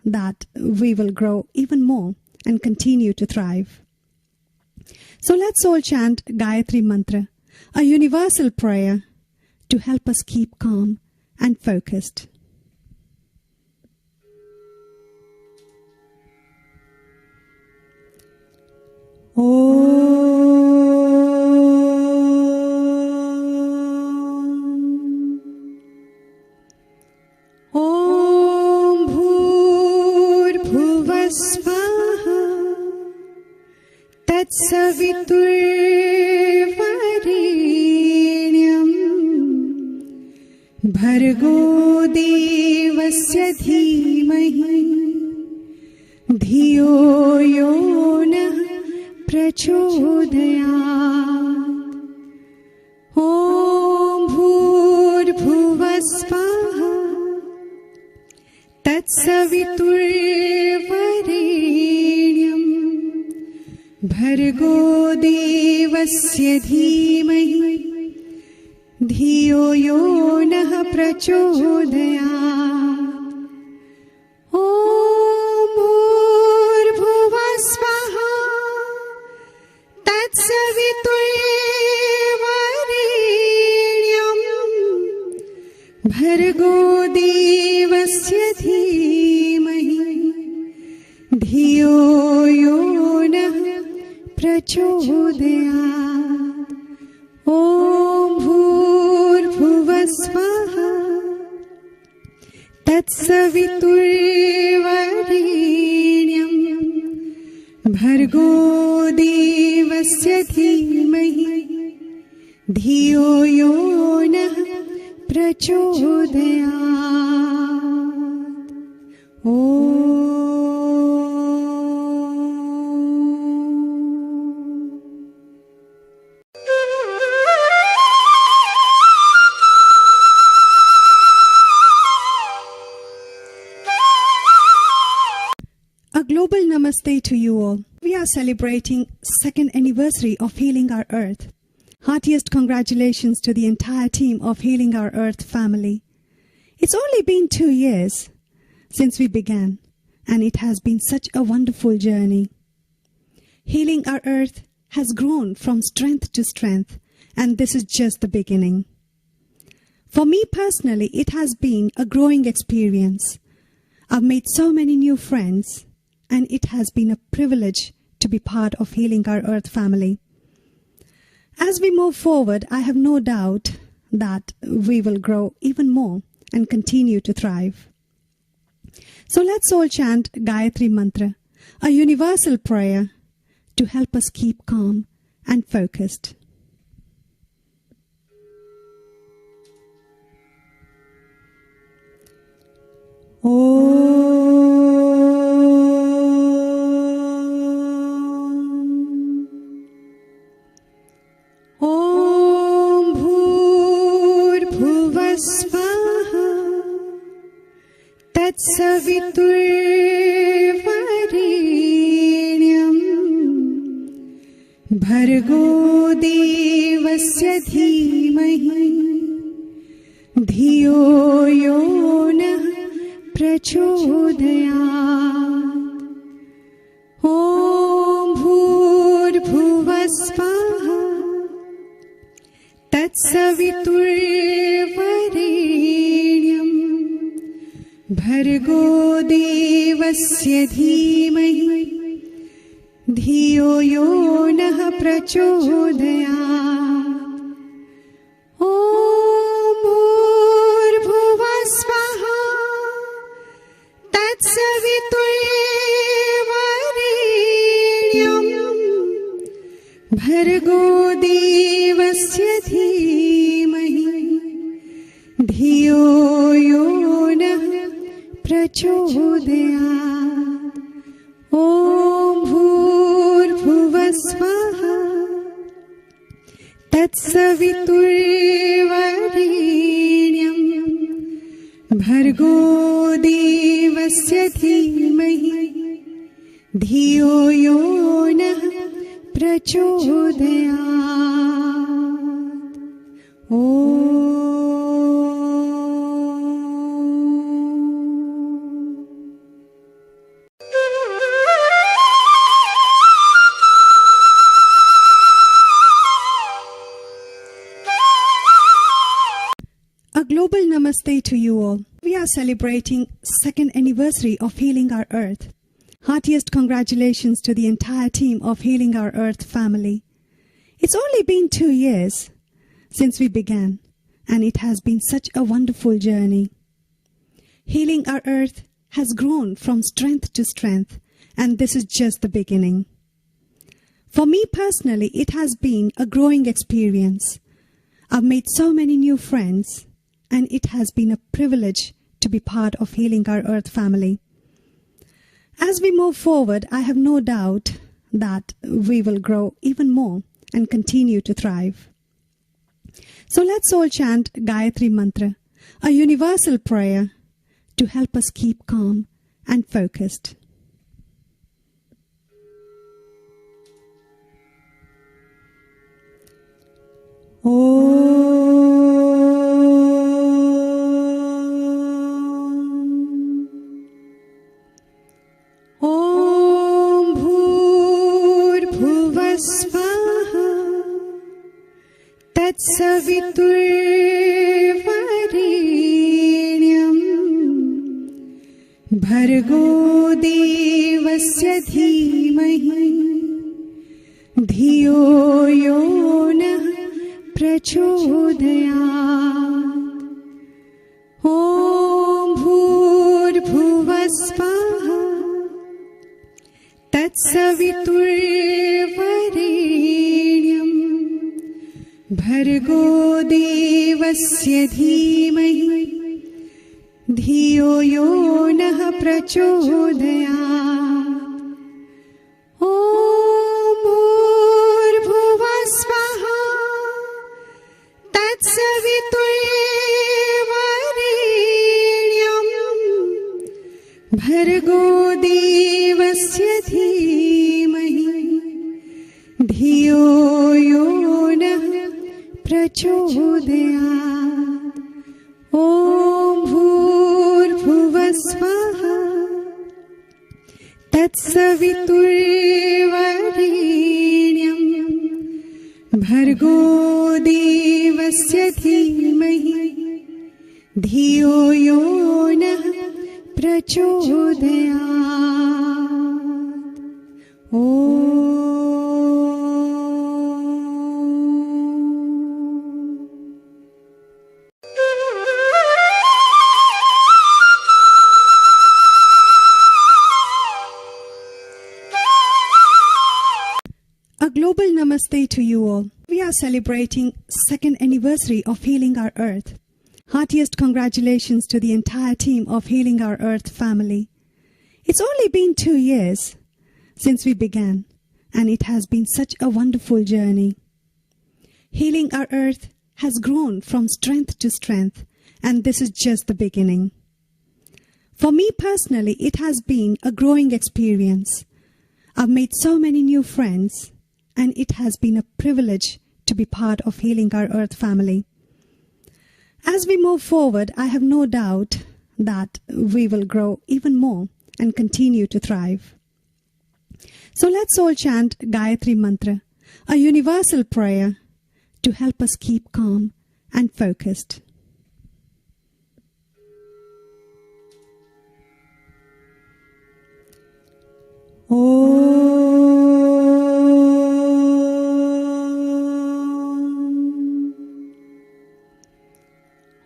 that we will grow even more and continue to thrive. So let's all chant Gayatri Mantra, a universal prayer to help us keep calm and focused. Om Bhurbhuvah Swaha Tatsaviturvarenyam Bhargo Devasya Dhimahi Dhiyo Yo Nah Prachodayat. Om Bhurbhuvah Swaha Tatsaviturvarenyam Bhargo Devasya Dhimahi Dhiyo Yo Nah Prachodayat. Om Bhurbhuvah Swaha Tatsaviturvarenyam Bhargo Devasya Dhimahi Dhiyo Yo Nah Prachodayat. Om Bhurbhuvah Swaha Tatsaviturvarenyam Bhargo Devasya Dhimahi Dhiyo Yo Nah Prachodayat. A global namaste to you all. We are celebrating second anniversary of Healing Our Earth. Heartiest congratulations to the entire team of Healing Our Earth family. It's only been 2 years since we began, and it has been such a wonderful journey. Healing Our Earth has grown from strength to strength, and this is just the beginning. For me personally, it has been a growing experience. I've made so many new friends, and it has been a privilege to be part of Healing Our Earth family. As we move forward, I have no doubt that we will grow even more and continue to thrive. So let's all chant Gayatri Mantra, a universal prayer to help us keep calm and focused. Om Bhurbhuvah Swaha Tatsaviturvarenyam Bhargo Devasya Dhimahi Dhiyo Yo Nah Prachodayat. Om Bhurbhuvah Swaha Tatsaviturvarenyam Bhargo Devasya Dhimahi Dhiyo Yo Nah Prachodayat. Om Bhurbhuvah Swaha Tatsaviturvarenyam Bhargo Devasya Dhimahi Dhiyo Yo Nah Prachodayat. Om Bhurbhuvah Swaha Tatsaviturvarenyam Bhargo Devasya Dhimahi Dhiyo Yo Nah Prachodayat. Om global namaste to you all. We are celebrating second anniversary of Healing Our Earth. Heartiest congratulations to the entire team of Healing Our Earth family. It's only been 2 years since we began, and it has been such a wonderful journey. Healing Our Earth has grown from strength to strength, and this is just the beginning. For me personally, it has been a growing experience. I've made so many new friends, and it has been a privilege to be part of Healing Our Earth family. As we move forward, I have no doubt that we will grow even more and continue to thrive. So let's all chant Gayatri Mantra, a universal prayer to help us keep calm and focused. Om Bhurbhuvah Svaha Tatsaviturvarenyam Bhargo Devasya Dhimahi Dhiyo Yonah Prachodayat. Om Bhurbhuvah Svaha Tatsaviturvarenyam Bhargo Devasya Dhimahi Dhiyo Yonah Prachodayat. Om Bhurbhuvah Svaha Tatsaviturvarenyam Bhargo Devasya Dhimahi Dhiyo Yonah Prachodayat. Om Bhurbhuvah Svaha Tatsaviturvarenyam Bhargo Devasya Dhimahi Dhiyo Yonah Prachodayat. A global namaste to you all. We are celebrating second anniversary of Healing Our Earth. Heartiest congratulations to the entire team of Healing Our Earth family. It's only been 2 years since we began, and it has been such a wonderful journey. Healing Our Earth has grown from strength to strength, and this is just the beginning. For me personally, it has been a growing experience. I've made so many new friends, and it has been a privilege to be part of Healing Our Earth family. As we move forward, I have no doubt that we will grow even more and continue to thrive. So let's all chant Gayatri Mantra, a universal prayer to help us keep calm and focused.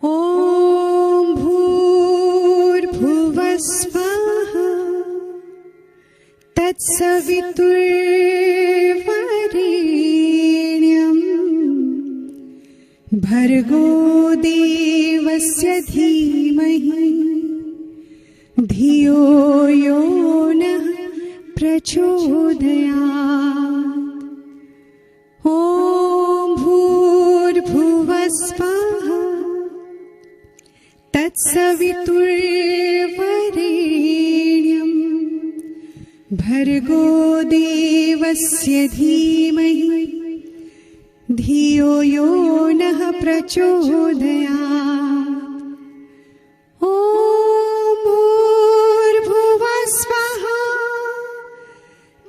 Om Bhurbhuvah Svaha Tatsaviturvarenyam Bhargo Devasya Dhimahi Dhiyo Yonah Prachodayat. Om Bhurbhuvah Svaha Tatsaviturvarenyam Bhargo Devasya Dhimahi Dhiyo Yonah Prachodayat. Om Bhurbhuvah Svaha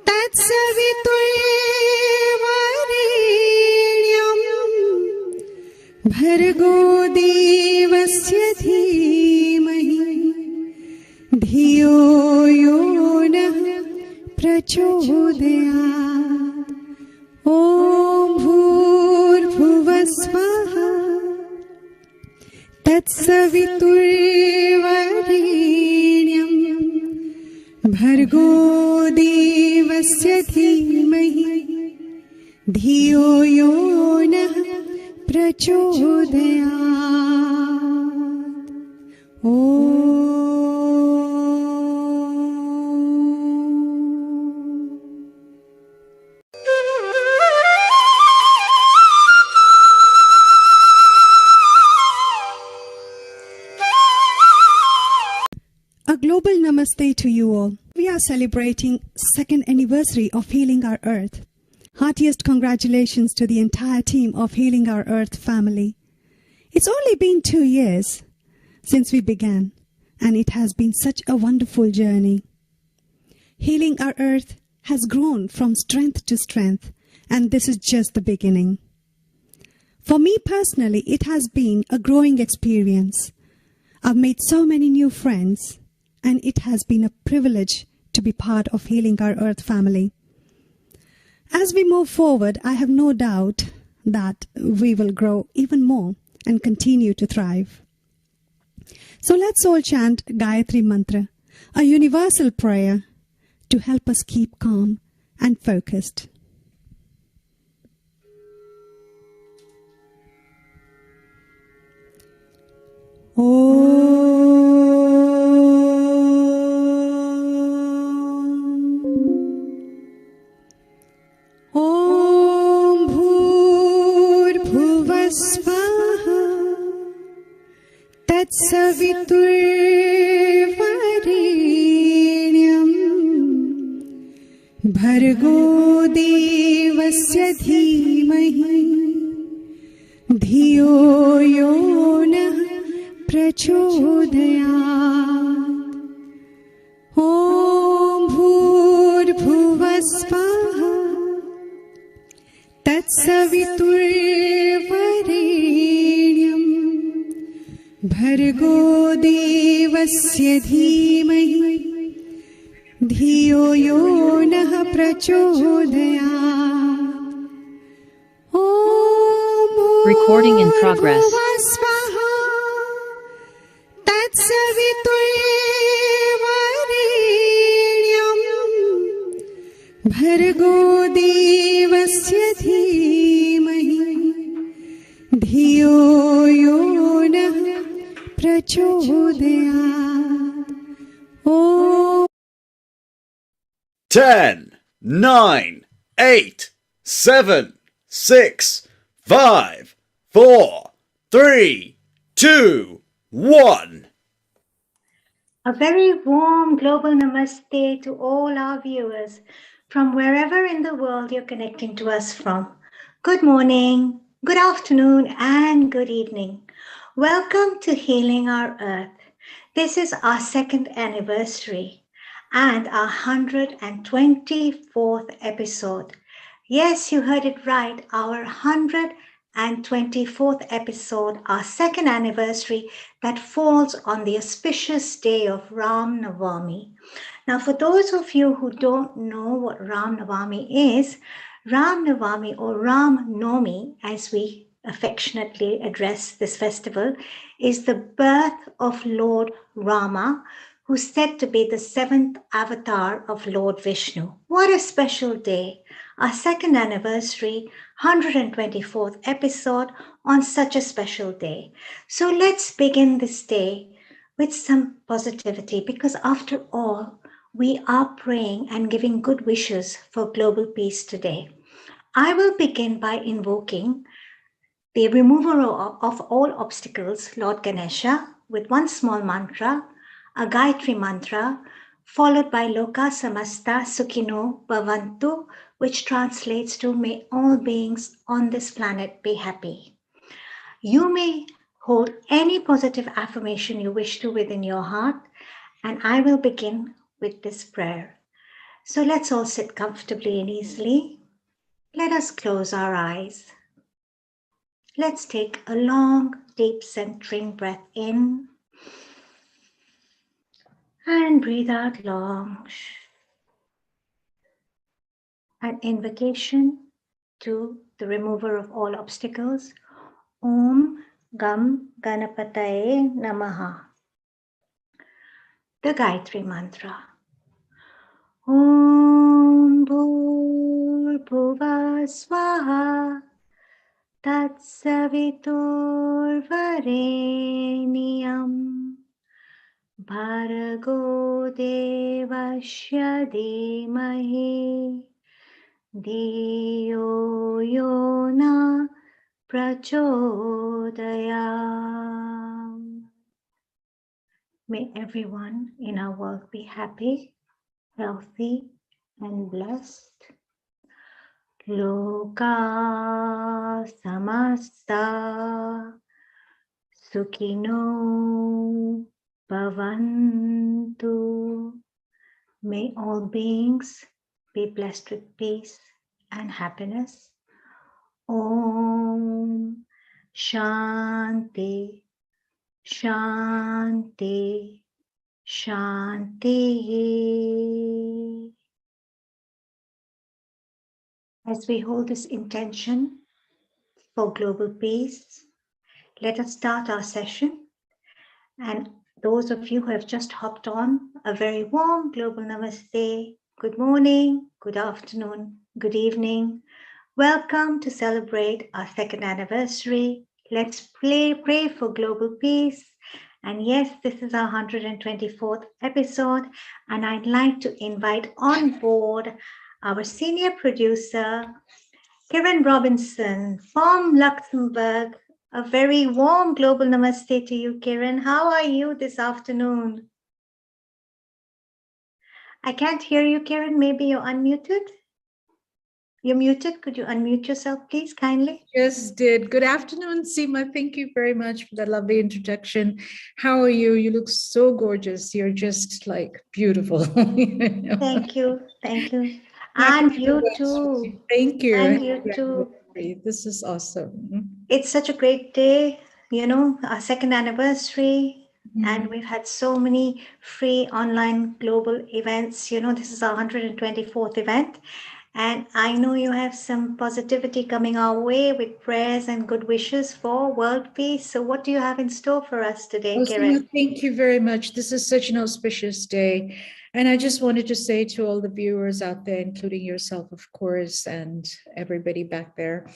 Tatsaviturvarenyam Bhargo Devasya धियो यो नः प्रचोदयात् ॐ भूर्भुवस्वः तत्सवितुर्वरेण्यं भर्गो देवस्य धीमहि धियो यो नः प्रचोदयात् ॐ। A global namaste to you all. We are celebrating second anniversary of Healing Our Earth. Heartiest congratulations to the entire team of Healing Our Earth family. It's only been 2 years since we began, and it has been such a wonderful journey. Healing Our Earth has grown from strength to strength, and this is just the beginning. For me personally, it has been a growing experience. I've made so many new friends, and it has been a privilege to be part of Healing Our Earth family. As we move forward, I have no doubt that we will grow even more and continue to thrive. So let's all chant Gayatri Mantra, a universal prayer to help us keep calm and focused. ॐ भूर्भुवस्वः तत्सवितुर्वरेण्यं भर्गो देवस्य धीमहि धियो यो नः प्रचोदयात् ॐ भूर्भुवस्वः तत्सवितुर्वरेण्यं भर्गो देवस्य धीमहि धियो यो नः प्रचोदयात् ॐ Recording in progress. भूर्भुवस्वः तत्सवितुर्वरेण्यं भर्गो देवस्य धीमहि धियो यो नः प्रचोदयात् ॐ। 10, 9, 8, 7, 6, 5, 4, 3, 2, 1. A very warm global namaste to all our viewers from wherever in the world you're connecting to us from. Good morning, good afternoon, and good evening. Welcome to Healing Our Earth. This is our second anniversary and our 124th episode. Yes, you heard it right, our 124th episode, our second anniversary that falls on the auspicious day of Ram Navami. Now, for those of you who don't know what Ram Navami is, Ram Navami or Ram Nomi, as we affectionately address this festival, is the birth of Lord Rama, who's said to be the 7th avatar of Lord Vishnu. What a special day. Our second anniversary, 124th episode on such a special day. So let's begin this day with some positivity, because after all, we are praying and giving good wishes for global peace today. I will begin by invoking the remover of all obstacles, Lord Ganesha, with one small mantra, a Gayatri Mantra, followed by Loka Samasta Sukhino Bhavantu, which translates to may all beings on this planet be happy. You may hold any positive affirmation you wish to within your heart, and I will begin with this prayer. So let's all sit comfortably and easily. Let us close our eyes. Let's take a long, deep centering breath in And breathe out long. An invocation to the remover of all obstacles. Om Gam Ganapataye Namaha. The Gayatri Mantra. Om Bhur Swaha Tatsavitur Vareniyam Bhargo Devasya Dhimahi Diyo Yona Prachodayam. May everyone in our world be happy, healthy, and blessed. Loka samasta sukhino bhavantu. May all beings be blessed with peace and happiness. Om Shanti, Shanti, Shanti. As we hold this intention for global peace, let us start our session. And those of you who have just hopped on, a very warm global namaste. Good morning, good afternoon, good evening. Welcome to celebrate our second anniversary. Let's pray for global peace. And yes, this is our 124th episode. And I'd like to invite on board our senior producer, Karen Robinson from Luxembourg. A very warm global namaste to you, Karen. How are you this afternoon? I can't hear you, Karen. Maybe you're unmuted. You're muted. Could you unmute yourself, please, kindly? Yes, did. Good afternoon, Seema. Thank you very much for that lovely introduction. How are you? You look so gorgeous. You're just like beautiful. Thank you. Thank you. Happy And you anniversary. too. Thank you. And Happy you too. anniversary. This is awesome. It's such a great day, our second anniversary. And Mhm. we've had so many free online global events. This is our 124th event. And I know you have some positivity coming our way with prayers and good wishes for world peace. So what do you have in store for us today, Oh, Kiran? Seema, thank you very much. This is such an auspicious day. And I just wanted to say to all the viewers out there, including yourself, of course, and everybody back there,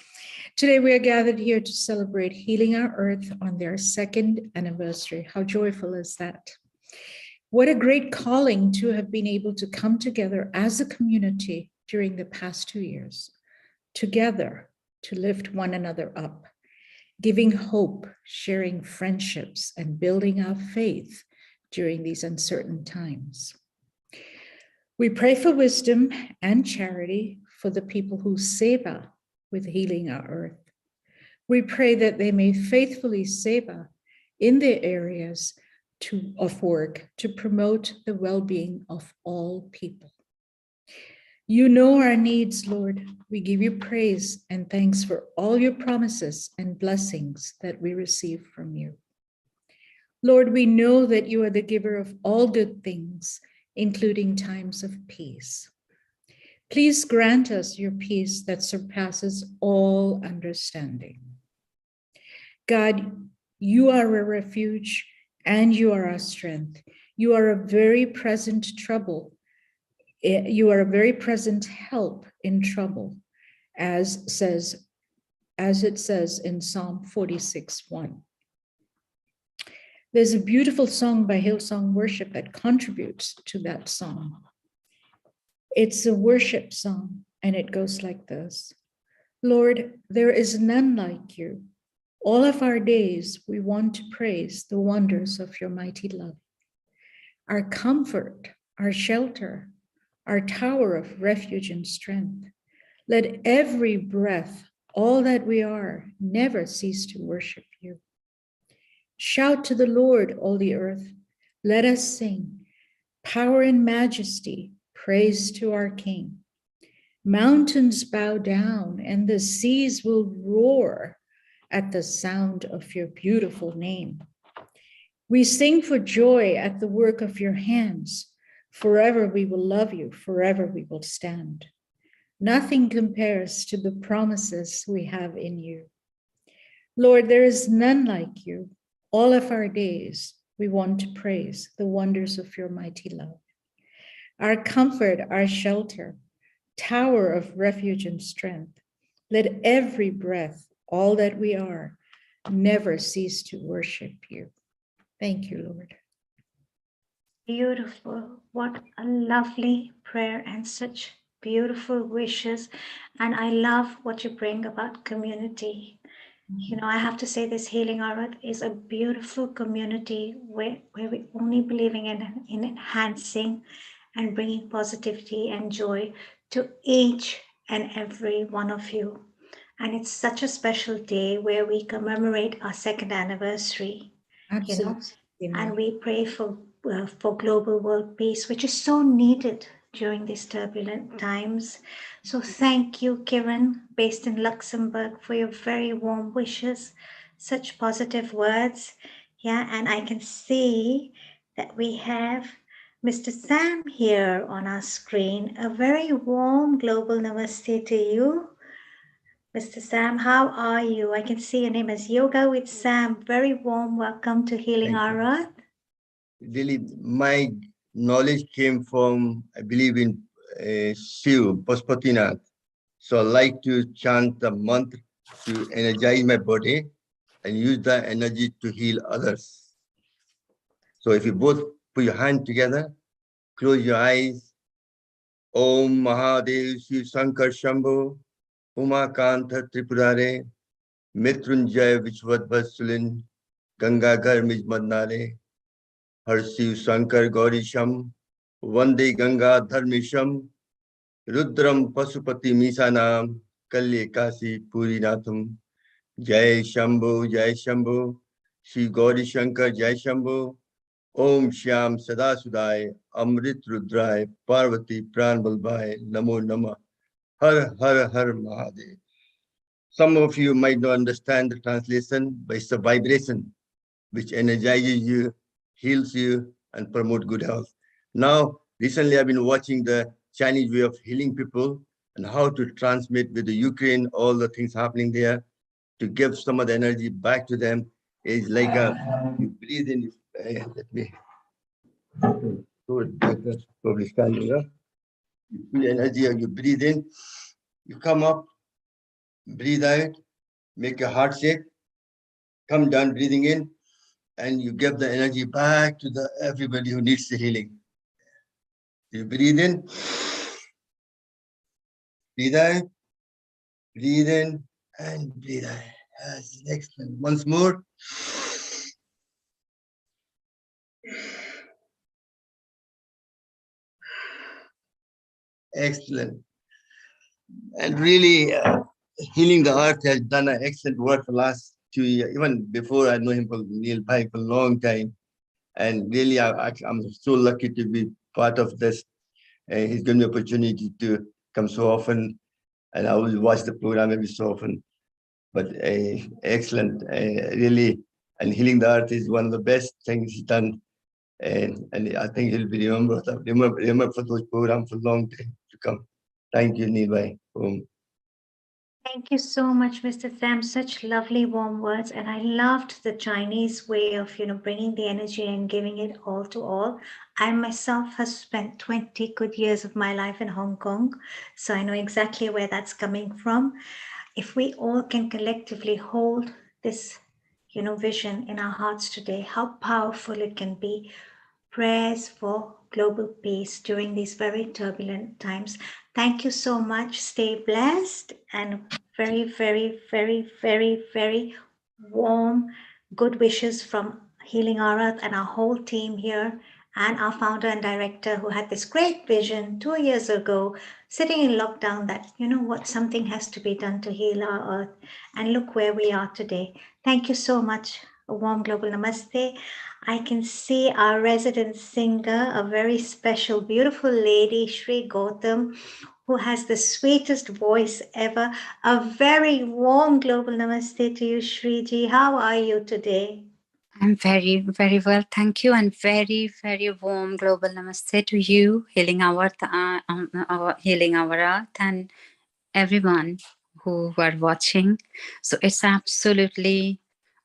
today we are gathered here to celebrate healing our earth on their second anniversary. How joyful is that? What a great calling to have been able to come together as a community during the past 2 years, together to lift one another up, giving hope, sharing friendships, and building our faith during these uncertain times. We pray for wisdom and charity for the people who seva with healing our earth. We pray that they may faithfully seva in their areas of work to promote the well-being of all people. You know our needs, Lord. We give you praise and thanks for all your promises and blessings that we receive from you. Lord, we know that you are the giver of all good things, including times of peace. Please grant us your peace that surpasses all understanding. God, you are a refuge and you are our strength. You are a very present trouble. You are a very present help in trouble, as it says in Psalm 46:1. There's a beautiful song by Hillsong Worship that contributes to that song. It's a worship song, and it goes like this. Lord, there is none like you. All of our days, we want to praise the wonders of your mighty love. Our comfort, our shelter, our tower of refuge and strength. Let every breath, all that we are, never cease to worship you. Shout to the Lord, all the earth. Let us sing. Power and majesty, praise to our King. Mountains bow down and the seas will roar at the sound of your beautiful name. We sing for joy at the work of your hands. Forever we will love you, forever we will stand. Nothing compares to the promises we have in you. Lord, there is none like you. All of our days, we want to praise the wonders of your mighty love. Our comfort, our shelter, tower of refuge and strength. Let every breath, all that we are, never cease to worship you. Thank you, Lord. Beautiful. What a lovely prayer and such beautiful wishes. And I love what you bring about community. You know, I have to say this Healing Our Earth is a beautiful community where we're only believing in enhancing and bringing positivity and joy to each and every one of you. And it's such a special day where we commemorate our second anniversary, Absolutely. and we pray for global world peace, which is so needed during these turbulent times. So thank you, Kiran, based in Luxembourg, for your very warm wishes, such positive words. Yeah, and I can see that we have Mr. Sam here on our screen. A very warm global namaste to you. Mr. Sam, how are you? I can see your name as Yoga with Sam. Very warm welcome to Healing Our Earth. Really, my knowledge came from, I believe in Shiv, Pashupatinath. So I like to chant the mantra to energize my body and use the energy to heal others. So if you both put your hand together, close your eyes. Om Mahadev Shiv Shankar Shambho, Umakanta Tripurare, Mitrunjay Vishwadvasulin, Gangagar Mijmadnare, Har Shiv Shankar Gaurisham, Vande Ganga Dharmisham, Rudram Pasupati Misanam, Kalye Kasi Purinatham, Jai Shambho, Shri Gauri Shankar Jai Shambho, Om Shyam Sada Sudai, Amrit Rudrai, Parvati Pran Balbai, Namo Nama, Har Har Har Mahadev. Some of you might not understand the translation, but it's a vibration which energizes you, heals you, and promote good health. Now, recently I've been watching the Chinese way of healing people and how to transmit with the Ukraine, all the things happening there, to give some of the energy back to them. Is like you breathe in, let me do it better, probably standing up. You feel energy, you breathe in, you come up, breathe out, make your heart shake, come down, breathing in, and you give the energy back to the everybody who needs the healing. You breathe in, breathe out, breathe in, and breathe out. Yes, excellent. Once more. Excellent. And really, Healing the Earth has done an excellent work for the last 2 years, even before I know him for Neil Pai for a long time. And really, I'm so lucky to be part of this. He's given me opportunity to come so often, and I will watch the program every so often. But excellent, really, and Healing the Earth is one of the best things he's done. And I think he'll be remembered for those programs for a long time to come. Thank you, Neil Pai. Thank you so much, Mr. Sam. Such lovely, warm words. And I loved the Chinese way of, bringing the energy and giving it all to all. I myself have spent 20 good years of my life in Hong Kong, so I know exactly where that's coming from. If we all can collectively hold this, vision in our hearts today, how powerful it can be. Prayers for global peace during these very turbulent times. Thank you so much. Stay blessed, and very, very, very, very, very warm good wishes from Healing Our Earth and our whole team here, and our founder and director who had this great vision 2 years ago, sitting in lockdown, that, something has to be done to heal our earth. And look where we are today. Thank you so much. A warm global namaste. I can see our resident singer, a very special, beautiful lady, Shri Gautam, who has the sweetest voice ever. A very warm global namaste to you, Shriji. How are you today? I'm very, very well. Thank you. And very, very warm global namaste to you, Healing Our Earth, and everyone who are watching. So it's absolutely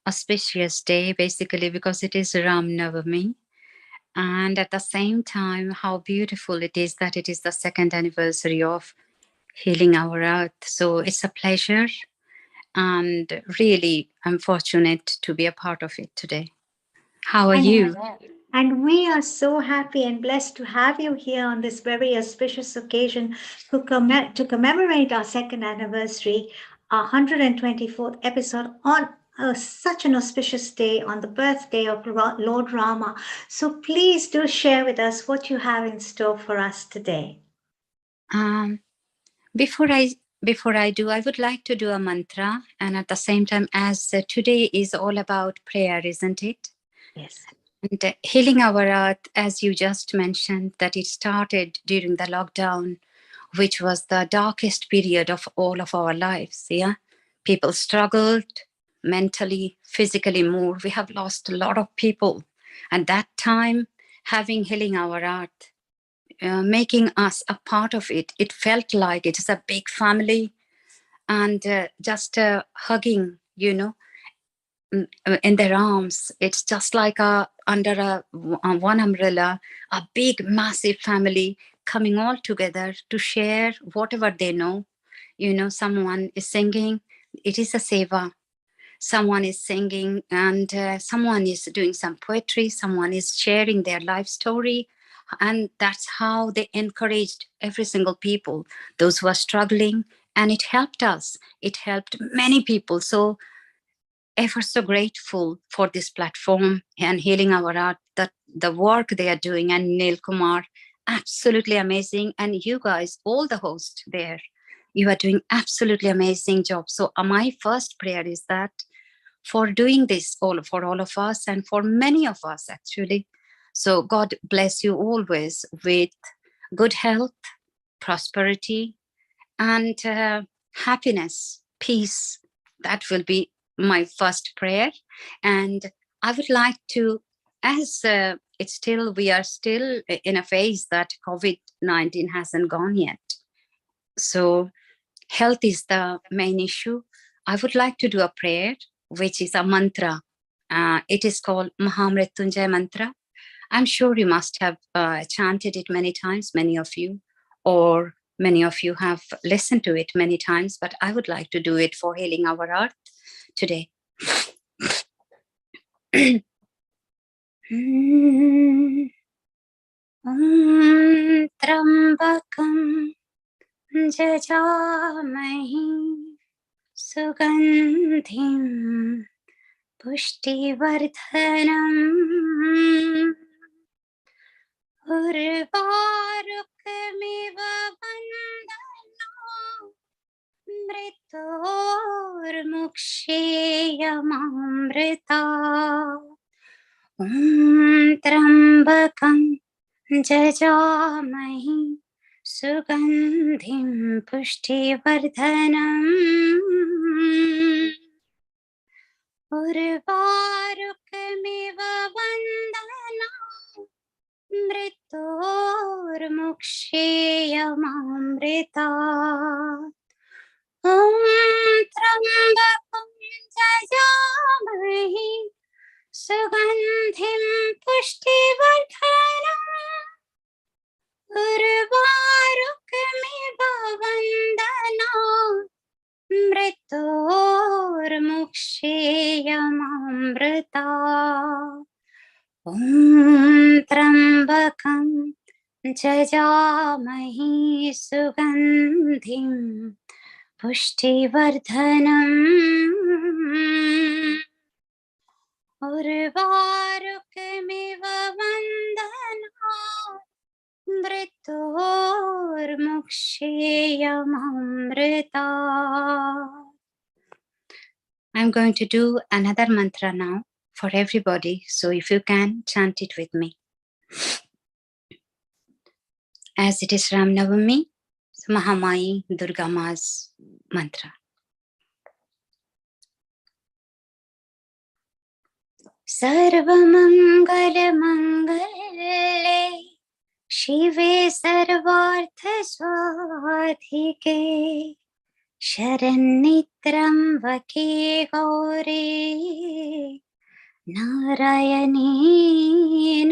auspicious day, basically, because it is Ram Navami. And at the same time, how beautiful it is that it is the second anniversary of Healing Our Earth. So it's a pleasure. And really, I'm fortunate to be a part of it today. How are you? And we are so happy and blessed to have you here on this very auspicious occasion to commemorate our second anniversary, our 124th episode on such an auspicious day on the birthday of Lord Rama. So please do share with us what you have in store for us today. Before I do, I would like to do a mantra, and at the same time, as today is all about prayer, isn't it? Yes. And healing our earth, as you just mentioned, that it started during the lockdown, which was the darkest period of all of our lives. Yeah, people struggled mentally, physically more. We have lost a lot of people, and that time, having healing our earth, making us a part of it, it felt like it is a big family, and just hugging, in their arms. It's just like under one umbrella, a big, massive family coming all together to share whatever they know. Someone is singing, it is a seva. Someone is singing, and someone is doing some poetry. Someone is sharing their life story. And that's how they encouraged every single people, those who are struggling. And it helped us. It helped many people. So ever so grateful for this platform and Healing Our Earth, that the work they are doing, and Neil Kumar, absolutely amazing. And you guys, all the hosts there, you are doing absolutely amazing job. So my first prayer is that for doing this for all of us, and for many of us actually. So God bless you always with good health, prosperity, and happiness, peace. That will be my first prayer. And I would like to, as we are still in a phase that COVID-19 hasn't gone yet. So health is the main issue. I would like to do a prayer, which is a mantra. It is called Mahamrityunjay mantra. I'm sure you must have chanted it many times, many of you, or many of you have listened to it many times, but I would like to do it for Healing Our Earth today. Om Trambakam Jajamahi Sugandhim Pushtivardhanam Urvarukamiva Vandana Mritormuksheyamamrita Om Trambakam Jajamahi Sugandhim Pushtivardhanam Urvarukamiva Vandana Mritormuksheyamamrita Om Trambakam Jajamahi Sugandhim Pushtivardhanam Urvarukamiva Vandana Mritormuksheyamamrita Om Trambakam Jajamahi Sugandhim Pushtivardhanam Urvarukamiva Vandana Mritormuksheyamamrita. I'm going to do another mantra now for everybody. So if you can, chant it with me. As it is Ram Navami, Mahamai Durga Ma's mantra. सर्वमंगल मंगले शिवे सर्वार्थ स्वाधिके शरण्ये त्र्यंबके गौरी नारायणी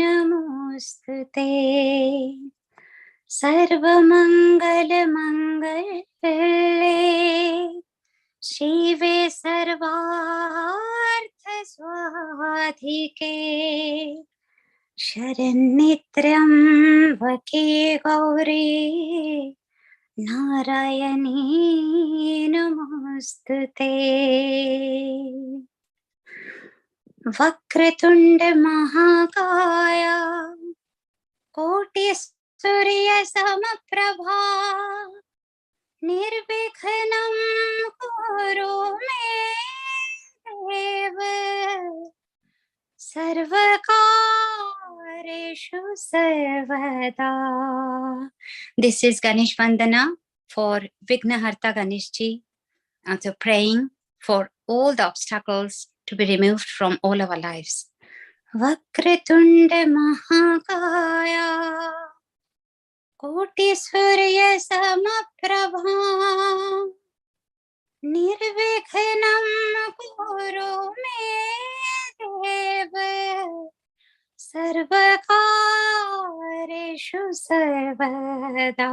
नमोस्तुते। सर्वमंगल मंगले शिवे सर्वार्थ स्वाधिके शरण्ये त्र्यंबके गौरी नारायणी नमोस्तुते। वक्रतुंड महाकाय कोटि सूर्य समप्रभा निर्विघ्नं कुरु मे देव सर्वकार्येषु सर्वदा। This is Ganesh Vandana for Vignaharta Ganesh Ji. So praying for all the obstacles to be removed from all our lives. Vakratunda Mahakaya Koti Surya Samaprabha Nirvikhnam Kuru me Deva Sarvakareshu Sarvada.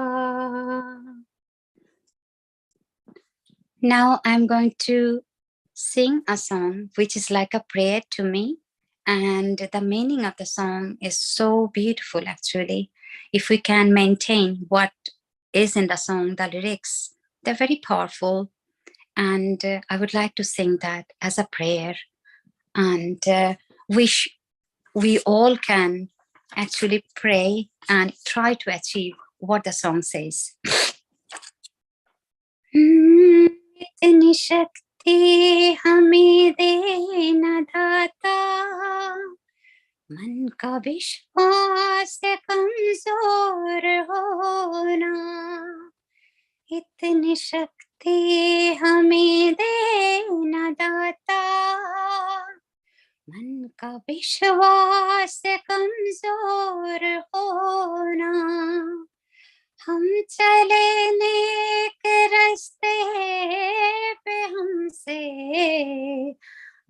Now I'm going to sing a song which is like a prayer to me, and the meaning of the song is so beautiful actually. If we can maintain what is in the song, the lyrics, they're very powerful, and I would like to sing that as a prayer, and wish we all can actually pray and try to achieve what the song says. इतनी शक्ति हमें देना दाता, मन का विश्वास कमजोर होना। इतनी शक्ति हमें देना दाता, मन का विश्वास कमजोर होना। हम चले नेक रास्ते पे हमसे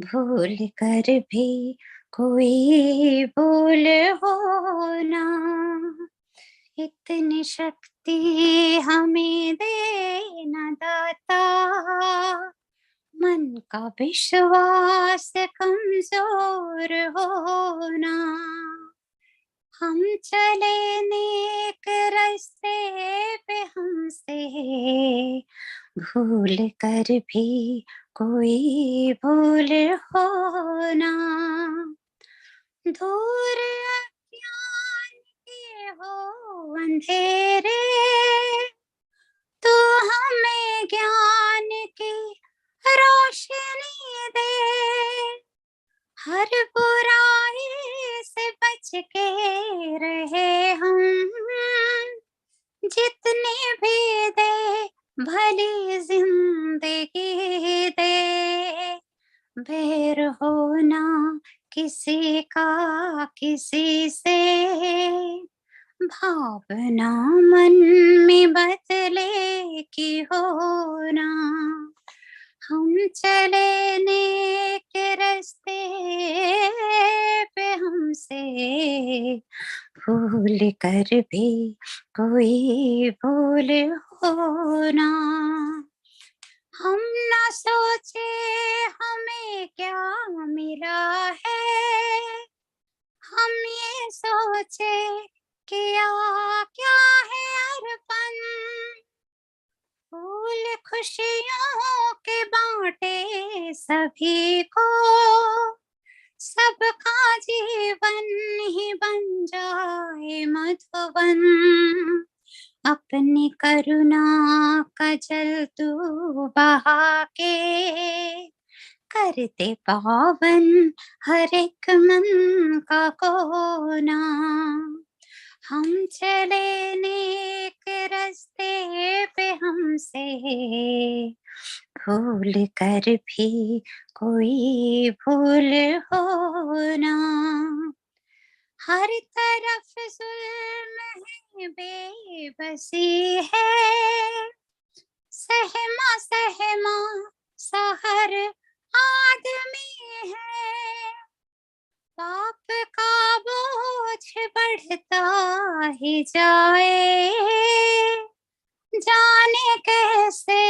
भूल कर भी कोई भूल होना। इतनी शक्ति हमें देना दाता, मन का विश्वास कमजोर होना। हम चले नेक रास्ते पे हमसे भूल कर भी कोई भूल होना। दूर अज्ञान के हो अंधेरे, तो हमें ज्ञान की रोशनी दे। हर बुराई से बच के रहे हम, जितनी भी दे भली जिंदगी दे। बैर होना किसी का किसी से, भावना मन में बदले की होना। हम चले नेक रास्ते पे हमसे भूल कर भी कोई भूल होना। हम न सोचे हमें क्या मिला है, हम ये सोचे किया क्या है अर्पण। फूल खुशियों के बांटे सभी को, सबका जीवन ही बन जाए मधुवन। अपनी करुणा का जल तू बहा के, करते पावन हर एक मन का कोना। हम चले नेक रास्ते पे हमसे भूल कर भी कोई भूल हो ना, हर तरफ जुल्म है बेबसी है, सहमा सहमा सा हर आदमी है, पाप का बोझ बढ़ता ही जाए, जाने कैसे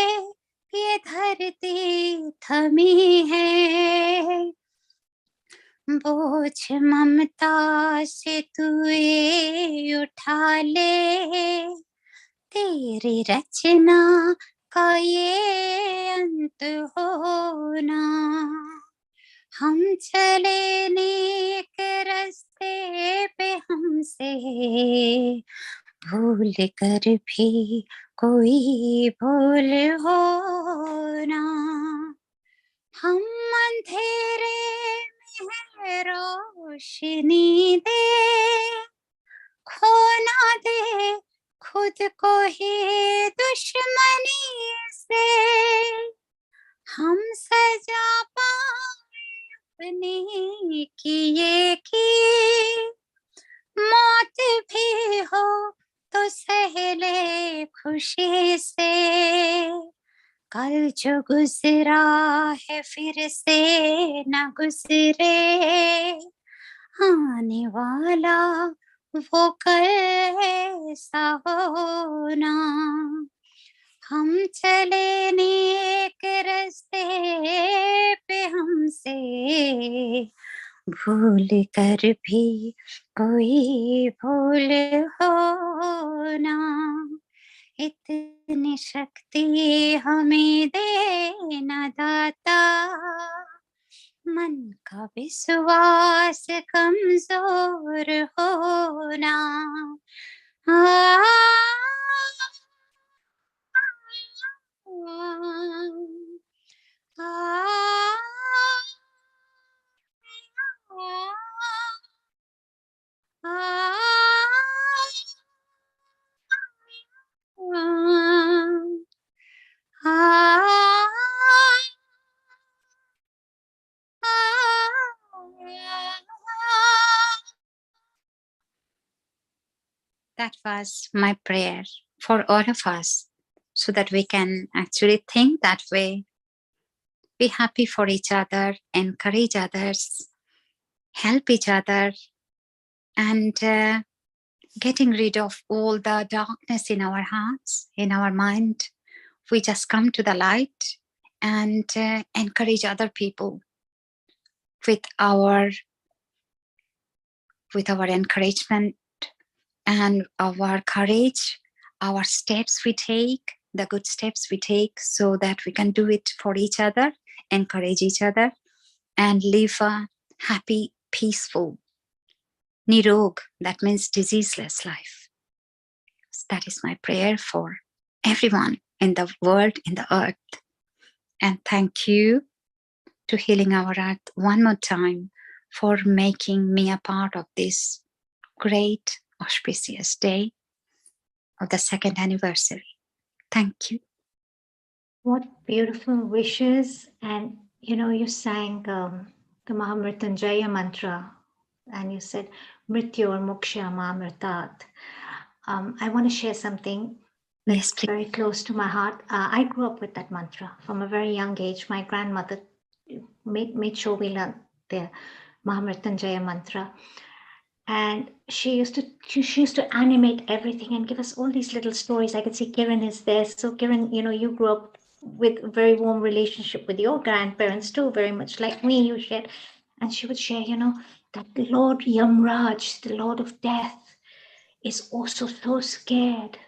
ये धरती थमी है, बोझ ममता से तू ये उठा ले, तेरी रचना का ये अंत होना, हम चले नेक रास्ते पे हमसे भूल कर भी कोई भूल हो ना, हम अंधेरे में रोशनी दे, खो ना दे खुद को ही दुश्मनी से, हम सजा पाए अपने किए की, मौत भी हो तो सहले खुशी से, कल जो गुजरा है फिर से न गुजरे, आने वाला वो कल ऐसा होना, हम चले नेक रास्ते पे हमसे भूल कर भी कोई भूल हो ना, इतनी शक्ति हमें देना दाता, मन का विश्वास कमजोर होना, That was my prayer for all of us, so that we can actually think that way, be happy for each other, encourage others, help each other, and getting rid of all the darkness in our hearts, in our mind. We just come to the light and encourage other people with our encouragement and our courage, our steps we take, the good steps we take, so that we can do it for each other, encourage each other, and live a happy, peaceful, nirog, that means diseaseless life. So that is my prayer for everyone in the world, in the earth. And thank you to Healing Our Earth one more time for making me a part of this great auspicious day of the second anniversary. Thank you. What beautiful wishes. And you sang the Mahamrityunjaya mantra, and you said Mrityor Moksha Mamritat. I want to share something that's Yes, please. very close to my heart. I grew up with that mantra from a very young age. My grandmother made sure we learned the Mahamrityunjaya mantra. And she used to animate everything and give us all these little stories. I could see Kiran is there. So Kiran, you grew up with a very warm relationship with your grandparents too, very much like me, you shared. And she would share, that the Lord Yamraj, the Lord of Death, is also so scared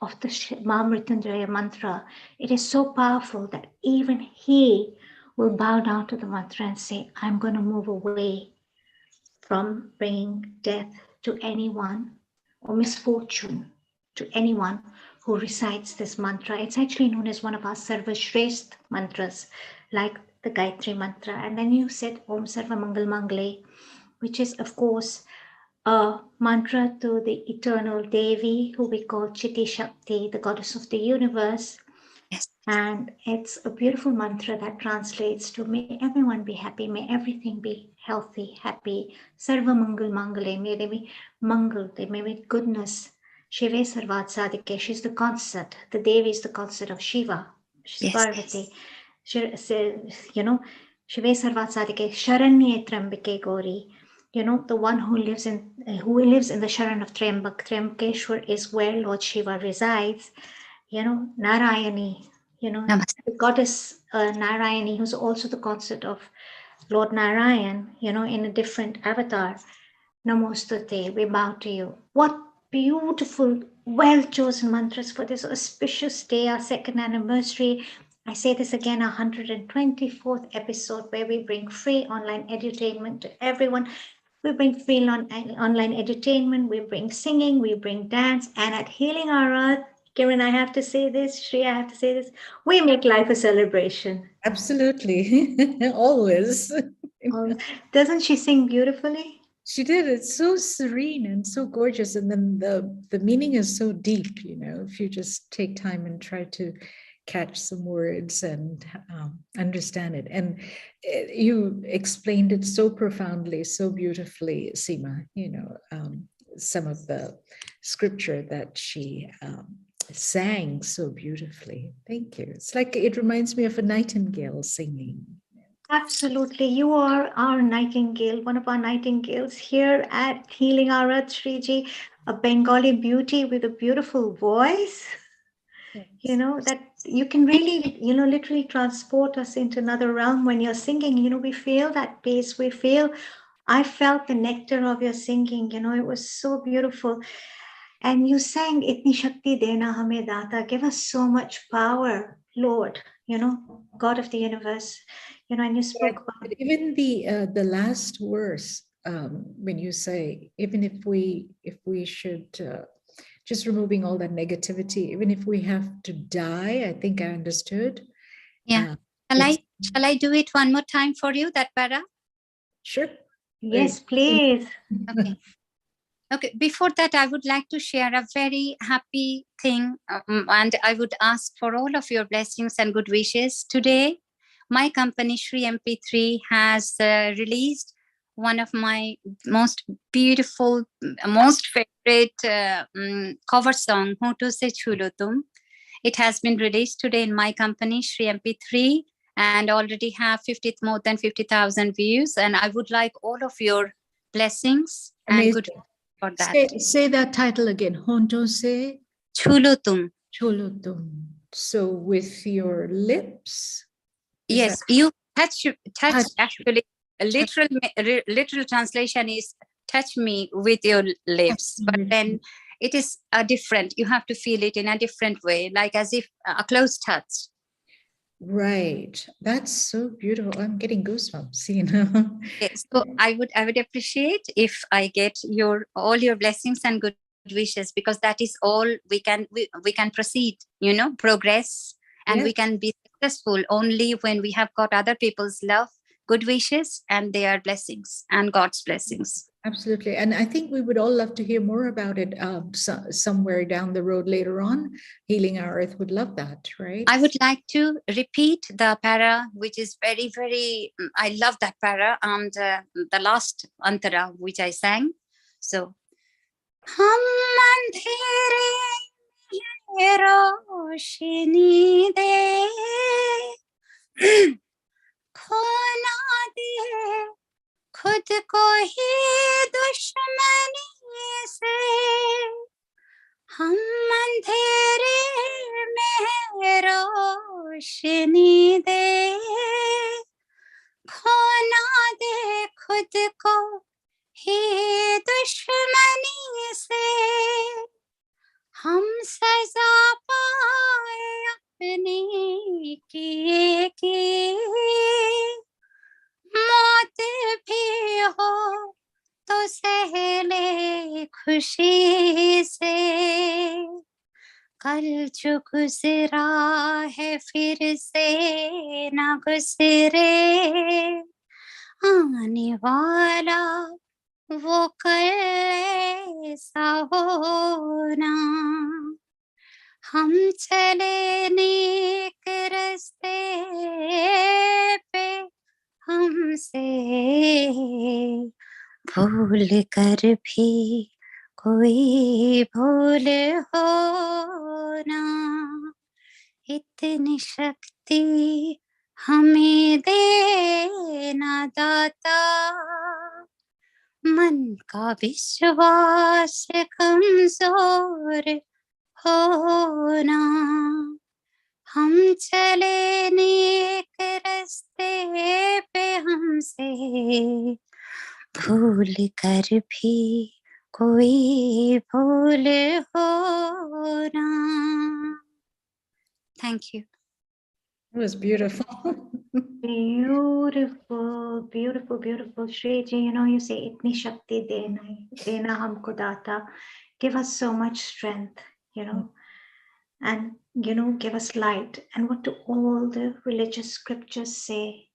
of the Mahamrityunjaya mantra. It is so powerful that even he will bow down to the mantra and say, I'm going to move away from bringing death to anyone or misfortune to anyone who recites this mantra. It's actually known as one of our Sarvashrestha mantras, like the Gayatri Mantra. And then you said Om Sarva Mangal Mangle, which is, of course, a mantra to the eternal Devi, who we call Chitti Shakti, the goddess of the universe. Yes. And it's a beautiful mantra that translates to may everyone be happy, may everything be healthy, happy. Sarva Mangal Mangale, may there be Mangal, there may be goodness. Shive Sarvat Sadike, she's the consort. The Devi is the consort of Shiva. She's Yes. Parvati. You know, Shive Sarvat Sadike, Sharanye Trambike Gauri. You know, the one who lives in the Sharan of Trembak. Trembakeshwar is where Lord Shiva resides. You know, Narayani, Namaste. the goddess Narayani, who's also the consort of Lord Narayan, in a different avatar. Namostate, we bow to you. What beautiful, well-chosen mantras for this auspicious day, our second anniversary. I say this again, our 124th episode, where we bring free online edutainment to everyone. We bring free online edutainment, we bring singing, we bring dance, and at Healing Our Earth, Kiran, I have to say this, Shri, I have to say this, we make life a celebration. Absolutely. Always. Doesn't she sing beautifully? She did. It's so serene and so gorgeous. And then the meaning is so deep, if you just take time and try to catch some words and understand it. And you explained it so profoundly, so beautifully, Seema, some of the scripture that she sang so beautifully. Thank you. It's like, it reminds me of a nightingale singing. Absolutely. You are our nightingale, one of our nightingales here at Healing Our Earth, Sriji, a Bengali beauty with a beautiful voice. Yes. That you can really, literally transport us into another realm when you're singing. We feel that peace. I felt the nectar of your singing. It was so beautiful. And you sang Itni Shakti Dena Hame Data. Give us so much power, Lord, God of the universe. And you spoke about even the last verse, when you say, even if we should just removing all that negativity, even if we have to die, I think I understood. Yeah. Shall I do it one more time for you, that para? Sure. Yes, please. Okay. Okay, before that, I would like to share a very happy thing, and I would ask for all of your blessings and good wishes. Today, my company, Shri MP3, has released one of my most beautiful, most favorite cover song, Hoto Se Chulo Tum. It has been released today in my company, Shri MP3, and already have more than 50,000 views. And I would like all of your blessings and good for that. Say that title again. Honto se Chulo tum. cholotum. So with your lips? Yes, you touch. Actually, a literal translation is touch me with your lips. But then it is a different, you have to feel it in a different way, like as if a close touch. Right. That's so beautiful. I'm getting goosebumps, Yes. So I would appreciate if I get all your blessings and good wishes, because that is all we can proceed, progress, and Yes. we can be successful only when we have got other people's love, good wishes, and their blessings and God's blessings. Absolutely. And I think we would all love to hear more about it somewhere down the road later on. Healing Our Earth would love that, right? I would like to repeat the para, which is very, very, I love that para, and the last antara, which I sang. So, Hum andhere mein roshni de, khona de खुद को ही दुश्मनी से, हम अंधेरे में रोशनी दे, खोना दे खुद को ही दुश्मनी से, हम सजा पाए अपनी किए की, मौत भी हो तो सहले खुशी से, कल जो गुजरा है फिर से ना गुजरे, आने वाला वो कल ऐसा होना, हम चले नेक रास्ते पे, हमसे भूल कर भी कोई भूल हो ना, इतनी शक्ति हमें देना दाता, मन का विश्वास कमजोर होना, हम चले नेक रास्ते पे, हमसे भूल कर भी कोई भूल होना. Thank you. It was beautiful. Beautiful, beautiful, beautiful. Shreji, you say, Itni Shakti dena humko data. Give us so much strength, and, give us light. And what do all the religious scriptures say?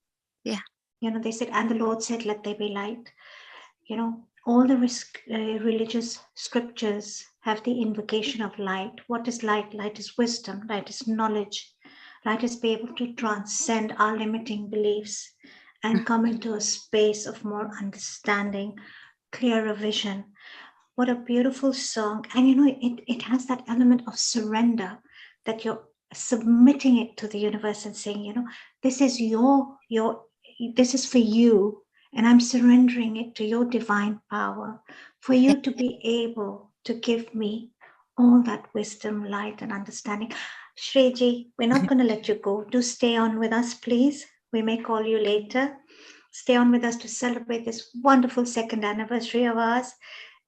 Yeah. They said, and the Lord said, let there be light. All the religious scriptures have the invocation of light. What is light? Light is wisdom. Light is knowledge. Light is be able to transcend our limiting beliefs and come into a space of more understanding, clearer vision. What a beautiful song. And it has that element of surrender, that you're submitting it to the universe and saying, this is this is for you, and I'm surrendering it to your divine power for you to be able to give me all that wisdom, light, and understanding. Shreji, we're not going to let you go. Do stay on with us, please. We may call you later. Stay on with us to celebrate this wonderful second anniversary of ours.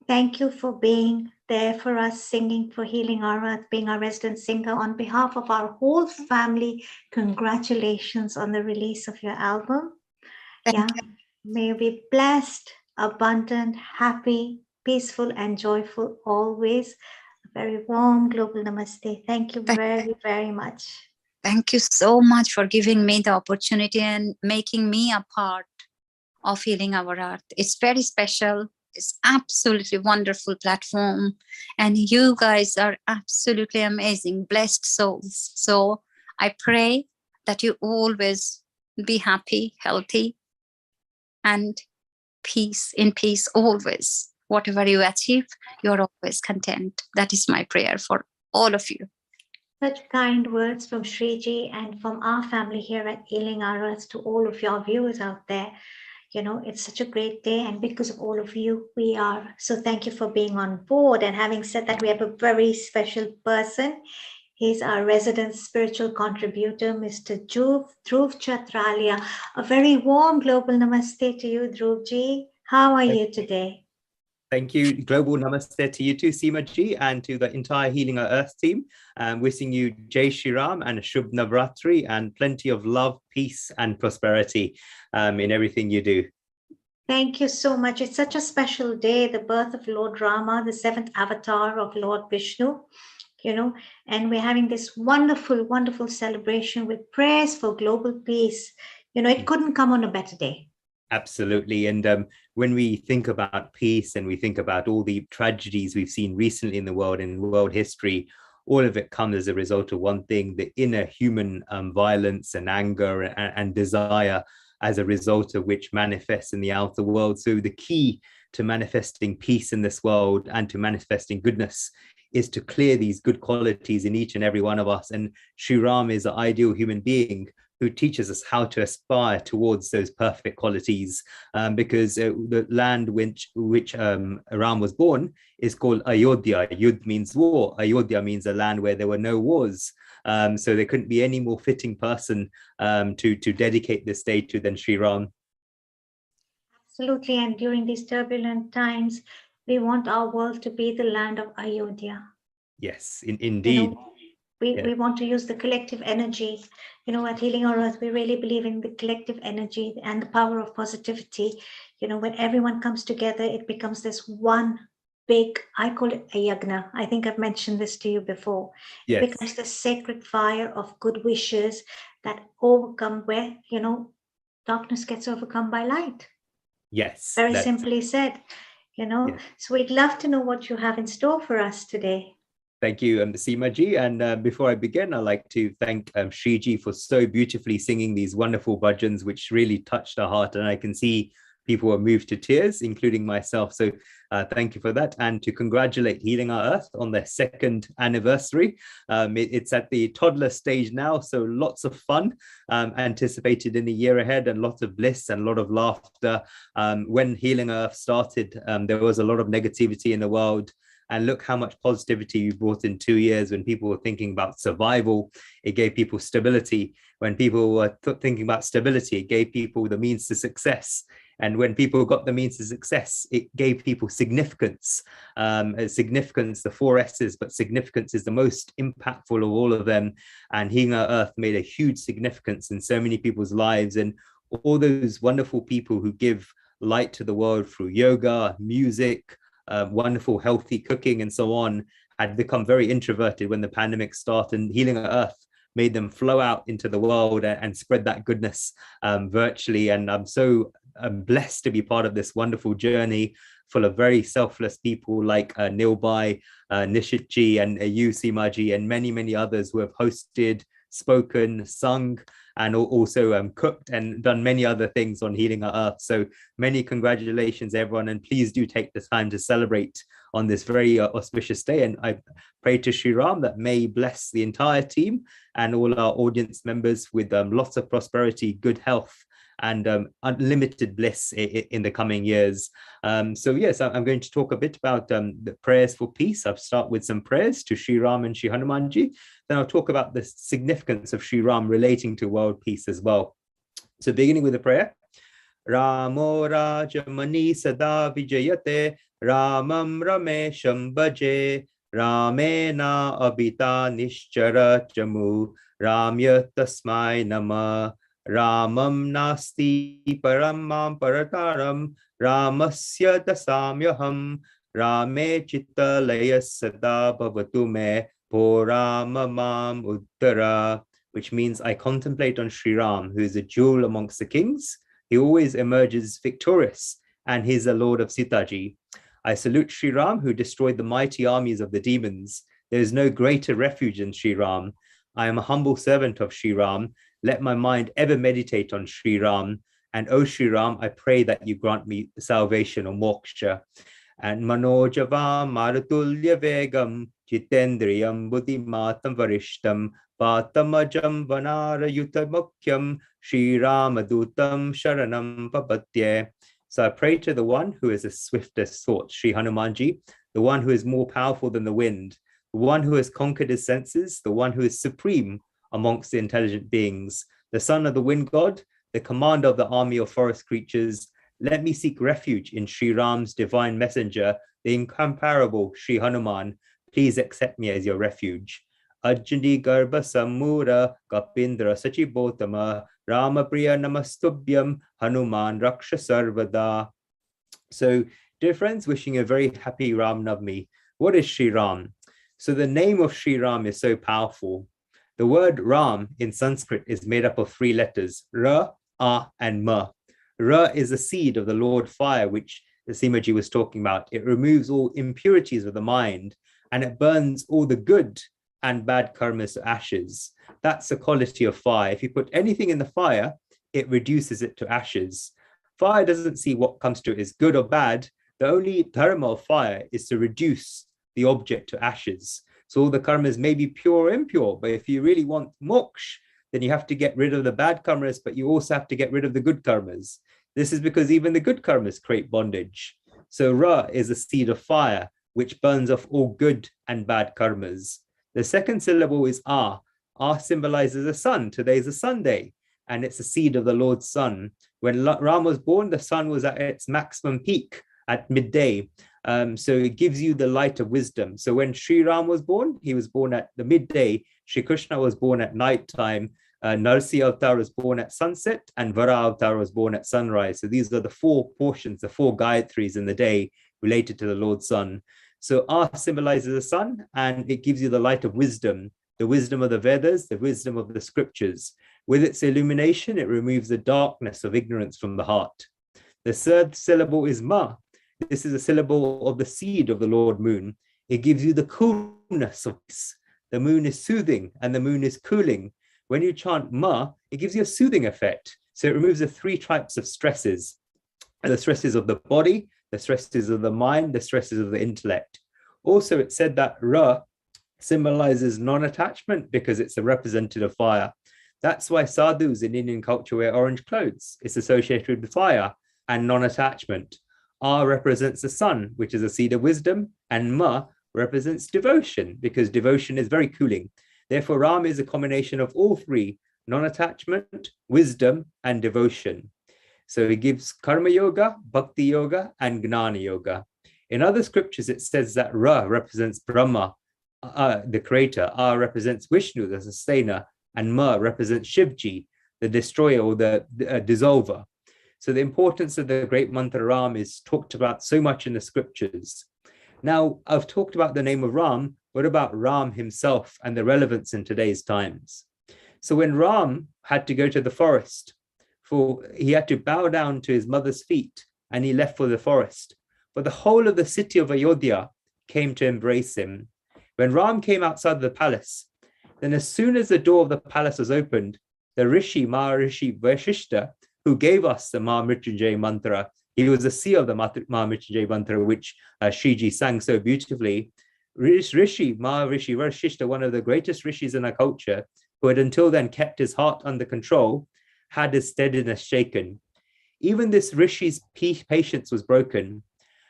Thank you for being there for us, singing for Healing Our Earth, being our resident singer. On behalf of our whole family, congratulations on the release of your album. May you be blessed, abundant, happy, peaceful, and joyful always. A very warm global namaste. Thank you very, very much. Thank you so much for giving me the opportunity and making me a part of Healing Our Earth. It's very special. It's absolutely wonderful platform. And you guys are absolutely amazing, blessed souls. So I pray that you always be happy, healthy, and in peace always. Whatever you achieve, you're always content. That is my prayer for all of you. Such kind words from Shriji and from our family here at Healing Our Earth to all of your viewers out there. It's such a great day, and because of all of you, we are. So thank you for being on board. And having said that, we have a very special person. He's our resident spiritual contributor, Mr. Dhruv Chatralia. A very warm global namaste to you, Dhruvji. How are you today? Thank you. Global namaste to you too, Seemaji, and to the entire Healing Our Earth team. Wishing you Jai Sriram and a Shubh Navratri and plenty of love, peace, and prosperity in everything you do. Thank you so much. It's such a special day, the birth of Lord Rama, the seventh avatar of Lord Vishnu, and we're having this wonderful, wonderful celebration with prayers for global peace. It couldn't come on a better day. Absolutely. And when we think about peace and we think about all the tragedies we've seen recently in the world, in world history, all of it comes as a result of one thing, the inner human violence and anger and desire, as a result of which manifests in the outer world. So the key to manifesting peace in this world and to manifesting goodness is to clear these good qualities in each and every one of us. And Sriram is the ideal human being who teaches us how to aspire towards those perfect qualities, because the land which Ram was born is called Ayodhya. Yudh means war. Ayodhya means a land where there were no wars. So there couldn't be any more fitting person to dedicate this day to than Sriram. Absolutely. And during these turbulent times, we want our world to be the land of Ayodhya. Yes, indeed. We want to use the collective energy. At Healing Our Earth, we really believe in the collective energy and the power of positivity. When everyone comes together, it becomes this one big, I call it a yagna. I think I've mentioned this to you before. Yes. It becomes the sacred fire of good wishes that overcome where, darkness gets overcome by light. Yes. Very simply said, So we'd love to know what you have in store for us today. Thank you, Seema-ji. And before I begin, I'd like to thank Shriji for so beautifully singing these wonderful bhajans, which really touched our heart. And I can see people were moved to tears, including myself. So thank you for that. And to congratulate Healing Our Earth on their 2nd anniversary. It's at the toddler stage now, so lots of fun anticipated in the year ahead, and lots of bliss and a lot of laughter. When Healing Earth started, there was a lot of negativity in the world. And look how much positivity you brought in 2 years. When people were thinking about survival, it gave people stability. When people were thinking about stability, it gave people the means to success. And when people got the means to success, it gave people significance. Significance, the 4 S's, but significance is the most impactful of all of them. And Healing Our Earth made a huge significance in so many people's lives. And all those wonderful people who give light to the world through yoga, music, wonderful healthy cooking and so on, had become very introverted when the pandemic started. And Healing Our Earth made them flow out into the world and spread that goodness virtually. And I'm so blessed to be part of this wonderful journey full of very selfless people like Nilbai, Nishitji, and you, Seema-ji, and many, many others who have hosted, spoken, sung, and also cooked and done many other things on Healing Our Earth. So many congratulations, everyone. And please do take the time to celebrate on this very auspicious day. And I pray to Sriram that may bless the entire team and all our audience members with lots of prosperity, good health, and unlimited bliss in the coming years. So yes, I'm going to talk a bit about the prayers for peace. I'll start with some prayers to Sriram and Shivanamanji. Then I'll talk about the significance of Sriram relating to world peace as well. So beginning with the prayer. Ramo Rajamani Sada Vijayate Ramam Ramesham Bhaje Ramena Abhita Nishchara Jamu Ramya Tasmai Nama Ramam Nasti Paramam Parataram Ramasya Dasamyaham Rame Chitta Laya Sada Bhavatu Me Poramamam Uttara, which means I contemplate on Sriram, who is a jewel amongst the kings. He always emerges victorious, and he is the Lord of Sitaji. I salute Sriram, who destroyed the mighty armies of the demons. There is no greater refuge than Sriram. I am a humble servant of Sriram. Let my mind ever meditate on Sriram. And O Sriram, I pray that you grant me salvation or moksha. And Manojavam Maratulya Vegam Jitendriyam Buddhimatam Varishtam Patamajam Vanara Yutamukyam Sriramadutam Sharanam Papatye. So I pray to the one who is the swiftest thought, Sri Hanumanji, the one who is more powerful than the wind, the one who has conquered his senses, the one who is supreme amongst the intelligent beings, the son of the wind god, the commander of the army of forest creatures. Let me seek refuge in Sri Ram's divine messenger, the incomparable Sri Hanuman. Please accept me as your refuge. Ajni Garbha Samura Kapindra Sachibotama Ramapriya Namastubhyam Hanuman Raksha Sarvada. So, dear friends, wishing a very happy Ram Navami. What is Sri Ram? So the name of Sri Ram is so powerful. The word Ram in Sanskrit is made up of 3 letters, Ra, A, and Ma. Ra is the seed of the Lord fire, which the Seema-ji was talking about. It removes all impurities of the mind, and it burns all the good and bad karmas to ashes. That's the quality of fire. If you put anything in the fire, it reduces it to ashes. Fire doesn't see what comes to it as good or bad. The only dharma of fire is to reduce the object to ashes. So all the karmas may be pure or impure, but if you really want moksha, then you have to get rid of the bad karmas, but you also have to get rid of the good karmas. This is because even the good karmas create bondage. So Ra is the seed of fire, which burns off all good and bad karmas. The second syllable is A. A symbolizes the sun. Today is a Sunday, and it's the seed of the Lord's sun. When Ram was born, the sun was at its maximum peak at midday. So it gives you the light of wisdom. So when Sri Ram was born, he was born at the midday. Shri Krishna was born at nighttime. Narsi Avatar was born at sunset, and Vara Avatar was born at sunrise. So these are the 4 portions, the 4 Gayatris in the day related to the Lord's sun. So A symbolizes the sun, and it gives you the light of wisdom, the wisdom of the Vedas, the wisdom of the scriptures. With its illumination, it removes the darkness of ignorance from the heart. The third syllable is Ma. This is a syllable of the seed of the Lord Moon. It gives you the coolness of peace. The moon is soothing and the moon is cooling. When you chant Ma, it gives you a soothing effect. So it removes the three types of stresses: the stresses of the body, the stresses of the mind, the stresses of the intellect. Also, it said that Ra symbolizes non-attachment because it's a representative of fire. That's why sadhus in Indian culture wear orange clothes. It's associated with fire and non-attachment. R represents the sun, which is a seed of wisdom, and Ma represents devotion, because devotion is very cooling. Therefore, Ram is a combination of all three: non-attachment, wisdom, and devotion. So he gives karma yoga, bhakti yoga, and gnana yoga. In other scriptures, it says that Ra represents Brahma, the creator, R represents Vishnu, the sustainer, and Ma represents Shivji, the destroyer or the dissolver. So the importance of the great mantra Ram is talked about so much in the scriptures. Now, I've talked about the name of Ram. What about Ram himself and the relevance in today's times? So when Ram had to go to the forest, he had to bow down to his mother's feet, and he left for the forest. But the whole of the city of Ayodhya came to embrace him. When Ram came outside the palace, then as soon as the door of the palace was opened, the Maharishi Vashishta, who gave us the Mahamrityunjay mantra, he was the seer of the Mahamrityunjay mantra, which Shriji sang so beautifully. Maharishi Vashishta, one of the greatest rishis in our culture, who had until then kept his heart under control, had his steadiness shaken. Even this rishi's patience was broken.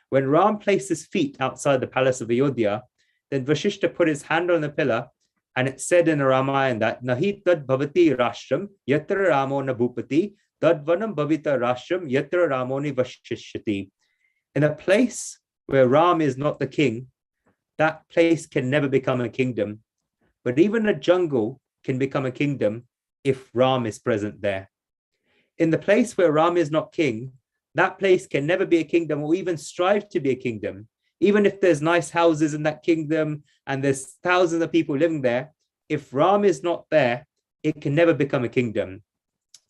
When Ram placed his feet outside the palace of Ayodhya, then Vashishta put his hand on the pillar, and it said in a Ramayana that Nahi tad bhavati rashram yatra ramo na bhupati tad vanam bhavita rashram yatra ramoni vashishyati. In a place where Ram is not the king, that place can never become a kingdom. But even a jungle can become a kingdom if Ram is present there. In the place where Ram is not king, that place can never be a kingdom or even strive to be a kingdom. Even if there's nice houses in that kingdom and there's thousands of people living there, if Ram is not there, it can never become a kingdom.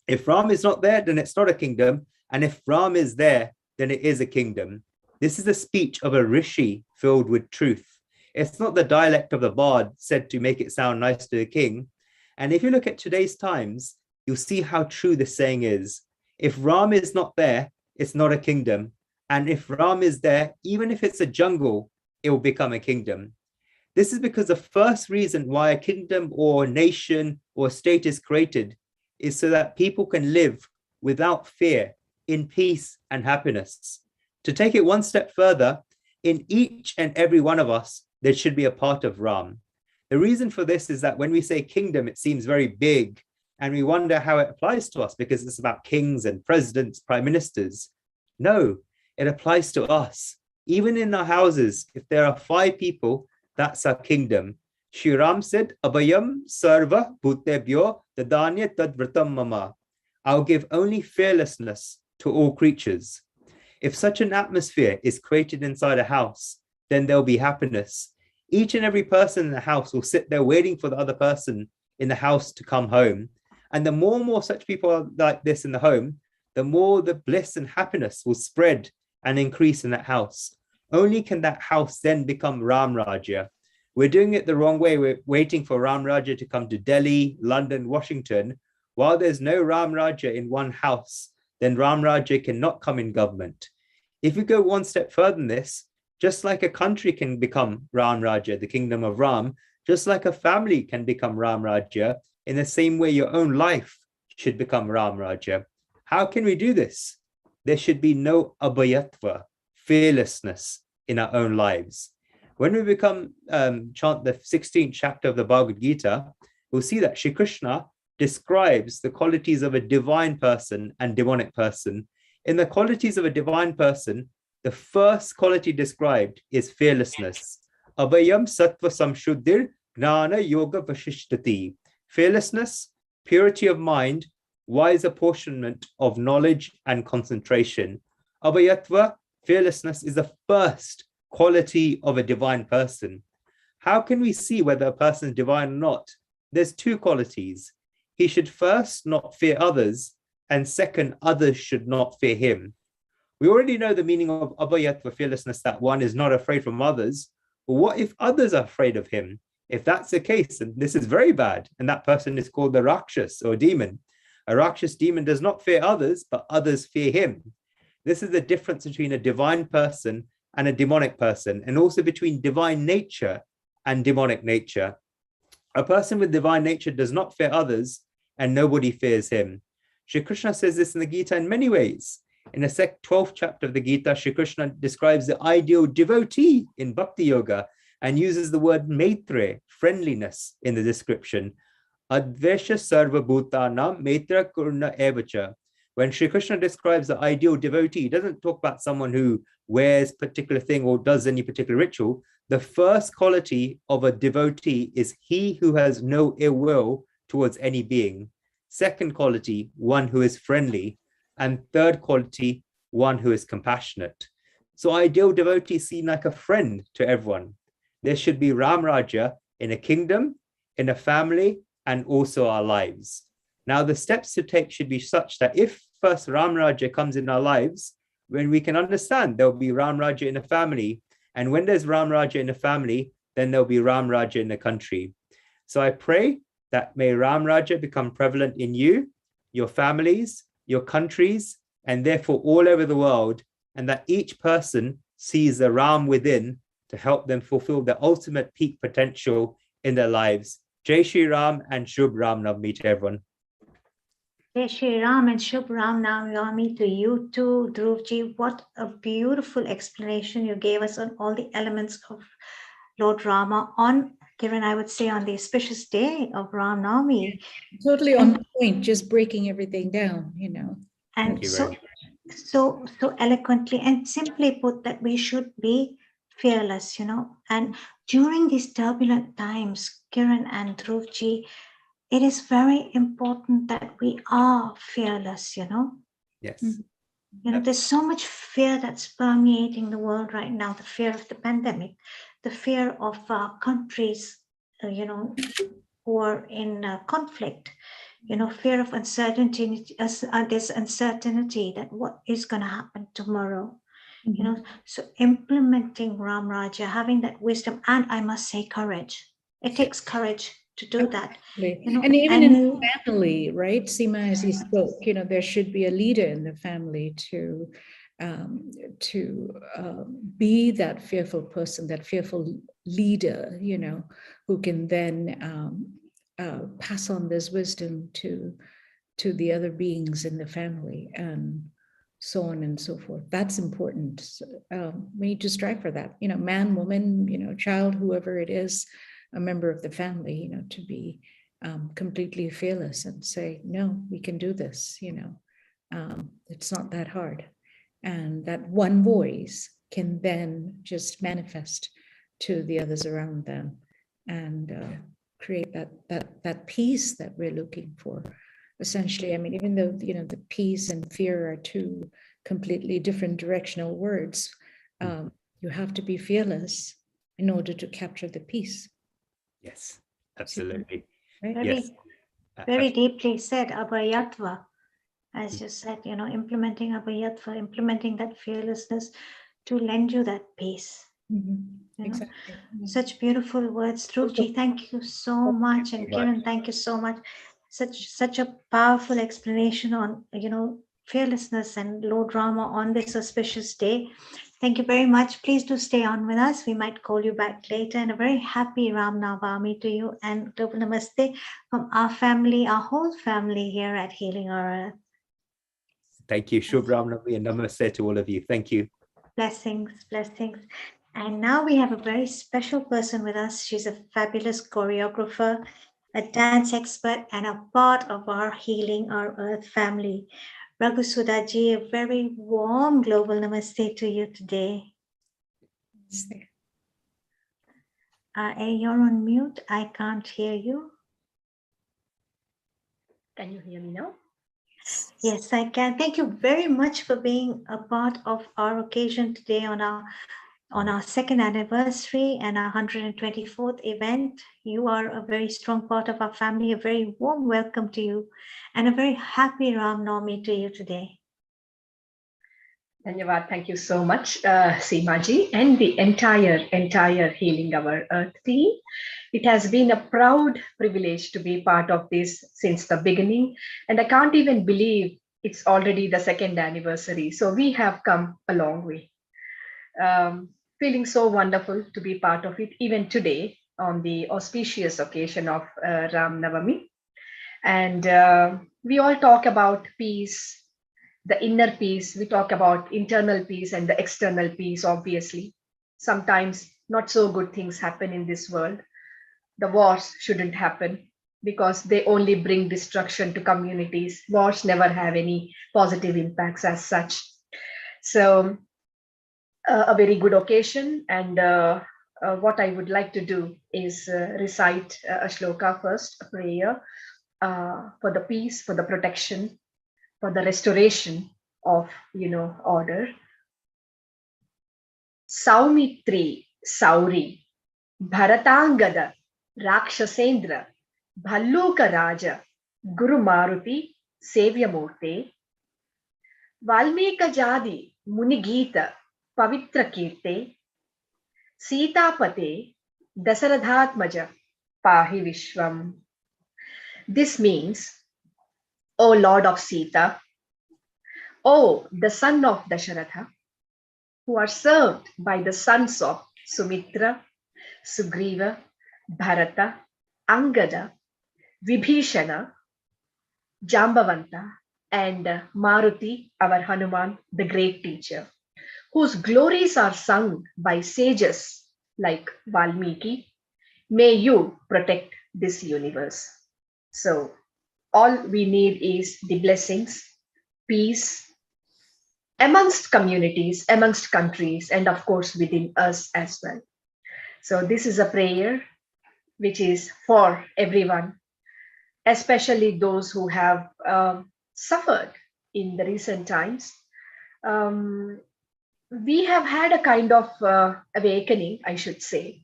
If Ram is not there, then it's not a kingdom. And if Ram is there, then it is a kingdom. This is the speech of a rishi filled with truth. It's not the dialect of the bard said to make it sound nice to the king. And if you look at today's times, you'll see how true this saying is. If Ram is not there, it's not a kingdom. And if Ram is there, even if it's a jungle, it will become a kingdom. This is because the first reason why a kingdom or nation or state is created is so that people can live without fear, in peace and happiness. To take it one step further, in each and every one of us, there should be a part of Ram. The reason for this is that when we say kingdom, it seems very big, and we wonder how it applies to us because it's about kings and presidents, prime ministers. No, it applies to us. Even in our houses, if there are 5 people, that's our kingdom. Sriram said, Abhayam sarva bhutebhyo dadanya tadvratam mama. I'll give only fearlessness to all creatures. If such an atmosphere is created inside a house, then there'll be happiness. Each and every person in the house will sit there waiting for the other person in the house to come home. And the more and more such people are like this in the home, the more the bliss and happiness will spread and increase in that house. Only can that house then become Ram Rajya. We're doing it the wrong way. We're waiting for Ram Rajya to come to Delhi, London, Washington. While there's no Ram Rajya in one house, then Ram Rajya cannot come in government. If you go one step further than this, just like a country can become Ram Rajya, the kingdom of Ram, just like a family can become Ram Rajya, in the same way your own life should become Ram Rajya. How can we do this? There should be no abhayatva, fearlessness in our own lives. When we chant the 16th chapter of the Bhagavad Gita, we'll see that Shri Krishna describes the qualities of a divine person and demonic person. In the qualities of a divine person, the first quality described is fearlessness. Abhayam sattva samshuddhir gnana yoga vashishtati. Fearlessness, purity of mind, wise apportionment of knowledge and concentration. Abhayatva, fearlessness, is the first quality of a divine person. How can we see whether a person is divine or not? There's 2 qualities. He should first not fear others, and second, others should not fear him. We already know the meaning of abhayatva, fearlessness, that one is not afraid from others. But what if others are afraid of him? If that's the case, and this is very bad, and that person is called the Rakshas or demon. A Rakshas demon does not fear others, but others fear him. This is the difference between a divine person and a demonic person, and also between divine nature and demonic nature. A person with divine nature does not fear others, and nobody fears him. Shri Krishna says this in the Gita in many ways. In the 12th chapter of the Gita, Shri Krishna describes the ideal devotee in Bhakti Yoga and uses the word maitre, friendliness, in the description. Advesha sarva bhutanam maitra kurna evacha. When Shri Krishna describes the ideal devotee, he doesn't talk about someone who wears a particular thing or does any particular ritual. The first quality of a devotee is he who has no ill will towards any being. Second quality, one who is friendly. And third quality, one who is compassionate. So ideal devotee is seen like a friend to everyone. There should be Ram Raja in a kingdom, in a family, and also our lives. Now, the steps to take should be such that if first Ram Raja comes in our lives, when we can understand there'll be Ram Raja in a family, and when there's Ram Raja in a family, then there'll be Ram Raja in a country. So I pray that may Ram Raja become prevalent in you, your families, your countries, and therefore all over the world, and that each person sees the Ram within to help them fulfill their ultimate peak potential in their lives. Jai Shri Ram and Shubh Ram Navami to everyone. Jai Shri Ram and Shubh Ram Navami to you too, Dhruvji. What a beautiful explanation you gave us on all the elements of Lord Rama on, Kiran, I would say on the auspicious day of Ram Navami. Totally on point, just breaking everything down, you know. And so eloquently and simply put that we should be fearless, you know. And during these turbulent times, Kiran and Dhruvji, it is very important that we are fearless, you know. Yes. You know, there's so much fear that's permeating the world right now, the fear of the pandemic, the fear of countries, you know, who are in conflict, you know, fear of uncertainty, this uncertainty that what is going to happen tomorrow, you know. So implementing Ram Raja, having that wisdom, and I must say courage. It takes courage to do that. You know, and even in family, right, Seema, as you spoke, you know, there should be a leader in the family to be that fearful person, that fearful leader, you know, who can then pass on this wisdom to the other beings in the family, and so on and so forth. That's important. We need to strive for that, you know, man, woman, you know, child, whoever it is, a member of the family, you know, to be completely fearless and say, no, we can do this, you know, it's not that hard. And that one voice can then just manifest to the others around them and create that peace that we're looking for. Essentially, I mean, even though, you know, the peace and fear are two completely different directional words, you have to be fearless in order to capture the peace. Yes, absolutely. Right? Yes. Very deeply said, Abhayatva, as you said, you know, implementing Abhayatva, implementing that fearlessness to lend you that peace. You know? Exactly. Such beautiful words. Dhruvji, thank you so much. And Kiran, thank you so much. Such a powerful explanation on, you know, fearlessness and Lord Rama on this auspicious day. Thank you very much. Please do stay on with us. We might call you back later. And a very happy Ram Navami to you and Global Namaste from our family, our whole family here at Healing Our Earth. Thank you. Shubh Ram Navami and Namaste to all of you. Thank you. Blessings, blessings. And now we have a very special person with us. She's a fabulous choreographer, a dance expert, and a part of our Healing Our Earth family. Raghu Sudhaji, a very warm global namaste to you today. You're on mute. I can't hear you. Can you hear me now? Yes, I can. Thank you very much for being a part of our occasion today on our second anniversary and our 124th event. You are a very strong part of our family. A very warm welcome to you and a very happy Ram Navami to you today. Dhanyavad, thank you so much, Seemaji, and the entire Healing Our Earth team. It has been a proud privilege to be part of this since the beginning, and I can't even believe it's already the second anniversary. So we have come a long way. Feeling so wonderful to be part of it, even today on the auspicious occasion of Ram Navami. And we all talk about peace, the inner peace. We talk about internal peace and the external peace, obviously. Sometimes not so good things happen in this world. The wars shouldn't happen because they only bring destruction to communities. Wars never have any positive impacts as such. So, a very good occasion. And what I would like to do is recite a shloka first, a prayer for the peace, for the protection, for the restoration of order. Saumitri Sauri Bharatangada Rakshasendra Bhalluka Raja Guru Maruti Sevyamurte Valmika Jadi Munigita Pavitra Kirte Sitapate Dasaradhatmaja Pahi Vishwam. This means, O Lord of Sita, O the son of Dasharatha, who are served by the sons of Sumitra, Sugriva, Bharata, Angada, Vibhishana, Jambavanta, and Maruti, our Hanuman, the great teacher, whose glories are sung by sages like Valmiki. May you protect this universe. So, all we need is the blessings, peace amongst communities, amongst countries, and of course within us as well. So, this is a prayer which is for everyone, especially those who have suffered in the recent times. We have had a kind of awakening, I should say,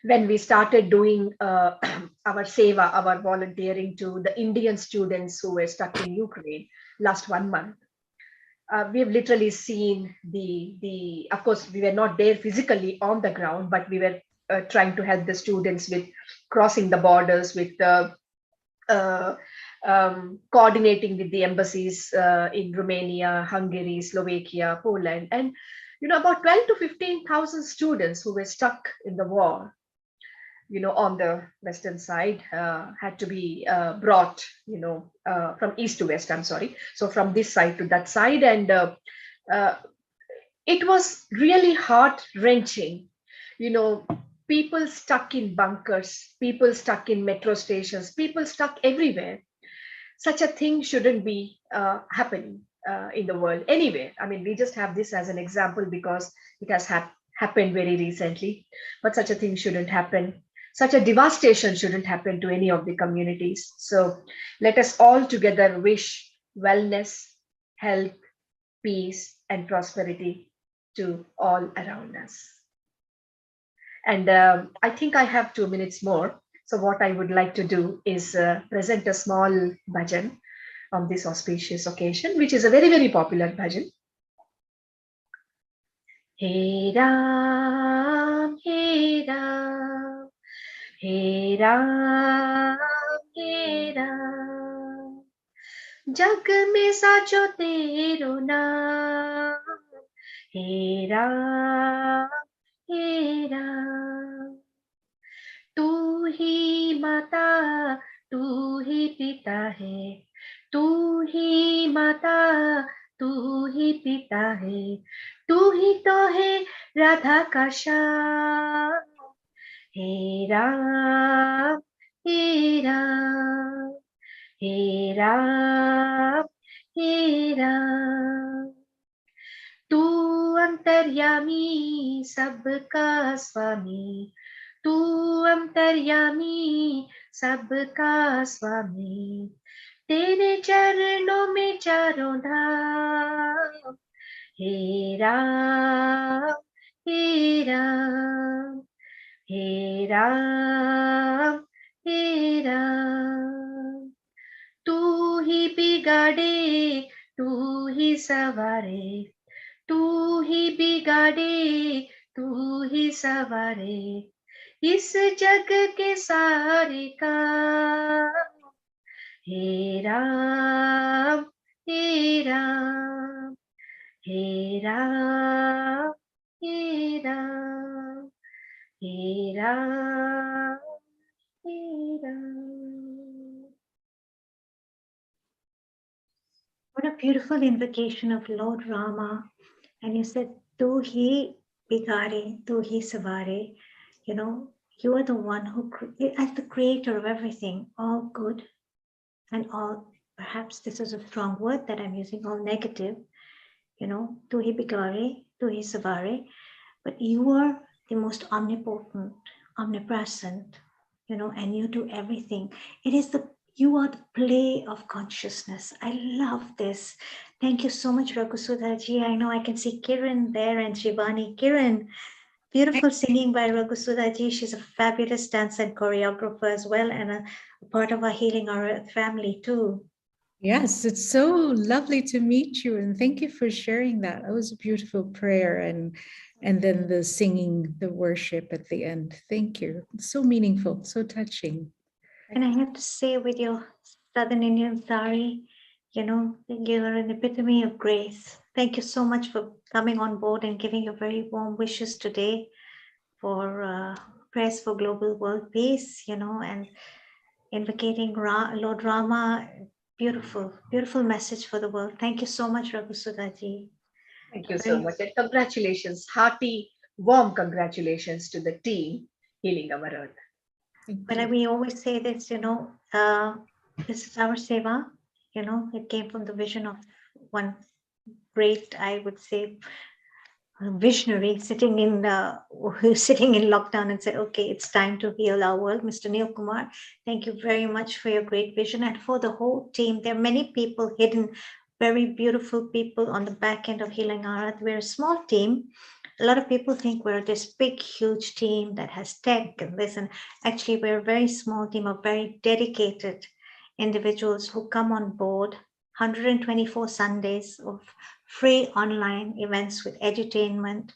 when we started doing our seva, our volunteering to the Indian students who were stuck in Ukraine last 1 month. We have literally seen of course, we were not there physically on the ground, but we were trying to help the students with crossing the borders, with coordinating with the embassies in Romania, Hungary, Slovakia, Poland, and about 12 to 15,000 students who were stuck in the war, on the western side, had to be brought, from east to west. I'm sorry. So from this side to that side, and it was really heart wrenching. People stuck in bunkers, people stuck in metro stations, people stuck everywhere. Such a thing shouldn't be happening in the world anyway. I mean, we just have this as an example because it has happened very recently, but such a thing shouldn't happen. Such a devastation shouldn't happen to any of the communities. So let us all together wish wellness, health, peace, and prosperity to all around us. And I think I have 2 minutes more. So what I would like to do is present a small bhajan on this auspicious occasion, which is a very, very popular bhajan. Hey Ram, Hey Ram, Hey Ram, Hey Ram, जग में साचो तेरो नाम, हे राम, हे राम, तू ही माता, तू ही पिता है, तू ही माता, तू ही पिता है, तू ही तो है राधा का श्याम, हे राम, हे राम, हे राम, हे राम, तू अंतर्यामी सबका स्वामी, तू अंतर्यामी सबका स्वामी, तेरे चरणों में चारों धाम, हे राम, हे राम, हे राम, हे राम, तू ही बिगाड़े, तू ही सवारे, तू ही बिगाड़े तू ही सवारे इस जग के सारे काम हे राम हे राम हे राम हे राम हे राम हे Ram. What a beautiful invocation of Lord Rama. And you said, Tu hi bigare, tu hi savare. You know, you are the one who, as the creator of everything, all good and all, perhaps this is a strong word that I'm using, all negative. You know, tu hi bigare, tu hi savare. But you are the most omnipotent, omnipresent, you know, and you do everything. You are the play of consciousness. I love this. Thank you so much, Raghusudha-ji. I know I can see Kiran there and Shivani. Kiran, beautiful singing by Raghusudha-ji. She's a fabulous dancer and choreographer as well, and a part of our Healing Our Earth family too. Yes, it's so lovely to meet you, and thank you for sharing that. That was a beautiful prayer, and then the singing, the worship at the end. Thank you. It's so meaningful, so touching. And I have to say, with your Southern Indian sari, you know, you're an epitome of grace. Thank you so much for coming on board and giving your very warm wishes today for prayers for global world peace, you know, and invocating Lord Rama. Beautiful, beautiful message for the world. Thank you so much, Raghusudha-ji. Thank you so much, and congratulations, hearty, warm congratulations to the team Healing Our Earth. Well, we always say this, you know, this is our seva, you know, it came from the vision of one great, I would say, visionary sitting in lockdown and said, okay, it's time to heal our world. Mr. Neil Kumar, thank you very much for your great vision, and for the whole team. There are many people hidden, very beautiful people on the back end of Healing Our Earth. We're a small team. A lot of people think we're this big, huge team that has tech and this, and actually we're a very small team of very dedicated individuals who come on board 124 Sundays of free online events with edutainment,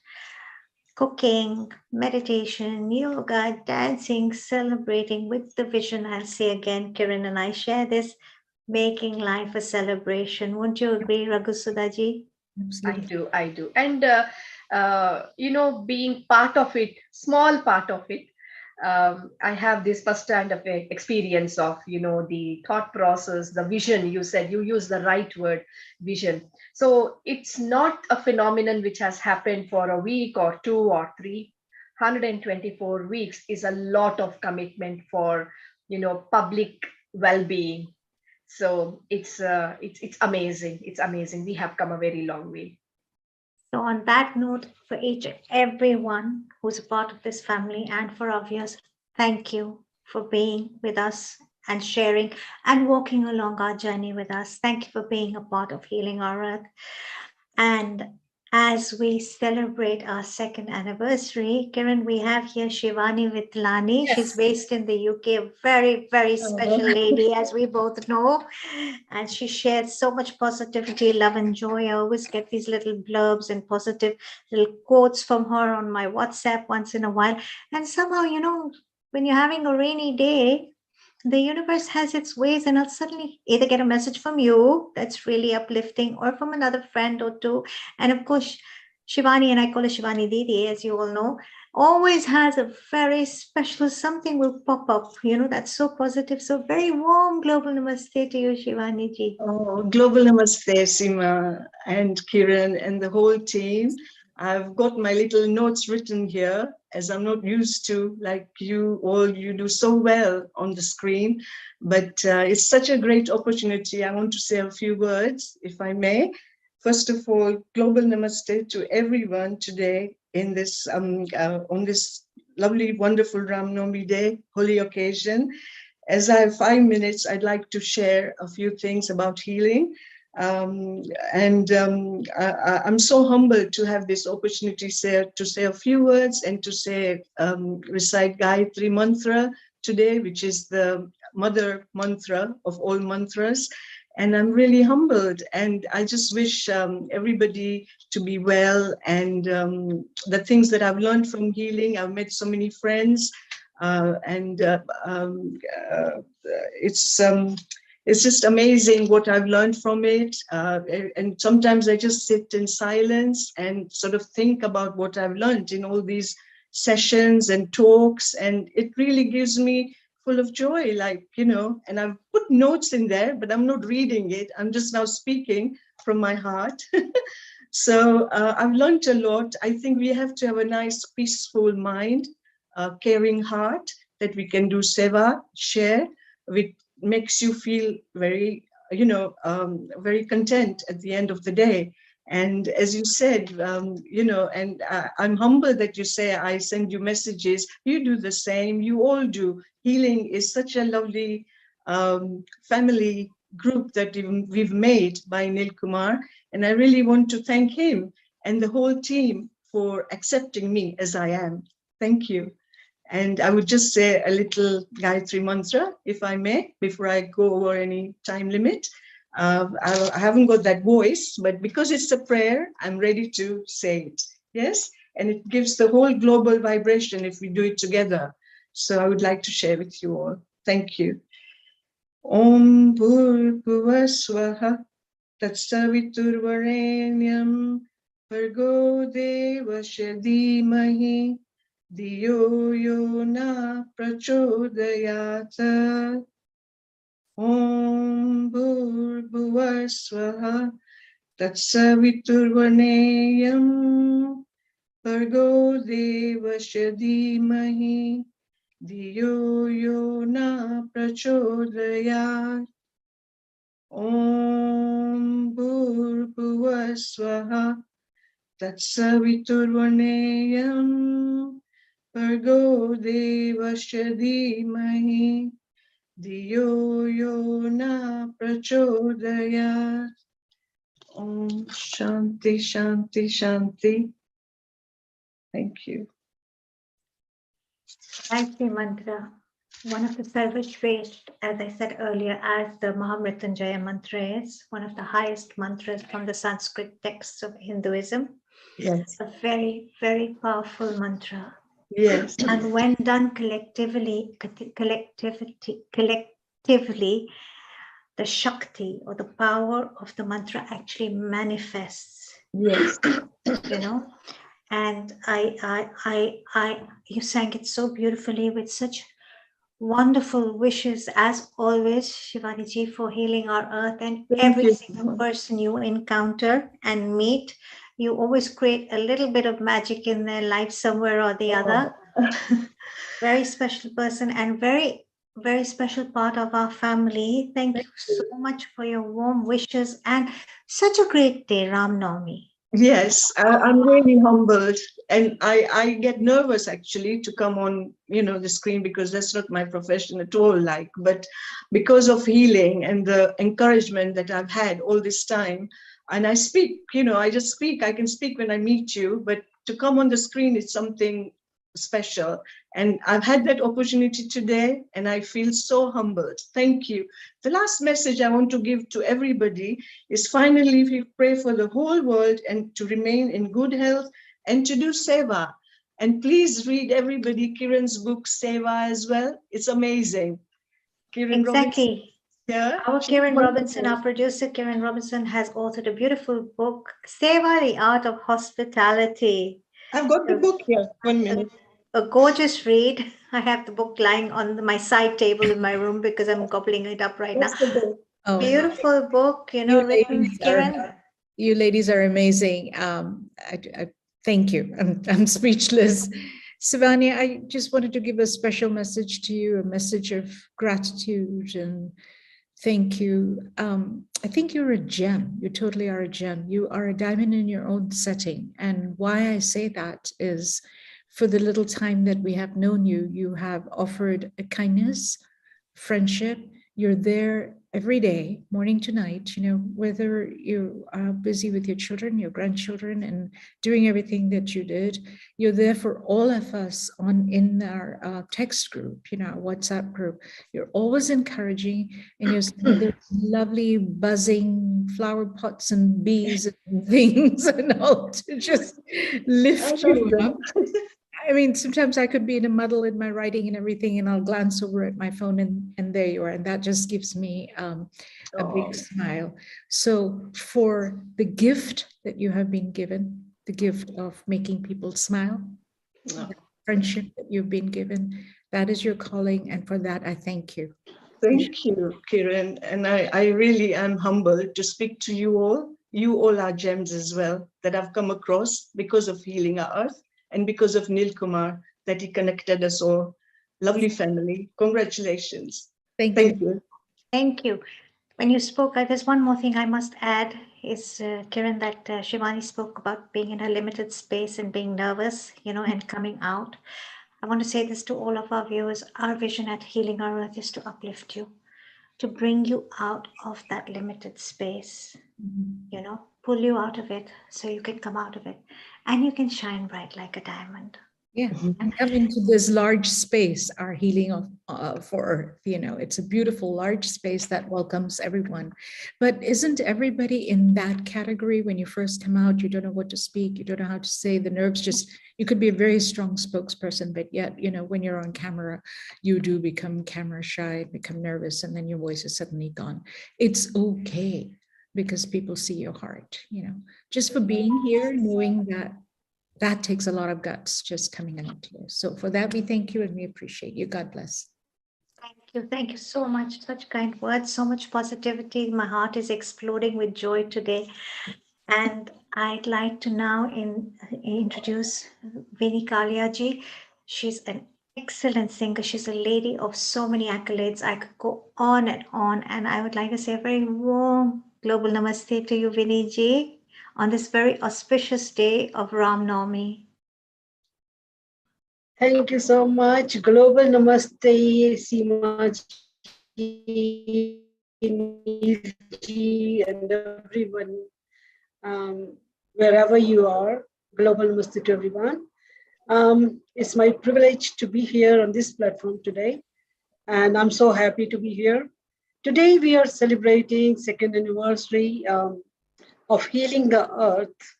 cooking, meditation, yoga, dancing, celebrating with the vision. I'll say again, Kiran and I share this, making life a celebration. Won't you agree, Raghusudha-ji? I do. And, you know, being part of it, small part of it, I have this first-hand of experience of, you know, the thought process, the vision. You said, you use the right word, vision. So it's not a phenomenon which has happened for a week or 2 or 3. 124 weeks is a lot of commitment for, you know, public well-being. So it's amazing. It's amazing. We have come a very long way. So on that note, for each and everyone who's a part of this family, and for our viewers, thank you for being with us and sharing and walking along our journey with us. Thank you for being a part of Healing Our Earth. And as we celebrate our 2nd anniversary, Kiran, we have here Shivani Vitlani. Yes. She's based in the UK, a very, very special lady, as we both know. And she shares so much positivity, love, and joy. I always get these little blurbs and positive little quotes from her on my WhatsApp once in a while. And somehow, you know, when you're having a rainy day, the universe has its ways, and I'll suddenly either get a message from you that's really uplifting, or from another friend or two. And of course, Shivani, and I call her Shivani Didi, as you all know, always has a very special something will pop up, you know, that's so positive. So very warm global namaste to you, Shivani ji. Oh, global namaste, Seema and Kiran and the whole team. I've got my little notes written here, as I'm not used to, like you do so well on the screen. But it's such a great opportunity. I want to say a few words, if I may. First of all, global namaste to everyone today in this on this lovely, wonderful Ram Navami Day, holy occasion. As I have 5 minutes, I'd like to share a few things about healing. I'm so humbled to have this opportunity to say a few words and to say, recite Gayatri Mantra today, which is the mother mantra of all mantras. And I'm really humbled. And I just wish everybody to be well. And the things that I've learned from healing, I've met so many friends. It's just amazing what I've learned from it. And sometimes I just sit in silence and sort of think about what I've learned in all these sessions and talks. And it really gives me full of joy, like, you know, and I've put notes in there, but I'm not reading it. I'm just now speaking from my heart. So I've learned a lot. I think we have to have a nice, peaceful mind, caring heart, that we can do seva, share, which makes you feel very, you know, very content at the end of the day. And as you said, you know, and I'm humbled that you say I send you messages. You do the same. You all do. Healing is such a lovely family group that we've made by Nil Kumar. And I really want to thank him and the whole team for accepting me as I am. Thank you. And I would just say a little Gayatri Mantra, if I may, before I go over any time limit. I haven't got that voice, but because it's a prayer, I'm ready to say it. Yes? And it gives the whole global vibration if we do it together. So I would like to share with you all. Thank you. Om Bhurbhuva Swaha Tatsaviturvarenyam Bhargo Devasya Dhimahi Diyo Yona Prachodayata. Om Bhurbhuva Swaha Tatsaviturvarenyam Bhargo Devasya Dhimahi Diyo Yona Prachodayat. Om Bhurbhuva Swaha Tatsaviturvarenyam Bhargo Devasya Dhimahi Diyo Yona Prachodayat. Om Shanti Shanti Shanti. Thank you. Gayatri Mantra, one of the Sarvashresht, as I said earlier, as the Mahamrityunjaya mantra is, one of the highest mantras from the Sanskrit texts of Hinduism. Yes. A very, very powerful mantra. Yes. And when done collectively, the Shakti or the power of the mantra actually manifests. Yes. You know, and you sang it so beautifully with such wonderful wishes, as always, Shivaniji, for healing our earth and every single person you encounter and meet. You always create a little bit of magic in their life somewhere or the other. Very special person and very, very special part of our family. Thank you so much for your warm wishes and such a great day, Ram Navami. Yes, I'm really humbled, and I get nervous actually to come on, you know, the screen, because that's not my profession at all. Like, but because of healing and the encouragement that I've had all this time, and I speak, you know, I just speak. I can speak when I meet you, but to come on the screen is something special, and I've had that opportunity today, and I feel so humbled. Thank you. The last message I want to give to everybody is, finally, we pray for the whole world and to remain in good health and to do seva. And please read, everybody, Kiran's book Seva as well. It's amazing. Kiran Exactly. Yeah. Our Kiran Robinson, our producer Kiran Robinson, has authored a beautiful book, Seva, the Art of Hospitality. I've got the book here. 1 minute. A gorgeous read. I have the book lying on my side table in my room because I'm gobbling it up right now. Oh, Beautiful book, you know, written Kiran. You ladies are amazing. I thank you. I'm speechless. Sivani, I just wanted to give a special message to you, a message of gratitude and thank you. I think you're a gem. You totally are a gem. You are a diamond in your own setting. And why I say that is, for the little time that we have known you, you have offered a kindness, friendship. You're there every day, morning to night, whether you are busy with your children, your grandchildren, and doing everything that you did, you're there for all of us in our text group, our WhatsApp group. You're always encouraging, and you're saying there's lovely buzzing flower pots and bees and things and all to just lift you up. I mean, sometimes I could be in a muddle in my writing and everything, and I'll glance over at my phone and there you are. And that just gives me a big smile. So for the gift that you have been given, the gift of making people smile, the friendship that you've been given, that is your calling. And for that, I thank you. Thank you, Kiran. And I really am humbled to speak to you all. You all are gems as well that I've come across because of Healing Our Earth and because of Nil Kumar, that he connected us all. Lovely family. Congratulations. Thank you. Thank you. When you spoke, there's one more thing I must add is, Kiran, that Shivani spoke about being in a limited space and being nervous, and coming out. I want to say this to all of our viewers. Our vision at Healing Our Earth is to uplift you, to bring you out of that limited space, pull you out of it so you can come out of it and you can shine bright like a diamond. Yeah, and come into this large space, our healing for Earth. It's a beautiful large space that welcomes everyone. But isn't everybody in that category? When you first come out, you don't know what to speak, you don't know how to say, the nerves you could be a very strong spokesperson, but yet, when you're on camera, you do become camera shy, become nervous, and then your voice is suddenly gone. It's okay, because people see your heart, just for being here, knowing that takes a lot of guts just coming out here. So for that, we thank you and we appreciate you. God bless. Thank you. Thank you so much. Such kind words, so much positivity. My heart is exploding with joy today. And I'd like to now introduce Vini Kaliaji. She's an excellent singer. She's a lady of so many accolades. I could go on, and I would like to say a very warm global namaste to you, Vini ji, on this very auspicious day of Ram Navami. Thank you so much. Global Namaste, Seema ji, Neil ji, and everyone, wherever you are. Global Namaste to everyone. It's my privilege to be here on this platform today, and I'm so happy to be here. Today we are celebrating second anniversary of Healing the Earth,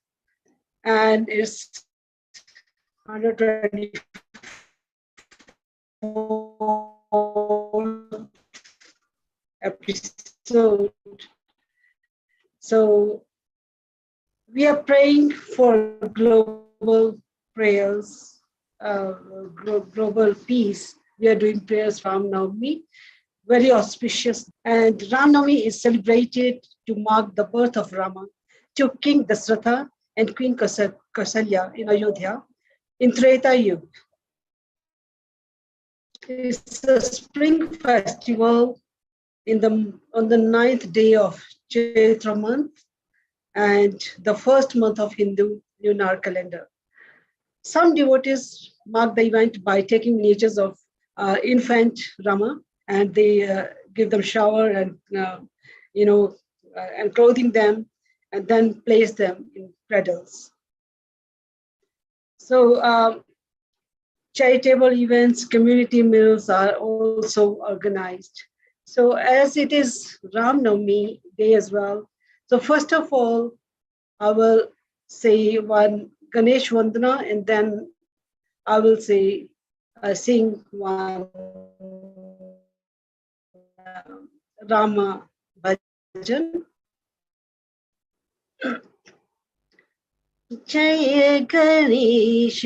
and it's 124th episode. So we are praying for global prayers, global peace. We are doing prayers for Ram Navami, very auspicious. And Ram Navami is celebrated to mark the birth of Rama to King Dasratha and Queen Kausalya in Ayodhya in Treta Yuga. It's a spring festival on the 9th day of Chaitra month and the first month of Hindu lunar calendar. Some devotees mark the event by taking miniatures of infant Rama, and they give them shower and and clothing them, and then place them in cradles. So charitable events, community meals are also organized. So as it is Ram Navami day as well, so first of all, I will say one Ganesh Vandana, and then I will say sing one Rama bhajan. Jai Ganesh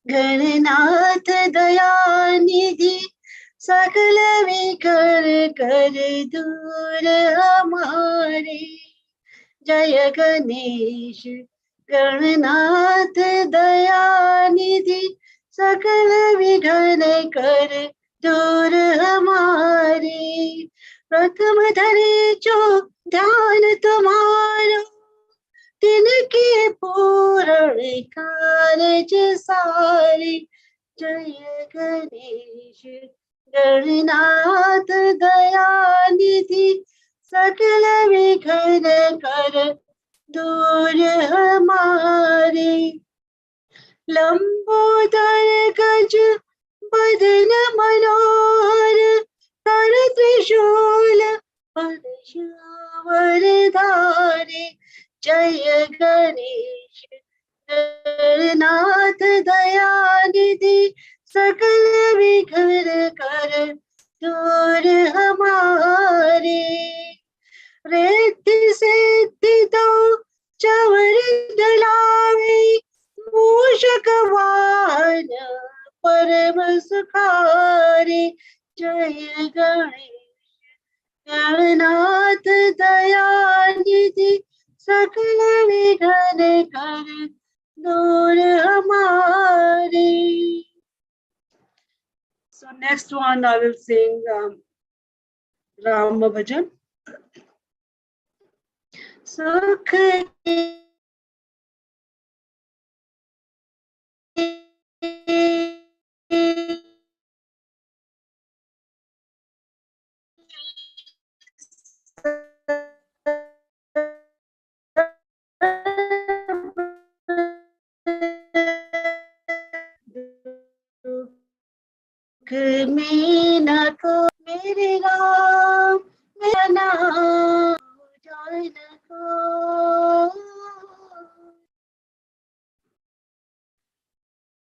Gananath Dayanidhi Sakala Vikar Kar Dur Hamare. Jai Ganesh Gananath Dayanidhi Sakala Vikar Kar Dur Hamare. प्रथम धरे जो ध्यान तुम्हारा तिनके पूर्ण कारज सारे. जय गणेश गणनाथ दयानिधि सकल विघन कर दूर हमारे लंबोदर गज बदन मनोहर कर त्रिशूल परशुवर धारे जय गणेश गणनाथ दयानिधि सकल विघ्न कर दूर हमारे रिद्धि सिद्धि दो चवर दिलावे मूषक वाहन परम सुखारे जय गणेश गणनाथ दयानिधि सकल विघ्न कर दूर हमारे. So next one I will sing Rama Bhajan. Sukh में न को मेरे राम मेरा नाम जान को.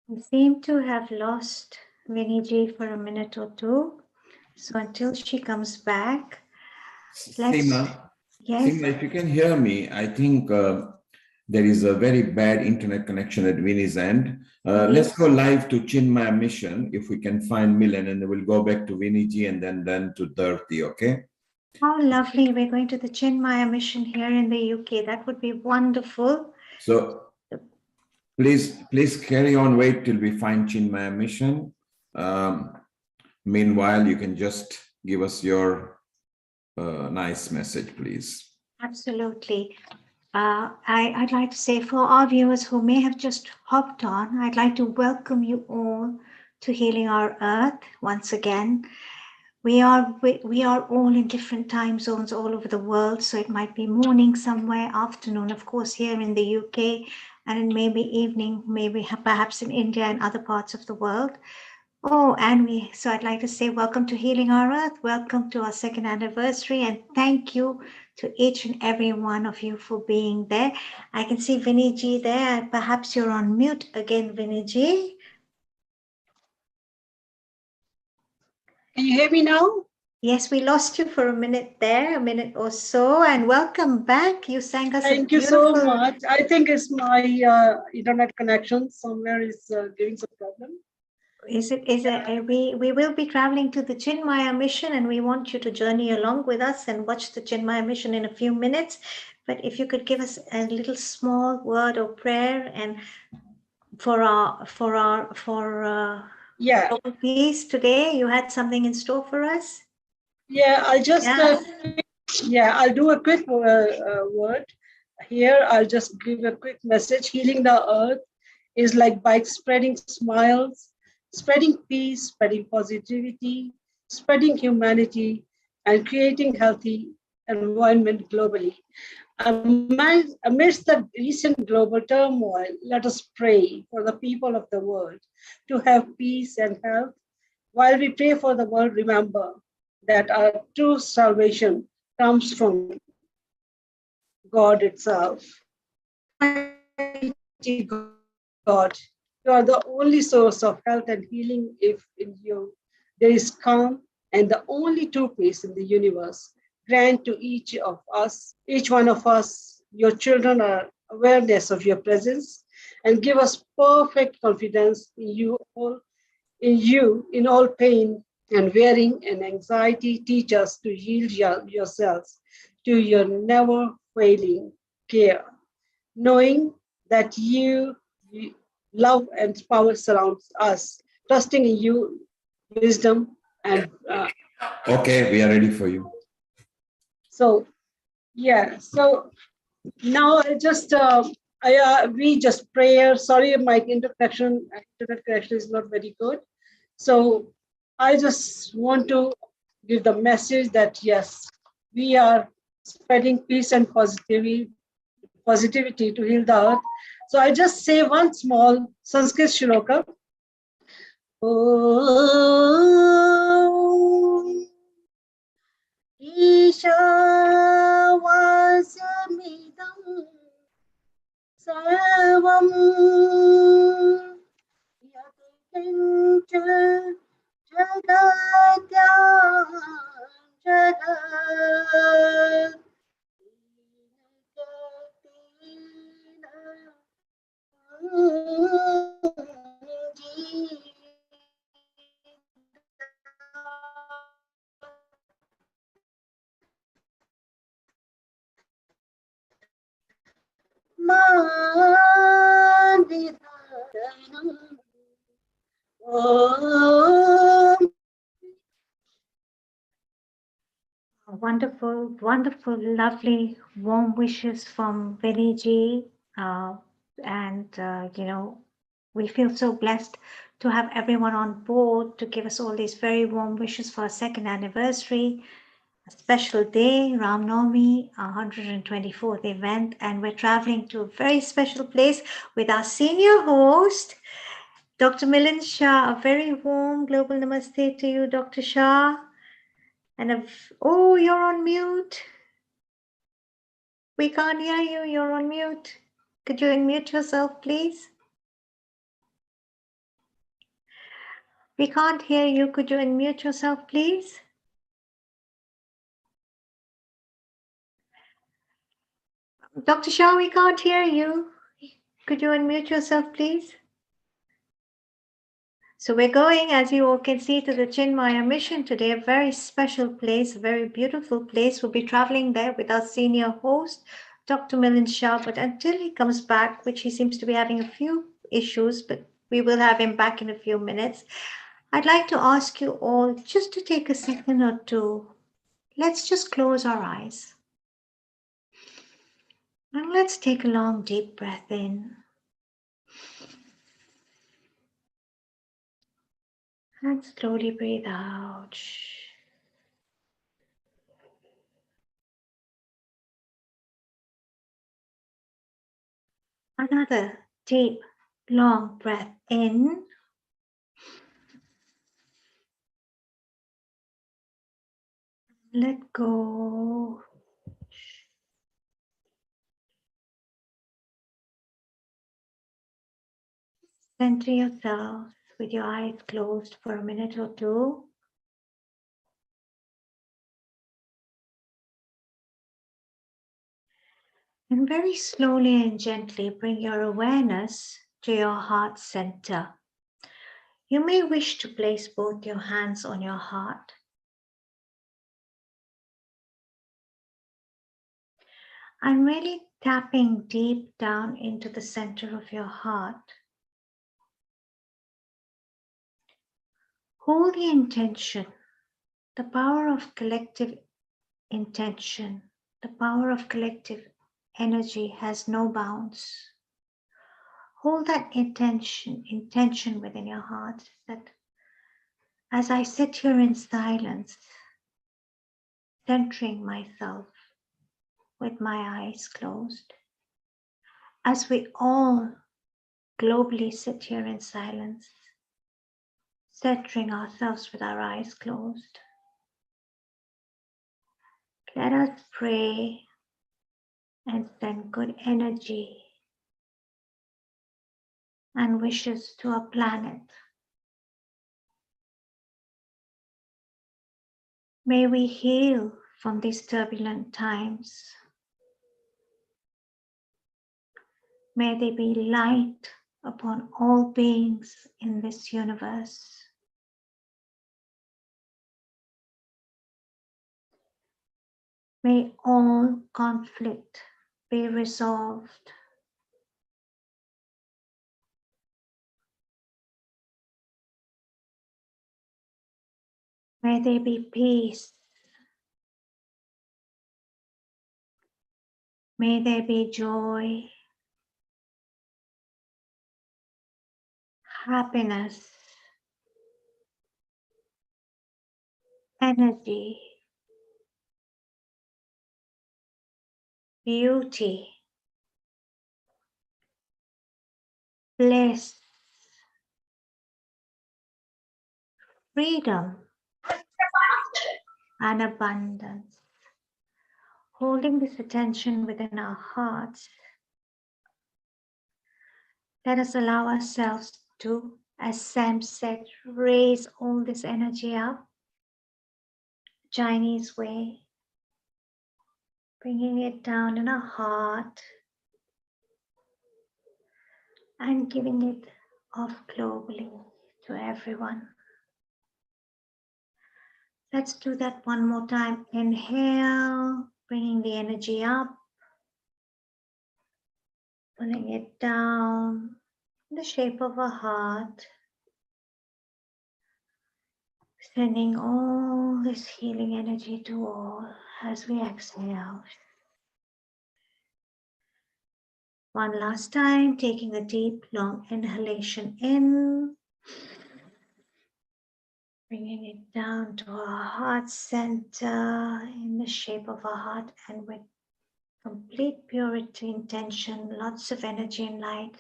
We seem to have lost Vinny Ji for a minute or two. So until she comes back, let's... Seema, Yes. Seema, if you can hear me, I think there is a very bad internet connection at Vinny's end. Let's go live to Chinmaya Mission if we can find Milan, and then we'll go back to Vinny Ji and then to Dharti, okay? How lovely. We're going to the Chinmaya Mission here in the UK. That would be wonderful. So please carry on, wait till we find Chinmaya Mission. Meanwhile, you can just give us your nice message, please. Absolutely. I'd like to say for our viewers who may have just hopped on, I'd like to welcome you all to Healing Our Earth once again. We are all in different time zones all over the world, so it might be morning somewhere, afternoon, of course, here in the UK, and it may be evening, maybe perhaps in India and other parts of the world. So I'd like to say welcome to Healing Our Earth, welcome to our second anniversary, and thank you to each and every one of you for being there. I can see Vinny Ji there. Perhaps you're on mute again, Vinny Ji. Can you hear me now? Yes, we lost you for a minute there, a minute or so, and welcome back. You sang us Thank a beautiful... you so much. I think it's my internet connection somewhere is giving some problem. We will be traveling to the Chinmaya Mission, and we want you to journey along with us and watch the Chinmaya Mission in a few minutes. But if you could give us a little small word of prayer and for global peace today, you had something in store for us? Yeah, I'll just I'll do a quick word here. I'll just give a quick message. Healing the earth is like by spreading smiles, spreading peace, spreading positivity, spreading humanity, and creating healthy environment globally. Amidst the recent global turmoil, let us pray for the people of the world to have peace and health. While we pray for the world, remember that our true salvation comes from God itself. Mighty God, you are the only source of health and healing. If in you there is calm and the only true peace in the universe, grant to each one of us, your children, are awareness of your presence, and give us perfect confidence in you, in all pain and wearing and anxiety. Teach us to yield yourselves to your never failing care, knowing that you love and power surrounds us, trusting in you, wisdom and okay, we are ready for you. So now we just prayer. Sorry, my internet connection is not very good. So I just want to give the message that yes, we are spreading peace and positivity to heal the earth. So I just say one small Sanskrit shloka. Om Ishawasamidam Sarvam Yatincha Jagatyam Jagat Wonderful, wonderful, lovely, warm wishes from Vinny Ji. We feel so blessed to have everyone on board to give us all these very warm wishes for our second anniversary, a special day, Ram Navami, our 124th event, and we're traveling to a very special place with our senior host, Dr. Milind Shah. A very warm global namaste to you, Dr. Shah. Oh, you're on mute. We can't hear you. You're on mute. Could you unmute yourself, please? We can't hear you. Could you unmute yourself, please? Dr. Shah, we can't hear you. Could you unmute yourself, please? So we're going, as you all can see, to the Chinmaya mission today, a very special place, a very beautiful place. We'll be traveling there with our senior host, Dr. Milind Shah. But until he comes back, which he seems to be having a few issues, but we will have him back in a few minutes, I'd like to ask you all just to take a second or two. Let's just close our eyes. And let's take a long, deep breath in. And slowly breathe out. Another deep, long breath in. Let go. Center yourself with your eyes closed for a minute or two. And very slowly and gently bring your awareness to your heart center. You may wish to place both your hands on your heart. I'm really tapping deep down into the center of your heart. Hold the intention, the power of collective intention, the power of collective energy has no bounds. Hold that intention within your heart, that as I sit here in silence, centering myself with my eyes closed, as we all globally sit here in silence, centering ourselves with our eyes closed, let us pray and send good energy and wishes to our planet. May we heal from these turbulent times. May there be light upon all beings in this universe. May all conflict be resolved. May there be peace. May there be joy, happiness, energy, beauty, bliss, freedom, and abundance. Holding this attention within our hearts, let us allow ourselves to, as Sam said, raise all this energy up, Chinese way, bringing it down in our heart and giving it off globally to everyone. Let's do that one more time. Inhale, bringing the energy up, pulling it down in the shape of a heart, sending all this healing energy to all as we exhale. One last time, taking a deep, long inhalation in, bringing it down to our heart center in the shape of a heart, and with complete purity, intention, lots of energy and light,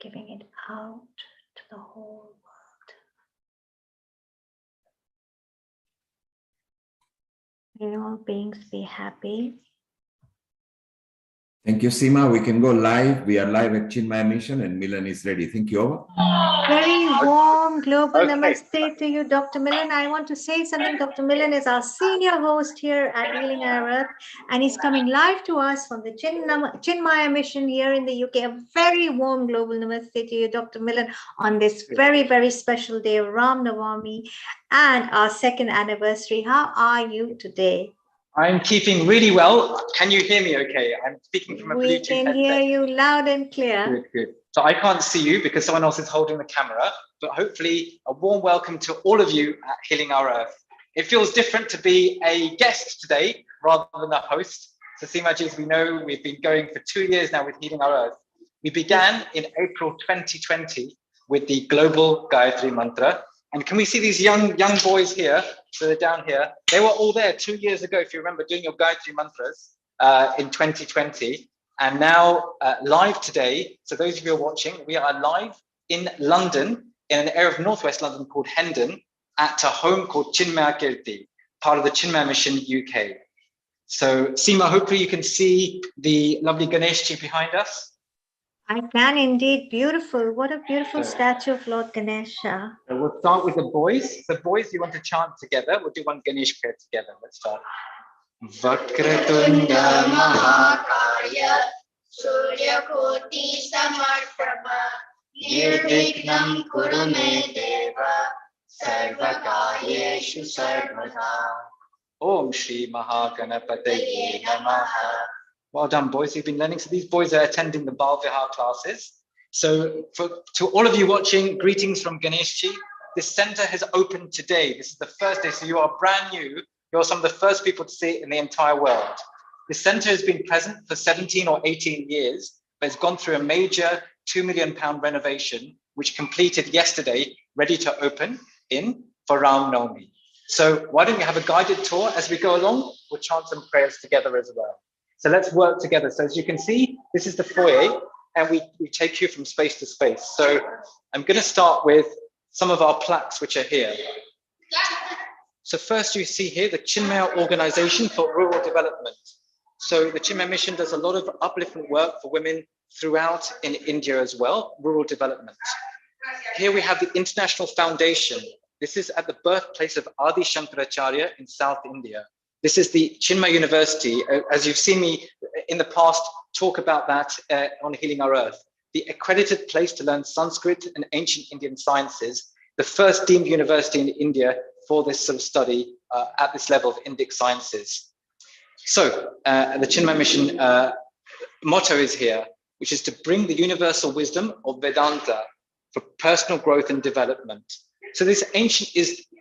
giving it out to the whole world. May all beings be happy. Thank you, Seema. We can go live. We are live at Chinmaya Mission and Milan is ready. Thank you. Over. Very warm global namaste to you, Dr. Milan. I want to say something. Dr. Milan is our senior host here at Healing Our Earth, and he's coming live to us from the Chinmaya Mission here in the UK. A very warm global namaste to you, Dr. Milan, on this very, very special day of Ram Navami and our second anniversary. How are you today? I'm keeping really well. Can you hear me okay? I'm speaking from a Bluetooth headset. We can hear you loud and clear. Good, good. So I can't see you because someone else is holding the camera, but hopefully a warm welcome to all of you at Healing Our Earth. It feels different to be a guest today rather than a host. So Seemaji, as we know, we've been going for 2 years now with Healing Our Earth. We began in April 2020 with the global Gayatri Mantra. And can we see these young boys here? So they're down here. They were all there 2 years ago, if you remember, doing your Gayatri Mantras in 2020. And now live today, so those of you who are watching, we are live in London, in an area of northwest London called Hendon, at a home called Chinmaya, part of the Chinmaya Mission UK. So Seema, hopefully you can see the lovely Ganeshji behind us. I can indeed. Beautiful. What a beautiful statue of Lord Ganesha. So we'll start with the boys. The boys, you want to chant together. We'll do one Ganesh prayer together. Let's start. Vakratunda Mahakarya Suryakoti Samarprabha Nirvignam Kurume Deva Sarvakaryeshu Sarvada. Om Shri Mahaganapataye Namaha. Well done, boys. You've been learning. So these boys are attending the Bal Vihar classes. So to all of you watching, greetings from Ganeshji. This center has opened today. This is the first day. So you are brand new. You're some of the first people to see it in the entire world. This center has been present for 17 or 18 years, but it's gone through a major £2 million renovation, which completed yesterday, ready to open for Ram Navami. So why don't you have a guided tour as we go along? We'll chant some prayers together as well. So let's work together. So as you can see, this is the foyer, and we take you from space to space. So I'm going to start with some of our plaques which are here. So first you see here the Chinmaya Organization for Rural Development. So the Chinmaya Mission does a lot of upliftment work for women throughout in India as well, rural development. Here we have the International Foundation. This is at the birthplace of Adi Shankaracharya in South India. This is the Chinmaya University. As you've seen me in the past talk about that on Healing Our Earth, the accredited place to learn Sanskrit and ancient Indian sciences, the first deemed university in India for this sort of study at this level of Indic sciences. So the Chinmaya Mission motto is here, which is to bring the universal wisdom of Vedanta for personal growth and development. So this ancient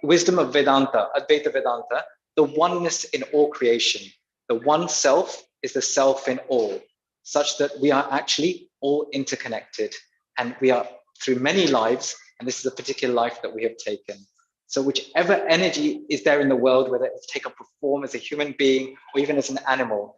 wisdom of Vedanta, Advaita Vedanta, the oneness in all creation. The one self is the self in all, such that we are actually all interconnected, and we are through many lives, and this is a particular life that we have taken. So whichever energy is there in the world, whether it's take up a form as a human being or even as an animal,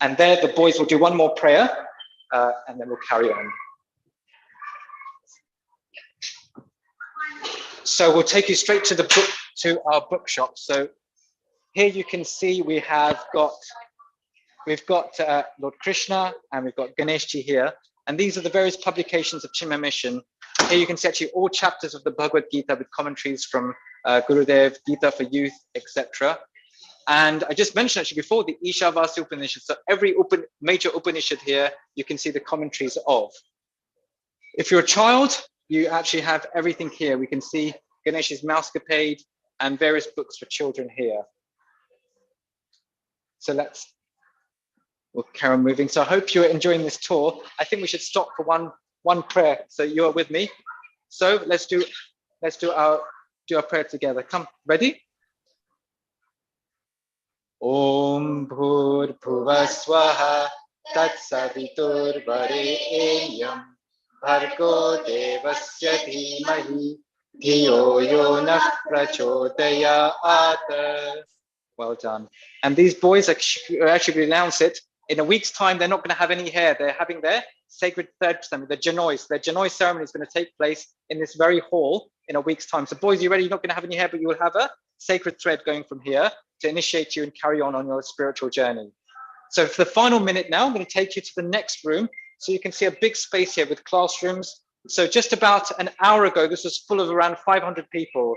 And there the boys will do one more prayer and then we'll carry on. So we'll take you straight to the book, to our bookshop. So here you can see we've got Lord Krishna and we've got Ganeshji here. And these are the various publications of Chinmaya Mission. Here you can see actually all chapters of the Bhagavad Gita with commentaries from Gurudev, Gita for Youth, etc. And I just mentioned actually before the Ishavasya Upanishad. So every major Upanishad here, you can see the commentaries of. If you're a child, you actually have everything here. We can see Ganesh's Mousecapade and various books for children here. So we'll carry on moving. So I hope you're enjoying this tour. I think we should stop for one prayer. So you are with me. So let's do our prayer together. Come, ready? Om Bhur Bhuvaswaha Tat Savitur Varenyam Bhargo Devasya Dhimahi Dhiyo Yo Nah Prachodayat. Well done. And these boys actually announce it. In a week's time, they're not going to have any hair. They're having their sacred thread ceremony, the Janoi. Their Janoi ceremony is going to take place in this very hall in a week's time. So boys, you ready? You're not going to have any hair, but you will have a sacred thread going from here to initiate you and carry on your spiritual journey. So for the final minute now, I'm going to take you to the next room. So you can see a big space here with classrooms. So just about an hour ago, this was full of around 500 people.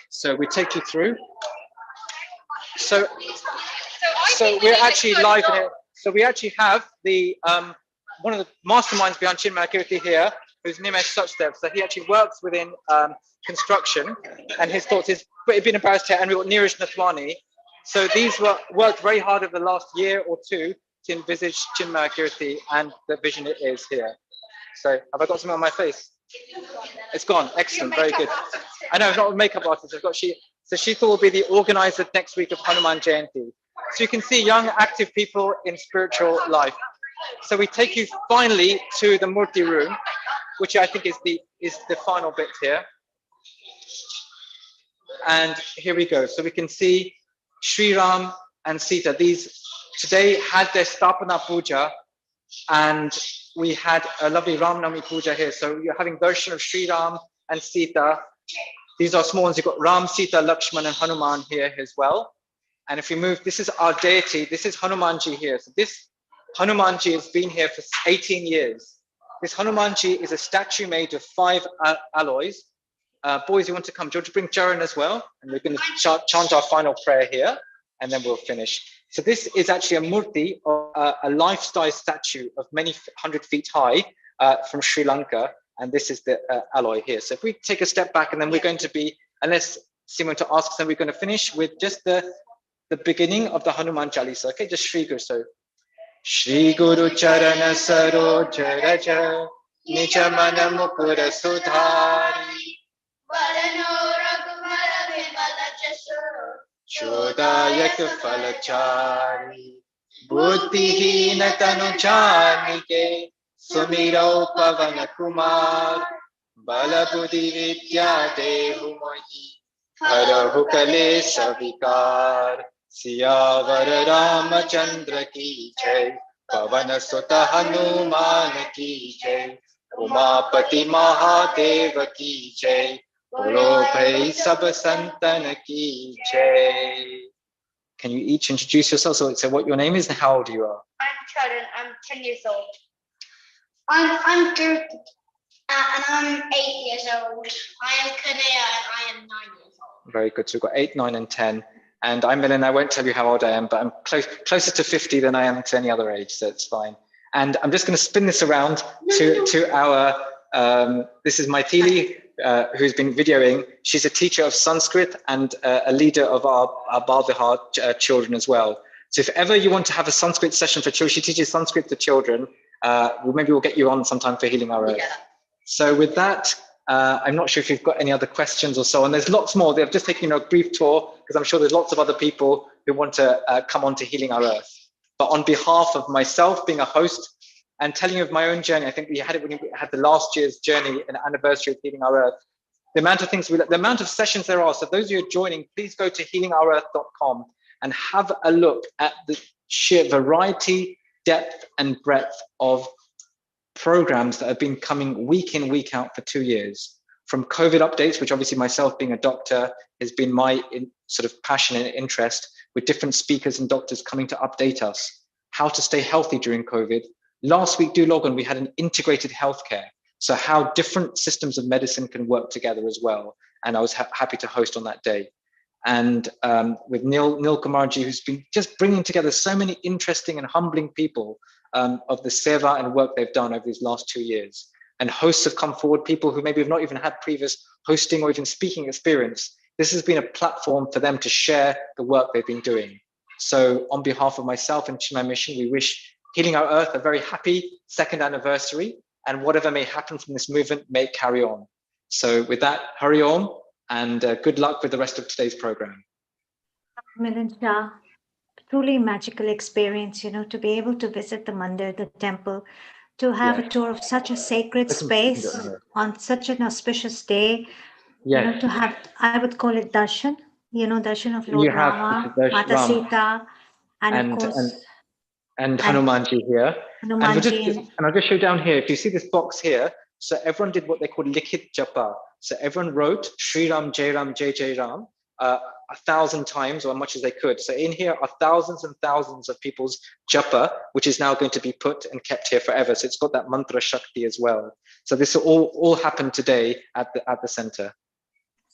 So we take you through. So we're actually live in it. So we actually have the one of the masterminds behind Chinmaya Kirti here, who's Sanjeev Sachdev. So he actually works within construction, and his thoughts is been embarrassed here. And we've got Neeraj Nathwani. So these worked very hard over the last year or two to envisage Chinmaya Kirti and the vision it is here. So have I got something on my face? It's gone. Excellent. Very good. I know, not a makeup artist. So she thought would be the organizer next week of Hanuman Jayanti. So you can see young, active people in spiritual life. So we take you finally to the Murti room, which I think is the final bit here. And here we go. So we can see Sriram and Sita. These today had their Stapana Puja, and we had a lovely Ram Navami Puja here. So you're having darshan of Sriram and Sita. These are small ones. You've got Ram, Sita, Lakshman, and Hanuman here as well. And if we move, this is our deity. This is Hanumanji here. So this Hanumanji has been here for 18 years. This Hanumanji is a statue made of 5 alloys. Boys, you want to come? Do you want to bring Jaran as well? And we're going to chant our final prayer here, and then we'll finish. So this is actually a murti, a life-size statue of many 100 feet high from Sri Lanka. And this is the alloy here. So if we take a step back, and then we're going to be, unless someone to ask, then we're going to finish with just the beginning of the Hanuman Chalisa. Okay, just Shri Guru. So Shri Guru Charana Saroja Raja Nija Mana Mukura Sudhari Varano Raghumara Vimala Jaso Chodayak Falachari Buddhihina Tanu Janike Sumiro Pavana Kumar Bala Buddhi Vidya Dehu Mohi Harahu Kale Savikar Siyavar Ramachandra ki jai Pavana Sutta Hanuman ki jai Umapati Mahadeva ki jai Bolo Bhai Sab Santan ki jai. Can you each introduce yourself? So what your name is and how old you are? I'm Charan, I'm 10 years old. I'm Kirti, and I'm 8 years old. I am Kanea, and I am 9 years old. Very good. So we've got 8, 9, and 10. And I'm Milan. I won't tell you how old I am, but I'm closer to 50 than I am to any other age, so it's fine. And I'm just going to spin this around to our, this is Maithili, who's been videoing. She's a teacher of Sanskrit and a leader of our Bal Vihar children as well. So if ever you want to have a Sanskrit session for children, she teaches Sanskrit to children. Maybe we'll get you on sometime for Healing Our Earth. Yeah. So with that, I'm not sure if you've got any other questions or so on. There's lots more. They've just taken a brief tour because I'm sure there's lots of other people who want to come on to Healing Our Earth. But on behalf of myself being a host and telling you of my own journey, I think we had it when we had the last year's journey and anniversary of Healing Our Earth. The amount of things, the amount of sessions there are. So those of you who are joining, please go to healingourearth.com. and have a look at the sheer variety, depth, and breadth of programs that have been coming week in, week out for 2 years. From COVID updates, which obviously myself being a doctor has been my sort of passion and interest, with different speakers and doctors coming to update us how to stay healthy during COVID. Last week, do log on, we had an integrated healthcare. So how different systems of medicine can work together as well. And I was happy to host on that day. And with Nil Kumarji, who's been just bringing together so many interesting and humbling people of the seva and work they've done over these last 2 years. And hosts have come forward, people who maybe have not even had previous hosting or even speaking experience. This has been a platform for them to share the work they've been doing. So on behalf of myself and Chinmaya Mission, we wish Healing Our Earth a very happy 2nd anniversary, and whatever may happen from this movement may carry on. So with that, Hari Om, and good luck with the rest of today's program. Milind Shah, truly magical experience, to be able to visit the mandir, the temple, to have a tour of such a sacred space on such an auspicious day, to have, I would call it darshan, darshan of Lord Rama, Mata Sita, and of course, and Hanumanji here. Hanumanji. And I'll just show down here, if you see this box here, so everyone did what they call Likhit Japa. So everyone wrote Sriram, Jai Ram, Jai Jai Ram 1,000 times, or as much as they could. So in here are thousands and thousands of people's japa, which is now going to be put and kept here forever. So it's got that mantra shakti as well. So this all happened today at the center.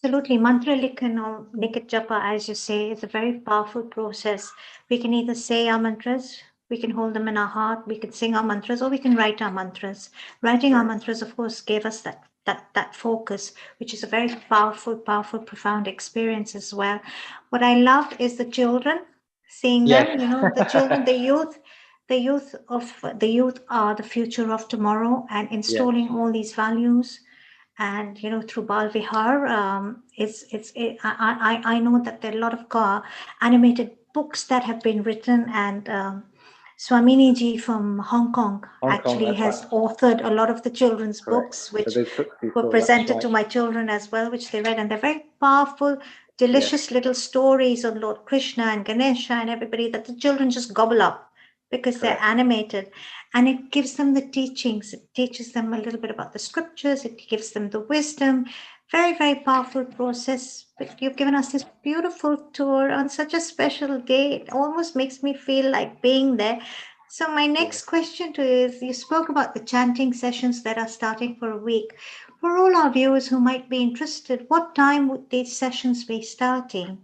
Absolutely. Mantra Likhan or Likhit Japa, as you say, is a very powerful process. We can either say our mantras, we can hold them in our heart, we can sing our mantras, or we can write our mantras. Writing our mantras, of course, gave us that focus, which is a very powerful, profound experience as well. What I loved is the children, seeing them, the children, the youth are the future of tomorrow, and installing all these values. And through Bal Vihar, I know that there are a lot of animated books that have been written, and Swamini ji from Hong Kong actually has authored a lot of the children's books, which were presented to my children as well, which they read, and they're very powerful, delicious little stories on Lord Krishna and Ganesha and everybody that the children just gobble up because they're animated, and it gives them the teachings. It teaches them a little bit about the scriptures. It gives them the wisdom. Very, very powerful process. But you've given us this beautiful tour on such a special day. It almost makes me feel like being there. So my next question to you is, you spoke about the chanting sessions that are starting for a week. For all our viewers who might be interested, what time would these sessions be starting?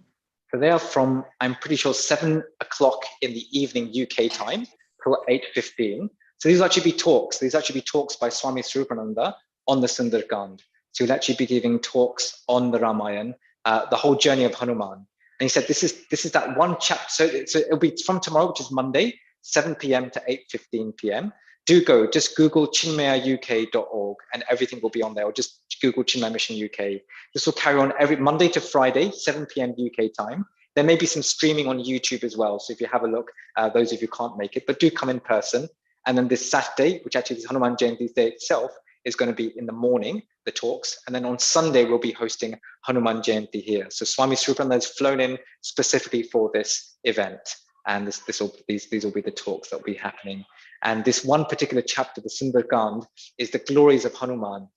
So they are from, I'm pretty sure, 7 o'clock in the evening UK time till 8:15. So these will actually be talks. These actually be talks by Swami Sriram on the Sundarkand. So he'll actually be giving talks on the Ramayana, the whole journey of Hanuman. And he said this is that one chapter. So it'll be from tomorrow, which is Monday, 7 p.m. to 8:15 p.m. Do go, just Google chinmayauk.org and everything will be on there, or just Google Chinmaya Mission UK. This will carry on every Monday to Friday, 7 p.m. UK time. There may be some streaming on YouTube as well. So if you have a look, those of you who can't make it, but do come in person. And then this Saturday, which actually is Hanuman Jayanti Day itself, is going to be in the morning, the talks. And then on Sunday, we'll be hosting Hanuman Jayanti here. So Swami Sriram has flown in specifically for this event. And these will be the talks that will be happening. And this one particular chapter, the Sundarkand, is the glories of Hanuman.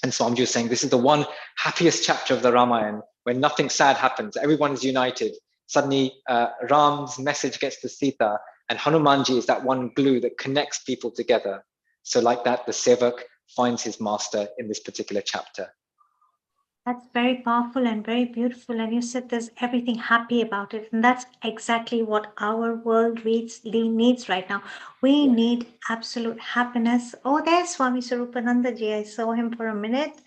And so I'm just saying, this is the one happiest chapter of the Ramayana, where nothing sad happens. Everyone is united. Suddenly, Ram's message gets to Sita, and Hanumanji is that one glue that connects people together. So like that, the Sevak finds his master in this particular chapter. That's very powerful and very beautiful. And you said there's everything happy about it. And that's exactly what our world needs right now. We need absolute happiness. Oh, there's Swami Swarupanandaji. I saw him for a minute.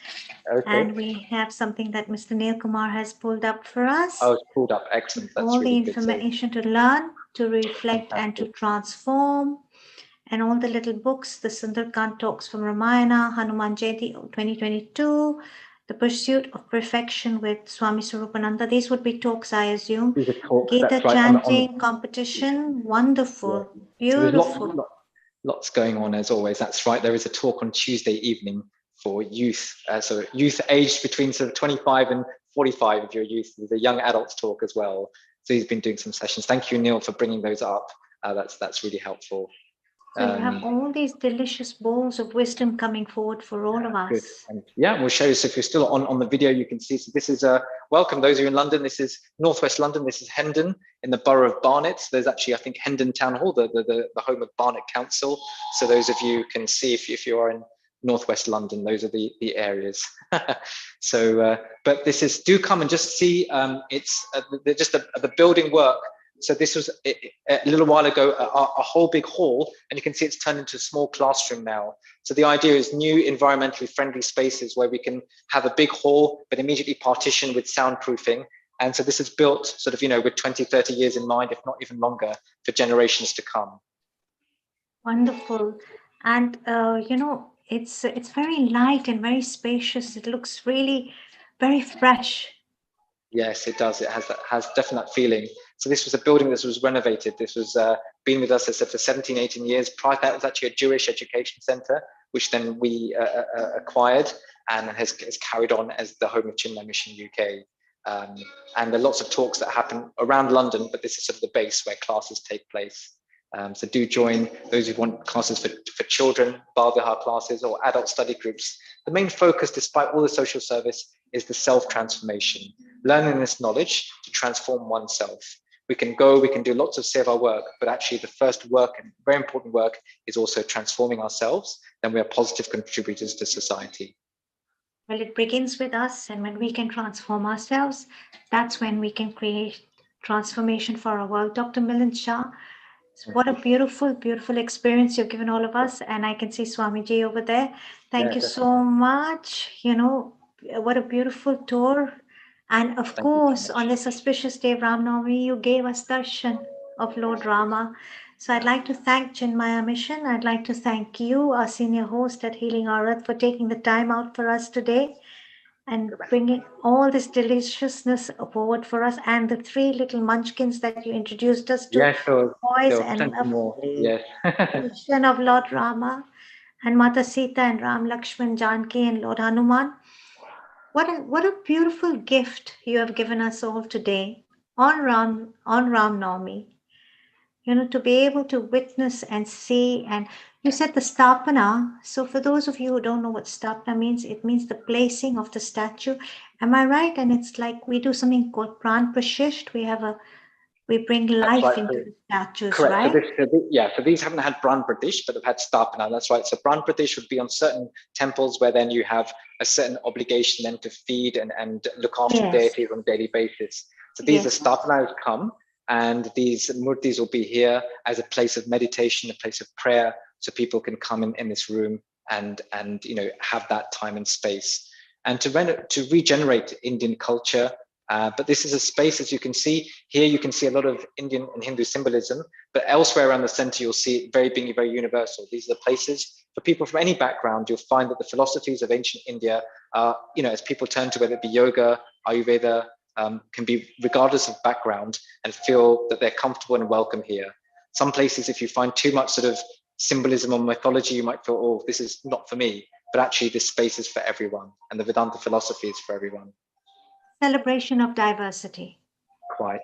Okay. And we have something that Mr. Neil Kumar has pulled up for us. Oh, it's pulled up. Excellent. That's all really the information to learn, to reflect, and to transform. And all the little books, the Sundarkand talks from Ramayana, Hanuman Jayanti 2022, The Pursuit of Perfection with Swami Swarupananda. These would be talks, I assume. These are talks, Gita chanting competition, wonderful, beautiful. So lots going on as always. That's right. There is a talk on Tuesday evening for youth. So youth aged between sort of 25 and 45 if you're youth. There's a young adults talk as well. So he's been doing some sessions. Thank you, Neil, for bringing those up. That's really helpful. So you have all these delicious bowls of wisdom coming forward for all of us. Good. And yeah, we'll show you. So if you're still on the video, you can see. So this is welcome those of you in London. This is northwest London. This is Hendon in the borough of Barnet. So there's actually, I think, Hendon Town Hall, the home of Barnet Council. So those of you can see if you are in northwest London, those are the areas. So, but this is, do come and just see. It's just the building work. So this was a little while ago, a whole big hall, and you can see it's turned into a small classroom now. So the idea is new environmentally friendly spaces where we can have a big hall, but immediately partition with soundproofing. And so this is built sort of, with 20, 30 years in mind, if not even longer, for generations to come. Wonderful. And, it's very light and very spacious. It looks really very fresh. Yes, it does. It has definite feeling. So this was a building that was renovated. This was been with us, as I said, for 17, 18 years. Prior to that, it was actually a Jewish education center, which then we acquired and has carried on as the home of Chinmaya Mission UK. And there are lots of talks that happen around London, but this is sort of the base where classes take place. So do join those who want classes for children, Bal Vihar classes, or adult study groups. The main focus, despite all the social service, is the self-transformation, learning this knowledge to transform oneself. We can do lots of seva work, but actually the first work, and very important work, is also transforming ourselves. Then we are positive contributors to society. Well, it begins with us, and when we can transform ourselves, that's when we can create transformation for our world. Dr. Milind Shah, what a beautiful, beautiful experience you've given all of us. And I can see Swamiji over there. Thank you so much. What a beautiful tour. And of course, on this auspicious day of Ram Navami, you gave us darshan of Lord Rama. So I'd like to thank Chinmaya Mission. I'd like to thank you, our senior host at Healing Our Earth, for taking the time out for us today and bringing all this deliciousness forward for us, and the three little munchkins that you introduced us to. Yes, sure. Boys Sure. and more. Yes. vision of Lord Rama and Mata Sita and Ram Lakshman Janki and Lord Hanuman. What a beautiful gift you have given us all today on Ram Navami. To be able to witness and see, and you said the Stapana. So for those of you who don't know what Stapana means, it means the placing of the statue. Am I right? And it's like we do something called Pran Prashisht. We bring life into the statues, correct. right? So these haven't had Pran Pratish, but they've had Stapana. That's right. So Pran Pratish would be on certain temples where then you have a certain obligation then to feed and look after deities on a daily basis. So these are Stapana has come. And these murtis will be here as a place of meditation, a place of prayer, so people can come in this room and have that time and space, and to regenerate Indian culture. But this is a space, as you can see here, you can see a lot of Indian and Hindu symbolism, but elsewhere around the center, you'll see it being very universal. These are the places for people from any background. You'll find that the philosophies of ancient India are, as people turn to, whether it be yoga, Ayurveda, can be regardless of background, and feel that they're comfortable and welcome here. Some places, if you find too much sort of symbolism or mythology, you might feel, oh, this is not for me. But actually, this space is for everyone, and the Vedanta philosophy is for everyone. Celebration of diversity. Quite.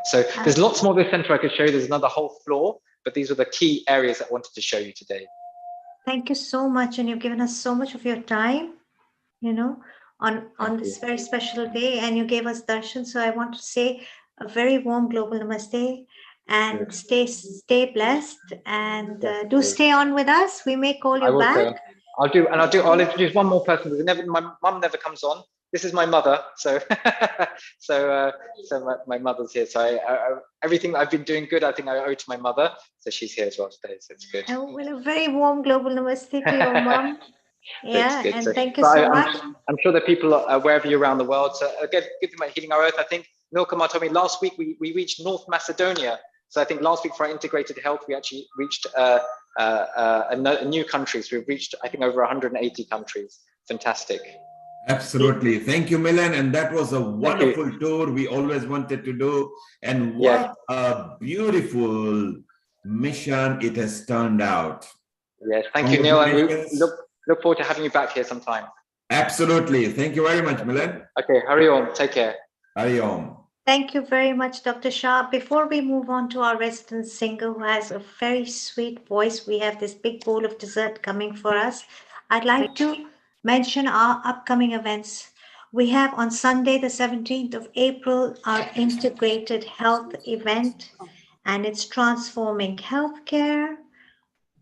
So there's lots more of this center I could show you. There's another whole floor, but these are the key areas that I wanted to show you today. Thank you so much, and you've given us so much of your time, on this very special day, and you gave us darshan. So I want to say a very warm global namaste, and stay blessed, and do stay on with us. We may call you back. I'll introduce one more person. My mum never comes on. This is my mother, so my mother's here. So everything I've been doing good, I think I owe to my mother. So she's here as well today. So it's good. Well, a very warm global namaste to your mum. Yeah, and thank you so much. I'm sure that people are wherever you're around the world. So again, good thing about Healing Our Earth, I think Milkamar told me last week we reached North Macedonia. So I think last week for our integrated health, we actually reached a new countries. We've reached, I think, over 180 countries. Fantastic. Absolutely. Thank you, Milan. And that was a wonderful tour we always wanted to do. And what a beautiful mission it has turned out. Yes, thank you, Neil. And we look forward to having you back here sometime. Absolutely. Thank you very much, Milan. Okay, Hari Om. Take care. Hari Om. Thank you very much, Dr. Shah. Before we move on to our resident singer who has a very sweet voice, we have this big bowl of dessert coming for us. I'd like to mention our upcoming events. We have on Sunday, the 17th of April, our integrated health event, and it's transforming healthcare.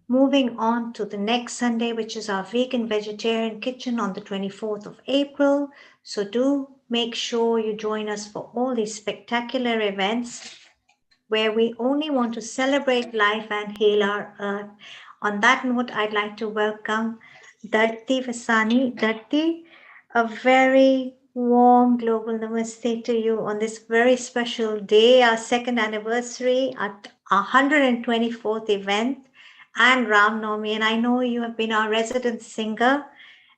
Moving on to the next Sunday, which is our vegan vegetarian kitchen on the 24th of April. So do make sure you join us for all these spectacular events where we only want to celebrate life and heal our earth. On that note, I'd like to welcome Dharti Vasani. Dharti, a very warm global namaste to you on this very special day, our second anniversary at our 124th event and Ram Navami. And I know you have been our resident singer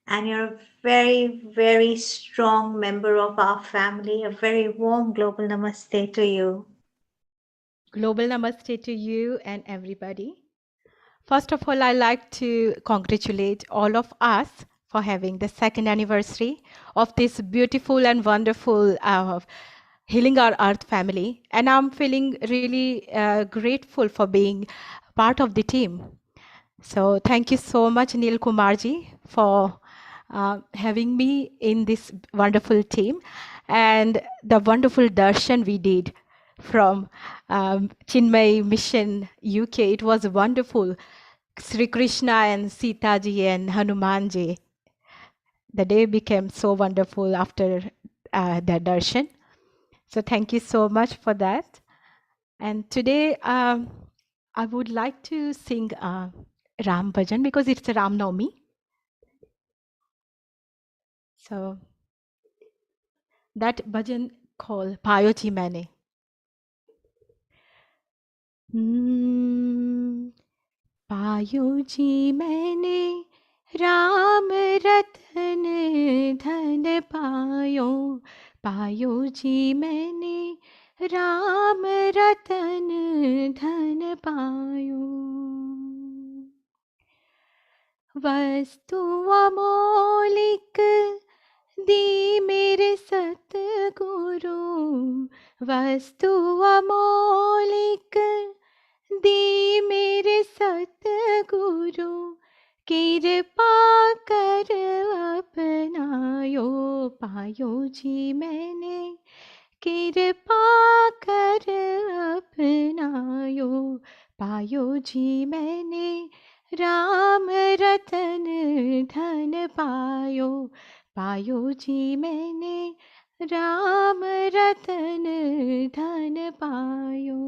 and you're a very, very strong member of our family. A very warm global namaste to you. Global namaste to you and everybody. First of all, I'd like to congratulate all of us for having the second anniversary of this beautiful and wonderful Healing Our Earth family. And I'm feeling really grateful for being part of the team. So thank you so much, Neil Kumarji, for having me in this wonderful team and the wonderful darshan we did from Chinmaya Mission UK. It was wonderful. Sri Krishna and Sita ji and Hanuman ji. The day became so wonderful after the darshan. So thank you so much for that. And today I would like to sing Ram Bhajan because it's a Ram Navami. So that bhajan called Payo Ji Maine. पायो जी मैंने राम रतन धन पायो पायो जी मैंने राम रतन धन पायो वस्तु अमौलिक दी मेरे सतगुरु वस्तु अमौलिक दी मेरे सतगुरु कृपा कर अपनायो पायो जी मैंने कृपा कर अपनायो पायो जी मैंने राम रतन धन पायो पायो जी मैंने राम रतन धन पायो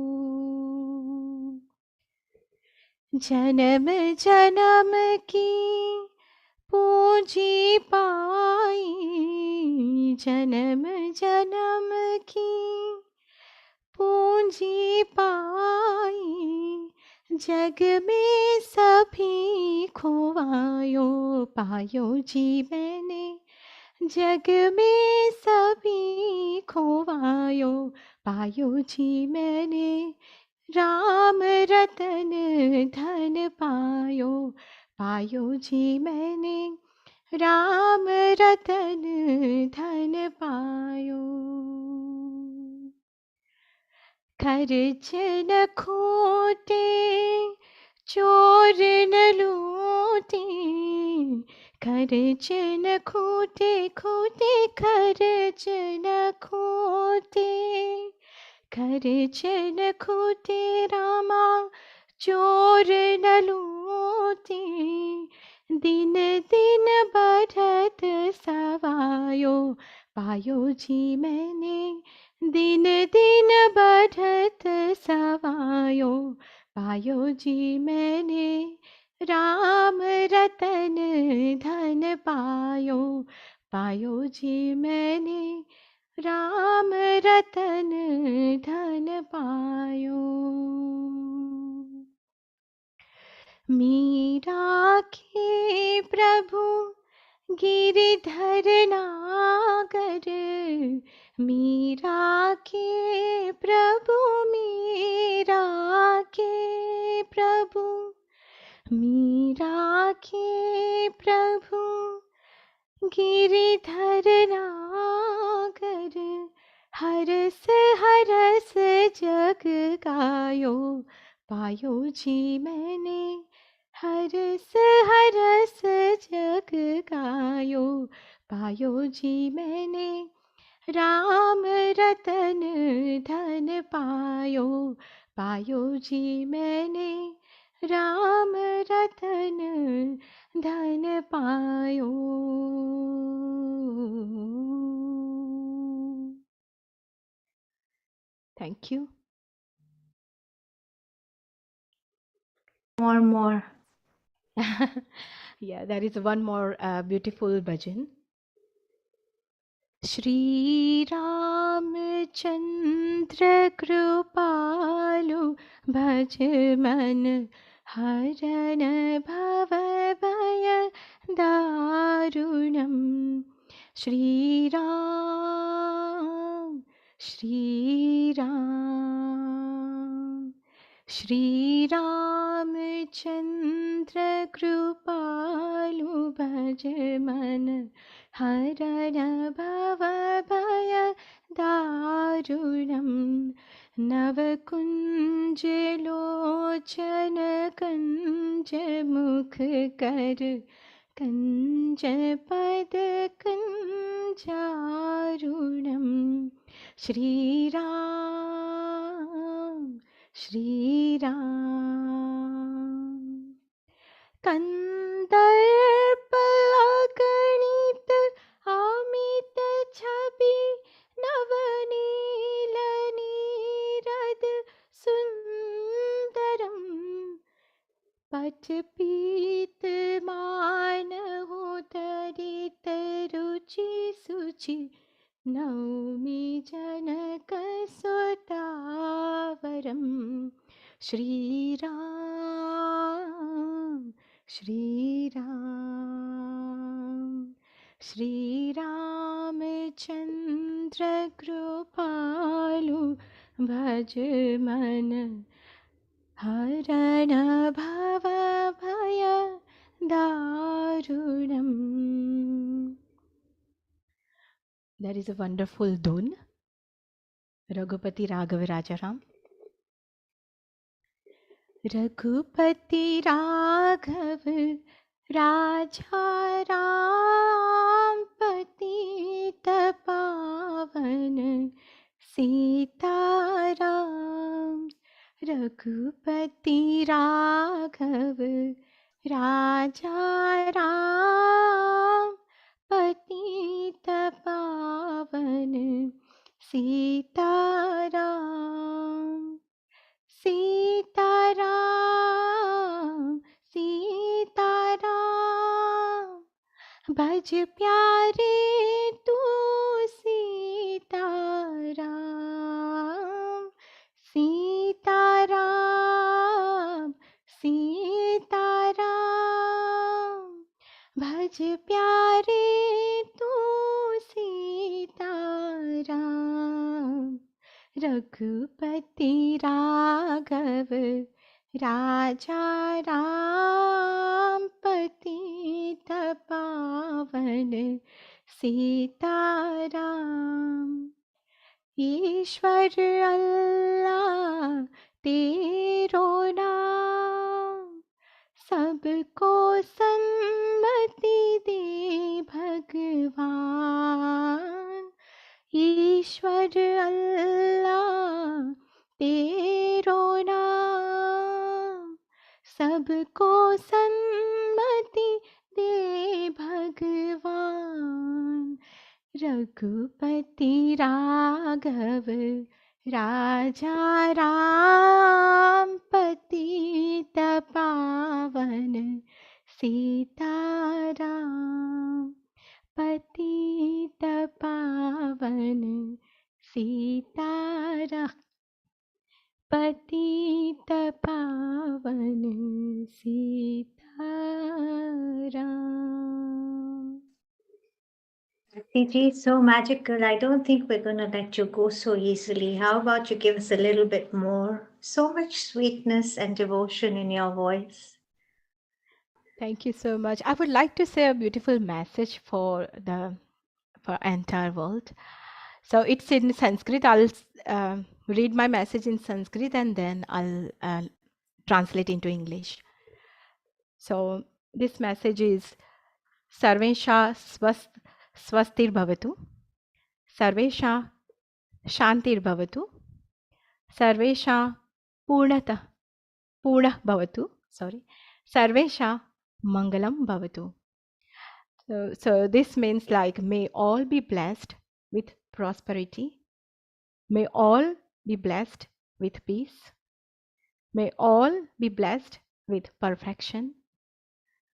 जन्म जन्म की पूंजी पाई जन्म जन्म की पूंजी पाई जग में सभी खोवायो पायो जी मैंने जग में सभी खोवायो पायो जी मैंने राम रतन धन पायो पायो जी मैंने राम रतन धन पायो खर्च न खोटे चोर न लूटे खर्च न खोटे खोटे खर्च न खोटे खर्च न खोटे रामा चोर न लूटे दिन दिन बढ़त सवायो पायो जी मैंने दिन दिन बढ़त सवायो पायो जी मैंने राम रतन धन पायो पायो जी मैंने राम रतन धन पायो मीरा के प्रभु गिरधर नागर मीरा के प्रभु मीरा के प्रभु मीरा के प्रभु गिरिधर नागर हर हरस हरस जग गायो पायो जी मैंने हरस हरस जग गायो पायो जी मैंने राम रतन धन पायो पायो जी मैंने राम रतन धन पायो Thank you. More. Yeah, there is one more beautiful bhajan. Shri Ramchandra Kripalu Bhaj Man Haran Bhava Bhaya Darunam Shri Ram Shri Ram Shri Ramchandra Kripalu Bhaj Man Haran Bhava Bhaya Darunam Navakunj Lochana Kanj Mukh Kar Kanj Pad Kanjarunam Shri Ram Shri Ram Kandarpalagणित Amit छवि नवनील नीरद सुंदरम पचपीत मानहु तरित रुचि सुचि नौमि जनक सुतावरम Shri Ram Shri Ram Shri Ramchandra Kripalu Bhaj Man Harana Bhava Bhaya Darunam. That is a wonderful dhun. Raghupati Raghav Rajaram. Raghupati Raghav Raja Ram Patita Pavan Sita Ram Raghupati Raghav Raja Ram Patita Pavan Sita Ram Sita Ram Sita Ram भज प्यारे तू सीताराम सीताराम सीताराम भज प्यारे तू सीताराम रघुपति राघव राजा राम पतित पावन सीताराम ईश्वर अल्लाह तेरो नाम सबको सन्मति दे भगवान ईश्वर अल्लाह तेरो नाम सबको सन्मति दे भगवान रघुपति राघव राजा राम पतित पावन सीताराम पतित पावन सीताराम पतित पावन Sitaram. Gayatri, so magical. I don't think we're going to let you go so easily. How about you give us a little bit more? So much sweetness and devotion in your voice. Thank you so much. I would like to say a beautiful message for entire world. So it's in Sanskrit. I'll read my message in Sanskrit and then I'll translate into English. So this message is Sarvesha Swastir Bhavatu, Sarvesha Shantir Bhavatu, Sarvesha Purnah Bhavatu, Sarvesha Mangalam Bhavatu. So this means like, may all be blessed with prosperity, may all be blessed with peace, may all be blessed with perfection,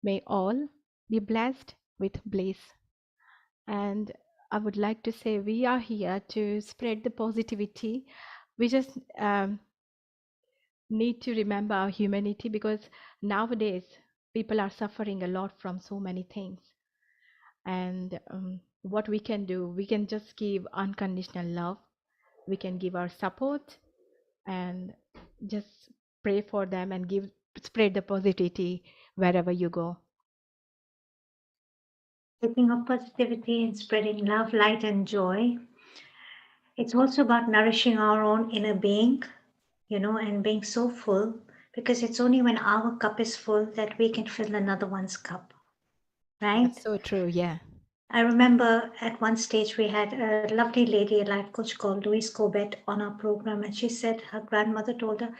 may all be blessed with bliss. And I would like to say we are here to spread the positivity. We just need to remember our humanity, because nowadays people are suffering a lot from so many things. And what we can do, we can just give unconditional love. We can give our support and just pray for them and spread the positivity wherever you go. Speaking of positivity and spreading love, light, and joy, it's also about nourishing our own inner being, and being so full, because it's only when our cup is full that we can fill another one's cup, right? That's so true, yeah. I remember at one stage we had a lovely lady, a life coach called Louise Corbett, on our program, and she said her grandmother told her,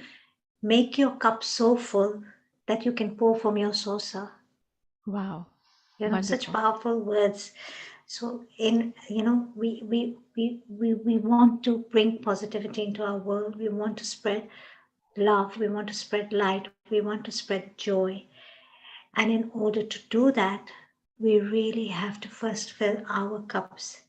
make your cup so full that you can pour from your saucer. Wow. Such powerful words. So we want to bring positivity into our world. We want to spread love. We want to spread light. We want to spread joy. And in order to do that, we really have to first fill our cups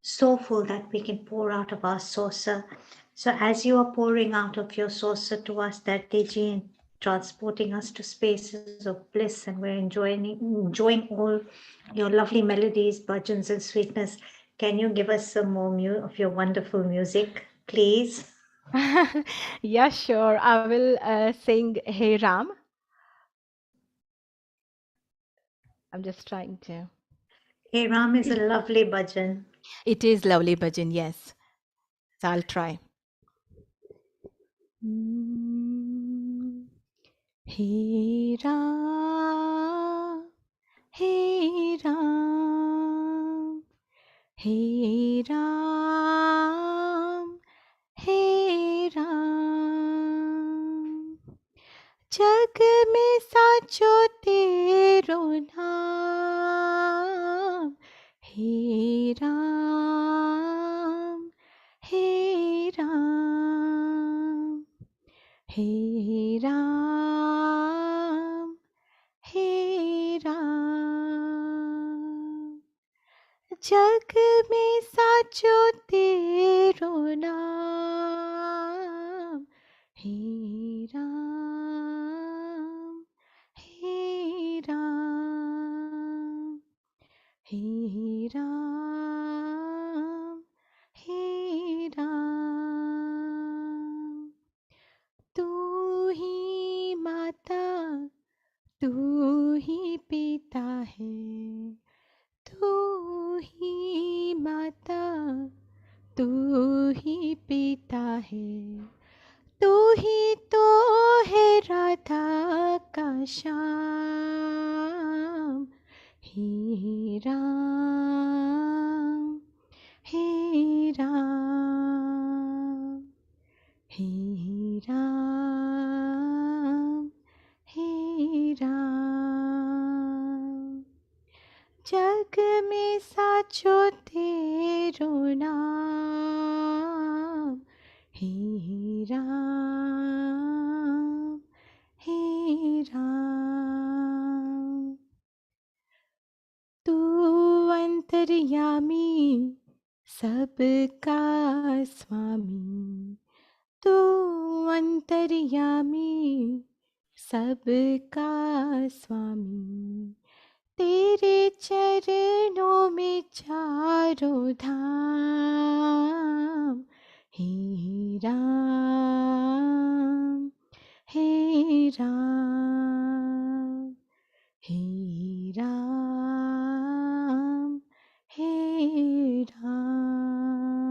so full that we can pour out of our saucer. So as you are pouring out of your saucer to us that day, Jean, transporting us to spaces of bliss, and we're enjoying all your lovely melodies, bhajans, and sweetness. Can you give us some more of your wonderful music, please? Yeah, sure. I will sing Hey Ram. I'm just trying to. Hey Ram is a lovely bhajan. It is lovely bhajan, yes. So I'll try. Hey Ram, Hey Ram, Hey Ram, Hey Ram. जग में साचो तेरो नाम, हे राम, हे राम, हे राम, हे राम. जग में साचो तेरो नाम, हे राम, हे राम, हे राम, हे राम. तू ही माता, तू ही पिता है, तू ही माता, तू ही पिता है, तू ही तो है राधा का श्याम. हे राम, हे राम, हे राम, हे राम. जग में साचो तेरो नाम, हे राम, हे राम. तू अंतर्यामी, सबका स्वामी, तू अंतर्यामी, सबका स्वामी. तेरे चरणों में चारों धाम, हे राम, हे राम, हे राम, हे राम.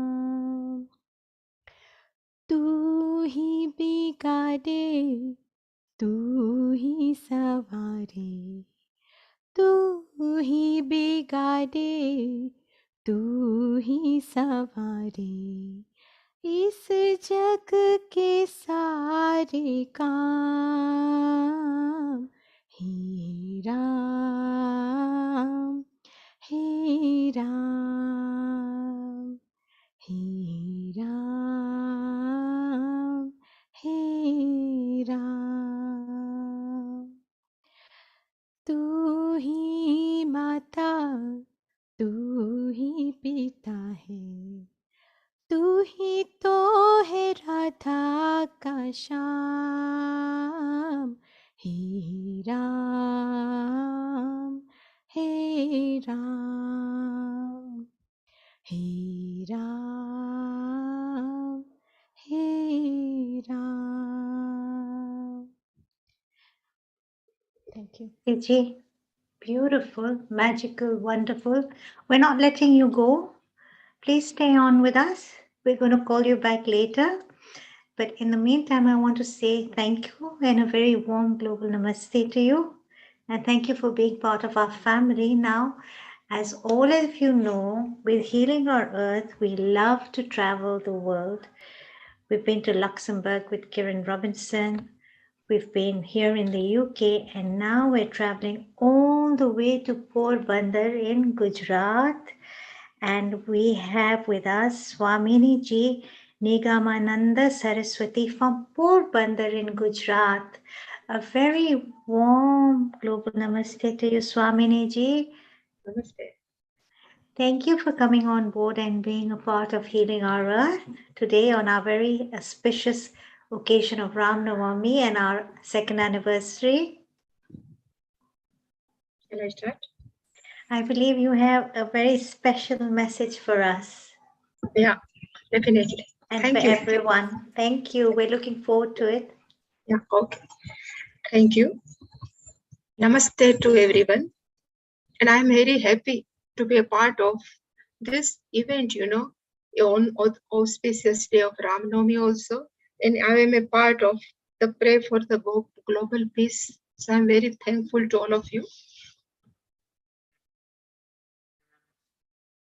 तू ही सवारे, तू ही बिगाड़े, तू ही सवारे, इस जग के सारे काम। हे राम, हे राम, हे राम, हे राम। तू ही माता, तू ही पिता है, तू ही तो है राधा का श्याम। हे राम, हे राम, हे राम, हे Ram. Thank you. Gigi, beautiful, magical, wonderful. We're not letting you go. Please stay on with us. We're going to call you back later. But in the meantime, I want to say thank you and a very warm global namaste to you. And thank you for being part of our family. Now, as all of you know, with Healing Our Earth, we love to travel the world. We've been to Luxembourg with Kieran Robinson. We've been here in the UK, and now we're traveling all the way to Porbandar in Gujarat. And we have with us Swamini Ji Nigamananda Saraswati from Porbandar in Gujarat. A very warm global namaste to you, Swamini Ji. Namaste. Thank you for coming on board and being a part of Healing Our Earth today on our very auspicious occasion of Ram Navami and our second anniversary. Shall I start? I believe you have a very special message for us. Yeah, definitely. And Thank for you. everyone. Thank you. We're looking forward to it. Yeah, okay. Thank you. Namaste to everyone. And I'm very happy to be a part of this event, on auspicious day of Ram Navami also. And I am a part of the pray for the global peace. So I'm very thankful to all of you.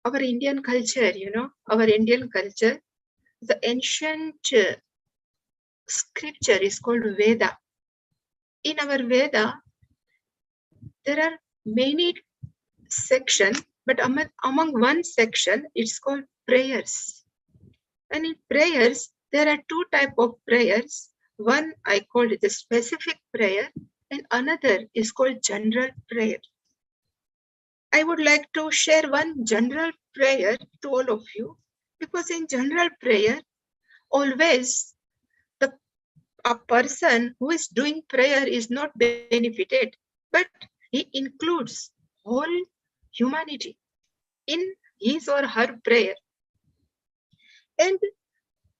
Our Indian culture, the ancient scripture is called Veda. In our Veda, there are many sections, but among one section, it's called prayers. And in prayers, there are two types of prayers. One I call it the specific prayer, and another is called general prayer. I would like to share one general prayer to all of you, because in general prayer, always a person who is doing prayer is not benefited, but he includes whole humanity in his or her prayer. And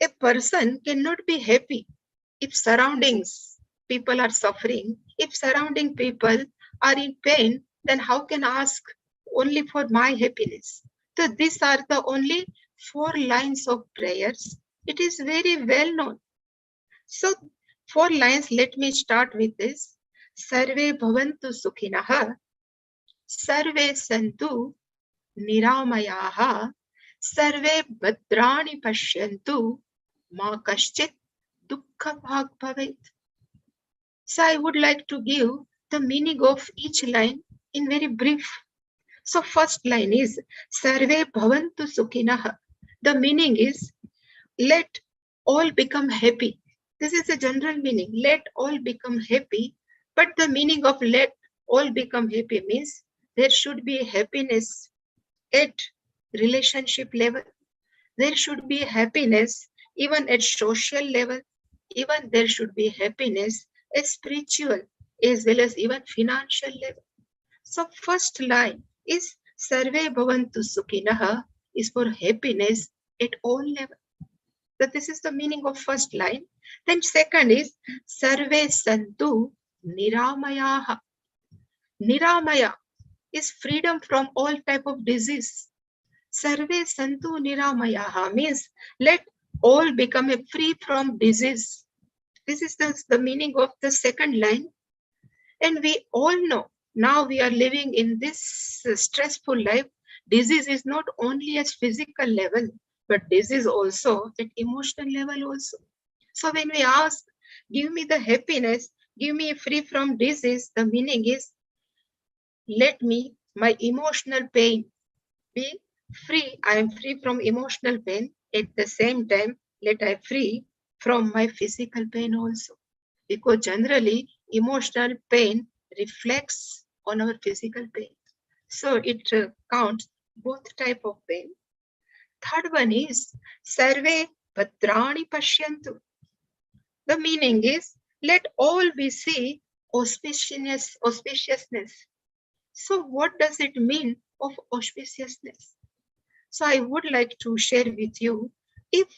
a person cannot be happy if surroundings people are suffering. If surrounding people are in pain, then how can I ask only for my happiness? So these are the only 4 lines of prayers. It is very well known. So 4 lines, let me start with this. Sarve bhavantu sukhinaha, sarve santu niramayaha, sarve bhadrani pashyantu, ma kaschit dukkha bhag bhavet. So I would like to give the meaning of each line in very brief. So first line is Sarve bhavantu sukhinaha. The meaning is let all become happy. This is a general meaning. Let all become happy. But the meaning of let all become happy means there should be happiness at relationship level. There should be happiness even at social level. Even there should be happiness at spiritual as well as even financial level. So first line is Sarve bhavantu sukhinaha is for happiness at all levels. So this is the meaning of first line. Then second is Sarve santu niramayaha. Niramaya is freedom from all type of disease. Sarve santu niramayaha means let all become free from disease. This is the meaning of the second line. And we all know now we are living in this stressful life. Disease is not only at physical level, but this is also at emotional level also. So when we ask, give me the happiness, give me free from disease, the meaning is, let me, my emotional pain be free. I am free from emotional pain. At the same time, let I free from my physical pain also. Because generally, emotional pain reflects on our physical pain. So it counts both type of pain. Third one is, Sarve Bhadrani Pashyantu. The meaning is, let all we see auspiciousness. So what does it mean of auspiciousness? So I would like to share with you, if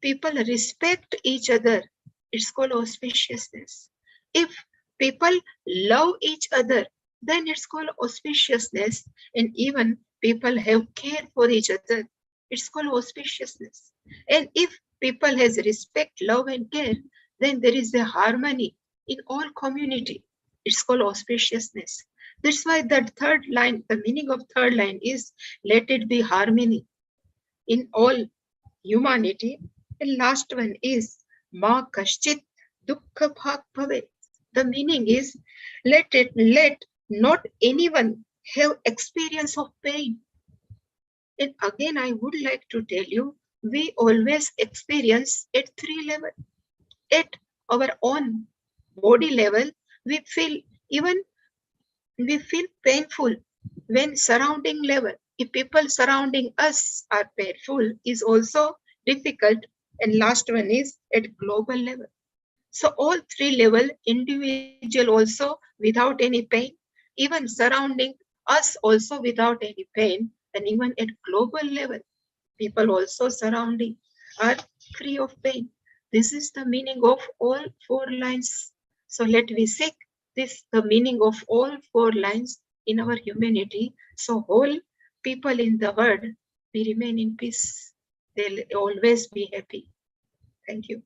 people respect each other, it's called auspiciousness. If people love each other, then it's called auspiciousness. And even people have care for each other, it's called auspiciousness. And if people has respect, love and care, then there is a harmony in all community. It's called auspiciousness. That's why that third line, the meaning of third line is, let it be harmony in all humanity. And last one is, Ma Kaschit Dukkha Bhag Bhave. The meaning is, let not anyone have experience of pain. And again, I would like to tell you, we always experience at three levels. At our own body level, we feel painful when surrounding level. If people surrounding us are painful, is also difficult. And last one is at global level. So all three level, individual also without any pain, even surrounding us also without any pain, and even at global level, people also surrounding are free of pain. This is the meaning of all four lines. So let me seek this, the meaning of all four lines in our humanity. So whole people in the world, we remain in peace. They'll always be happy. Thank you.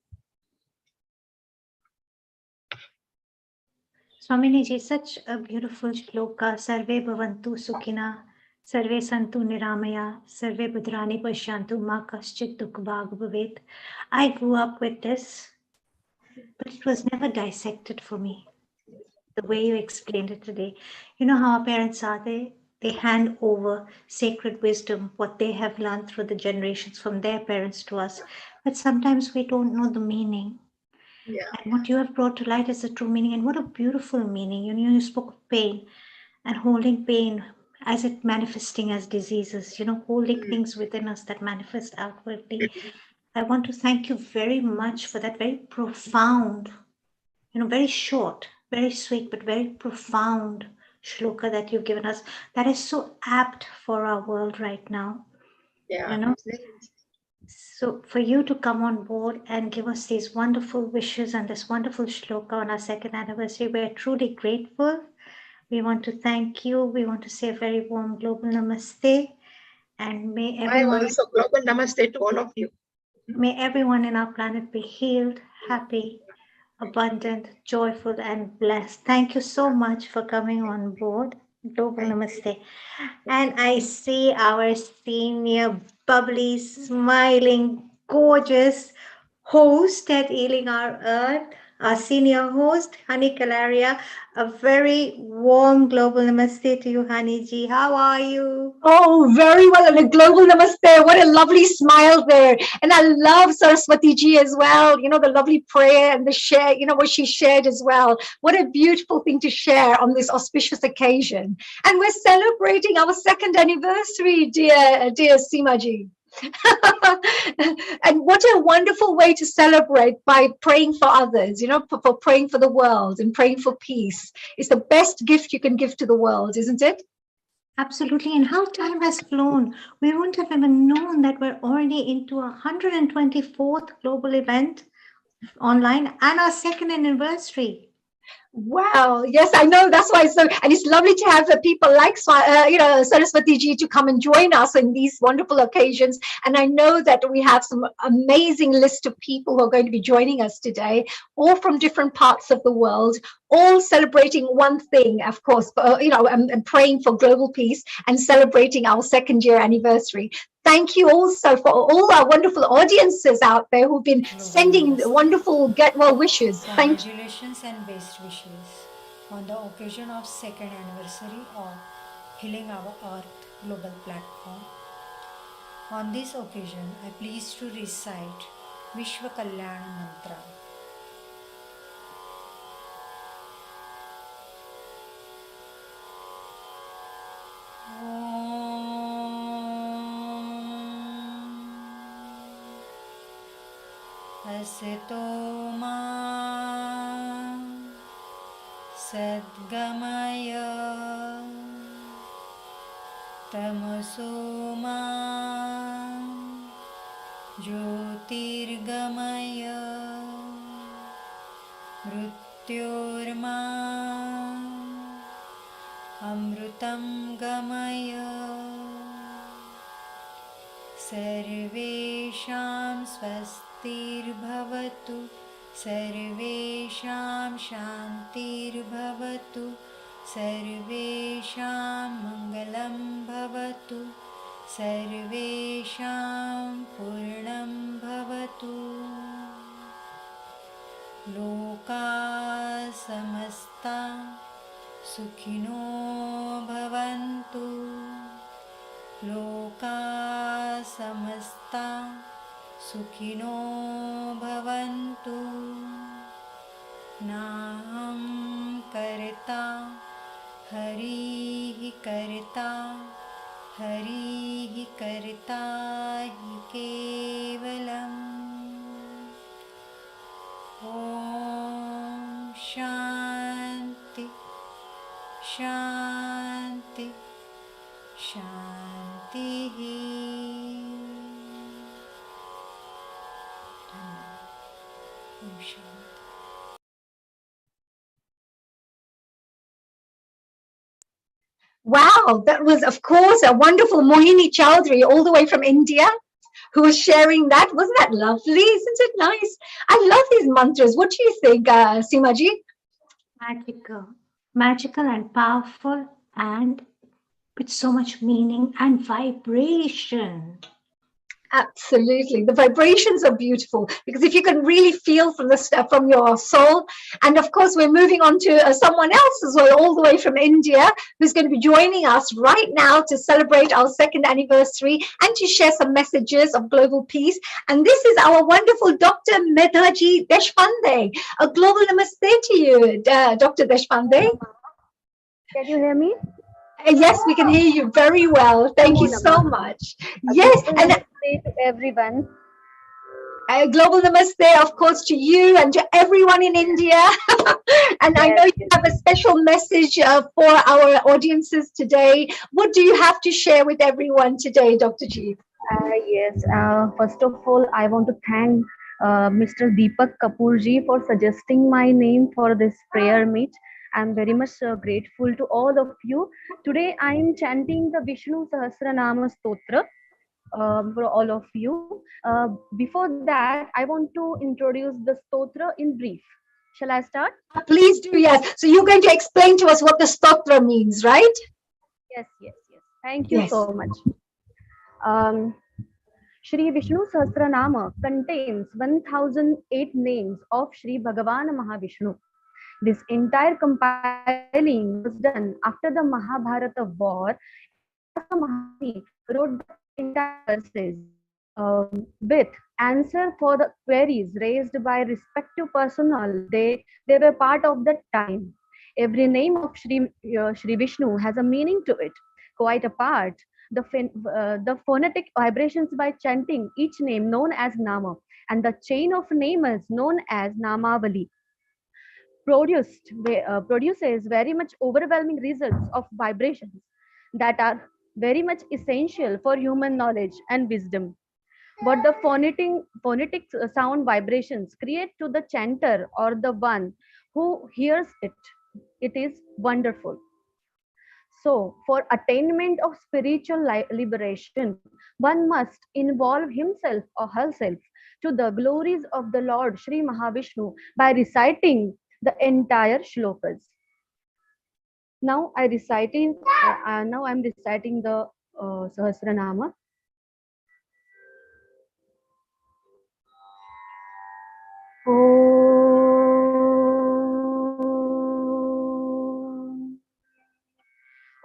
Swaminiji, such a beautiful shloka. Sarve bhavantu sukhina, sarve santu niramaya, sarve bhadrani pashyantu, ma kaschit dukh bhag bhavet. I grew up with this, but it was never dissected for me, the way you explained it today. You know how our parents are, they hand over sacred wisdom, what they have learned through the generations from their parents to us. But sometimes we don't know the meaning. Yeah. And what you have brought to light is the true meaning, and what a beautiful meaning. You spoke of pain and holding pain as it manifesting as diseases, holding things within us that manifest outwardly. I want to thank you very much for that very profound, very short, very sweet, but very profound shloka that you've given us that is so apt for our world right now. Yeah. So for you to come on board and give us these wonderful wishes and this wonderful shloka on our second anniversary, we're truly grateful. We want to thank you. We want to say a very warm global namaste. And may everyone, I also global namaste to all of you. May everyone in our planet be healed, happy, abundant, joyful, and blessed. Thank you so much for coming on board. Global namaste. And I see our senior, bubbly, smiling, gorgeous host at Healing Our Earth, our senior host, Hani Kalaria. A very warm global namaste to you, Hani ji. How are you? Oh, very well. And a global namaste. What a lovely smile there. And I love Saraswati ji as well. The lovely prayer and the share, what she shared as well. What a beautiful thing to share on this auspicious occasion. And we're celebrating our second anniversary, dear Seema ji. And what a wonderful way to celebrate by praying for others, for praying for the world and praying for peace. It's the best gift you can give to the world, isn't it? Absolutely. And how time has flown. We wouldn't have even known that we're already into a 124th global event online and our second anniversary. Wow. Yes, I know. That's why it's so, and it's lovely to have the people like, Saraswati ji to come and join us in these wonderful occasions. And I know that we have some amazing list of people who are going to be joining us today, all from different parts of the world, all celebrating one thing, of course, and praying for global peace and celebrating our second year anniversary. Thank you also for all our wonderful audiences out there who've been sending wonderful get well wishes. Thank you. Congratulations and best wishes on the occasion of second anniversary of Healing Our Earth global platform. On this occasion, I please to recite Vishwa Kalyana Mantra. Asato ma sadgamaya tamaso ma jyotirgamaya mrityorma amrutam gamaya सर्वेषां स्वस्तिर्भवतु सर्वेषां शान्तिर्भवतु सर्वेषां मङ्गलं भवतु सर्वेषां पूर्णं भवतु लोकाः समस्ता सुखिनो भवन्तु लोकाः समस्ता सुखिनो भवन्तु नाहं कर्ता हरिः कर्ता हरिः कर्ता हि केवलम् ॐ शान्ति शान्ति शान्तिः ॐ शान्ति। Wow, that was, of course, a wonderful Mohini Chowdhury all the way from India who was sharing that. Wasn't that lovely? Isn't it nice? I love these mantras. What do you think, Seemaji? Magical and powerful, and with so much meaning and vibration. Absolutely. The vibrations are beautiful because if you can really feel from the stuff from your soul. And of course, we're moving on to someone else as well, all the way from India, who's going to be joining us right now to celebrate our second anniversary and to share some messages of global peace. And this is our wonderful Dr. Medhaji Deshpande. A global namaste to you, Dr. Deshpande. Can you hear me? Yes, we can hear you very well. Thank you so much. Yes, and namaste to everyone. Global namaste, of course, to you and to everyone in India. And yes, I know you have a special message for our audiences today. What do you have to share with everyone today, Dr. Ji? Yes, first of all, I want to thank Mr. Deepak Kapoor ji for suggesting my name for this prayer meet. I'm very much grateful to all of you. Today, I am chanting the Vishnu Sahasranama Stotra for all of you. Before that, I want to introduce the Stotra in brief. Shall I start? Please do, yes. So you're going to explain to us what the Stotra means, right? Yes. Thank you so much. Shri Vishnu Sahasranama contains 1008 names of Shri Bhagavan Mahavishnu. This entire compiling was done after the Mahabharata war. Mahasi wrote the entire verses with answer for the queries raised by respective personnel. They were part of that time. Every name of Shri Vishnu has a meaning to it. Quite apart, the phonetic vibrations by chanting each name known as Nama and the chain of names known as Namavali produces very much overwhelming results of vibrations that are very much essential for human knowledge and wisdom. What the phonetic sound vibrations create to the chanter or the one who hears it. It is wonderful. So, for attainment of spiritual liberation, one must involve himself or herself to the glories of the Lord Sri Mahavishnu by reciting the entire shlokas. Now I'm reciting the Sahasranama.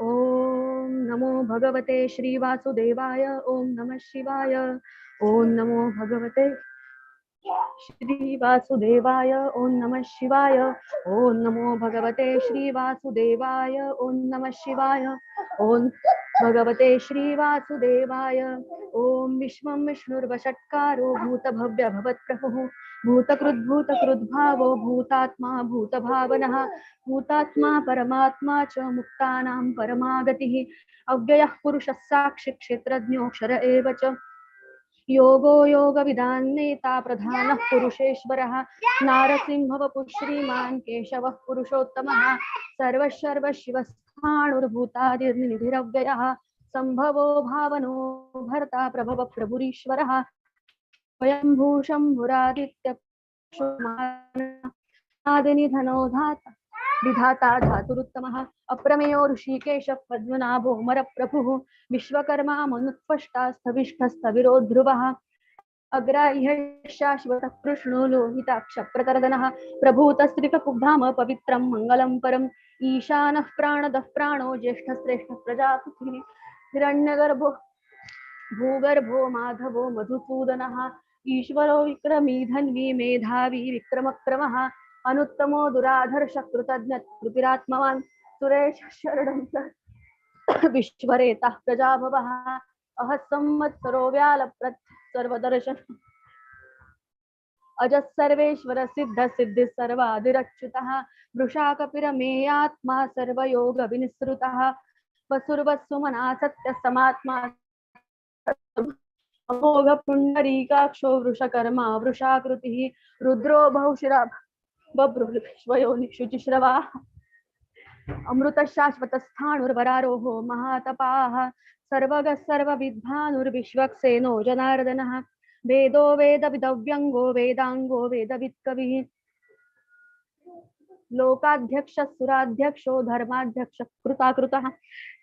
Om Namo Bhagavate Shri Vasudevaya. Om Namah Shivaya. Om Namo Bhagavate Shri Vasudevaya. Om Namah Shivaya. Om Namo Bhagavate Shri Vasudevaya. Om Namah Shivaya. Om Bhagavate Shri Vasudevaya. Om Vishwam Vishnur Vashatkaro Bhuta Bhavya Bhavat Prapuh Bhutakrut Bhutakrut Bhavo Bhutatma Bhuta Bhavanaha Bhutatma Paramatma Cha Muktanam Paramagatihi Avyayah Purushas Sakshi Kshetrajño Kshara Eva Cha Yogo Yoga Vidanneta Pradhanah Purusheshvarah Narasimhavapuh Shriman Keshavah Purushottamaha Sarvasharva Shivasthanur Bhutadir Nidhiravyayah Sambhavo Bhavano Bharta Prabhava Prabhurishvarah Swayambhu Shambhuraditya Adinidhano Dhata Vidhata Dhaturuttamaha Aprameyo Rishikesha Padmanabho Maraprabhuः Vishwakarma Manutpashta Stavishthastaviro Dhruvaha Agrahya Shashvata Krishno Lohitaksha Pratardanaha Prabhutasrika Kubdhama Pavitram Mangalam Param Ishanah Pranadah Prano Jeshta Sreshta Prajapati Hiranyagarbho Bhugarbho Madhavo Madhusudanaha Ishvaro Vikrami Dhanvi Medhavi Vikramakramaha Anuttamo Duradharsha Krutadnyat Krutiratmavan Suresh Sharadam Vishvareta Prajabhavaha Ahasammat Sarovyala Prat Sarvadarshan Ajas Sarveshvara Siddha Siddhi Sarvadirachutaha Vrushakapira Meyatma Sarva Yoga Vinisrutaha Vasurvasumana Satya Samatma Amogha Pundarikaksho Vrushakarma Vrushakrutihi Rudro Bhaushrab Babru Vishwayoni Shuchishrava Amruta Shashvatasthánur Vararoho Mahatapaha Sarvaga Sarva Vidhanur Vishwakseno Janardanaha Vedo Veda Vidavyango Vedango Veda Vidkavihi Lokadhyaksha Suradhyaksho Dharmadhyaksha Krutakrutaha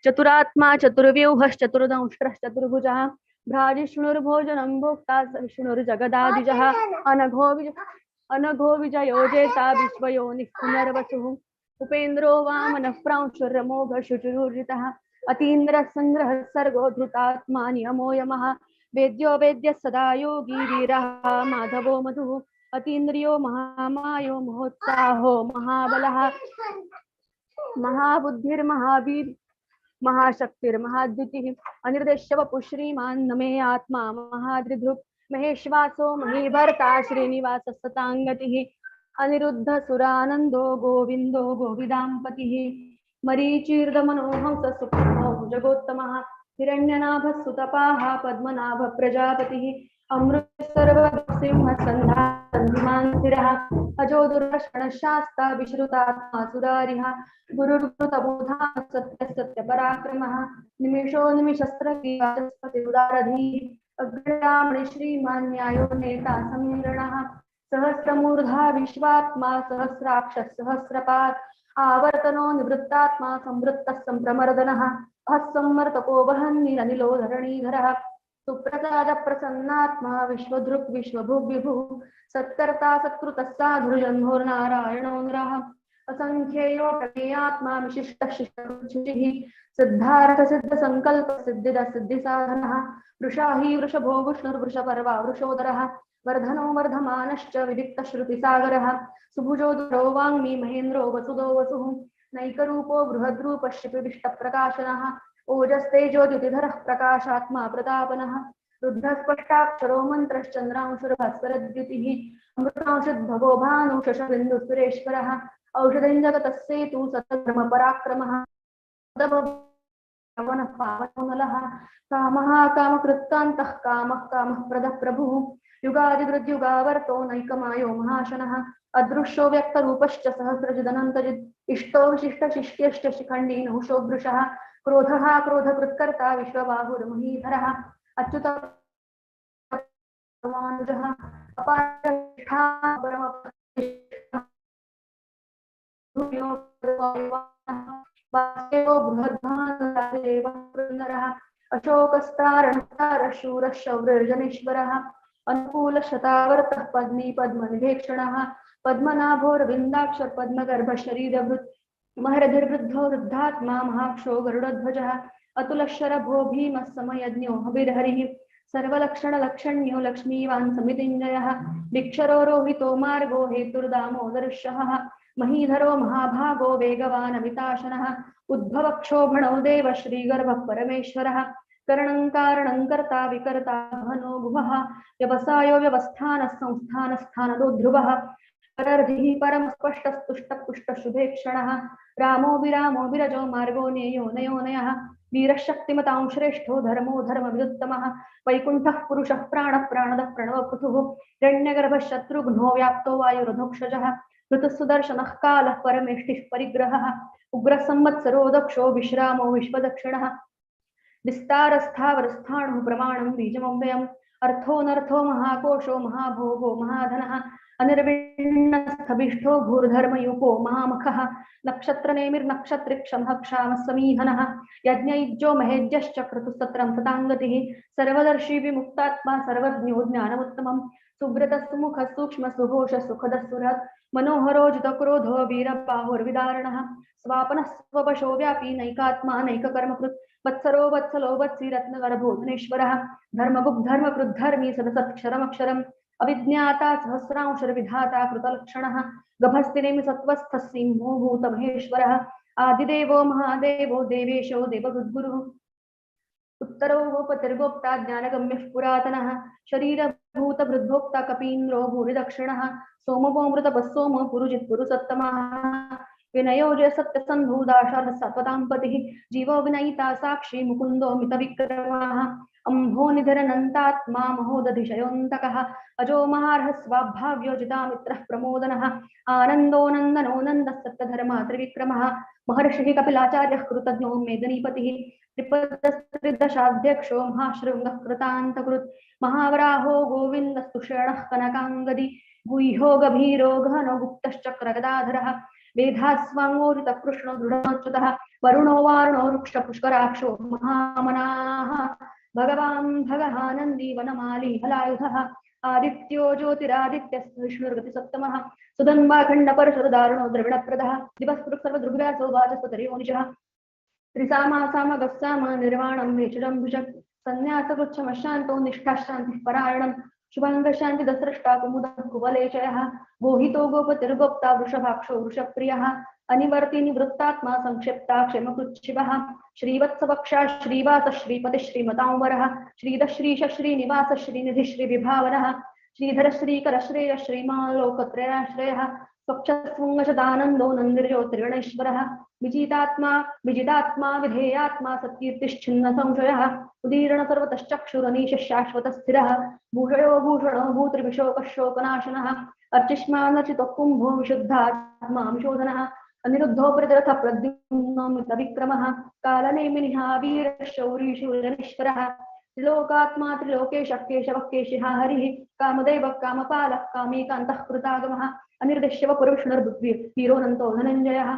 Chaturatma Chaturvyuhas Chaturdanshtrah Chaturbhujaha Bhrajishnur Bhojanam Bhokta Vishnur Jagadadijaha Anagho Vijayojeta Vishwayoni Punarvasuhu Upendro Vamana Praunshuramo Bhashujuritaha Atindra Sangraha Sargo Dhrutatmani Amoyamaha Vedyo Vedya Sada Yogi Viraha Madhavo Madhu Atindriyo Mahamayo Mahotsaho Mahabalaha Mahabuddhir Mahavir Mahashaktir Mahadvitihi Anirdeshava Pushriman Name Atma Mahadridrup Maheshvaso Mahibharta Srinivasa Satangatihi Aniruddha Suranando Govindo Govidampatihi Marichirda Manohamsa Sukhamo Jagottamaha Hiranyanabha Sutapaha Padmanabha Prajapatihi Amrut Sarva Simha Sandha Sandhimantiraha Ajodura Shasta Vishrutatma Surariha Guru Tabudha Satya Satya Parakramaha Nimisho Nimishastra Vachaspati Udaradhi Agramani Shri Manyayo Neta Samiranaha Sahasramurdha Vishwatma Sahasraksha Sahasrapat Avartano Nivrittatma Samvrutta Sampramardanaha Asammartako Vahanni Anilo Dharanidharaha Suprasada Prasannatma Vishwadrup Vishwabhubhibhu Satkarta Satkruta Sadhujanhur Narayano Asankheyo Praniyatma Vishishta Shishtachuchihi Siddhartha Siddha Sankalpa Siddhida Siddhi Sadhanaha Vrushahi Vrushabho Vishnur Vrushaparva Vrushodaraha Vardhano Vardhamanascha Vidikta Shruti Sagaraha Subhujodharo Vangmi Mahendro Vasudo Vasuhu Naikarupo Bruhadrupa Shipivishta Prakashanaha Ojaste Jyotidharah Prakashatma Pratapanaha Ruddhaspashtaksharo Mantras Chandramshur Bhaskaradvyutihi Amrutamshid Bhavo Bhanu Shashabindu Sureshwaraha Aushadinjagatassetu Satadharma Parakramaha Pavanah Pavanalaha Kamaha Kamakrittantah Kamah Kamah Pradah Prabhu Yugadi Vrudyugavarto Naikamayo Mahashanaha अदृश्यो व्यक्तरूपश्च सहस्रजिदनन्तजित् इष्टो विशिष्टशिष्ट्यश्च Shikhandi नहुषो वृषः क्रोधः क्रोधकृत्कर्ता विश्वबाहुर्महीधरः अच्युतमानुजः अपारष्ठा परमप्रतिष्ठः वासुदेवो बृहद्भानुराजेवः अशोकस्तारणः शूरः शौर्यजनेश्वरः अनुकूलशतावर्तः पद्मी पद्मनिभेक्षणः पद्मनाभोरविन्दाक्षर पद्मगर्भशरीरभृत् महरधिर्वृद्धो वृद्धात्मा महाक्षो गरुडध्वजः अतुलशरभो भीमः समयज्ञो हविर्हरिः सर्वलक्षणलक्षण्यो लक्ष्मीवान् समितिञ्जयः दिक्षरो रोहितो मार्गो हेतुर्दामोदर्शः महीधरो महाभागो वेगवान् अमिताशनः उद्भवक्षोभणो देव श्रीगर्भः परमेश्वरः करणं कारणं कर्ता विकर्ता घनो भुवः व्यवसायो व्यवस्थानः संस्थानस्थानदो ध्रुवः परर्धिः परमस्पष्टस्तुष्टपुष्टशुभेक्षणः रामो विरामो विरजो मार्गो नेयो नयोनयः वीरशक्तिमतां श्रेष्ठो धर्मो धर्मविदुत्तमः वैकुण्ठः पुरुषः प्राणः प्राणदः प्रणवपृथुः हिरण्यगर्भः शत्रुघ्नो व्याप्तो वायुरधोक्षजः ऋतुः सुदर्शनः कालः परमेष्टिः परिग्रहः उग्रः संवत्सरो दक्षो विश्रामो विश्वदक्षिणः विस्तारस्थावरस्थाणुः प्रमाणं बीजमव्ययम् अर्थोऽनर्थो महाकोशो महाभोगो महाधनः अनिर्विण्णस्थभिष्ठो भूर्धर्मयुपो महामखः नक्षत्रनेमिर्नक्षत्रिक्षमः क्षामः समीहनः यज्ञयुज्यो महेज्यश्च क्रतुसत्रं सताङ्गतिः सर्वदर्शी विमुक्तात्मा सर्वज्ञो ज्ञानमुत्तमम् सुब्रतः सुमुखः सूक्ष्मः सुघोषः सुखदः सुरत् मनोहरो जितक्रोधो वीरबाहुर्विदारणः स्वापनः स्ववशो व्यापी नैकात्मा नैककर्मकृत् वत्सरो वत्सलो वत्सी रत्नगर्भो धनेश्वरः धर्मभुक् धर्मकृद्धर्मी सदसत्क्षरमक्षरम् अविज्ञाता सहस्रांशर्विधाता कृतलक्षणः गभस्तिनेमि सत्त्वस्थः सिंहो भूतमहेश्वरः आदिदेवो महादेवो देवेशो देवगुरुः उत्तरो गोपतिर्गोप्ता ज्ञानगम्यः पुरातनः शरीरभूतवृद्धोक्ता कपीन्द्रो भूरिदक्षिणः सोमवोऽमृतपः सोमो पुरुजित् पुरुसत्तमः विनयोजय सत्यसन्धूदाशार्ह सत्वतां पतिः जीवो विनयिता साक्षी मुकुन्दो मितविक्रमः अम्भो निधरनन्तात्मा महोदधिशयोऽन्तकः अजो महार्हः स्वाभाव्योजितामित्रः प्रमोदनः आनन्दो नन्दनो नन्दः सत्यधर्मः त्रिविक्रमः महर्षिः कपिलाचार्यः कृतज्ञो मेदिनीपतिः त्रिपदस्त्रिदशाध्यक्षो महाशृङ्गः कृतान्तकृत् महावराहो गोविन्दस्तुषणः कनकाङ्गदी गुह्यो गभीरो घनो गुप्तश्चक्रगदाधरः वेधास्वाङ्गोजितः कृष्णो दृढोच्युतः वरुणो वारुणो वृक्षपुष्कराक्षो महामनाः भगवान् भगहानन्दी वनमाली हलायुधः आदित्यो ज्योतिरादित्यस्तु विष्णुर्गतिसप्तमः सुधन्वाखण्डपरशुरदारुणो द्रविणप्रदः दिवस्पृक् सर्वदृग्व्यासो वाचस्पतिर्योनिशः त्रिसामासामगस्साम निर्वाणं भेषजं भुजत् सन्न्यासगुच्छमशान्तो निष्ठाशान्तिः परायणं शुभाङ्गशान्तिदस्रष्टा कुमुदः कुवलेशयः गोहितो गोपतिर्गोप्ता वृषभाक्षो वृषप्रियः अनिवर्ति निवृत्तात्मा संक्षिप्ता क्षेमकृच्छिवः श्रीवत्सवक्षा श्रीवास श्रीपति श्रीमतांवरः श्रीधः श्रीश श्रीनिवास श्रीनिधि श्रीविभावनः श्रीधर श्रीकर श्रेय श्रीमालोकत्रयाश्रयः स्वच्छस्वङ्गशदानन्दो नन्दिर्यो त्रिगणेश्वरः विजितात्मा विधेयात्मा सत्कीर्तिश्छिन्न संशयः उदीर्ण सर्वतश्चक्षुरनीश शाश्वतः स्थिरः भूषयो भूषणो भूतृविशोकशोकनाशनः अर्चिष्मानर्चितो कुम्भो विशुद्धात्मा विशोधनः अनिरुद्धो प्रतिरथ प्रद्युम्नो मितविक्रमः कालनेमिनिः वीरशौरीशूरजनेश्वरः त्रिलोकात्मा त्रिलोकेशः केशवः केशिहा हरिः कामदेवः कामपालः कामीकान्तः कृतागमः अनिर्दिश्यव पुरुषणर्बुद्धिरोऽनन्तो धनञ्जयः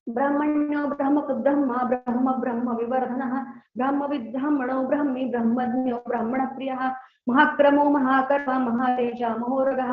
ब्रह्मण्यो ब्रह्मकृद्ब्रह्मा ब्रह्म ब्रह्म विवर्धनः ब्रह्मविद्ब्रह्मणो ब्रह्मी ब्रह्मज्ञो ब्राह्मणप्रियः महाक्रमो महाकर्मा महातेजा महोरगः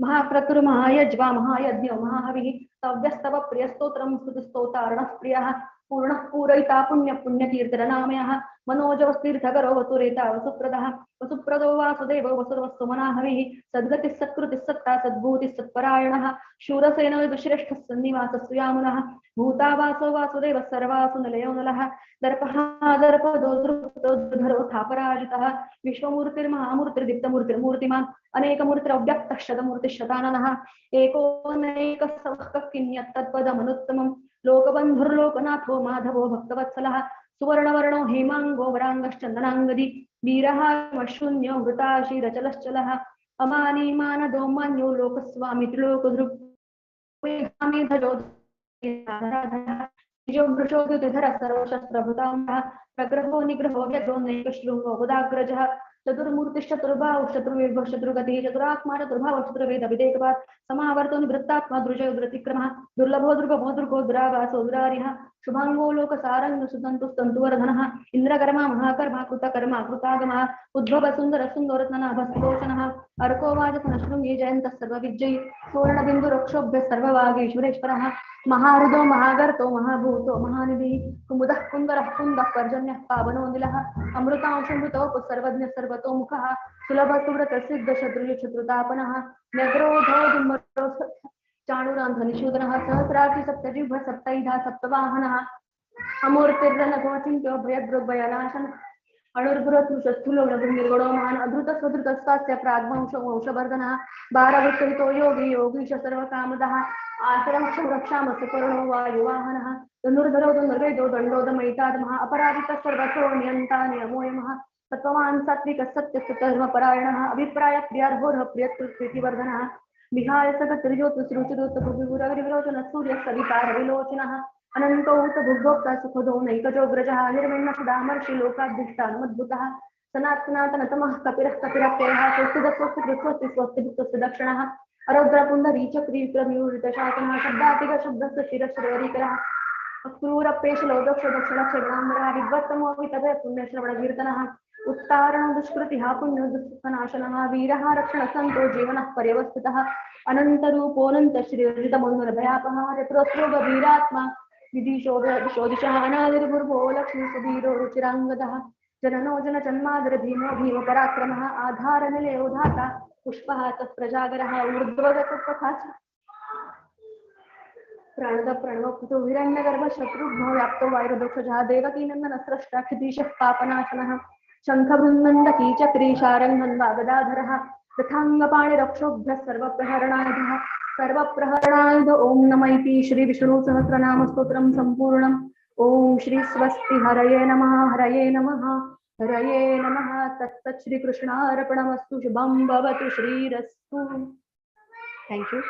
महाक्रतुर्महायज्वा महायज्ञो महाहविः तव्यस्तव प्रियस्तोत्रं स्तुतिस्तोतारणः प्रियः पूर्णः पूरयिता पुण्यकीर्तननामयः मनोजवस्तीर्थकरो वसुरेता वसुप्रदः वसुप्रदो वासुदेवो वसुर्वस्तुमनाहविः सद्गतिः सत्कृतिः सत्ता सद्भूतिः सत्परायणः शूरसेनो विश्रेष्ठः सन्निवासः सुयामुनः भूतावासो वासुदेवः सर्वासु निलयो नलः दर्पः दर्पदो धरो थापराजितः विश्वमूर्तिर्महामूर्तिर्दीप्तमूर्तिर्मूर्तिमान् अनेकमूर्तिरव्यक्तः शतमूर्तिः शताननः एकोनैकः सवः किन्यत्तत्पदमनुत्तमम् लोकबन्धुर्लोकनाथो माधवो भक्तवत्सलः सुवर्णवर्णो हेमाङ्गो वराङ्गश्चन्दनाङ्गदी वीरः शून्यो वृताशीरचलश्चलः अमानी मानदो मान्यो लोकस्वामी त्रिलोकधृक् प्रग्रहो निग्रहो व्यग्रो नैकशृंगो बुधाग्रजः चतुर्मूर्तिश्चतुर्बाहुः शत्रुवीर्भः शत्रुगतिः चतुरात्मा चतुर्भावः चतुर्वेदविदेकवात् समावर्तो निवृत्तात्मा दृजयो दुरतिक्रमः दुर्लभो दुर्गमो दुर्गो दुरावासो दुरारिः शुभांगो लोकसारङ्ग सुतन्तुस्तन्तुवर्धनः इन्द्रकर्मा महाकर्मा कृतकर्मा कृतागमः उद्भव सुन्दर सुन्दरत्ननाभस्तलोचनः अर्को वाजपुनशृङ्गी जयन्तः सर्वविजयी सुवर्णबिन्दुरक्षोभ्यः सर्ववागीश्वरेश्वरः महाहृदो महागर्तो महाभूतो महानिधिः कुमुदः कुन्दरः कुन्दः पर्जन्यः पावनोऽनिलः अमृतांशमृतोपः सर्वज्ञः सर्वतोमुखः सुलभसुव्रतसिद्धशत्रुशत्रुतापनः व्यग्रोधो दुर्मरो चाणुरान्धनिषूदनः सहस्राक्षि सप्तजिह्वः सप्तैधा सप्तवाहनः अमूर्तिर्नघोचिन्त्यो भयद्रुग्भयनाशनः अणुर्भुरत्रुषस्थूलो निर्गुणो महान् अधृतस्वधृतस्वास्य प्राग्वंशो वंशवर्धनः भारवृत्तरितो योगी योगीश सर्वकामदः आश्रमक्षं रक्षामस्य करुणो वायुवाहनः धनुर्धरो धनुर्वेदो दण्डो दमयितात्मः अपराजितः सर्वतो नियन्ता नियमो यमः सत्त्ववान् सात्विकः सत्यस्तधर्मपरायणः अभिप्राय प्रियार्होरः प्रियत्कृतिवर्धनः विहाय सगतिर्ज्योतिषरुचिरोत्तपुरविरोचनः सूर्यः सवितारविलोचनः अनन्तो उत भुग्भोक्ता सुखदो नैकजोग्रजः निर्विण्ण सुधामर्षि लोकाद्दिष्टानमद्भुतः सनातनातनतमः कपिरः कपिरप्ययः स्वस्ति दक्षिणः अरौद्रपुण्डरीचक्रीक्रमयूरितशासनः शब्दातिग शब्दस्य शिरश्रेयरीकरः क्रूरप्रेशलो दक्षिणक्षणाम्बरः विद्वत्तमो वितभय पुण्यश्रवणकीर्तनः उत्तारणो दुष्कृतिः पुण्यो दुःखनाशनः वीरः रक्षणसन्तो जीवनः पर्यवस्थितः अनन्तरूपोऽनन्तश्रीर्जितमोन्नरभयापः यत्रोऽस्त्रोगवीरात्मा विधिशोदिशः अनादिर्भुर्भो लक्ष्मीसुधीरो रुचिराङ्गदः जननो जनजन्मादर भीमो भीमपराक्रमः आधारनिलयो धाता पुष्पः तत्प्रजागरः ऊर्ध्वगतः प्राणद प्रणवकुतो हिरण्यगर्भ शत्रुघ्नो व्याप्तो वायुर्दोक्षजः देवकीनन्दनस्रष्टा क्षितीशः पापनाशनः शङ्खवृन्दण्डकी चक्री शारङ्गन्वागदाधरः तथाङ्गपाणिरक्षोभ्यः सर्वप्रहरणायुध ॐ नम इति श्रीविष्णुसहस्रनामस्तोत्रं सम्पूर्णम् ॐ श्री स्वस्ति हरये नमः हरये नमः हरये नमः तत्सत् श्रीकृष्णार्पणमस्तु शुभं भवतु श्रीरस्तु. Thank you.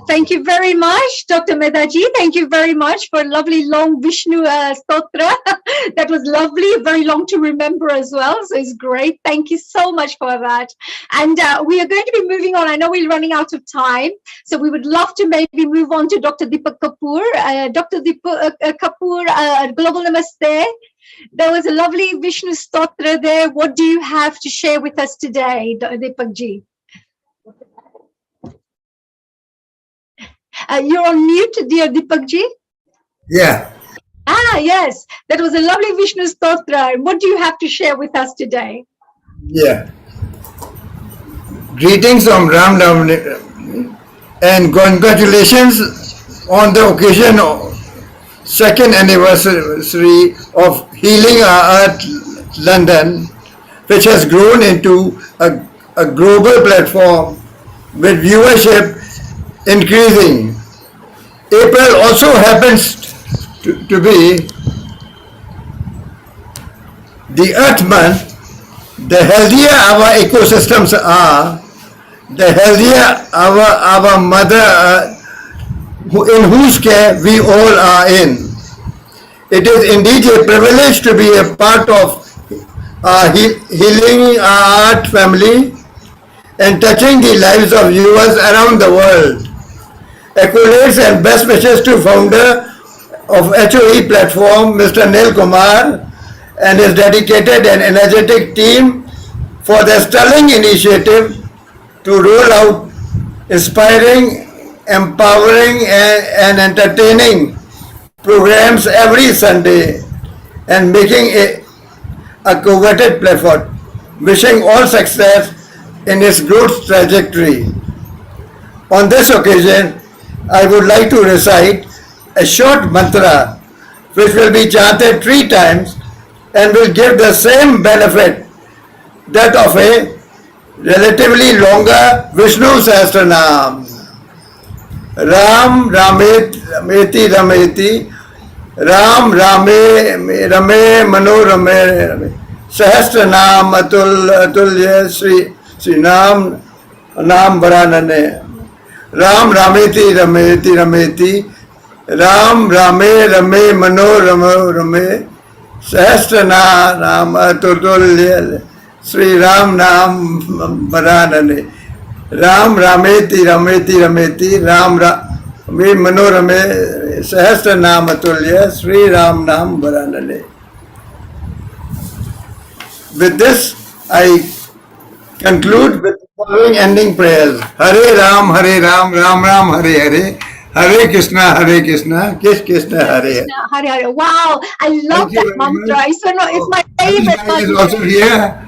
Thank you very much, Dr. Medaji. Thank you very much for a lovely long Vishnu stotra. That was lovely, very long to remember as well. So it's great. Thank you so much for that. And we are going to be moving on. I know we're running out of time. So we would love to maybe move on to Dr. Deepak Kapoor. Dr. Deepak Kapoor, Global Namaste. There was a lovely Vishnu stotra there. What do you have to share with us today, Deepak ji? You're on mute, dear Deepak ji. Yeah. Yes. That was a lovely Vishnu stotra. What do you have to share with us today? Yeah. Greetings from Ram and congratulations on the occasion of second anniversary of Healing Our Earth London, which has grown into a global platform with viewership increasing. April also happens to be the Earth Month. The healthier our ecosystems are, the healthier our Mother Earth, in whose care we all are in. It is indeed a privilege to be a part of Healing Our Earth family and touching the lives of viewers around the world. Accolades and best wishes to founder of HOE platform, Mr. Nil Kumar, and his dedicated and energetic team for their sterling initiative to roll out inspiring, empowering, and entertaining programs every Sunday and making it a coveted platform. Wishing all success in its growth trajectory. On this occasion, I would like to recite a short mantra which will be chanted 3 times and will give the same benefit that of a relatively longer Vishnu Sahasranam. Ram Rameti Rameti Ram Rame Rame Mano Rame Sahasranam Atulya Sri Nam Varanane. Ram Rameti Rameti Rameti Ram Rame Rame Mano Ramo Rame Sahasrana Rama Tutulya Sri Ram Nam Varanane Ram Rameti Rameti Rameti Ram Rame Mano Rame Sahasrana Matulya Sri Ram Nam Varanane. With this, I conclude with the following ending prayers. Hare Ram, Ram Ram, Hare Hare, Hare Krishna, Krishna, Hare Hare. Krishna, Hare Hare. Wow, I love Thank you that very mantra. much. It's my Manish favorite Bhai is mantra. also here.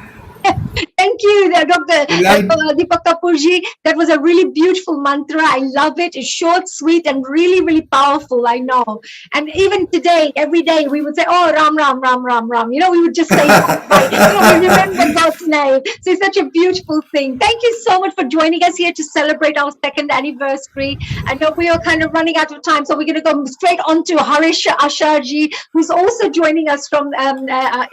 Thank you, Dr. Right. Deepak Kapurji. That was a really beautiful mantra. I love it. It's short, sweet, and really, really powerful. I know. And even today, every day, we would say, "Oh, Ram, Ram, Ram, Ram, Ram." We would just say that, right? We remember God's name. So it's such a beautiful thing. Thank you so much for joining us here to celebrate our 2nd anniversary. I know we are kind of running out of time, so we're going to go straight on to Harish Asharji, who's also joining us from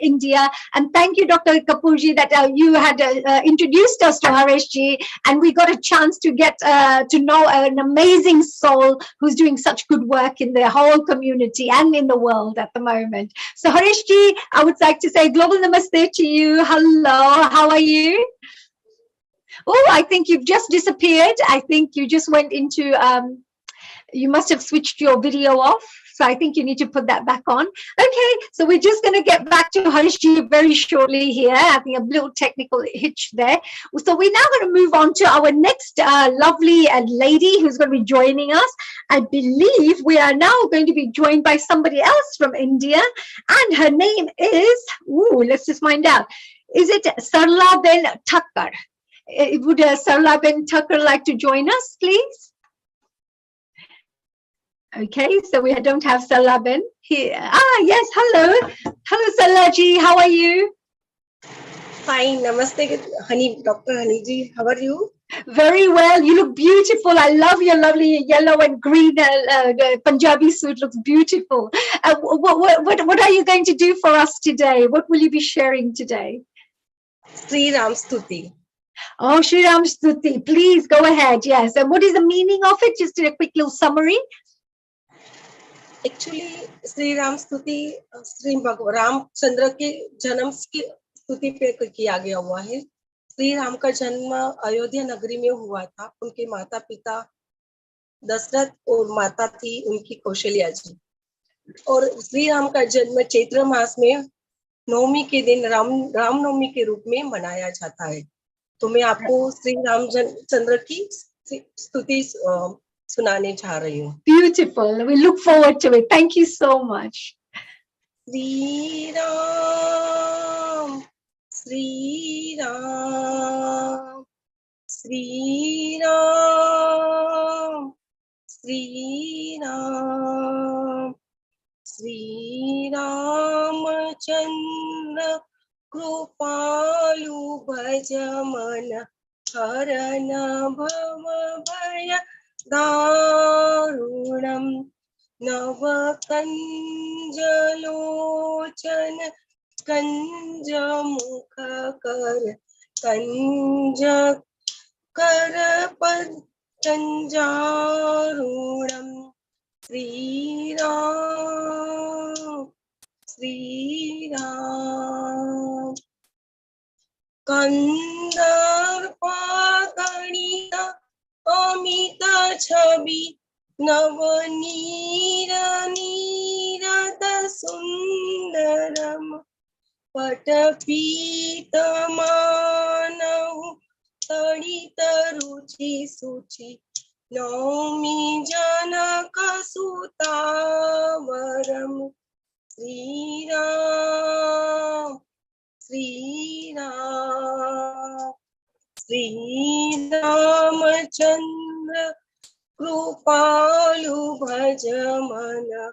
India. And thank you, Dr. Kapurji, that you had introduced us to Harishji, and we got a chance to get to know an amazing soul who's doing such good work in the whole community and in the world at the moment. So Harishji, I would like to say global namaste to you. Hello, how are you? Oh, I think you've just disappeared. I think you just went into you must have switched your video off. So I think you need to put that back on. Okay, so we're just going to get back to Harishji very shortly here. I think a little technical hitch there. So we're now going to move on to our next lovely lady who's going to be joining us. I believe we are now going to be joined by somebody else from India. And her name is, let's just find out. Is it Sarla Ben Thakkar? Would Sarla Ben Thakkar like to join us, please? Okay, so we don't have Salaben here. Yes, hello. Hello, Salaji. How are you? Fine. Namaste, Honey, Dr. Honeyji. How are you? Very well. You look beautiful. I love your lovely yellow and green Punjabi suit. Looks beautiful. What are you going to do for us today? What will you be sharing today? Sriram Stuti. Oh, Sriram Stuti. Please go ahead. Yes. And what is the meaning of it? Just a quick little summary. Actually, Shri Ram स्तुति श्री भगवान रामचंद्र के जन्म की स्तुति पे किया गया हुआ है। श्री राम का जन्म अयोध्या नगरी में हुआ था। उनके माता पिता दशरथ और माता थी उनकी कौशल्या जी। और श्री राम का जन्म चैत्र मास में नवमी के दिन रामनवमी के रूप में मनाया जाता है। तो मैं आपको श्री रामचंद्र की स्तुति सुनाने जा रही हूँ। Beautiful. We look forward to it. Thank you so much. Sri Ram, Sri Ram, Sri Ram, Sri Ram, Sri Ramachandra Kripalu Bhajamana Harana Bhava Bhaya Darunam Navakanjalochana Kanjamukhakar Kanja Karapad Kanjarunam Sri Ram Sri Ram Kandarpa Ganita Amita Chabi Navanira Nirata Sundaram Patapita Manahu Tadita Ruchi Suchi Naumi Janaka Sutavaram Sri Ram Sri Ram Sri Ramachandra Kripalu Bhajamana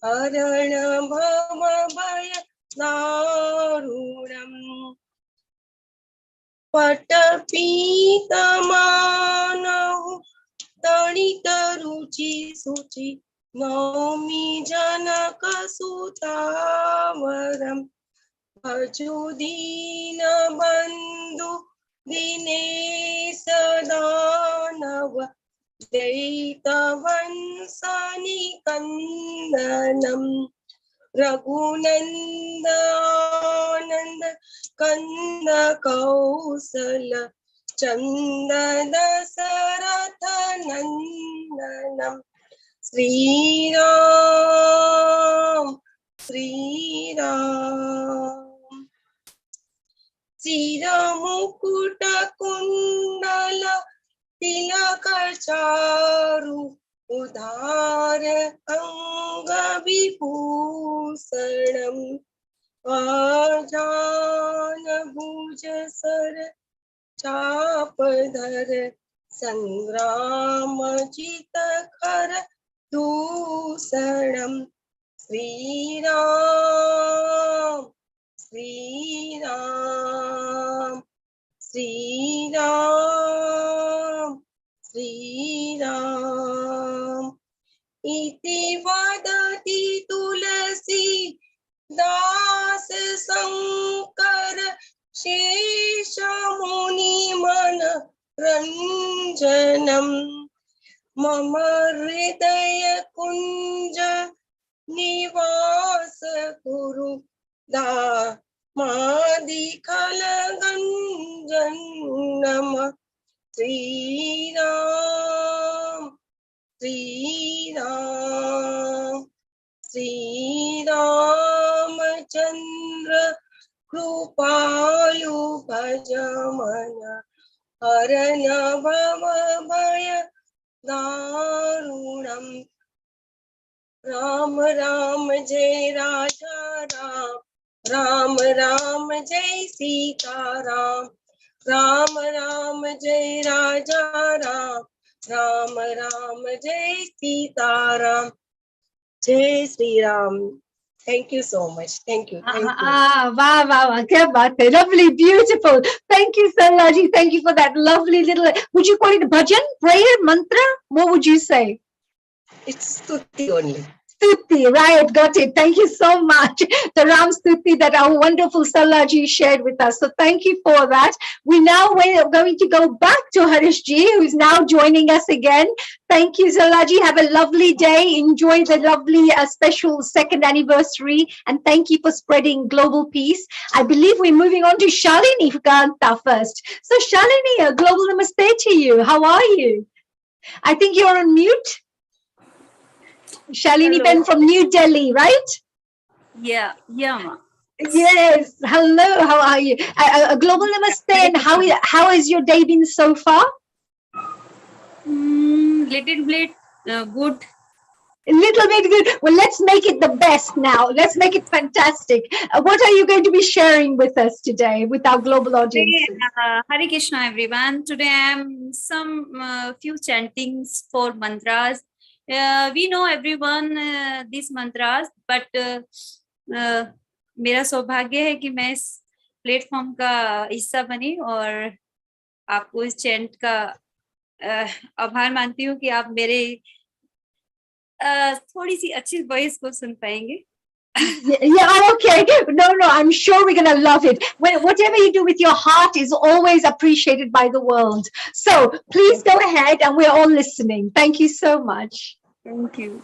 Harana Bhava Bhaya Darunam Patapita Manahu Tadita Ruchi Suchi Naumi Janaka Sutavaram Bhajudina Bandhu Dinesa Danava जैतवंशनिकन्दनं रघुनन्दनन्द कंद कौशल चंदन दशरथ नंदनम श्रीराम श्रीराम चिरमुकुट कुंडल तिलक चारु उधार अंग विभूषणम आजान भुज sir चापधर संग्राम चित खर दूषणम श्रीराम श्रीराम श्रीराम श्रीराम इति वदति तुलसी दास शंकर शेष मुनि मन रंजनम मम हृदय कुंज निवास कुरु दामादिखल गंजनम श्रीराम श्रीराम श्रीरामचंद्र कृपालु भजमन हरन भव भय दारुणम राम राम जय राजा राम राम राम जय सीता राम राम राम जय राजा राम राम राम जय सीता राम जय Shri Ram. Thank you so much. Thank you. Thank you. Wow, wow, wow. Lovely, beautiful. Thank you, Sarlaji. Thank you for that lovely little, would you call it bhajan, prayer, mantra? What would you say? It's stuti only. Stuti, right, got it. Thank you so much. The Ram Stuti that our wonderful Sarlaji shared with us. So thank you for that. We now are going to go back to Harishji, who's now joining us again. Thank you, Sarlaji. Have a lovely day. Enjoy the lovely special second anniversary. And thank you for spreading global peace. I believe we're moving on to Shalini Kanta first. So Shalini, a global namaste to you. How are you? I think you're on mute. Shalini Ben from New Delhi, right? Yeah, ma. Yes. Hello. How are you? A global namaste. And how has your day been so far? Little bit good. A little bit good. Well, let's make it the best now. Let's make it fantastic. What are you going to be sharing with us today, with our global audience? Hare Krishna, everyone. Today I am some few chantings for mantras. We know everyone these mantras, but मेरा सौभाग्य है कि मैं इस platform का हिस्सा बनी और आपको इस चैंट का आभार मानती हूँ कि आप मेरे थोड़ी सी अच्छी वॉइस को सुन पाएंगे. Yeah, okay. No, I'm sure we're going to love it. Whatever you do with your heart is always appreciated by the world. So please go ahead and we're all listening. Thank you so much. Thank you.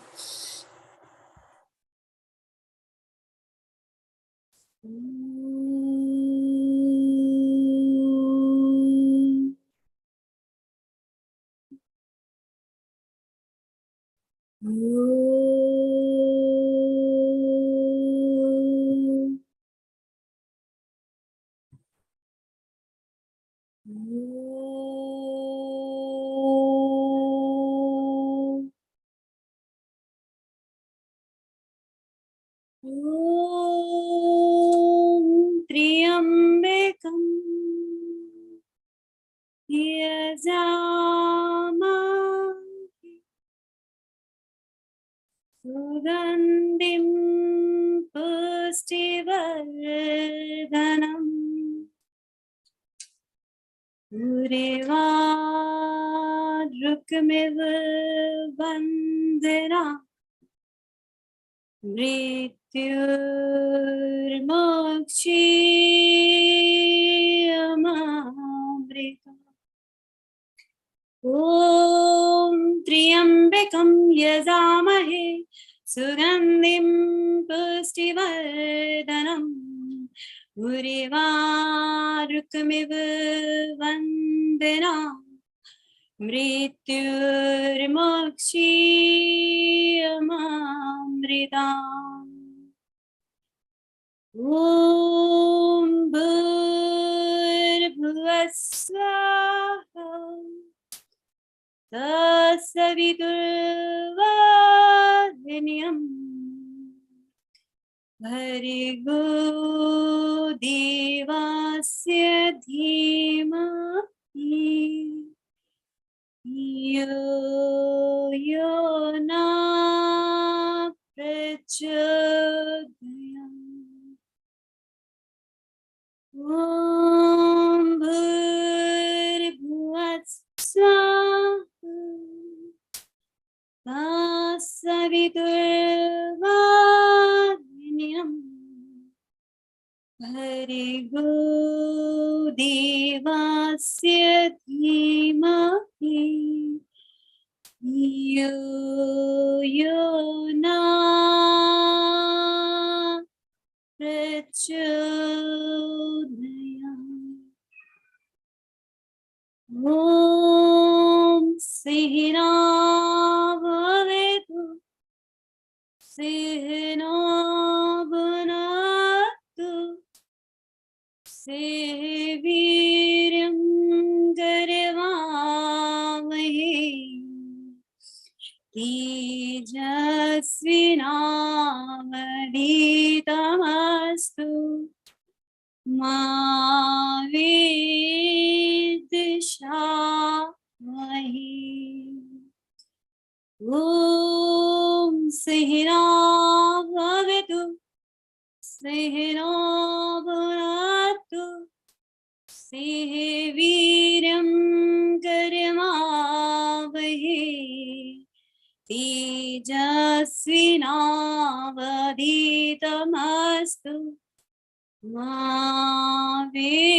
त्र्यम्बकं यजामहे सुगन्धिं पुष्टिवर्धनम् उर्वारुकमिव वन्दना मृत्युर्मोक्षीयमामृतम्. ॐ त्र्यम्बकं यजामहे सुगन्धिं पुष्टिवर्धनम् उर्वारुकमिव वन्दनाम् मृत्युर्मोक्षीयमामृताम् ॐ भूर्भुवः स्वाहा तत्सवितुर्वरेण्यं भर्गो देवस्य धीमहि यो यो न प्रचोदयात् ॐ भूर्भुवः स्वाहा तत्सवितुर्वरेण्यं भर्गो देवस्य धीमहि यो यो न प्रचोदयात् ॐ सहना भवतु सहना भुनक्तु सह वीर्यं करवावहै तेजस्विनावधीतमस्तु मा विद्विषावहै ॐ सहना भवतु सहना भुनक्तु सह वीर्यं करवावहै तेजस्विनावधीतमस्तु मा विद्विषावहै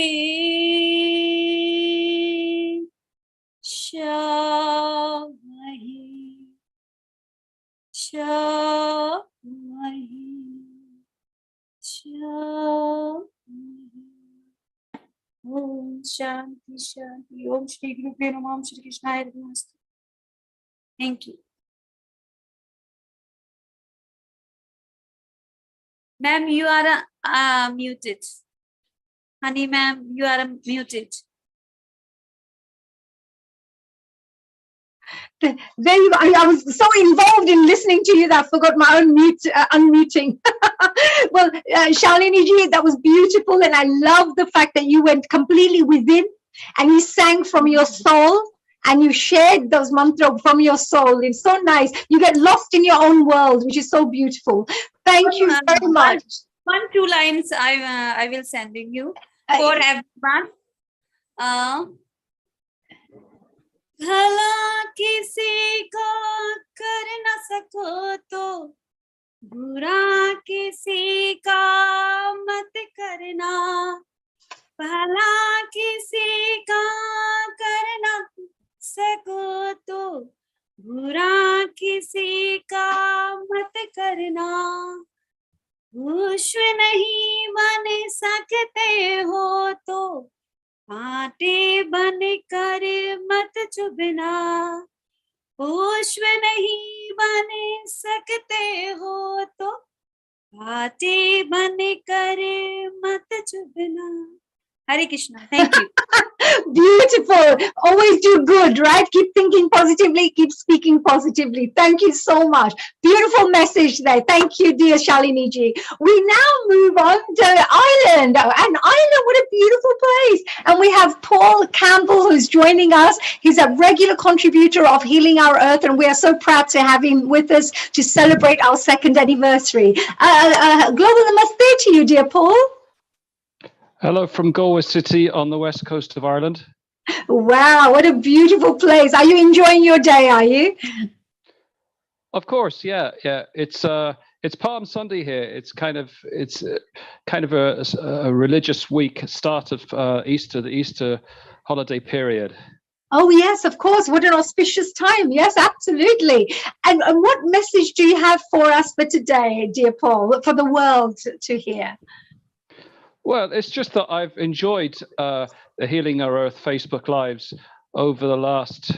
ओम शांति शांति ओम श्री गुरुभ्यो नमः ओम श्री कृष्णाय नमस्ते thank you ma'am you are muted honey ma'am you are muted There you go. I was so involved in listening to you that I forgot my own unmuting. Well, Shalini ji, that was beautiful. And I love the fact that you went completely within and you sang from your soul and you shared those mantras from your soul. It's so nice. You get lost in your own world, which is so beautiful. Thank you very much. One, two lines I will sending you for everyone. भला किसी को कर न सको तो बुरा किसी का मत करना भला किसी का कर न सको तो बुरा किसी का मत करना विश्व नहीं बन सकते हो तो कांटे बन कर मत चुभना पुष्प नहीं बन सकते हो तो कांटे बन कर मत चुभना Hare Krishna. Thank you. Beautiful. Always do good, right? Keep thinking positively, keep speaking positively. Thank you so much. Beautiful message there. Thank you, dear Shalini ji. We now move on to Ireland. And Ireland, what a beautiful place. And we have Paul Campbell who's joining us. He's a regular contributor of Healing Our Earth, and we are so proud to have him with us to celebrate our 2nd anniversary. Global Namaste to you, dear Paul. Hello from Galway City on the west coast of Ireland. Wow, what a beautiful place. Are you enjoying your day, are you? Of course, yeah. It's Palm Sunday here. It's kind of a religious week, start of Easter, the Easter holiday period. Oh, yes, of course. What an auspicious time. Yes, absolutely. And what message do you have for us for today, dear Paul, for the world to hear? Well, it's just that I've enjoyed the Healing Our Earth Facebook Lives over the last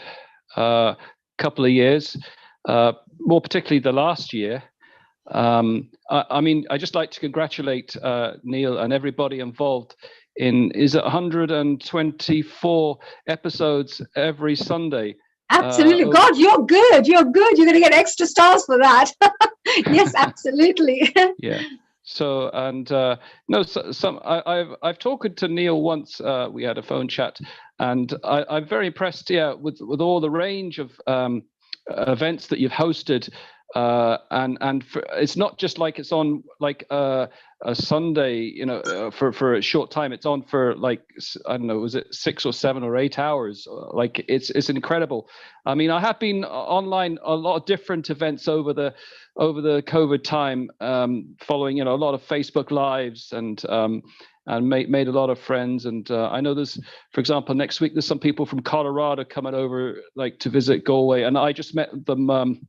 couple of years, more particularly the last year. I mean, I just like to congratulate Neil and everybody involved in, is it 124 episodes every Sunday? Absolutely. God, you're good. You're good. You're going to get extra stars for that. Yes, absolutely. Yeah. So, and no, I've talked to Neil once. We had a phone chat, and I'm very impressed. Yeah, with all the range of events that you've hosted. And it's not just like it's on like a Sunday, you know, for a short time. It's on for like, I don't know, was it 6 or 7 or 8 hours? Like it's incredible. I mean, I have been online a lot of different events over the COVID time, following, you know, a lot of Facebook Lives and made a lot of friends. And I know there's, for example, next week there's some people from Colorado coming over like to visit Galway, and I just met them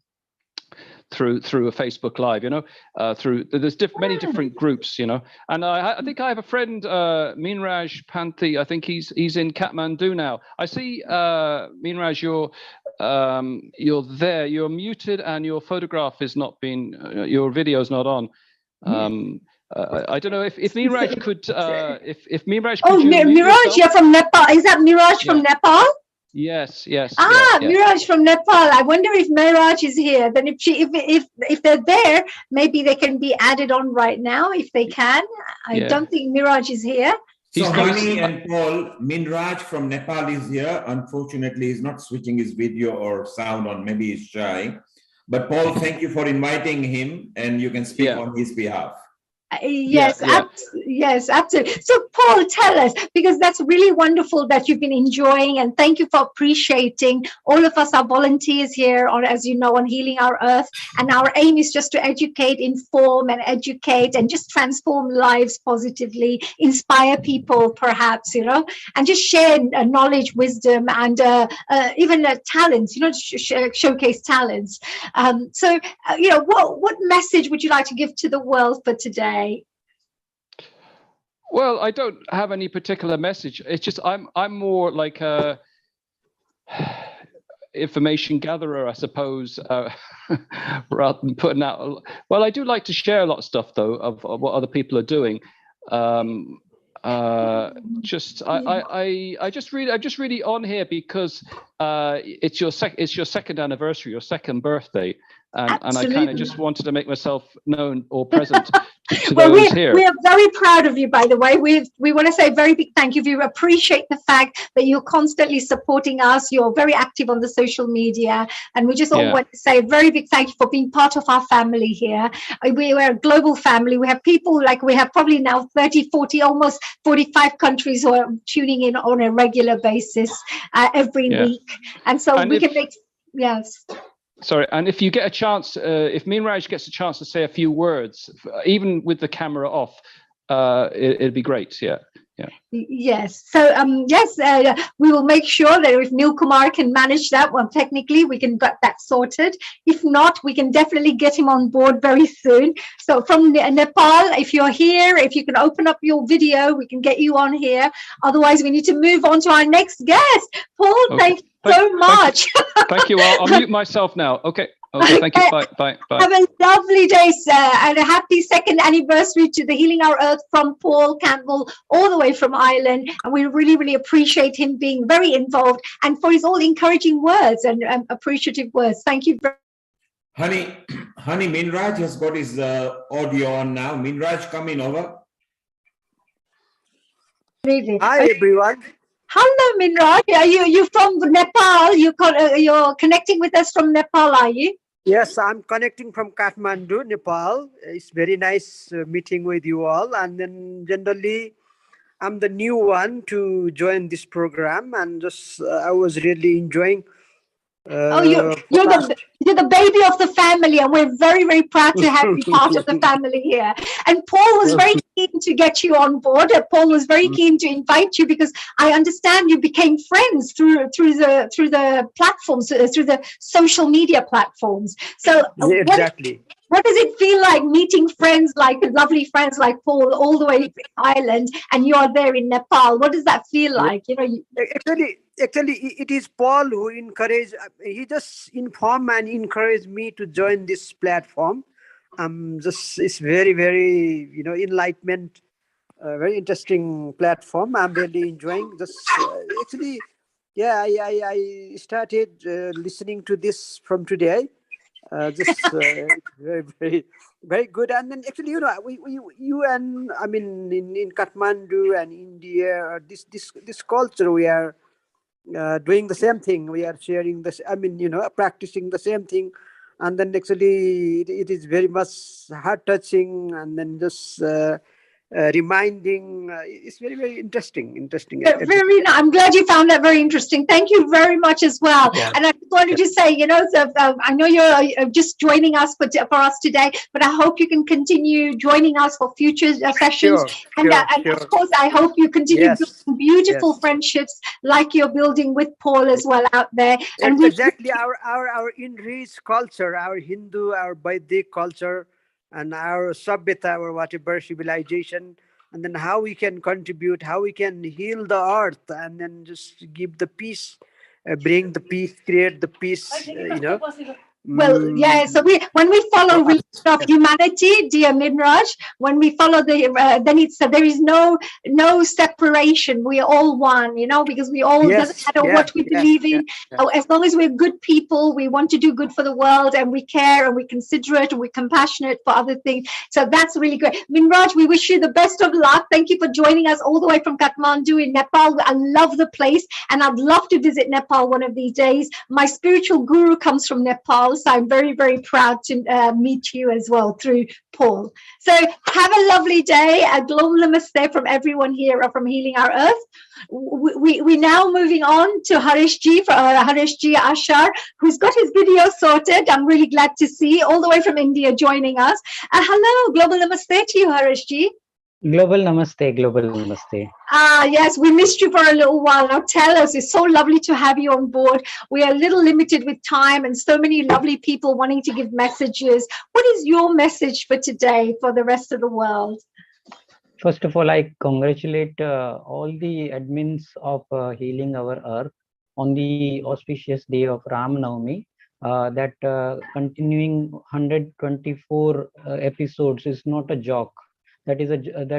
through a Facebook Live, you know, there's many different groups, you know. And I think I have a friend, Minraj Panthi. I think he's in Kathmandu now. I see, Minraj, you're there. You're muted, and your photograph is not being, your video's not on. I don't know if Minraj could, if Minraj could. Oh, Miraj, you're from Nepal. Is that Miraj from Nepal? Yes. Miraj from Nepal. I wonder if Miraj is here. Then if they're there, maybe they can be added on right now if they can. I don't think Miraj is here. So Hani and Paul, Minraj from Nepal is here. Unfortunately, he's not switching his video or sound on. Maybe he's shy. But Paul, thank you for inviting him, and you can speak on his behalf. Yes, yes, absolutely. So Paul, tell us, because that's really wonderful that you've been enjoying, and thank you for appreciating. All of us are volunteers here on, as you know, on Healing Our Earth, and our aim is just to educate, inform and educate and just transform lives positively, inspire people perhaps, you know, and just share knowledge, wisdom and even talents, you know, showcase talents. You know, what message would you like to give to the world for today? Well, I don't have any particular message. It's just I'm more like a information gatherer, I suppose, rather than putting out. Well, I do like to share a lot of stuff though of what other people are doing. I'm just really on here because it's your second anniversary, your second birthday. And I kind of just wanted to make myself known or present to those here. We are very proud of you, by the way. We want to say a very big thank you. We appreciate the fact that you're constantly supporting us. You're very active on the social media. And we just all want to say a very big thank you for being part of our family here. We are a global family. We have people like we have probably now 30, 40, almost 45 countries who are tuning in on a regular basis every week. And so we can make, Sorry, and if you get a chance, if Minraj gets a chance to say a few words, even with the camera off, it'd be great. Yes. So we will make sure that if Neil Kumar can manage that one, technically we can get that sorted. If not, we can definitely get him on board very soon. So from Nepal, if you're here, if you can open up your video, we can get you on here. Otherwise, we need to move on to our next guest. Paul, thank you so much. Thank you. I'll mute myself now. Okay, thank you. Bye. Have a lovely day, sir, and a happy second anniversary to the Healing Our Earth from Paul Campbell, all the way from Ireland. And we really, really appreciate him being very involved and for his all encouraging words and appreciative words. Thank you very much. Honey, Minraj has got his audio on now. Minraj, come in over. Hi, everyone. Hello, Minraj. Are you from Nepal? You're connecting with us from Nepal, are you? Yes, I'm connecting from Kathmandu, Nepal. It's very nice meeting with you all. And then generally, I'm the new one to join this program, and just I was really enjoying Oh, you're the baby of the family, and we're very, very proud to have you part of the family here. And Paul was very keen to get you on board. Paul was very keen to invite you because I understand you became friends through the platforms, through the social media platforms. So exactly. What does it feel like meeting friends like lovely friends like Paul all the way to Ireland, and you are there in Nepal? What does that feel like? You know, Actually, it is Paul who encouraged. He just informed and encouraged me to join this platform. Just it's very, very enlightenment, very interesting platform. I'm really enjoying. Just actually, yeah, I started listening to this from today. Just very, very, very good. And then actually, you and I mean in Kathmandu and India, this culture we are doing the same thing. We are sharing this. I mean, practicing the same thing, and then actually it is very much heart touching, and then just reminding. It's very, very interesting. Very nice. I'm glad you found that very interesting. Thank you very much as well. Yeah. And I wanted to say, I know you're just joining us for us today, but I hope you can continue joining us for future sessions. And of course, I hope you continue building beautiful friendships like you're building with Paul as well out there. And exactly our enriched culture, our Hindu, our Vedic culture, and our Sabyata, or whatever civilization, and then how we can contribute, how we can heal the earth, and then just give the peace, bring the peace, create the peace, Well, yeah. So when we follow religion of humanity, dear Minraj, when we follow then there is no separation. We are all one, because we all doesn't matter what we believe in. As long as we're good people, we want to do good for the world, and we care, and we're considerate, and we're compassionate for other things. So that's really great. Minraj, we wish you the best of luck. Thank you for joining us all the way from Kathmandu in Nepal. I love the place, and I'd love to visit Nepal one of these days. My spiritual guru comes from Nepal. So I'm very, very proud to meet you as well through Paul. So have a lovely day. A global namaste from everyone here from Healing Our Earth. We're now moving on to Harishji Ashar, who's got his video sorted. I'm really glad to see all the way from India joining us. Hello, global namaste to you, Harishji. Global namaste, global namaste. Yes, we missed you for a little while. Now tell us, it's so lovely to have you on board. We are a little limited with time and so many lovely people wanting to give messages. What is your message for today for the rest of the world? First of all, I congratulate all the admins of Healing Our Earth on the auspicious day of Ram Navami. That continuing 124 episodes is not a joke. That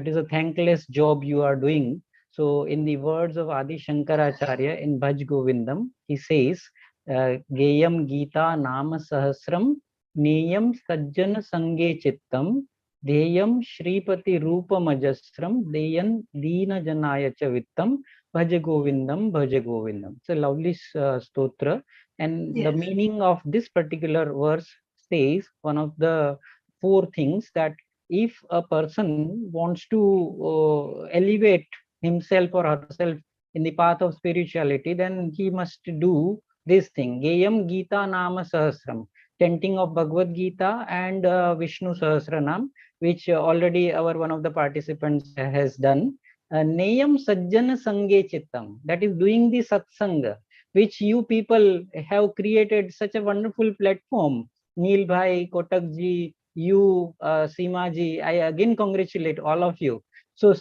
is a thankless job you are doing. So in the words of Adi Shankaracharya in Bhaj Govindam, he says, Geyam Gita Nama Sahasram Niyam Sajjana Sange Chittam Deyam Shripati Rupa Majasram Deyan Deena Janaya Chavittam Bhaja Govindam Bhaja Govindam. It's a lovely stotra, and the meaning of this particular verse says one of the four things, that if a person wants to elevate himself or herself in the path of spirituality, then he must do this thing: Geyam Gita Nama Sahasram, chanting of Bhagavad Gita and Vishnu Sahasranam, which already one of the participants has done. Neyam Sajjana Sange Chittam, that is doing the satsanga, which you people have created such a wonderful platform. Neil Bhai, Kotak ji, you, Seema ji, I again congratulate all of you. So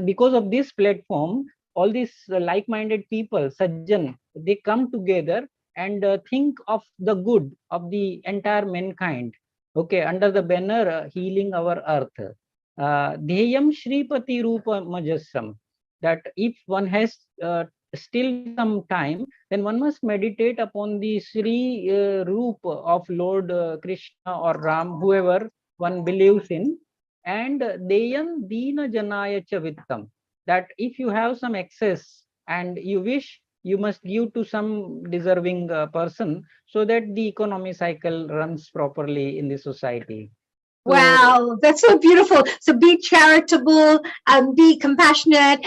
because of this platform, all these like-minded people, Sajjan, they come together and think of the good of the entire mankind. Okay, under the banner Healing Our Earth. Dheyam Shripati Rupa Majasam, that if one has still some time, then one must meditate upon the Sri Roop of Lord Krishna or Ram, whoever one believes in, and Deyam Deena Janaya Chavittam, that if you have some excess and you wish, you must give to some deserving person, so that the economy cycle runs properly in the society. Wow, that's so beautiful. So be charitable, be compassionate,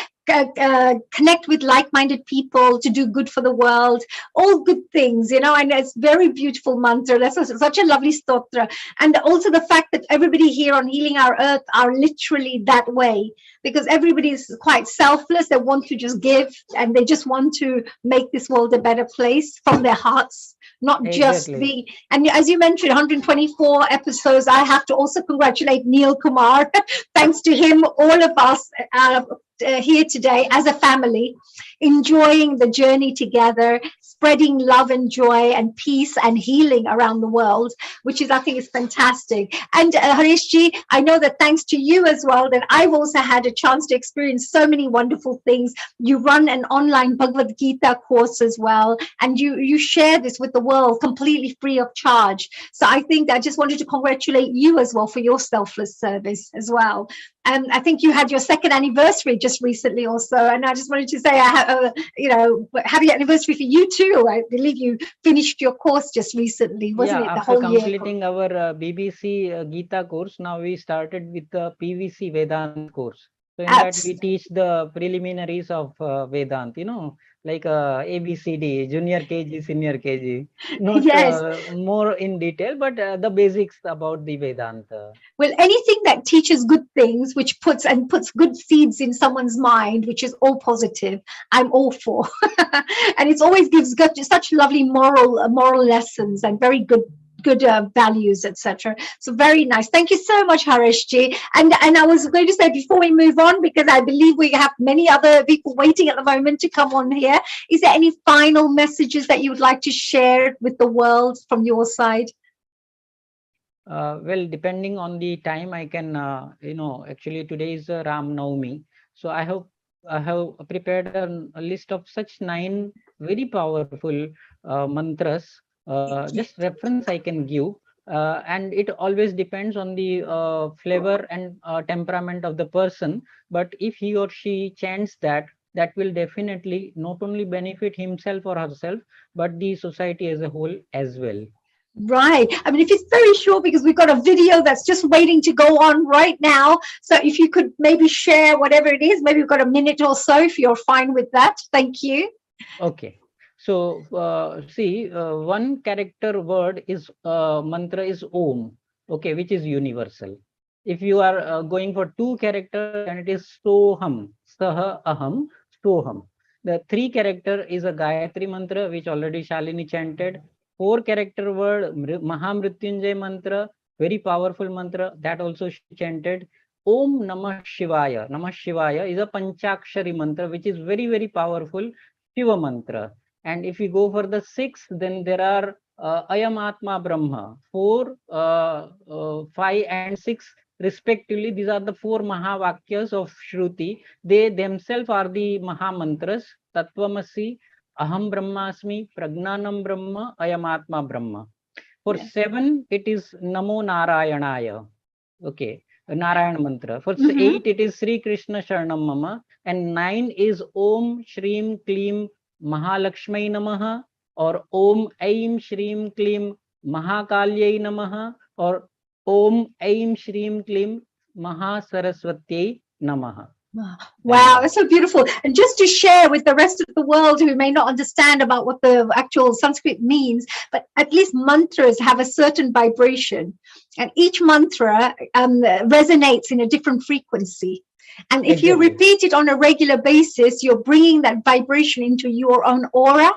connect with like-minded people, to do good for the world, all good things, and it's very beautiful mantra. That's such a lovely stotra. And also the fact that everybody here on Healing Our Earth are literally that way, because everybody is quite selfless. They want to just give, and they just want to make this world a better place from their hearts, not just Exactly. and as you mentioned, 124 episodes. I have to also congratulate Neil Kumar. Thanks to him, all of us here today as a family, enjoying the journey together, spreading love and joy and peace and healing around the world, which is, I think, is fantastic. And Harishji, I know that thanks to you as well, that I've also had a chance to experience so many wonderful things. You run an online Bhagavad Gita course as well, and you share this with the world completely free of charge. So I think I just wanted to congratulate you as well for your selfless service as well. And I think you had your second anniversary just recently also. And I just wanted to say, happy anniversary for you too. I believe you finished your course just recently, wasn't Yeah, it? The after whole year. completing our BBC Gita course, now we started with the PVC Vedant course. So in that we teach the preliminaries of Vedant, like ABCD, junior KG, senior KG, not Yes. more in detail, but the basics about the Vedanta. Well, anything that teaches good things, which puts good seeds in someone's mind, which is all positive, I'm all for. And it always gives such lovely moral lessons and very good values, etc. So very nice. Thank you so much, Harishji. And I was going to say, before we move on, because I believe we have many other people waiting at the moment to come on here, is there any final messages that you would like to share with the world from your side? Well, depending on the time, I can, actually today is Ram Navami. So I have prepared a list of such 9 very powerful mantras. Just reference I can give. And it always depends on the flavor and temperament of the person. But if he or she chants that will definitely not only benefit himself or herself, but the society as a whole as well. Right. I mean, if it's very short, because we've got a video that's just waiting to go on right now. So if you could maybe share whatever it is, maybe we've got a minute or so if you're fine with that. Thank you. Okay. So see, one character word is mantra is Om, okay, which is universal. If you are going for 2 characters, then it is Soham, Saha, Aham, Soham. The 3 character is a Gayatri Mantra, which already Shalini chanted. 4 character word, Mahamrityunjay Mantra, very powerful mantra, that also she chanted. Om Namah Shivaya. Namah Shivaya is a Panchakshari mantra, which is very, very powerful Shiva mantra. And if we go for the 6th, then there are Ayam Atma Brahma, 4, 5 and 6 respectively. These are the 4 Mahavakyas of Shruti. They themselves are the Mahamantras. Tattvamasi, Aham Brahmasmi, Pragnanam Brahma, Ayam Atma Brahma. For 7, it is Namo Narayanaya. Okay, Narayan Mantra. For 8, it is Sri Krishna Sharanam Mama. And 9 is Om Shrim Klim Mahalakshmi Namaha, or Om Aim Shrim Klim Mahakalyai Namaha, or Om Aim Shrim Klim Mahasaraswatyai Namaha. Wow, that's so beautiful. And just to share with the rest of the world who may not understand about what the actual Sanskrit means, but at least mantras have a certain vibration, and each mantra resonates in a different frequency. And if you repeat it on a regular basis, you're bringing that vibration into your own aura.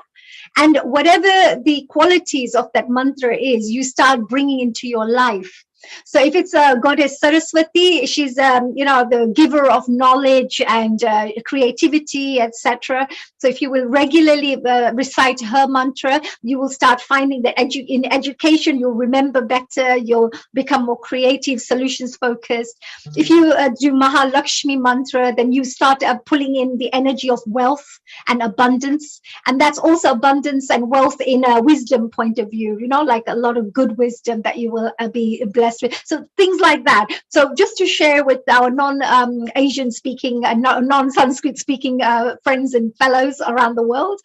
And whatever the qualities of that mantra is, you start bringing into your life. So if it's a goddess Saraswati, she's the giver of knowledge and creativity, etc. So if you will regularly recite her mantra, you will start finding that in education you'll remember better, you'll become more creative, solutions focused. If you do Mahalakshmi mantra, then you start pulling in the energy of wealth and abundance, and that's also abundance and wealth in a wisdom point of view. Like a lot of good wisdom that you will be blessed best friend. So things like that. So just to share with our non-Asian speaking and non-Sanskrit speaking friends and fellows around the world,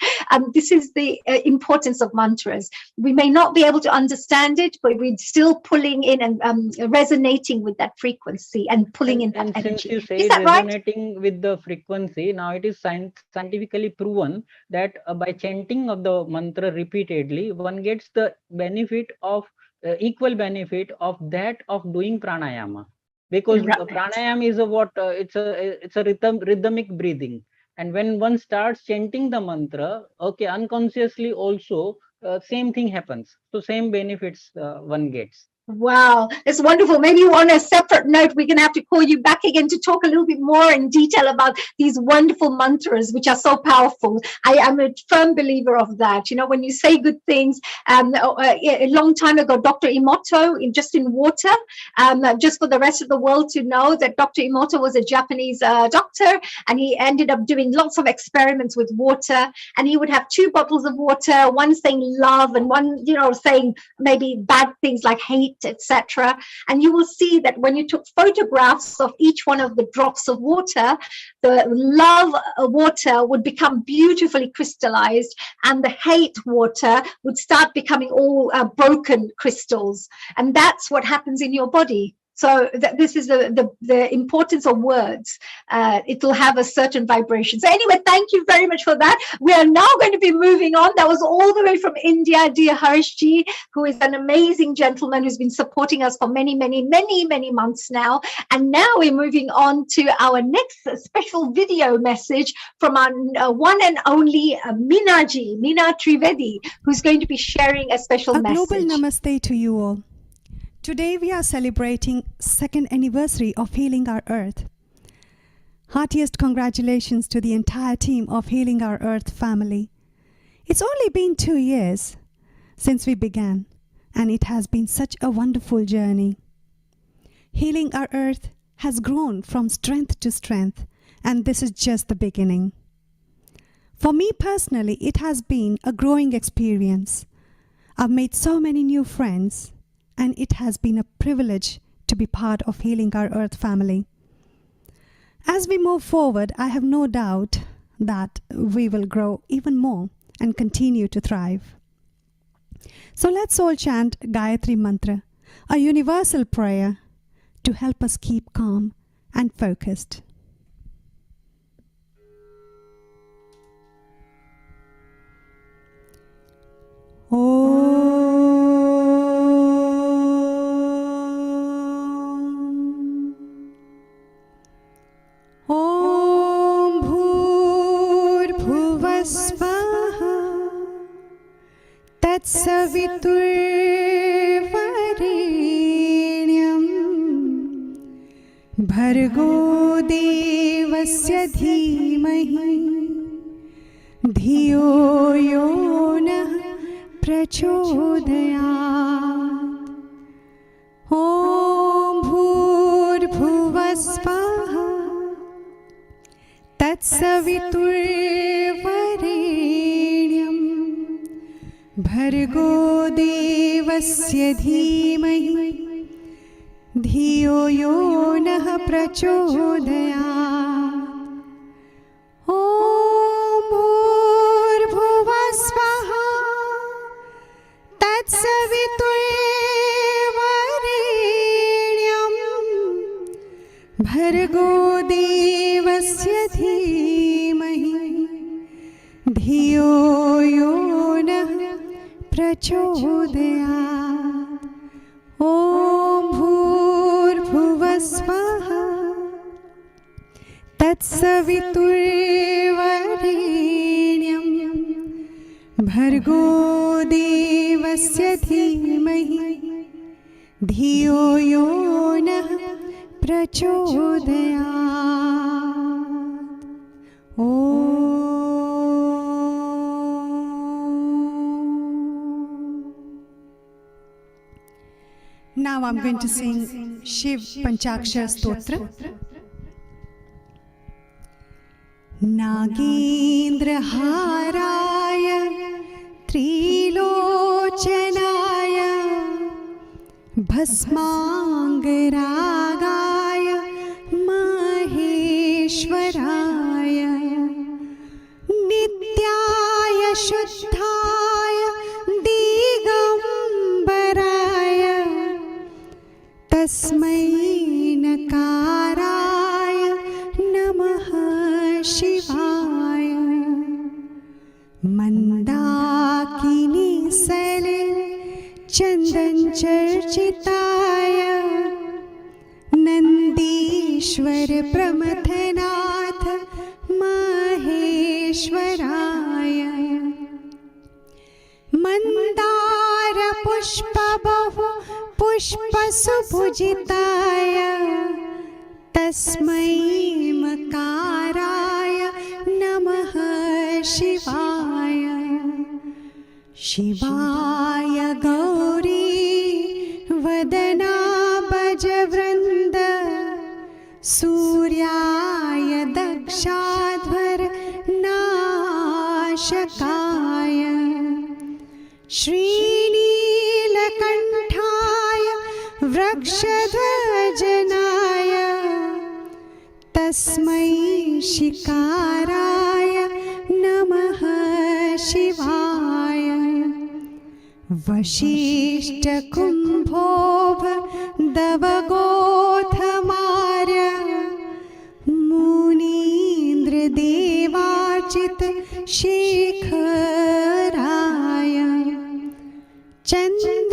this is the importance of mantras. We may not be able to understand it, but we're still pulling in and resonating with that frequency and pulling in that energy. Since you say Is that right? resonating with the frequency, now it is scientifically proven that by chanting of the mantra repeatedly, one gets the benefit of equal benefit of that of doing pranayama, because pranayama is it's a rhythmic breathing, and when one starts chanting the mantra, okay, unconsciously also same thing happens, so same benefits one gets. Wow, it's wonderful. Maybe on a separate note, we're going to have to call you back again to talk a little bit more in detail about these wonderful mantras, which are so powerful. I am a firm believer of that. You know, when you say good things, a long time ago, Dr. Emoto, just in water, just for the rest of the world to know that Dr. Emoto was a Japanese doctor, and he ended up doing lots of experiments with water, and he would have 2 bottles of water, one saying love and one, saying maybe bad things like hate, etc. And you will see that when you took photographs of each one of the drops of water, the love water would become beautifully crystallized, and the hate water would start becoming all broken crystals. And that's what happens in your body. So this is the importance of words. It will have a certain vibration. So anyway, thank you very much for that. We are now going to be moving on. That was all the way from India, dear Harshji, who is an amazing gentleman who's been supporting us for many, many, many, many months now. And now we're moving on to our next special video message from our one and only Meena Trivedi, who's going to be sharing a special message. Global namaste to you all. Today we are celebrating 2nd anniversary of Healing Our Earth. Heartiest congratulations to the entire team of Healing Our Earth family. It's only been 2 years since we began, and it has been such a wonderful journey. Healing Our Earth has grown from strength to strength, and this is just the beginning. For me personally, it has been a growing experience. I've made so many new friends, and it has been a privilege to be part of Healing Our Earth family. As we move forward, I have no doubt that we will grow even more and continue to thrive. So let's all chant Gayatri Mantra, a universal prayer to help us keep calm and focused. Om Bhurbhuvah Swaha Tatsaviturvarenyam Bhargo Devasya Dhimahi Dhiyo Yonah Prachodayat. Om Bhurbhuvah Swaha Tatsaviturvarenyam Bhargo Devasya Dhimahi Dhiyo Yonah Prachodayat. Om Bhurbhuvah Swaha Tatsaviturvarenyam Bhargo Devasya Dhimahi Dhiyo Yonah Prachodayat. Om Bhurbhuvah Swaha Tatsaviturvarenyam Bhargo Devasya Dhimahi Dhiyo Yonah Prachodayat. Now I'm going to sing Shiv Panchakshar Stotra. Nagendra Haraya Trilochanaya भस्माङ्गरागाय महेश्वराय नित्याय शुद्धाय दिगम्बराय तस्मै नकाराय नमः शिवाय मन्दाकिनी सलिल चन्दन चर्चिताय नन्दीश्वर प्रमथनाथ महेश्वराय मन्दार पुष्प बहु पुष्प सुपूजिताय तस्मै मकाराय नमः शिवाय शिवाय गौरी वदनाभजवृन्द सूर्याय दक्षाध्वर नाशकाय श्रीनीलकण्ठाय वृक्षध्वजनाय तस्मै शिकाराय नमः शिवाय वसिष्ठकुम्भोभ दवगोथमार्य मुनीन्द्रदेवार्चित शेखराय चन्द्रार्कवैश्वानर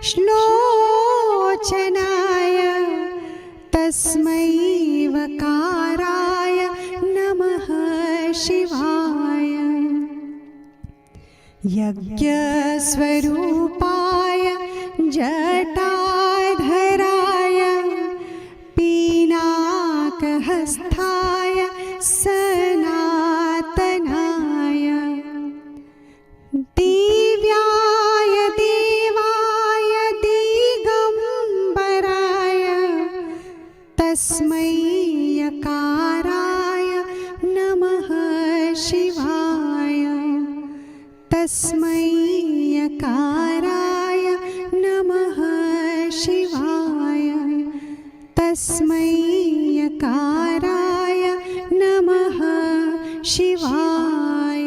श्लोचनाय तस्मै वकाराय नमः शिवाय यज्ञस्वरूपाय जटाधराय पीनाकहस्ताय सनातनाय दिव्याय देवाय दिगम्बराय तस्मै यकाराय नमः शिवाय तस्मै यकाराय नमः शिवाय तस्मै यकाराय नमः शिवाय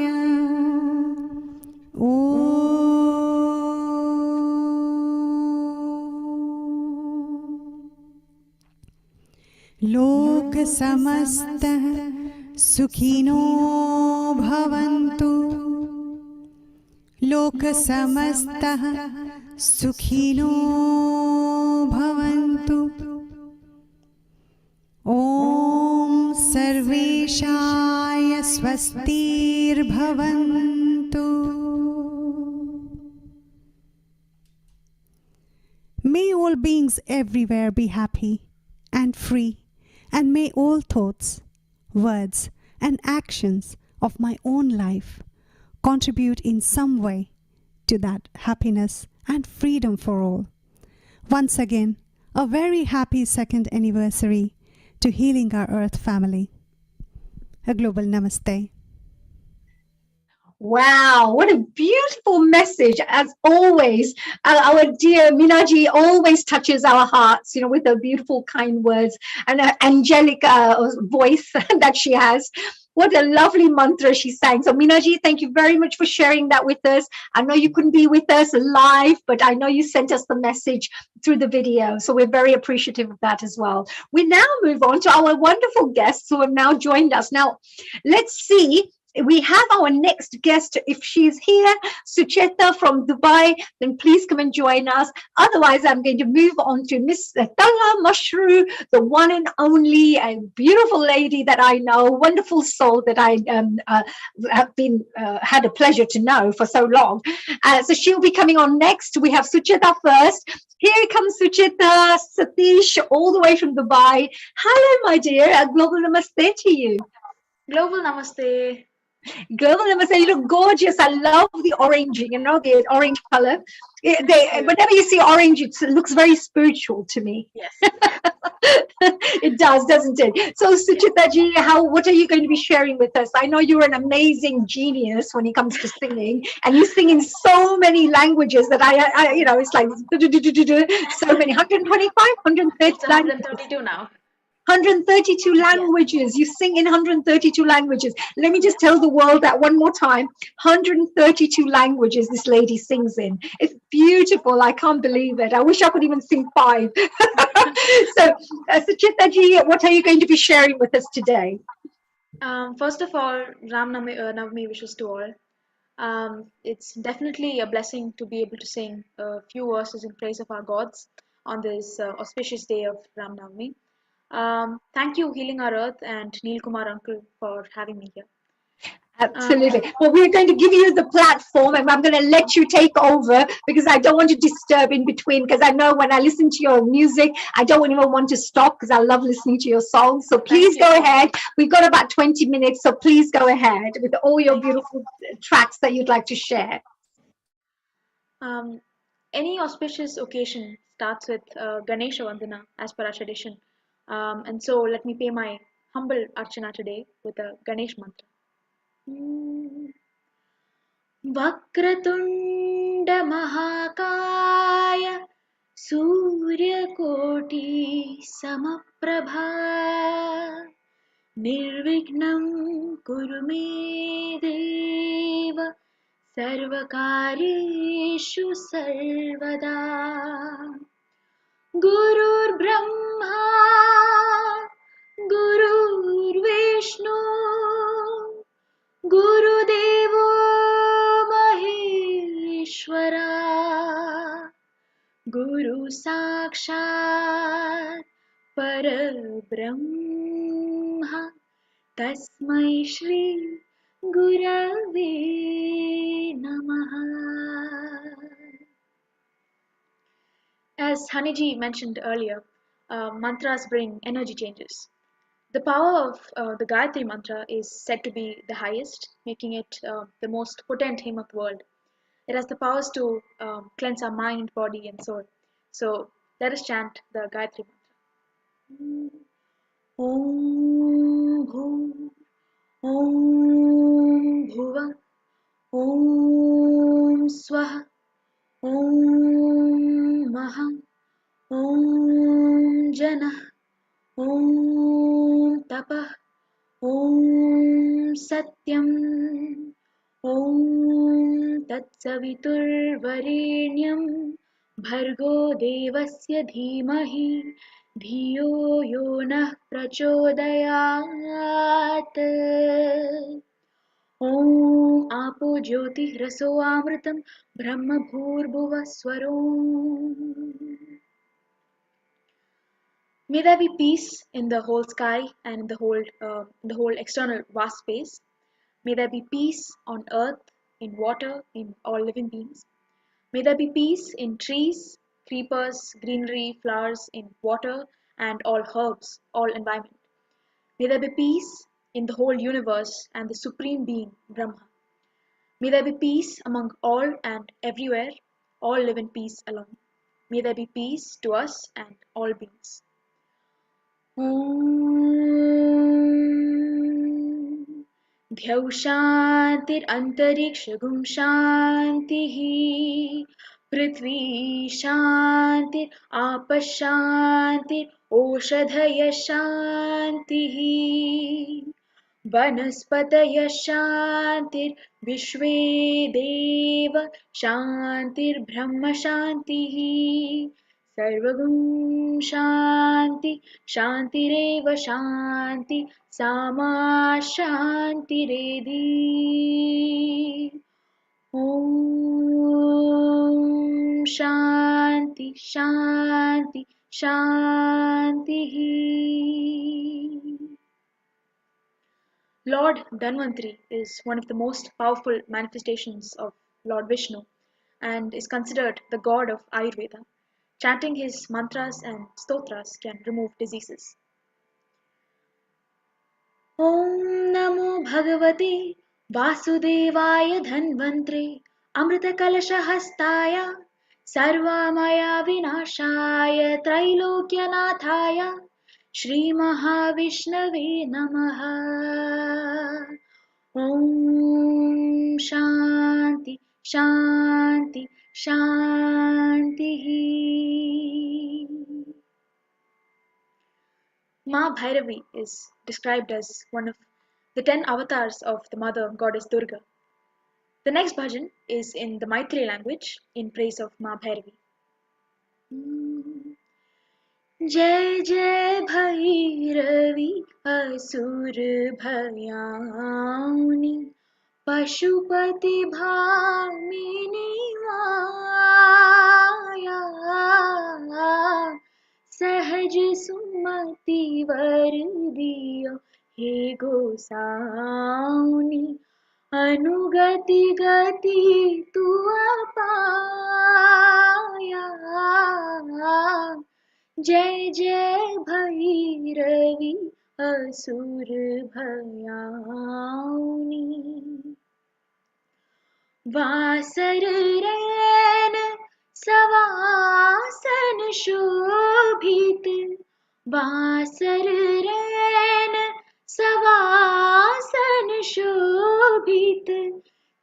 लोक समस्तः सुखिनो भवन्तु लोक समस्तः सुखिनो भवन्तु ॐ सर्वेशाय स्वस्तिर्भवन्तु। May all beings everywhere be happy and free, and may all thoughts, words, and actions of my own life contribute in some way to that happiness and freedom for all. Once again, a very happy second anniversary to Healing Our Earth family. A global namaste. Wow, what a beautiful message. As always, our dear Minaji always touches our hearts, with her beautiful, kind words and her angelic voice that she has. What a lovely mantra she sang. So Minaji, thank you very much for sharing that with us. I know you couldn't be with us live, but I know you sent us the message through the video. So we're very appreciative of that as well. We now move on to our wonderful guests who have now joined us. Now, let's see. We have our next guest. If she's here, Sucheta from Dubai, then please come and join us. Otherwise, I'm going to move on to Miss Tala Mashru, the one and only beautiful lady that I know, wonderful soul that I have been had a pleasure to know for so long. So she'll be coming on next. We have Sucheta first. Here comes Sucheta Satish, all the way from Dubai. Hello, my dear. A global namaste to you. Global namaste. Global Namaste, you look gorgeous. I love the orange, the orange color. Whenever you see orange, it looks very spiritual to me. Yes. It does, doesn't it? So, Suchita ji, what are you going to be sharing with us? I know you're an amazing genius when it comes to singing, and you sing in so many languages that it's like so many, 125, 130 It's 132 now. 132 languages. You sing in 132 languages. Let me just tell the world that one more time. 132 languages this lady sings in. It's beautiful. I can't believe it. I wish I could even sing 5. So, Suchita ji, what are you going to be sharing with us today? First of all, Ram Navami wishes to all. It's definitely a blessing to be able to sing a few verses in praise of our gods on this auspicious day of Ram Navami. Thank you, Healing Our Earth and Neil Kumar Uncle, for having me here. Absolutely. Well, we're going to give you the platform and I'm going to let you take over because I don't want to disturb in between, because I know when I listen to your music, I don't even want to stop because I love listening to your songs. So please go ahead. We've got about 20 minutes, so please go ahead with all your beautiful tracks that you'd like to share. Any auspicious occasion starts with Ganesha Vandana as per our tradition. And so let me pay my humble Archana today with a Ganesh Mantra. वक्रतुण्ड महाकाय सूर्यकोटि समप्रभा निर्विघ्नं कुरु मे देव सर्वकार्येषु सर्वदा गुरुर्ब्रह्मा गुरुर्विष्णु गुरुदेवो महेश्वरा गुरु साक्षात् परब्रह्म तस्मै श्री गुरवे नमः. As Haniji mentioned earlier, mantras bring energy changes. The power of the Gayatri Mantra is said to be the highest, making it the most potent hymn of the world. It has the powers to cleanse our mind, body, and soul. So let us chant the Gayatri Mantra. Om Bhu Om Bhuva Om Swaha Om Maha Om Jana Om Tapah Om Satyam Om Tatsaviturvarenyam Bhargo Devasya Dhimahi Dhiyo Yo Nah Prachodayat. Om Apo Jyoti Raso Amritam Brahma Bhurbhuva Swarom. May there be peace in the whole sky and in the whole external vast space. May there be peace on earth, in water, in all living beings. May there be peace in trees, creepers, greenery, flowers, in water, and all herbs, all environment. May there be peace in the whole universe and the supreme being, Brahma. May there be peace among all and everywhere. All live in peace alone. May there be peace to us and all beings. ध्यौ शान्तिरन्तरिक्षगुं शान्तिः पृथ्वी शान्तिर् आपः शान्तिर् ओषधयः शान्तिः वनस्पतयः शान्तिर्विश्वे देव शान्तिर्ब्रह्म शान्तिः सर्वगुं शान्ति शान्तिरेव शान्ति सामा शान्तिरेधि. ॐ शान्ति शान्ति शान्तिः. Lord Dhanvantari is one of the most powerful manifestations of Lord Vishnu and is considered the god of Ayurveda. Chanting his mantras and stotras can remove diseases. Om Namo Bhagavate वासुदेवाय धन्वन्त्रे अमृतकलशहस्ताय सर्वमया विनाशाय त्रैलोक्यनाथाय श्रीमहाविष्णवे नमः। ॐ शान्ति शान्ति शान्तिः। Ma Bhairavi is described as one of the 10 avatars of the mother goddess Durga. The next bhajan is in the Maitri language in praise of Ma Bhairavi. जय जय भैरवी असुर भयाउनी पशुपति भामिनी माया सहज सुमति वर दियो हे गोसाउनी अनुगति गति तू पाया। जय जय भैरवी असुर भयाउनी वासर रैन सवासन शोभित वासर रैन सवासन शोभित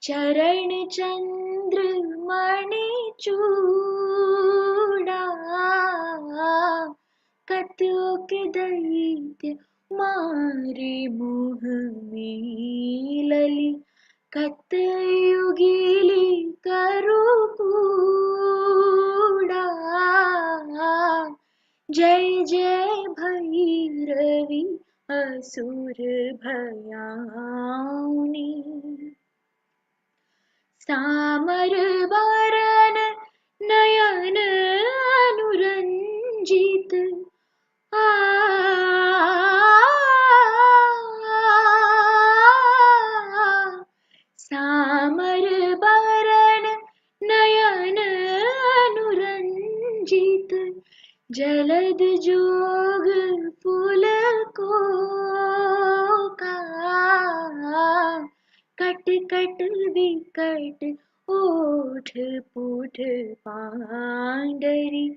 चरण चंद्र मणि चूड़ा कत्युक दैत्य मारे मुह में लली कतयुगीली करु कूड़ा। जय जय भैरवी असुर भयाउनी सामर वरन नयन अनुरंजित सामर बरन नयन अनुरंजित जलद जोग फूल को कट कट विकट ओठ पुठ पांडरी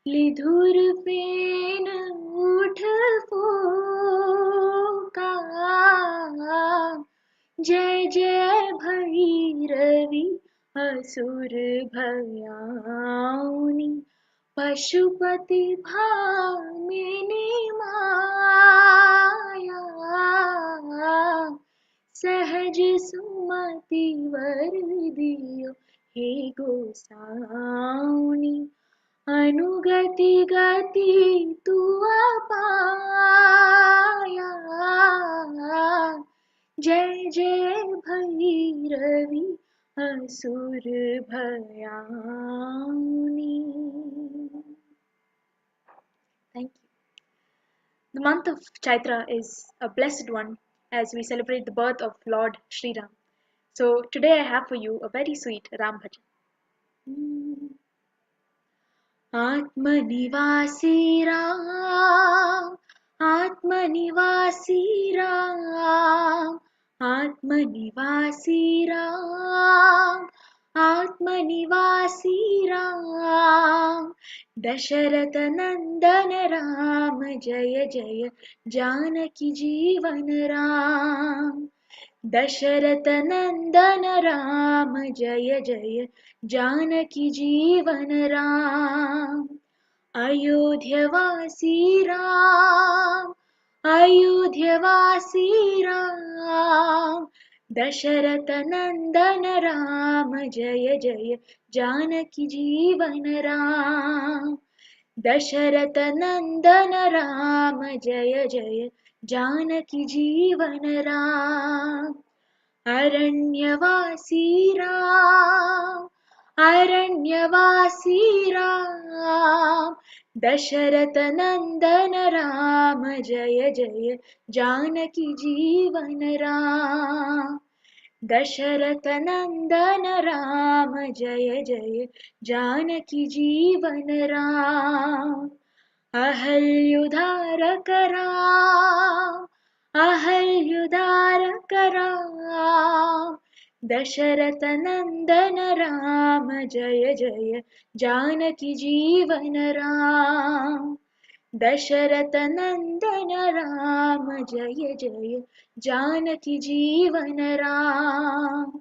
लिधुर फेन उठ फोका। जय जय भैरवी असुर भयाउनी पशुपति भामिनी माया सहज सुमति वर दियो हे गोसाउनी अनुगति गति तू पाया। जय जय भैरवी असुर भयाउनी। Thank you. The month of Chaitra is a blessed one as we celebrate the birth of Lord Sriram. So today I have for you a very sweet Ram bhajan. आत्मनिवासी Ram आत्मनिवासी Ram आत्मनिवासी Ram आत्मनिवासी Ram Dasharath नंदन राम जय जय जानकी जीवन राम दशरथ नंदन राम जय जय जानकी जीवन राम अयोध्यवासी राम अयोध्यवासी राम दशरथ नंदन राम जय जय जानकी जीवन राम दशरथ नंदन राम जय जय जानकी जीवन राम अरण्यवासी राम अरण्यवासी राम दशरथ नंदन राम जय जय जानकी जीवन राम दशरथ नंदन राम जय जय जानकी जीवन राम अहल्युधारक राम अहल्युधारक राम दशरथ नंदन राम जय जय जानकी जीवन राम दशरथ नंदन राम जय जय जानकी जीवन राम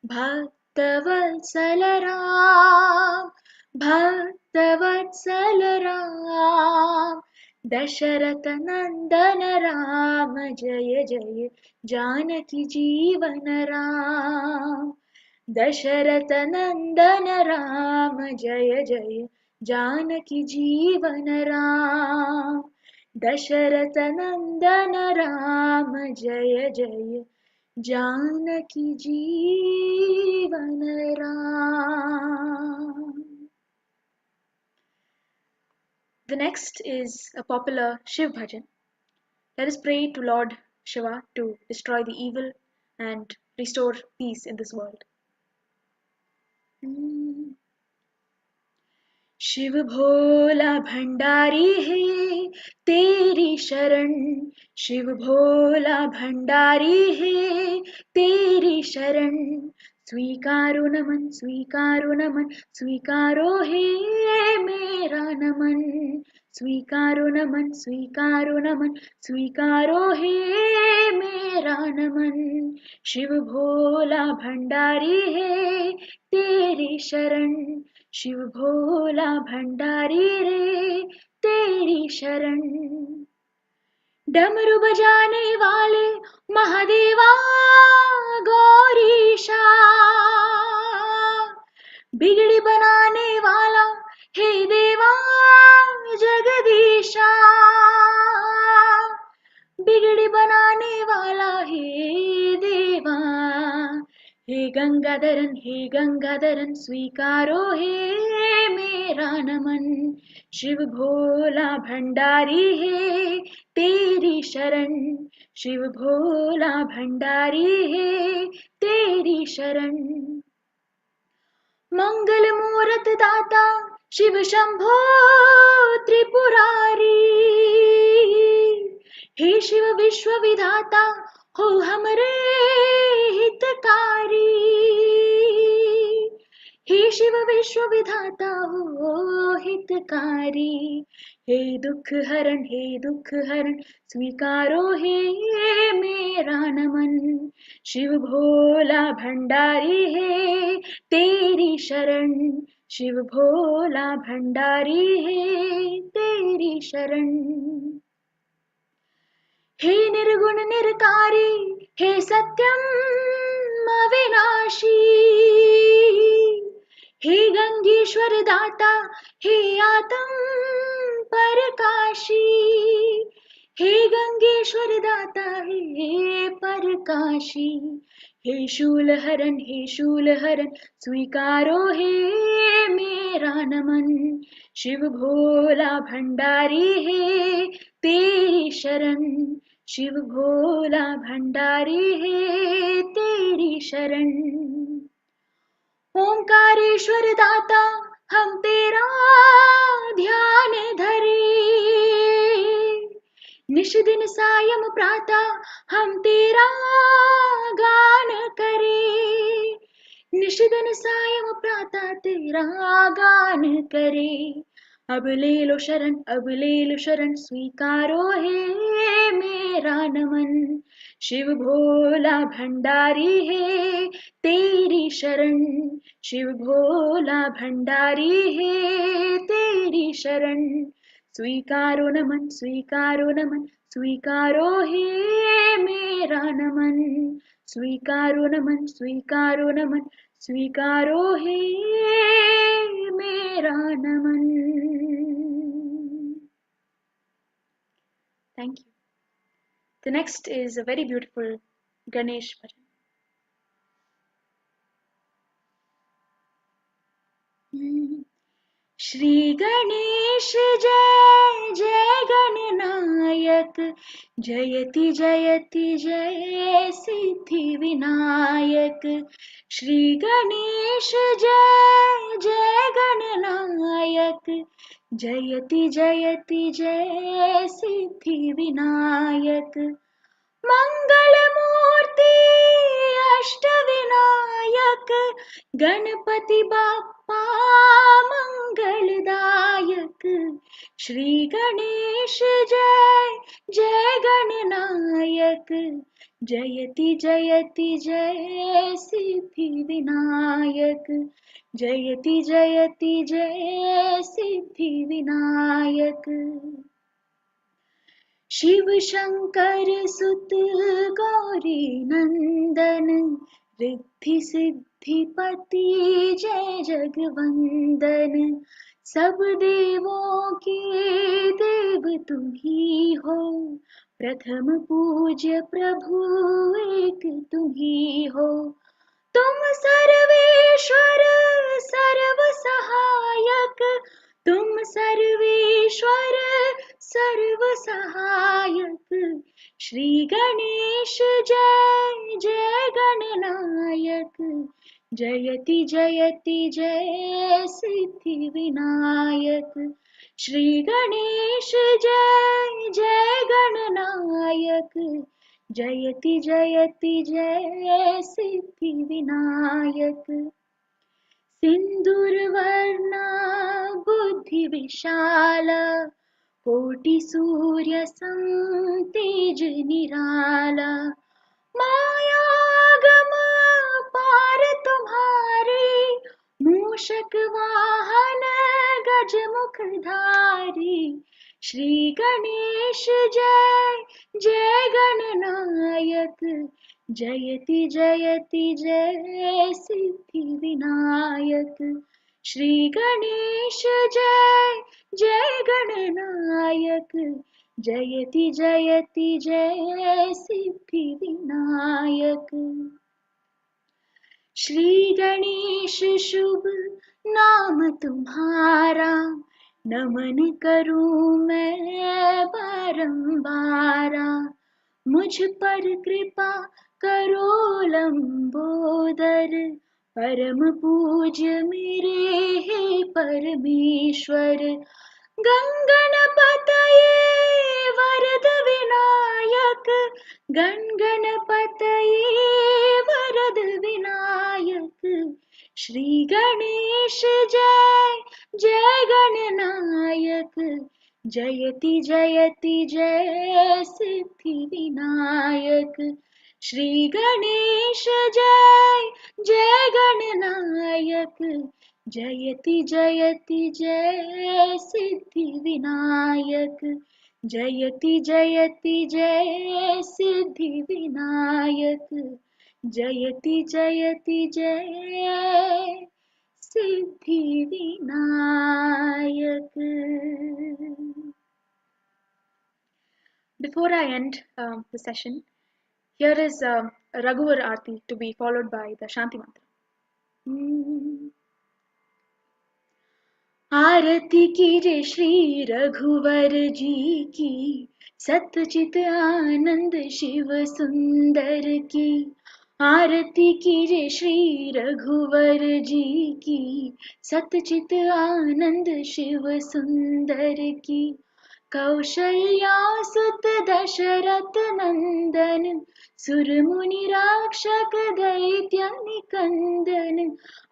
भक्तवत्सल राम भक्तवत्सल राम दशरथ नंदन राम जय जय जानकी जीवन राम दशरथ नंदन राम जय जय जानकी जीवन राम दशरथ नंदन राम जय जय जानकी जीवन Ram. The next is a popular Shiv bhajan. Let us pray to Lord Shiva to destroy the evil and restore peace in this world. Shiv Bhola Bhandari है तेरी शरण शिव भोला भंडारी है तेरी शरण स्वीकारो नमन स्वीकारो नमन स्वीकारो है मेरा नमन स्वीकारो नमन स्वीकारो नमन स्वीकारो है मेरा नमन शिव भोला भंडारी है तेरी शरण शिव भोला भंडारी रे तेरी शरण डमरू बजाने वाले महादेवा गौरीशा बिगड़ी बनाने वाला हे देवा जगदीशा बिगड़ी बनाने वाला हे देवा हे गंगाधरन स्वीकारो हे मेरा नमन शिव भोला भंडारी है तेरी शरण शिव भोला भंडारी है तेरी शरण मंगल मूरत दाता शिव शंभो त्रिपुरारी हे शिव विश्व विधाता हो हमरे हितकारी हे शिव विश्व विधाता हो हितकारी हे दुख हरण स्वीकारो हे मेरा नमन शिव भोला भंडारी है तेरी शरण शिव भोला भंडारी है तेरी शरण हे निर्गुण निरकारी हे सत्यम अविनाशी हे गंगेश्वर दाता हे आत्म परकाशी हे गंगेश्वर दाता हे परकाशी हे शूल हरण स्वीकारो हे मेरा नमन शिव भोला भंडारी है तेरी शरण शिव भोला भंडारी है तेरी शरण ओंकारेश्वर दाता हम तेरा ध्यान धरे निश दिन सायं प्रातः हम तेरा गान करे निश दिन सायं प्रातः तेरा गान करे अब ले लो शरण स्वीकारो है मेरा नमन शिव भोला भंडारी है तेरी शरण शिव भोला भंडारी है तेरी शरण स्वीकारो नमन स्वीकारो है मेरा नमन स्वीकारो नमन स्वीकारो है मेरा नमन. Thank you. The next is a very beautiful Ganesh bhajan. Shri Ganesh जय जय गणनायक जयति जयति जय सिद्धि विनायक श्री गणेश जय जय गणनायक जयति जयति जय सिद्धि विनायक मंगल मूर्ति अष्टविनायक गणपति बाप्पा मंगलदायक श्री गणेश जय जय गणनायक जयति जयति जय सिद्धि विनायक जयति जयति जय सिद्धि विनायक शिव शंकर सुत गौरी नंदन रिद्धि सिद्धि पति जय जगवंदन सब देवों के देव तुम ही हो प्रथम पूज्य प्रभु एक तुम ही हो तुम सर्वेश्वर सर्व सहायक तुम सर्वेश्वर सर्व सहायक श्री गणेश जय जय गणनायक जयति जयति जय सिद्धि विनायक श्री गणेश जय जय गणनायक जयति जयति जय सिद्धि विनायक सिंदूरवर्णा बुद्धि विशाला कोटि सूर्य सम तेज निराला मायागम पार तुम्हारे मूषक वाहन गज मुखधारी श्री गणेश जय जय गणनायक जयति जयति जय सिद्धि विनायक श्री गणेश जय जय गणनायक जयति जयति जय सिद्धि विनायक श्री गणेश शुभ नाम तुम्हारा नमन करूं मैं बारंबारा मुझ पर कृपा करो लंबोदर परम पूज्य मेरे हे परमेश्वर गणपतये वरद विनायक गणपतये वरद विनायक श्री गणेश जय जय गणनायक जयति जयति जय सिद्धि विनायक श्री गणेश जय जय गणनायक जयति जयति जय सिद्धि विनायक जयति जयति जय सिद्धि विनायक जयति जयति जय Siddhi Vinayak. Before I end the session, here is a Raghuvar Aarti to be followed by the Shanti Mantra. आरती कीजिए श्री रघुवर जी की सतचित आनंद शिव सुंदर की आरती कीजिए श्री रघुवर जी की सतचित आनंद शिव सुंदर की कौशल्या सुत दशरथ नंदन सुर मुनि राक्षक दैत्य निकंदन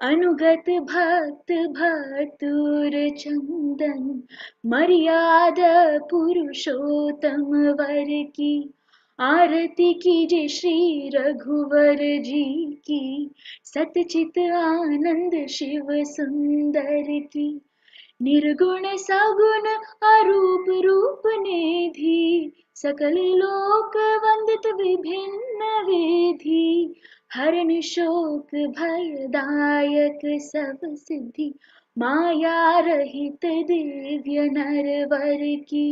अनुगत भक्त भतुर चंदन मर्यादा पुरुषोत्तम वर की आरती कीजिए श्री रघुवर जी की सतचित आनंद शिव सुंदर की निर्गुण सगुण अरूप रूप निधि सकल लोक वंदित विभिन्न विधि हरण शोक भयदायक सब सिद्धि माया रहित दिव्य नरवर की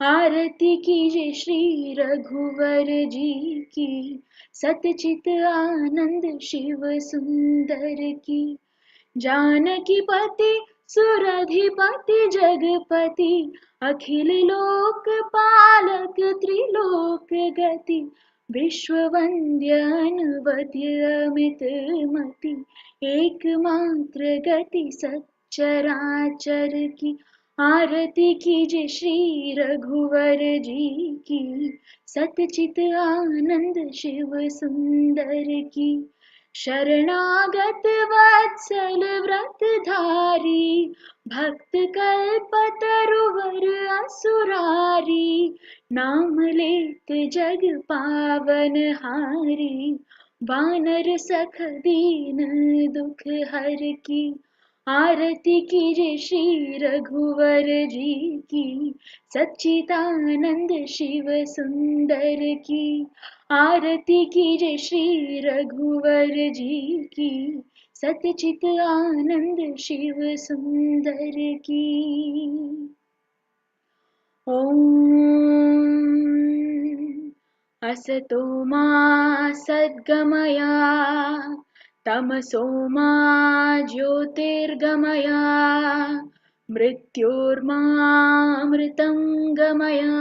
आरती कीजिए श्री रघुवर जी की सतचित आनंद शिव सुंदर की जानकी पति सुरधिपति जगपति अखिल लोक पालक त्रिलोक गति विश्ववंद्य अनुवद्य अमित मति एकमात्र गति सच्चराचर की आरती कीजिए श्री रघुवर जी की, सतचित आनंद शिव सुंदर की। शरणागत वत्सल व्रतधारी, भक्त कल्पतरुवर असुरारी। नाम लेत जग पावन हारी, वानर सख दीन दुख हर की। आरती कीजिए श्री रघुवर जी की, सच्चिदानंद शिव सुंदर की। आरती कीजिए श्री रघुवर जी की, सच्चित आनंद शिव सुंदर की। ओम असतो मा सद्गमया, तमसो मा ज्योतिर्गमया, मृत्योर्मामृतंगमया।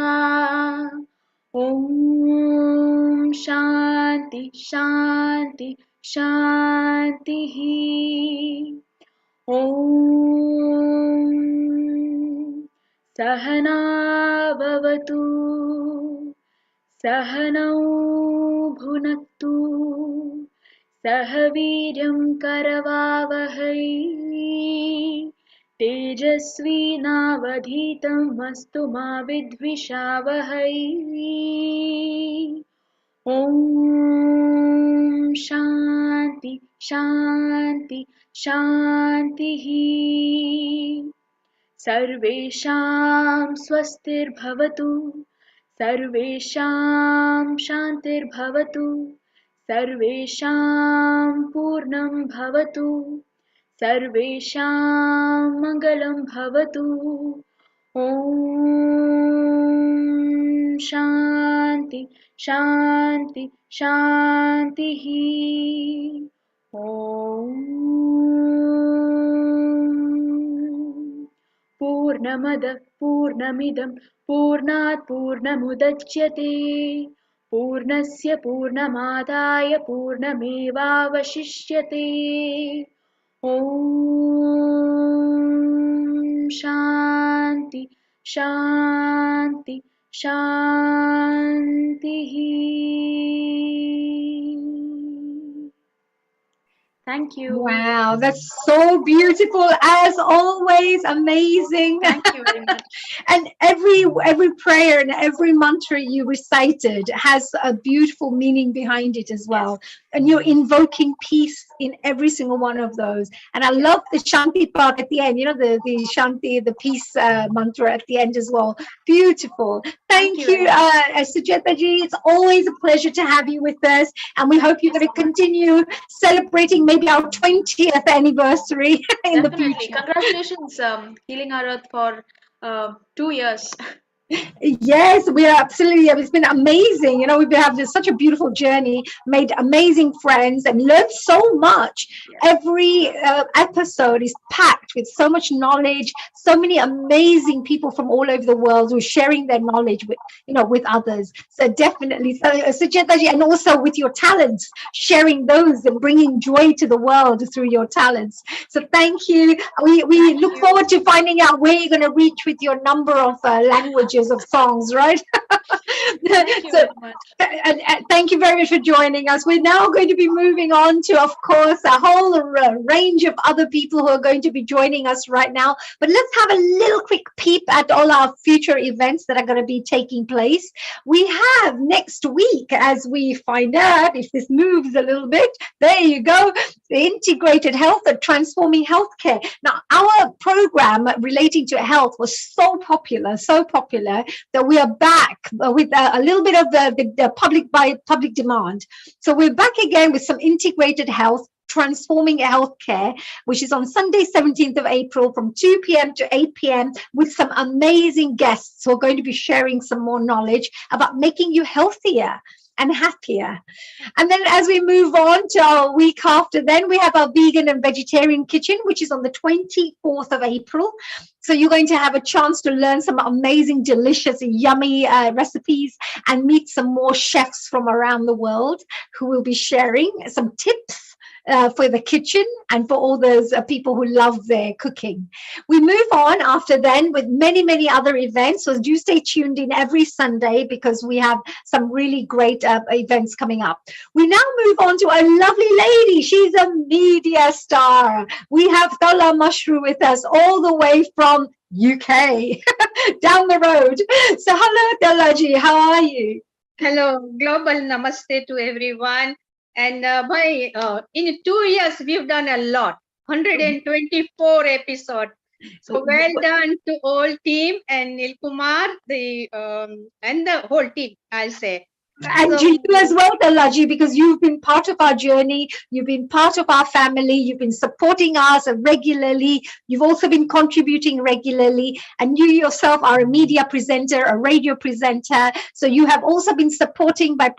ओम शांति शांति शांतिः। ओम सहना भवतु, सहनौ भुनक्तु, सह वीर्यं करवावहै, तेजस्विनावधीतमस्तु मा विद्विषावहै। ॐ शान्ति शान्ति शान्तिः। सर्वेषां स्वस्तिर्भवतु, सर्वेषां शान्तिर्भवतु, सर्वेषां पूर्णं भवतु, सर्वेषां मङ्गलं भवतु। ॐ शान्ति शान्ति शान्तिः। ॐ पूर्णमदः पूर्णमिदं पूर्णात् पूर्णमुदच्यते, पूर्णस्य पूर्णमादाय पूर्णमेवावशिष्यते। ॐ शान्ति शान्ति शान्तिः। Thank you. Wow, that's so beautiful as always. Amazing. Thank you very much. And every prayer and every mantra you recited has a beautiful meaning behind it as well. Yes. And you're invoking peace in every single one of those. And I love the Shanti part at the end, you know, the Shanti, the peace mantra at the end as well. Beautiful. Thank you, Sujata ji. It's always a pleasure to have you with us. And we hope you're going to continue celebrating maybe our 20th anniversary in the future. Congratulations, Healing Our Earth, for 2 years. Yes, we are absolutely. It's been amazing. You know, we've been having such a beautiful journey, made amazing friends, and learned so much. Yes. Every episode is packed with so much knowledge. So many amazing people from all over the world who are sharing their knowledge with, you know, with others. So definitely, Sujataji, and also with your talents, sharing those and bringing joy to the world through your talents. So thank you. We look forward to finding out where you're going to reach with your number of languages of songs, right? Thank you very much. And thank you very much for joining us. We're now going to be moving on to, of course, a whole range of other people who are going to be joining us right now. But let's have a little quick peep at all our future events that are going to be taking place. We have next week, as we find out if this moves a little bit, there you go, the integrated health and transforming healthcare. Now, our program relating to health was so popular that we are back with a little bit of the public demand. So we're back again with some integrated health, transforming healthcare, which is on Sunday, 17th of April from 2 p.m. to 8 p.m. with some amazing guests who are going to be sharing some more knowledge about making you healthier and happier. And then as we move on to our week after, then we have our vegan and vegetarian kitchen, which is on the 24th of April. So you're going to have a chance to learn some amazing, delicious, yummy recipes and meet some more chefs from around the world who will be sharing some tips for the kitchen and for all those people who love their cooking. We move on after then with many, many other events. So do stay tuned in every Sunday because we have some really great events coming up. We now move on to a lovely lady. She's a media star. We have Tala Mashru with us all the way from UK down the road. So hello, Talaji, how are you? Hello, global namaste to everyone. And in 2 years, we've done a lot, 124 episodes. So well done to all team and Nil Kumar, and the whole team, I'll say. And So, to you as well, Talaji, because you've been part of our journey, you've been part of our family, you've been supporting us regularly, you've also been contributing regularly, and you yourself are a media presenter, a radio presenter, so you have also been supporting by,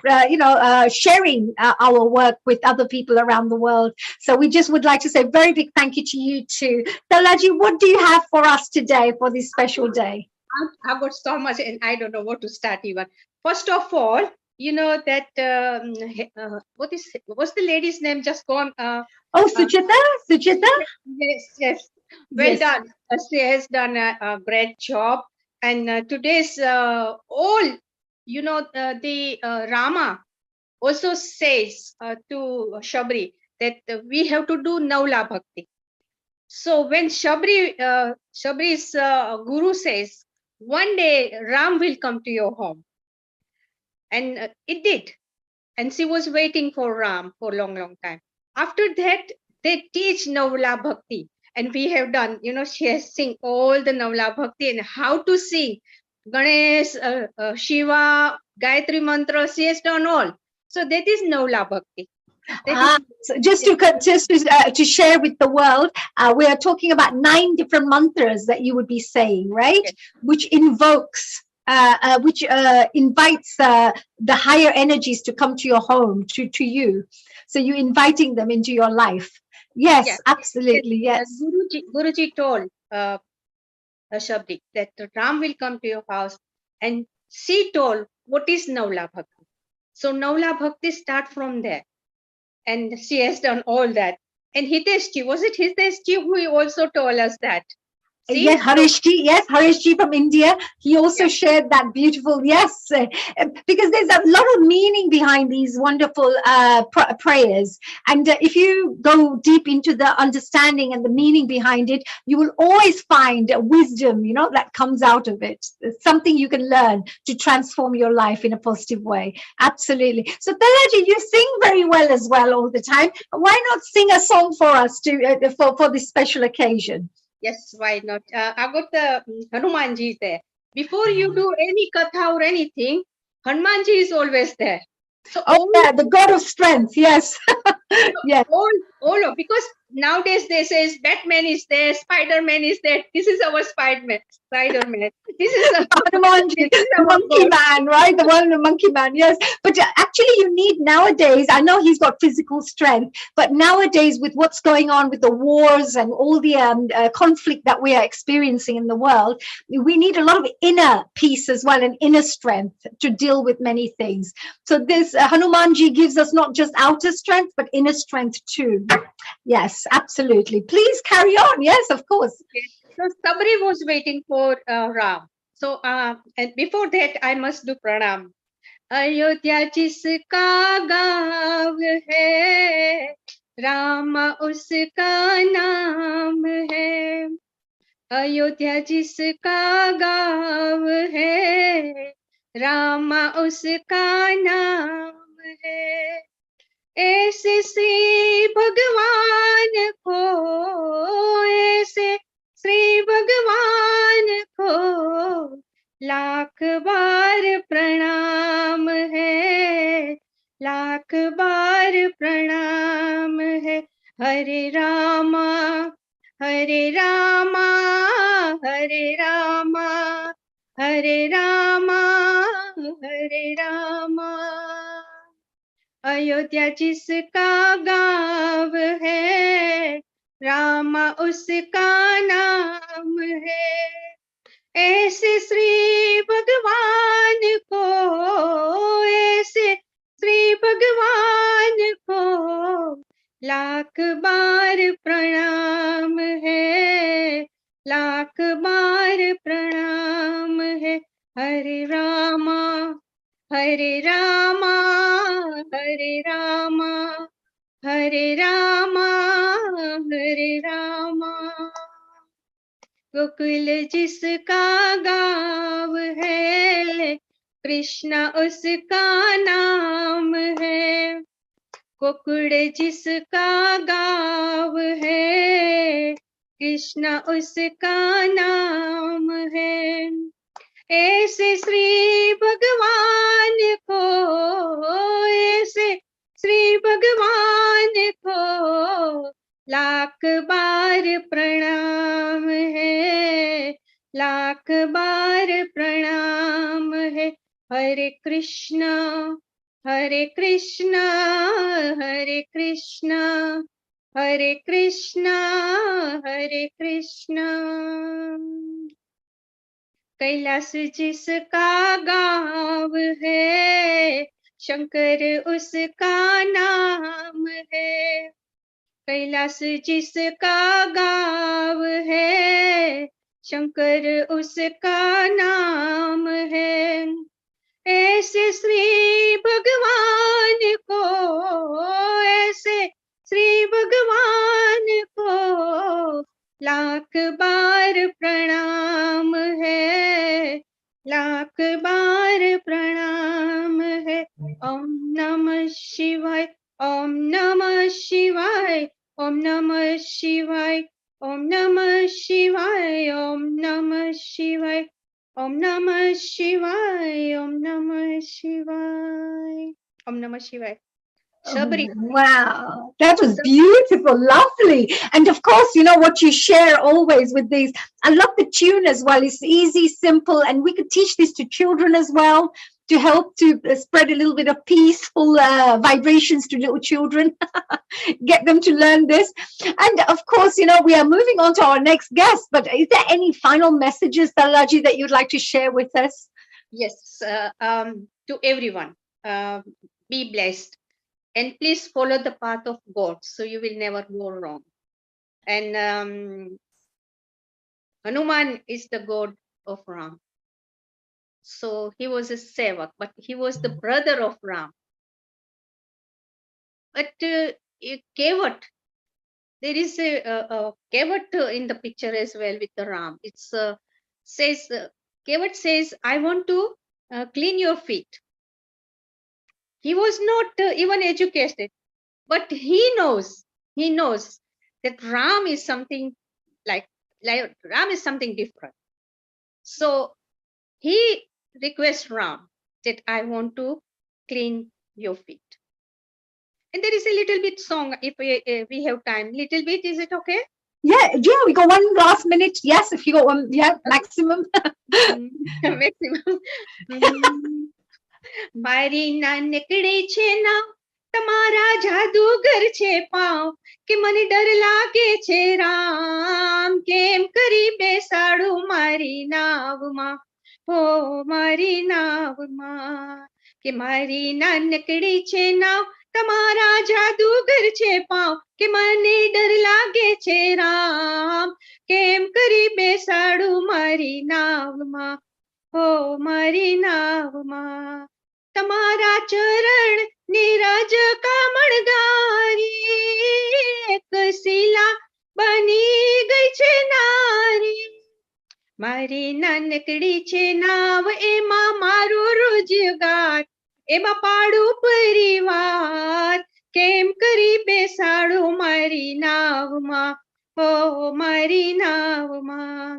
sharing our work with other people around the world. So we just would like to say a very big thank you to you too. Talaji, what do you have for us today for this special day? I've got so much and I don't know what to start even. First of all, you know that what's the lady's name just gone? Sujata? Yes. Well done. She has done a great job. And today's all, the Rama also says to Shabri that we have to do Naula Bhakti. So when Shabri's guru says, one day Ram will come to your home. And it did. And she was waiting for Ram for a long time. After that, they teach Navla Bhakti. And we have done, she has sing all the Navla Bhakti and how to sing. Ganesh, Shiva, Gayatri Mantra, she has done all. So that is Navla Bhakti. So just to share with the world, we are talking about 9 different mantras that you would be saying, right? Yes. Which invokes, which invites the higher energies to come to your home, to you. So you're inviting them into your life. Yes, absolutely, yes. Guruji told Shabdi that Ram will come to your house, and she told what is Navla Bhakti. So Navla Bhakti start from there. And she has done all that. And Hiteshji, was it Hiteshji who also told us that? See? Yes, Harishji from India. He also shared that beautiful, because there's a lot of meaning behind these wonderful prayers. And if you go deep into the understanding and the meaning behind it, you will always find wisdom, that comes out of it. It's something you can learn to transform your life in a positive way. Absolutely. So Talaji, you sing very well as well all the time. Why not sing a song for us for this special occasion? Yes, why not? I got the Hanumanji there. Before you do any katha or anything, Hanumanji is always there. So the God of strength, yes. Yes. All of, because nowadays they say Batman is there, Spider-Man is there. This is our Spider-Man. This is Hanumanji, the monkey man, right? The one, the monkey man, yes. But actually you need nowadays, I know he's got physical strength, but nowadays with what's going on with the wars and all the conflict that we are experiencing in the world, we need a lot of inner peace as well and inner strength to deal with many things. So this Hanumanji gives us not just outer strength, but inner strength too. Yes, absolutely. Please carry on. Yes, of course. So Sabri was waiting for Ram. So and before that, I must do pranam. Ayodhya jiska gav hai, Rama uska naam hai. Ayodhya jiska gav hai, Rama uska naam hai. ऐसे श्री भगवान को, ऐसे श्री भगवान को लाख बार प्रणाम है, लाख बार प्रणाम है. हरे रामा हरे रामा हरे रामा हरे रामा हरे रामा. अयोध्या जिसका गाँव है, रामा उसका नाम है. ऐसे श्री भगवान को, ऐसे श्री भगवान को lakh Hare Rama, Hare Rama, Hare Rama, Hare Rama, Hare Rama. Gokul जिसका गाँव है, कृष्ण उसका नाम है। गोकुल जिसका गाँव है, कृष्ण उसका नाम है। ऐसे श्री भगवान को, ऐसे श्री भगवान को लाख बार प्रणाम है, लाख बार प्रणाम है। हरे कृष्णा, हरे कृष्णा, हरे कृष्णा, हरे कृष्णा, हरे कृष्णा। कैलाश जिसका गाँव है, शंकर उसका नाम है। कैलाश जिसका गाँव है, शंकर उसका नाम है। ऐसे श्री भगवान को, ऐसे श्री भगवान को लाख बार प्रणाम है, लाख बार प्रणाम है। ओम नमः शिवाय, ओम नमः शिवाय, ओम नमः शिवाय, ओम नमः शिवाय, ओम नमः शिवाय, ओम नमः शिवाय, ओम नमः शिवाय, ओम नमः शिवाय। Shabri. Wow, that was beautiful, lovely. And of course, you know what you share always with these. I love the tune as well. It's easy, simple, and we could teach this to children as well to help to spread a little bit of peaceful vibrations to little children, get them to learn this. And of course, you know, we are moving on to our next guest, but is there any final messages, Dalaji, that you'd like to share with us? Yes, to everyone, be blessed. And please follow the path of God, so you will never go wrong. And Hanuman is the god of Ram. So he was a sevak, but he was the brother of Ram. But Kevat, there is a Kevat in the picture as well with the Ram. It's says Kevat says, "I want to clean your feet." He was not even educated, but he knows that Ram is something like Ram is something different. So he requests Ram that I want to clean your feet. And there is a little bit song, if we have time, little bit, is it okay? Yeah, we got one last minute. Yes, if you got one, yeah, maximum. Maximum. મારી નાનકડી છે નાવ, તમારા જાદુગર છે પાવ, કે મને ડર લાગે છે રામ, કેમ કરી બેસાડું મારી નાવમાં, હો મારી નાવમાં, કે મારી નાનકડી છે નાવ, તમારા જાદુગર છે પાવ, કે મને ડર લાગે છે રામ, કેમ કરી બેસાડું મારી નાવમાં, હો મારી નાવમાં. તમારા ચરણ નીરજ કામણગારી, એક શિલા બની ગઈ છે નારી. મારી નાનકડી છે નાવ, એમાં મારો રોજગાર, એમાં પાડું પરિવાર, કેમ કરી બેસાડું મારી નાવમાં, હો મારી નાવમાં.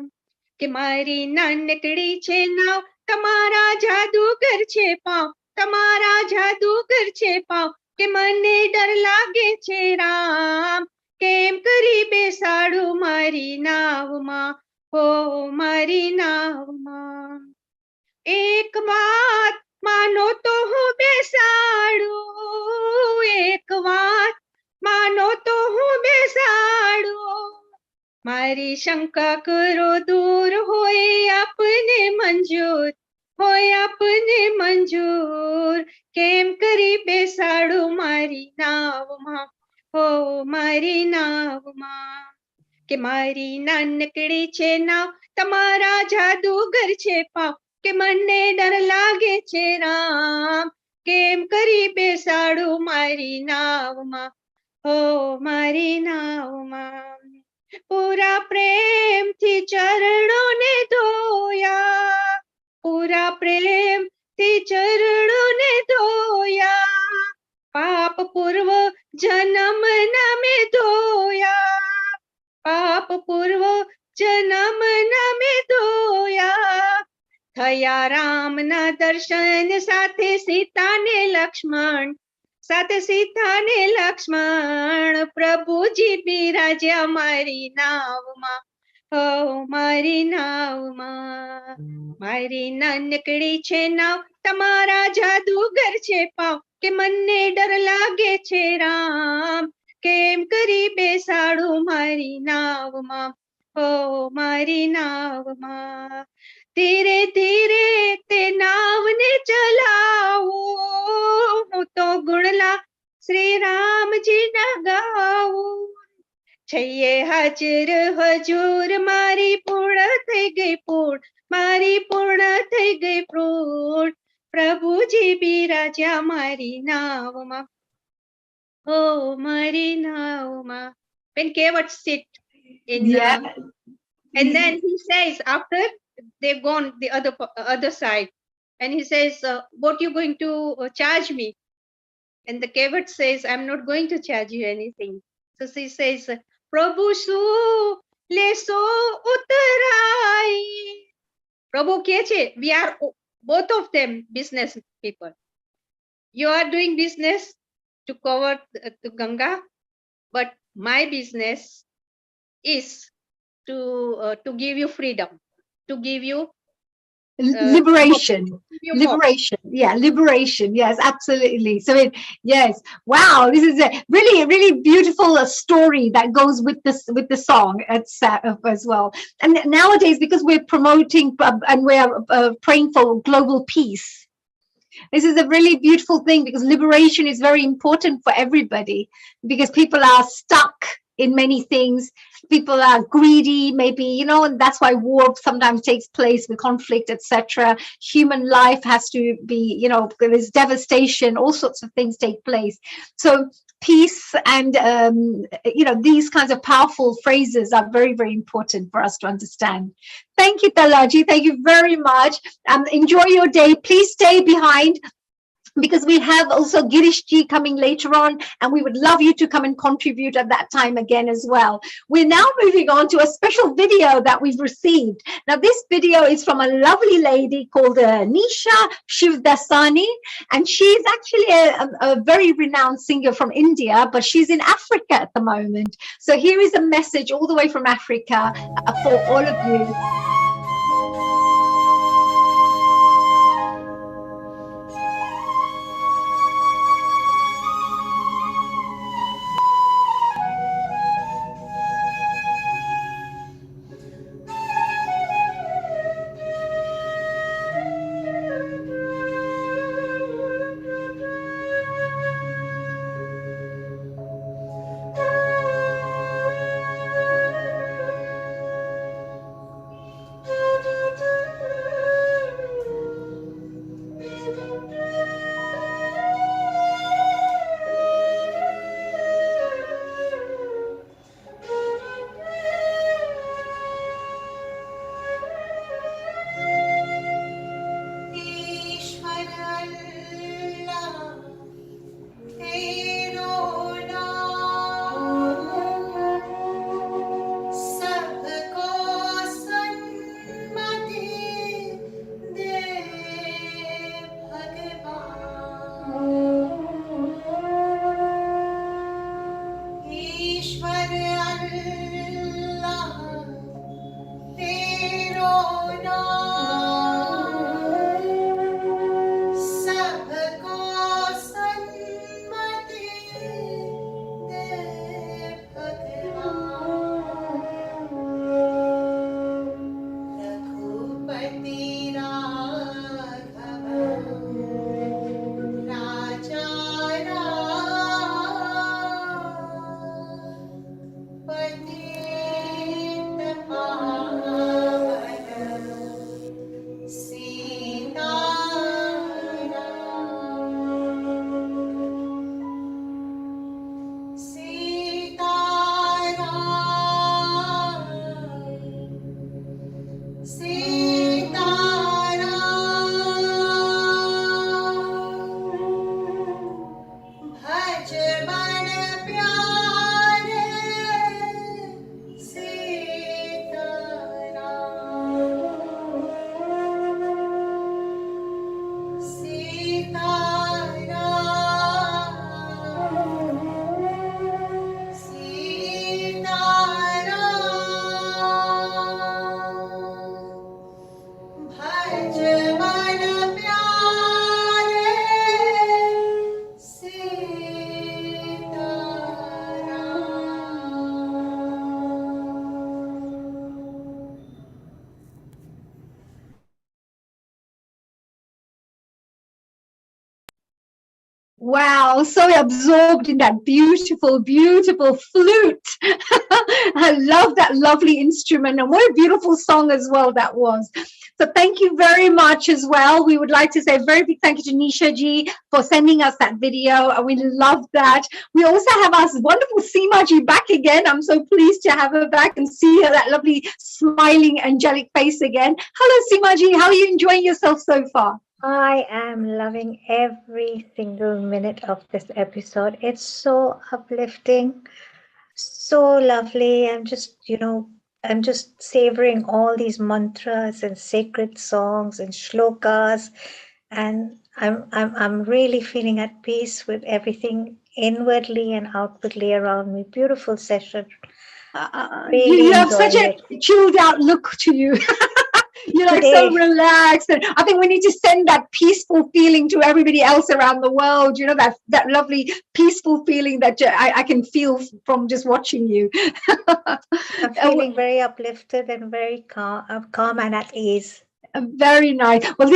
કે મારી નાનકડી છે નાવ, તમારા જાદુગર છે પાવ, તમારા જાદુગર છે પાવ, કે મને ડર લાગે છે રામ, કેમ કરી બેસાડું મારી નાવમાં, હો મારી નાવમાં. એક વાત માનો તો હું બેસાડું, એક વાત માનો તો હું બેસાડું, મારી શંકા કરો દૂર, હોય આપને મંજૂર, હોય આપને મંજૂર, કેમ કરી બેસાડું મારી નાવમાં, હો મારી નાવમાં. કે મારી નાનકડી છે નાવ, તમારા જાદુગર છે પાવ, કે મને ડર લાગે છે રામ કેમ કરી બેસાડું મારી નાવમાં હો મારી નાવમાં પૂરા પ્રેમથી ચરણોને ધોયા પૂરા પ્રેમથી ચરણોને ધોયા પાપ પૂર્વ જન્મ નામે ધોયા પાપ પૂર્વ જન્મ નામે ધોયા થયા રામના દર્શન સાથે સીતા ને લક્ષ્મણ પ્રભુજી બિરાજ્યા મારી નાવમાં હો મારી નાવમાં મારી નાનકડી છે નાવ તમારા જાદુગર છે પાવ કે મને ડર લાગે છે રામ કેમ કરી બેસાડું મારી નાવમાં હો મારી નાવમાં ધીરે ધીરે તે નાવને ચલાવું હું તો ગુણલા શ્રી રામજી ના ગાવું છઈએ હાજર હજુર મારી પૂર્ણ થઈ ગઈ પૂર્ણ મારી પૂર્ણ થઈ ગઈ પૂર્ણ પ્રભુજી બિરાજ્યા મારી નાવમાં હો મારી નાવમાં when Kevat sit in and then he says after they've gone the other side and he says what you going to charge me and the Kevat says I'm not going to charge you anything so she says Prabhu su leso utarai Prabhu ke che we are both of them business people you are doing business to cover to Ganga but my business is to give you freedom to give you liberation. Yes, absolutely. So yes, wow, this is a really beautiful story that goes with the song as well. And nowadays, because we're promoting and we're praying for global peace, this is a really beautiful thing because liberation is very important for everybody because people are stuck in many things. People are greedy, maybe, and that's why war sometimes takes place with conflict, etc. Human life has to be, there's devastation, all sorts of things take place. So peace and, these kinds of powerful phrases are very, very important for us to understand. Thank you, Talaji. Thank you very much. Enjoy your day. Please stay behind, because we have also Girish ji coming later on, and we would love you to come and contribute at that time again as well. We're now moving on to a special video that we've received. Now, this video is from a lovely lady called Nisha Shivdasani, and she's actually a very renowned singer from India, but she's in Africa at the moment. So here is a message all the way from Africa for all of you. Wow, so absorbed in that beautiful, beautiful flute. I love that lovely instrument, and what a beautiful song as well that was. So thank you very much as well. We would like to say a very big thank you to Nisha ji for sending us that video, and we love that. We also have our wonderful Seema ji back again. I'm so pleased to have her back and see her, that lovely smiling angelic face again. Hello Seema ji, how are you enjoying yourself so far? I am loving every single minute of this episode. It's so uplifting, so lovely. I'm just savoring all these mantras and sacred songs and shlokas, and I'm really feeling at peace with everything inwardly and outwardly around me. Beautiful session. Really You have such enjoying a it. chilled out look to you. You're like so Today, relaxed, and I think we need to send that peaceful feeling to everybody else around the world. You know, that lovely peaceful feeling that I can feel from just watching you. I'm feeling very uplifted and very calm and at ease. Very nice. Well,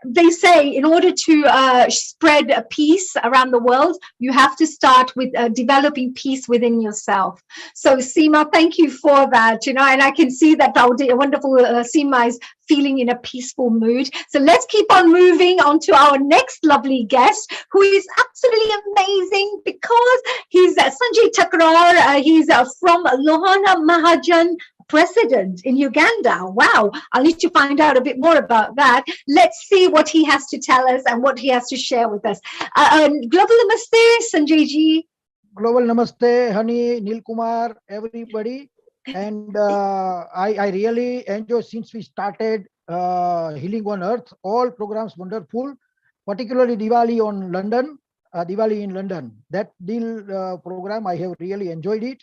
they say in order to spread peace around the world, you have to start with developing peace within yourself. So, Seema, thank you for that. You know, and I can see that our wonderful Seema is feeling in a peaceful mood. So let's keep on moving on to our next lovely guest, who is absolutely amazing because he's Sanjay Takrar. He's from Lohana Mahajan president in Uganda. Wow, I'll need to find out a bit more about that. Let's see what he has to tell us and what he has to share with us. Global Namaste, Sanjay ji. Global Namaste, Honey, Neil Kumar, everybody. And I really enjoy since we started Healing on Earth, all programs wonderful, particularly Diwali on London, Diwali in London. That deal program, I have really enjoyed it.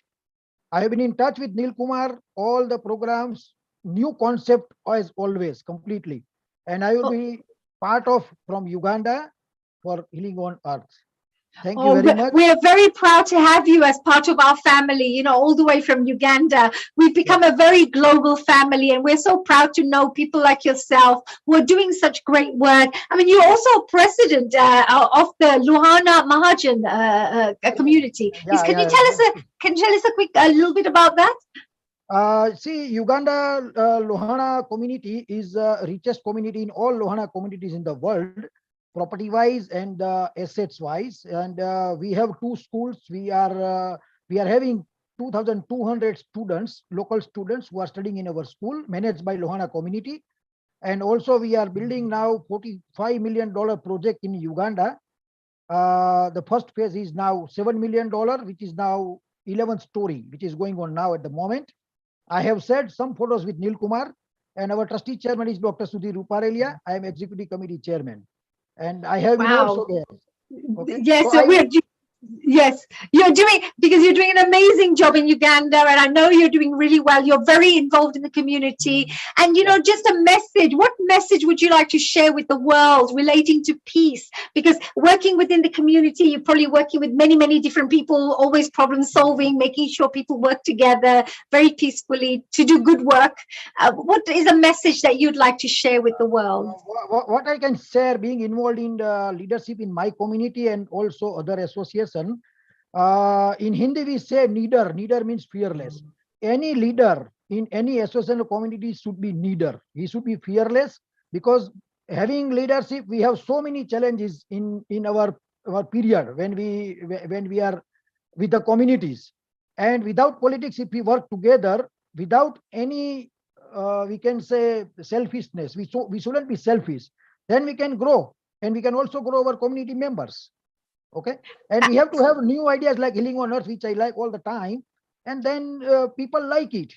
I have been in touch with Neil Kumar, all the programs, new concept as always, completely. And I will be part of from Uganda for Healing on Earth. Thank you very much. We are very proud to have you as part of our family, you know, all the way from Uganda. We've become a very global family, and we're so proud to know people like yourself who are doing such great work. I mean, you're also president of the Luhana Mahajan community. Can you tell us a little bit about that? See, Uganda Lohana community is the richest community in all Lohana communities in the world, property-wise and assets-wise. And we have two schools. We are having 2,200 students, local students who are studying in our school, managed by Lohana community. And also we are building now $45 million project in Uganda. The first phase is now $7 million, which is now 11th story, which is going on now at the moment. I have shared some photos with Neil Kumar, and our trustee chairman is Dr. Sudhir Ruparelia. I am executive committee chairman, and I have been also there. Okay? Yes, so yes, you're doing an amazing job in Uganda, and I know you're doing really well. You're very involved in the community, and you know, just a message. What message would you like to share with the world relating to peace? Because working within the community, you're probably working with many, many different people, always problem solving, making sure people work together very peacefully to do good work. What is a message that you'd like to share with the world? What I can share, being involved in the leadership in my community and also other associations. In Hindi, we say needer. Needer means fearless. Any leader in any association or community should be needer. He should be fearless, because having leadership, we have so many challenges in our period when we are with the communities. And without politics, if we work together, without any we can say selfishness, we shouldn't be selfish. Then we can grow, and we can also grow our community members. Okay, and we have to have new ideas like Healing on Earth, which I like all the time, and then people like it.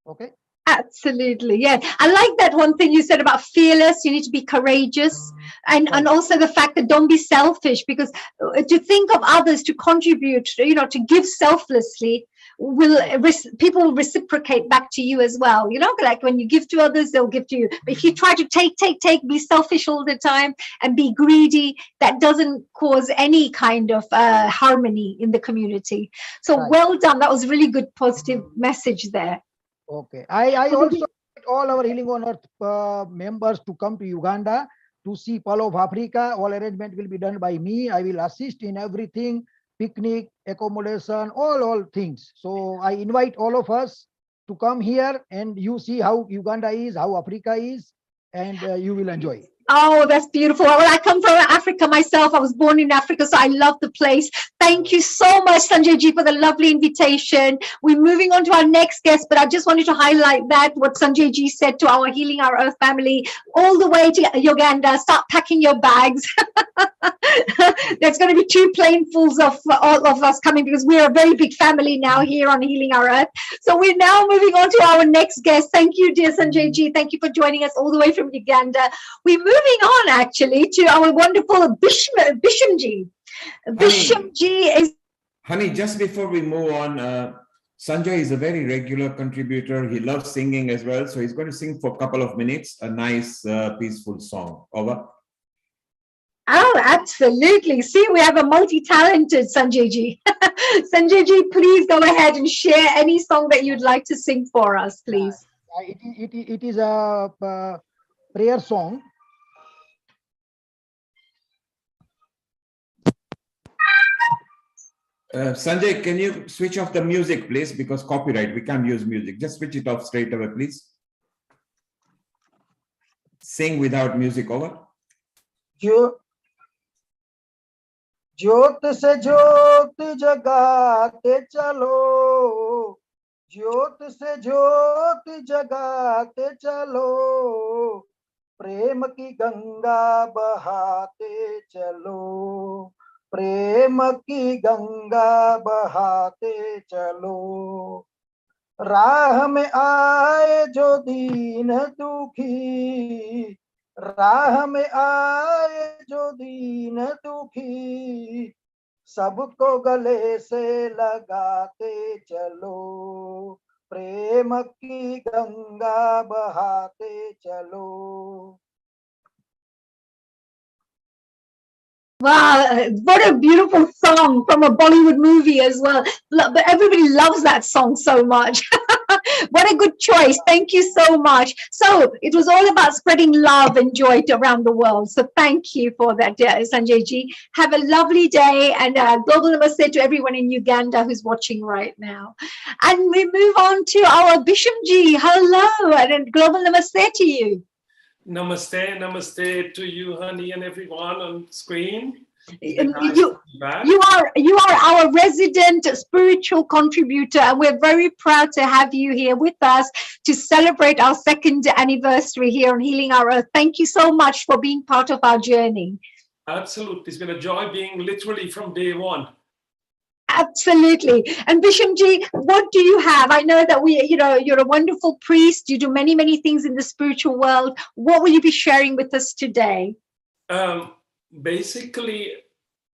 Okay. Absolutely, yeah. I like that one thing you said about fearless. You need to be courageous, and also the fact that don't be selfish, because to think of others, to contribute, you know, to give selflessly, people will reciprocate back to you as well. You know, like when you give to others, they'll give to you. But if you try to take, be selfish all the time and be greedy, that doesn't cause any kind of harmony in the community. So well done. That was really good, positive message there. Okay. I also invite all our Healing on Earth members to come to Uganda to see Pearl of Africa. All arrangement will be done by me. I will assist in everything, picnic, accommodation, all things. So I invite all of us to come here and you see how Uganda is, how Africa is, and you will enjoy. Oh, that's beautiful. Well, I come from Africa myself. I was born in Africa, so I love the place. Thank you so much, Sanjay ji, for the lovely invitation. We're moving on to our next guest, but I just wanted to highlight that what Sanjay ji said to our Healing Our Earth family, all the way to Uganda. Start packing your bags. There's going to be 2 planefuls of all of us coming because we're a very big family now here on Healing Our Earth. So we're now moving on to our next guest. Thank you, dear Sanjay ji. Thank you for joining us all the way from Uganda. We're moving on actually to our wonderful Bishamji. Bishamji is... Honey, just before we move on, Sanjay is a very regular contributor. He loves singing as well. So he's going to sing for a couple of minutes, a nice, peaceful song. Over. Oh, absolutely. See, we have a multi-talented Sanjay ji. Sanjay ji, please go ahead and share any song that you'd like to sing for us, please. It is a prayer song. Sanjay, can you switch off the music, please? Because copyright, we can't use music. Just switch it off straight away, please. Sing without music. Over. ज्योत से ज्योत जगाते चलो, ज्योत से ज्योत जगाते चलो, प्रेम की गंगा बहाते चलो, प्रेम की गंगा बहाते चलो, राह में आए जो दीन दुखी, राह में आए जो दीन दुखी, सबको गले से लगाते चलो, प्रेम की गंगा बहाते चलो. Wow, what a beautiful song from a Bollywood movie as well. But everybody loves that song so much. What a good choice. Thank you so much. So it was all about spreading love and joy around the world. So thank you for that, Sanjay ji. Have a lovely day and global namaste to everyone in Uganda who's watching right now. And we move on to our Bisham ji. Hello and global namaste to you. Namaste, namaste to you, honey, and everyone on screen. You are our resident spiritual contributor, and we're very proud to have you here with us to celebrate our 2nd anniversary here on Healing Our Earth. Thank you so much for being part of our journey. Absolutely. It's been a joy being literally from day one. Absolutely. And Bishamji, what do you have? I know that you're a wonderful priest. You do many, many things in the spiritual world. What will you be sharing with us today? Basically,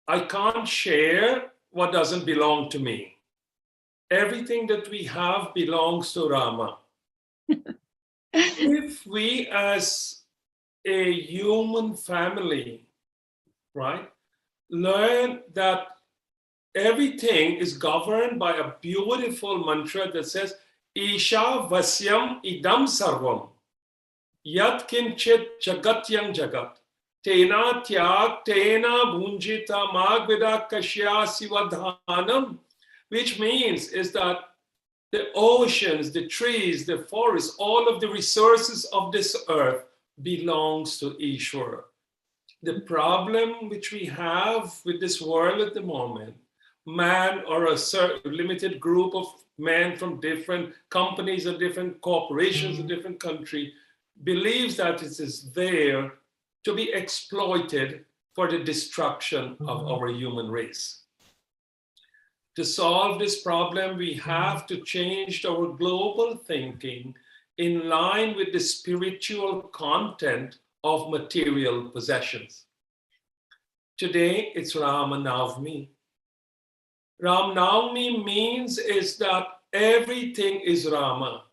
I can't share what doesn't belong to me. Everything that we have belongs to Rama. If we as a human family, right, learn that everything is governed by a beautiful mantra that says, Isha Vasyam Idam Sarvam, Yat Kinchit Jagatyam Jagat, Tena Tyak Tena Bhunjita Magvida Kashya Sivadhanam, which means is that the oceans, the trees, the forests, all of the resources of this earth belongs to Ishwara. The problem which we have with this world at the moment, man or a certain limited group of men from different companies or different corporations in different countries believes that it is there to be exploited for the destruction of our human race. To solve this problem, we have to change our global thinking in line with the spiritual content of material possessions. Today, it's Ram Navami. Ram Navami means is that everything is Rama,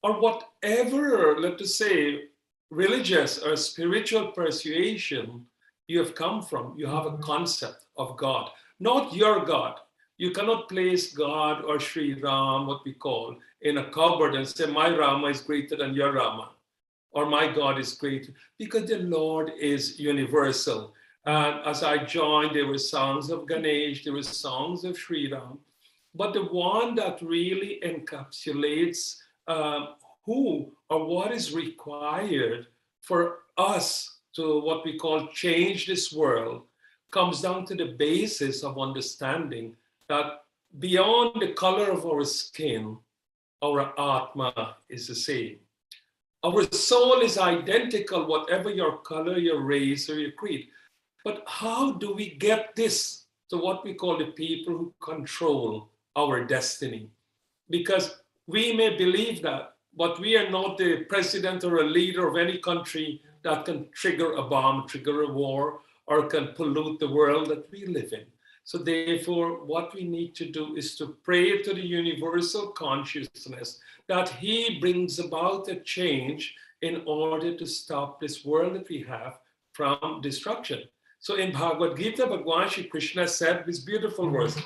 or whatever, let us say, religious or spiritual persuasion you have come from, you have a concept of God, not your God. You cannot place God or Sriram, what we call, in a cupboard and say, my Rama is greater than your Rama. or my God is greater, because the Lord is universal. And as I joined, there were songs of Ganesh, there were songs of Sriram, but the one that really encapsulates who or what is required for us to what we call change this world comes down to the basis of understanding that beyond the color of our skin, our Atma is the same. Our soul is identical, whatever your color, your race, or your creed. But how do we get this to what we call the people who control our destiny? Because we may believe that, but we are not the president or a leader of any country that can trigger a bomb, trigger a war, or can pollute the world that we live in. So therefore, what we need to do is to pray to the universal consciousness that he brings about a change in order to stop this world that we have from destruction. So in Bhagavad Gita, Bhagwan Shri Krishna said this beautiful verse.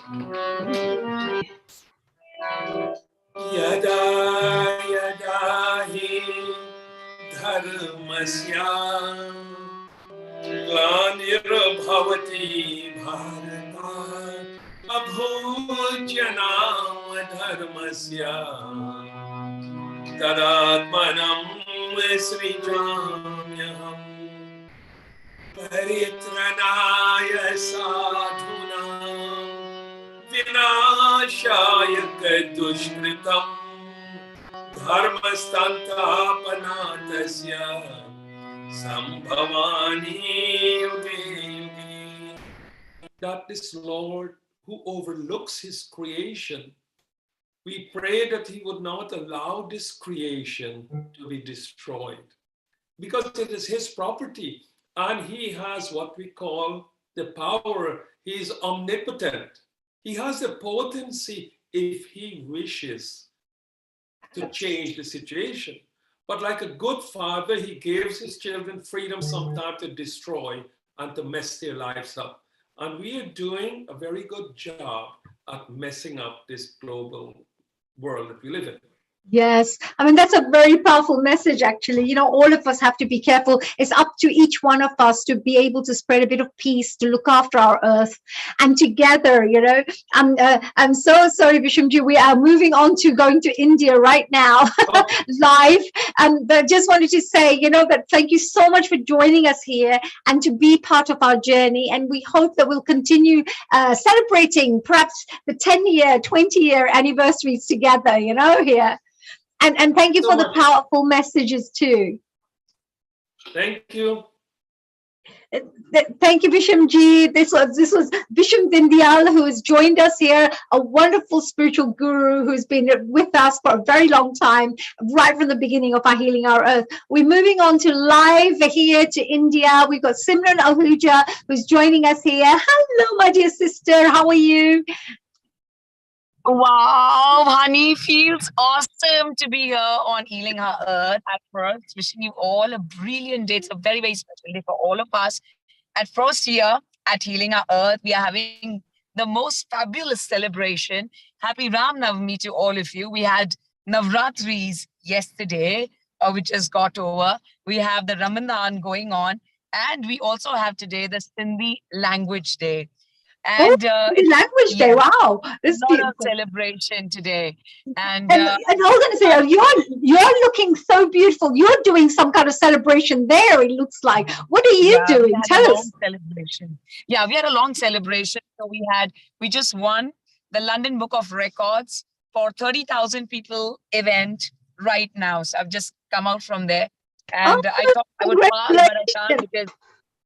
Yada yada hi dharmasya glanirabhavati bharata abhujanam dharmasya tadatmanam srijamyaham paritranaya sadhunam vinashaya dushkritam dharmastantapanatasya sambhavani yuge yuge. That this Lord who overlooks his creation, we pray that he would not allow this creation to be destroyed, because it is his property and he has what we call the power. He is omnipotent. He has the potency if he wishes to change the situation. But like a good father, he gives his children freedom sometimes to destroy and to mess their lives up. And we are doing a very good job at messing up this global world that we live in. Yes, I mean, that's a very powerful message, actually. You know, all of us have to be careful. It's up to each one of us to be able to spread a bit of peace, to look after our earth. And together, you know, I'm so sorry, Vishamji, we are moving on to going to India right now, live. But just wanted to say, you know, that thank you so much for joining us here and to be part of our journey. And we hope that we'll continue celebrating perhaps the 10-year, 20-year anniversaries together, you know, here. And thank you for the powerful messages too. Thank you. Thank you, Vishamji. This was Visham Dindyal, who has joined us here, a wonderful spiritual guru who's been with us for a very long time, right from the beginning of our Healing Our Earth. We're moving on to live here to India. We've got Simran Ahuja, who's joining us here. Hello, my dear sister. How are you? Wow, honey, feels awesome to be here on Healing Our Earth. At first, wishing you all a brilliant day. It's a very, very special day for all of us. At first here at Healing Our Earth, we are having the most fabulous celebration. Happy Ram Navami to all of you. We had Navratris yesterday, which just got over. We have the Ramadan going on. And we also have today the Sindhi Language Day. And Language Day, wow, this is a lot of celebration today. And I was going to say, you're looking so beautiful. You're doing some kind of celebration there, it looks like. What are you doing? Tell us. Celebration. Yeah, we had a long celebration. So we just won the London Book of Records for 30,000 people event right now. So I've just come out from there. And I thought I would pass, but I can't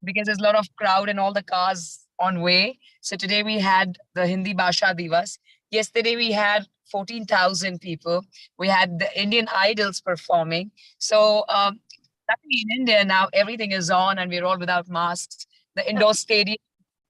because there's a lot of crowd and all the cars on way. So today we had the Hindi Bhasha Divas. Yesterday we had 14,000 people. We had the Indian Idols performing. So in India now, everything is on and we're all without masks. The indoor stadium,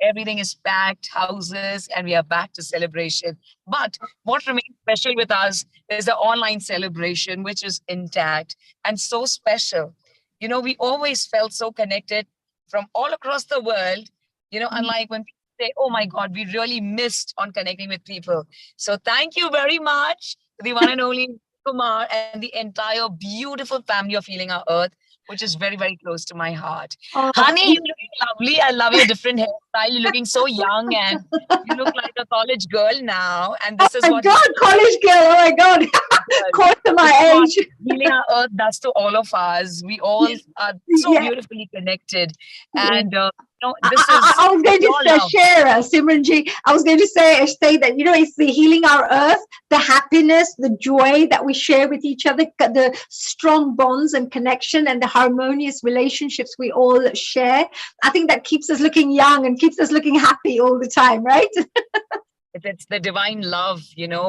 everything is packed, houses, and we are back to celebration. But what remains special with us is the online celebration, which is intact and so special. You know, we always felt so connected from all across the world. You know, unlike when people say, oh my God, we really missed on connecting with people. So thank you very much to the one and only Kumar, and the entire beautiful family of Healing Our Earth, which is very, very close to my heart. Honey, you're looking lovely. I love your different hairstyle. You're looking so young, and you look like a college girl now. And this is my what God, college girl! Oh my God, close to this is my what age. Healing Our Earth does to all of us. We all are so Yeah. beautifully connected, Yeah. and this is I was going to pure love. share, Simranji. I was going to say that, it's the healing our earth, the happiness, the joy that we share with each other, the strong bonds and connection and the harmonious relationships we all share. I think that keeps us looking young and keeps us looking happy all the time, right? It's the divine love,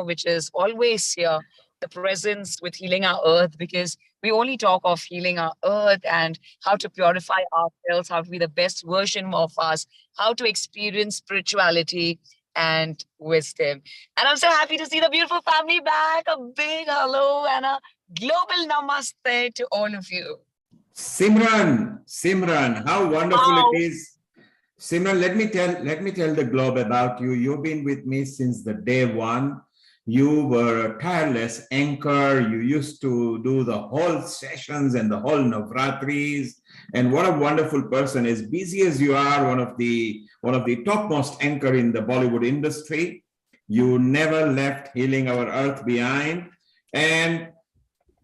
which is always here, the presence with Healing Our Earth, because we only talk of healing our earth and how to purify ourselves, how to be the best version of us, how to experience spirituality and wisdom. And I'm so happy to see the beautiful family back. A big hello and a global namaste to all of you. Simran, how wonderful it is. Simran, let me tell the globe about you. You've been with me since the day one. You were a tireless anchor. You used to do the whole sessions and the whole Navratris. And what a wonderful person. As busy as you are, one of the topmost anchor in the Bollywood industry. You never left Healing Our Earth behind. And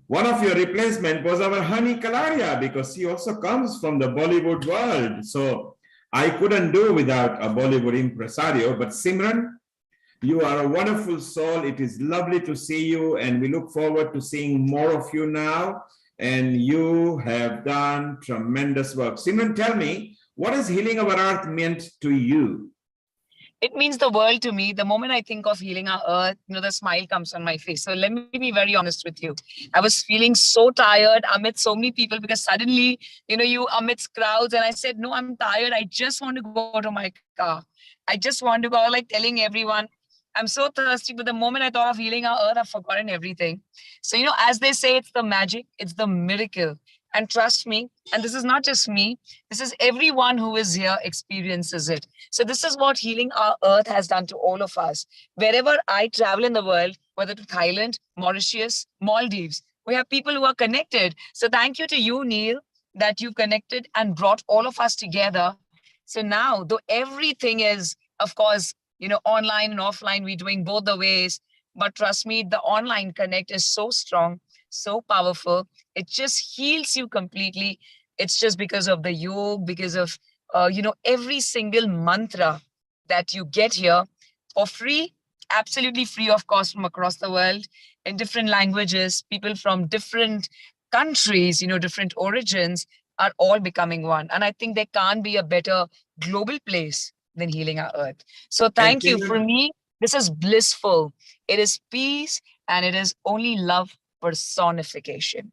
one of your replacement was our Honey Kalaria, because she also comes from the Bollywood world. So I couldn't do without a Bollywood impresario. But Simran, you are a wonderful soul. It is lovely to see you, and we look forward to seeing more of you now. And you have done tremendous work. Simran, tell me, what has Healing Our Earth meant to you? It means the world to me. The moment I think of Healing Our Earth, the smile comes on my face. So let me be very honest with you. I was feeling so tired amidst so many people, because suddenly, you amidst crowds, and I said, no, I'm tired. I just want to go to my car. I just want to go, like telling everyone, I'm so thirsty. But the moment I thought of Healing Our Earth, I've forgotten everything. So, as they say, it's the magic, it's the miracle. And trust me, and this is not just me, this is everyone who is here experiences it. So this is what Healing Our Earth has done to all of us. Wherever I travel in the world, whether to Thailand, Mauritius, Maldives, we have people who are connected. So thank you to you, Neil, that you've connected and brought all of us together. So now, though everything is, of course, online and offline, we're doing both the ways. But trust me, the online connect is so strong, so powerful. It just heals you completely. It's just because of the yoga, because of, every single mantra that you get here for free, absolutely free of cost, from across the world in different languages. People from different countries, different origins, are all becoming one. And I think there can't be a better global place than Healing Our Earth. So thank you. For me, this is blissful. It is peace, and it is only love personification.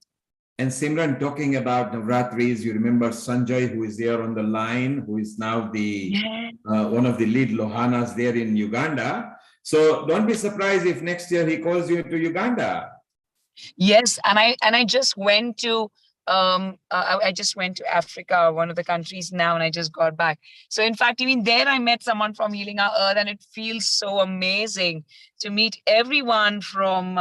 And Simran, talking about Navratris, you remember Sanjay, who is there on the line, who is now the one of the lead Lohanas there in Uganda. So don't be surprised if next year he calls you to Uganda. Yes, and I just went to I just went to Africa, one of the countries now, and I just got back. So in fact, even there I met someone from Healing Our Earth, and it feels so amazing to meet everyone from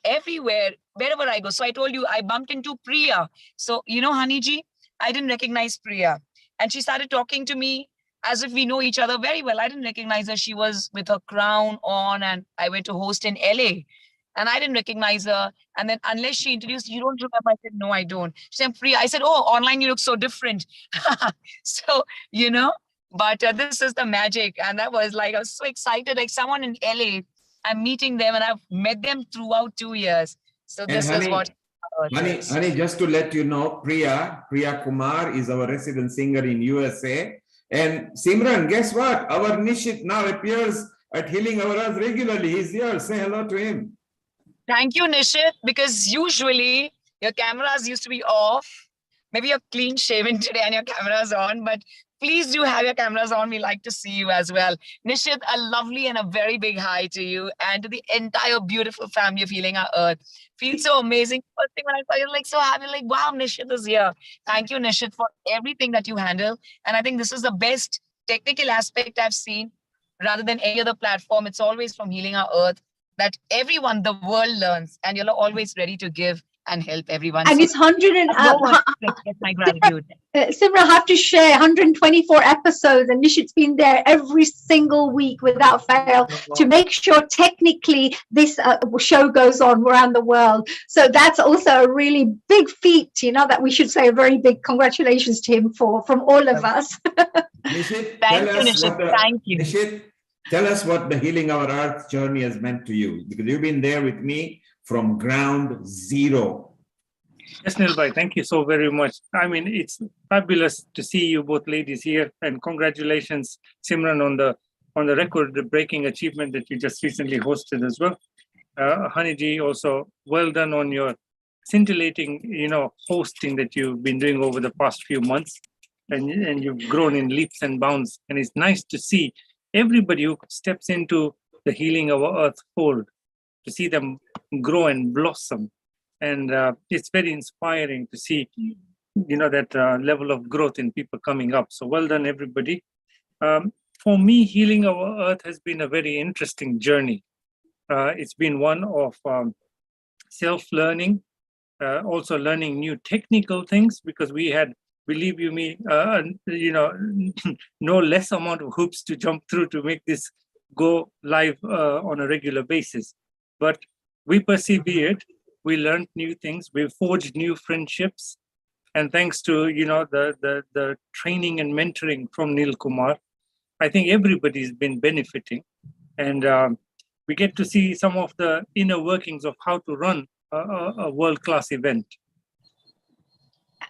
everywhere, wherever I go. So I told you, I bumped into Priya. So, Haniji, I didn't recognize Priya. And she started talking to me as if we know each other very well. I didn't recognize her. She was with her crown on, and I went to host in LA. And I didn't recognize her. And then unless she introduced, you don't remember? I said, no, I don't. She said, Priya. I said, oh, online you look so different. So, but this is the magic. And that was like, I was so excited, like someone in LA. I'm meeting them, and I've met them throughout 2 years. So this is what. Honey, just to let you know, Priya Kumar is our resident singer in USA. And Simran, guess what? Our Nishit now appears at Healing Our Earth regularly. He's here. Say hello to him. Thank you, Nishit, because usually your cameras used to be off. Maybe you're clean shaven today and your camera's on, but please do have your cameras on. We like to see you as well. Nishit, a lovely and a very big hi to you and to the entire beautiful family of Healing Our Earth. Feels so amazing. First thing when I saw you, like so happy, like, wow, Nishit is here. Thank you, Nishit, for everything that you handle. And I think this is the best technical aspect I've seen rather than any other platform. It's always from Healing Our Earth. that everyone, the world learns, and you're always ready to give and help everyone. And So it's 100 and I have no words to express my gratitude. Simra, have to share 124 episodes, and Nishit's been there every single week without fail to make sure technically this show goes on around the world. So that's also a really big feat, you know, that we should say a very big congratulations to him for from all of us. Nishit, Thank you. Nishit, tell us what the Healing Our Earth journey has meant to you, because you've been there with me from ground zero. Yes, Nilbhai, thank you so very much. I mean, it's fabulous to see you both ladies here, and congratulations, Simran, on the record-breaking achievement that you just recently hosted as well. Haniji, also well done on your scintillating, you know, hosting that you've been doing over the past few months, and you've grown in leaps and bounds. And it's nice to see everybody who steps into the Healing Our Earth fold, to see them grow and blossom. And it's very inspiring to see, you know, that level of growth in people coming up. So well done, everybody. For me, Healing Our Earth has been a very interesting journey. It's been one of self-learning, also learning new technical things, because we had, believe you me, you know, no less amount of hoops to jump through to make this go live on a regular basis. But we persevered. We learned new things. We forged new friendships, and thanks to, you know, the training and mentoring from Neil Kumar, I think everybody's been benefiting, and we get to see some of the inner workings of how to run a world-class event.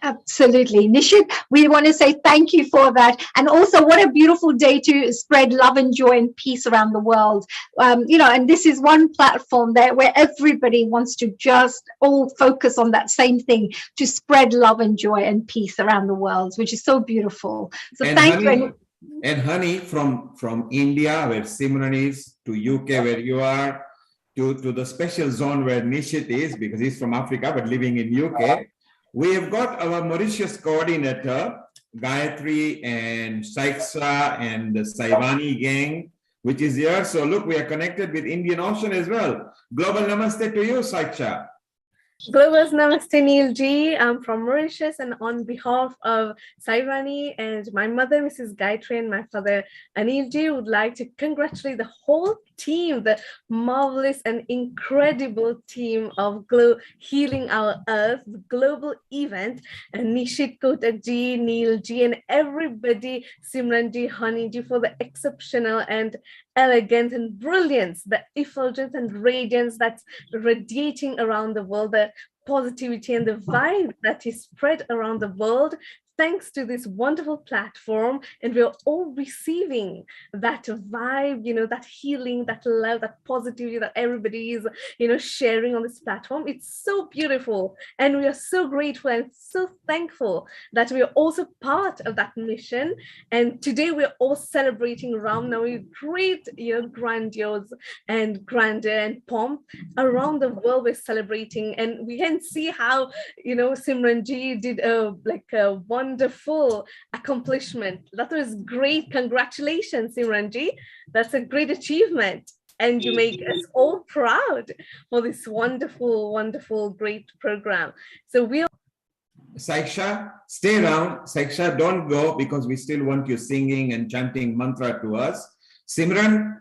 Absolutely. Nishit, we want to say thank you for that. And also, what a beautiful day to spread love and joy and peace around the world. You know, and this is one platform there where everybody wants to just all focus on that same thing, to spread love and joy and peace around the world, which is so beautiful. So And thank honey, you. And honey, from India, where Simran is, to UK, where you are, to the special zone where Nishit is, because he's from Africa, but living in UK. We have got our Mauritius coordinator, Gayatri and Saiksha and the Saivani gang, which is here. So look, we are connected with Indian Ocean as well. Global Namaste to you, Saiksha. Global Namaste, Neil Ji. I'm from Mauritius, and on behalf of Saivani and my mother, Mrs. Gayatri, and my father, Anil Ji, would like to congratulate the whole team, the marvelous and incredible team of Healing Our Earth, the global event, and Nishit Kotak Ji, Neil Ji, and everybody, Simran Ji, Hani Ji, for the exceptional and elegance and brilliance, the effulgence and radiance that's radiating around the world, the positivity and the vibe that is spread around the world thanks to this wonderful platform. And we're all receiving that vibe, you know, that healing, that love, that positivity that everybody is, you know, sharing on this platform. It's so beautiful, and we are so grateful and so thankful that we are also part of that mission. And today we're all celebrating Ram Navami, great, you know, grandiose and grandeur and pomp around the world. We're celebrating, and we can see how, you know, Simran Ji did a wonderful accomplishment. That was great. Congratulations, Simran Ji. That's a great achievement, and you make us all proud for this wonderful, wonderful, great program. So we'll Saiksha, stay around. Saiksha, don't go, because we still want you singing and chanting mantra to us. Simran,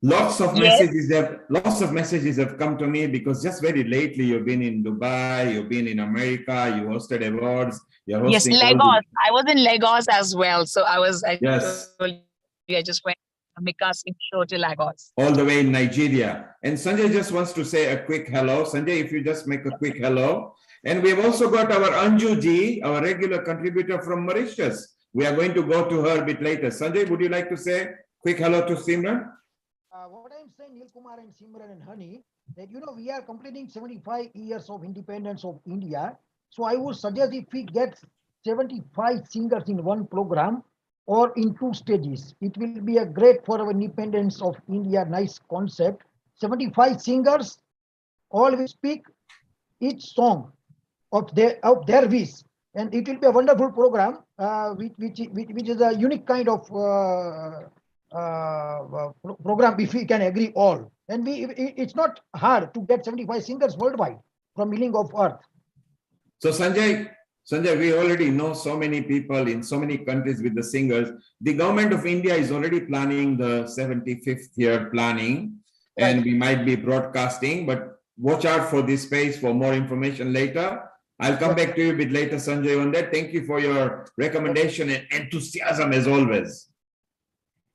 lots of messages have come to me, because just very lately you've been in Dubai, you've been in America, you hosted awards. You're hosting Lagos. I was in Lagos as well. So I just went a Mika Singh show to Lagos. All the way in Nigeria. And Sanjay just wants to say a quick hello. Sanjay, if you just make a quick hello. And we've also got our Anju Ji, our regular contributor from Mauritius. We are going to go to her a bit later. Sanjay, would you like to say quick hello to Simran? What I'm saying, Neil Kumar and Simran and Hani, that, you know, we are completing 75 years of independence of India. So I would suggest if we get 75 singers in one program or in 2 stages, it will be a great for our independence of India. Nice concept. 75 singers, all will speak each song of their wish, and it will be a wonderful program, which is a unique kind of program, if we can agree all. And it's not hard to get 75 singers worldwide from Healing of Earth. So Sanjay, we already know so many people in so many countries with the singers. The government of India is already planning the 75th year planning, and we might be broadcasting, but watch out for this space for more information later. I'll come back to you a bit later, Sanjay, on that. Thank you for your recommendation and enthusiasm as always.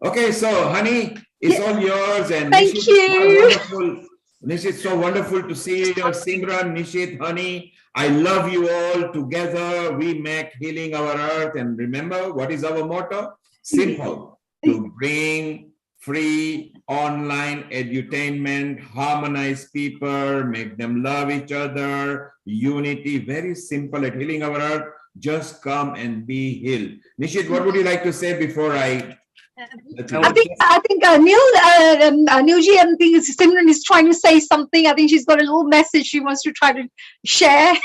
Okay, so honey, it's all yours, and thank Nishit, you. wonderful. Nishit, so wonderful to see you, Simran, Nishit, honey. I love you all. Together we make healing our earth. And remember, what is our motto? Simple: to bring free online edutainment, harmonize people, make them love each other, unity. Very simple at Healing Our Earth. Just come and be healed. Nishit, what would you like to say before I? I think Neilji, I think Simran is trying to say something. I think she's got a little message she wants to try to share.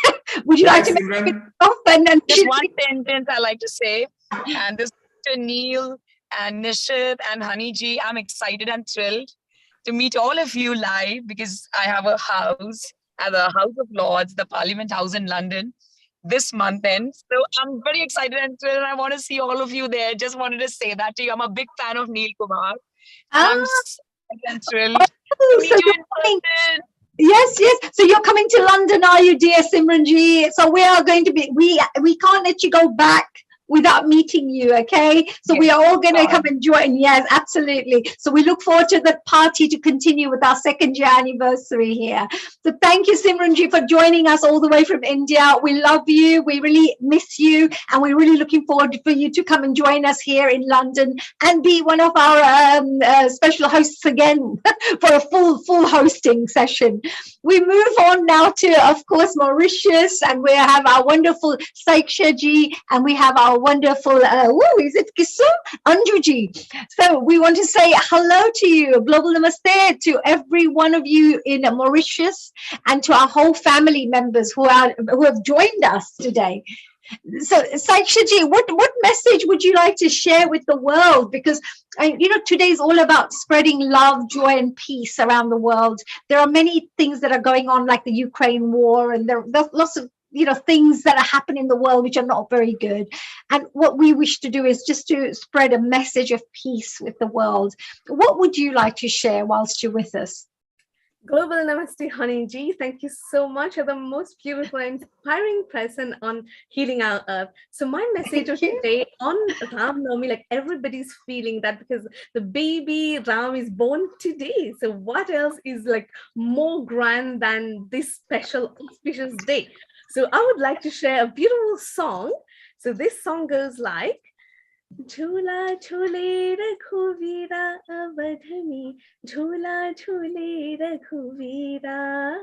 Would you like to make it off? And just one sentence I like to say, and this to Neil and Nishit and Honeyji, I'm excited and thrilled to meet all of you live because I have a house at the House of Lords, the Parliament House in London, this month end. So I'm very excited and thrilled. I want to see all of you there. Just wanted to say that to you. I'm a big fan of Neil Kumar. I'm so thrilled to meet you in person. Yes. So you're coming to London, are you, dear Simranji? So we are going to be, we can't let you go back without meeting you, okay? So we are all going to come and join. Yes, absolutely. So we look forward to the party to continue with our 2nd year anniversary here. So thank you, Simranji, for joining us all the way from India. We love you. We really miss you. And we're really looking forward for you to come and join us here in London and be one of our special hosts again for a full hosting session. We move on now to, of course, Mauritius, and we have our wonderful Saikshaji, and we have our wonderful, is it Kisum? Anjuji. So we want to say hello to you, global namaste to every one of you in Mauritius, and to our whole family members who have joined us today. So Saikshaji, what message would you like to share with the world? Because today is all about spreading love, joy, and peace around the world. There are many things that are going on, like the Ukraine war, and there's lots of things that are happening in the world which are not very good. And what we wish to do is just to spread a message of peace with the world. What would you like to share whilst you're with us? Global Namaste, Honeyji. Thank you so much. You're the most beautiful and inspiring person on Healing Our Earth. So my message of today on Ram Navami, like everybody's feeling that because the baby Ram is born today. So what else is like more grand than this special auspicious day? So I would like to share a beautiful song. So this song goes like, Jhula jhule Raghuvira avadh Jhula jhule Raghuvira,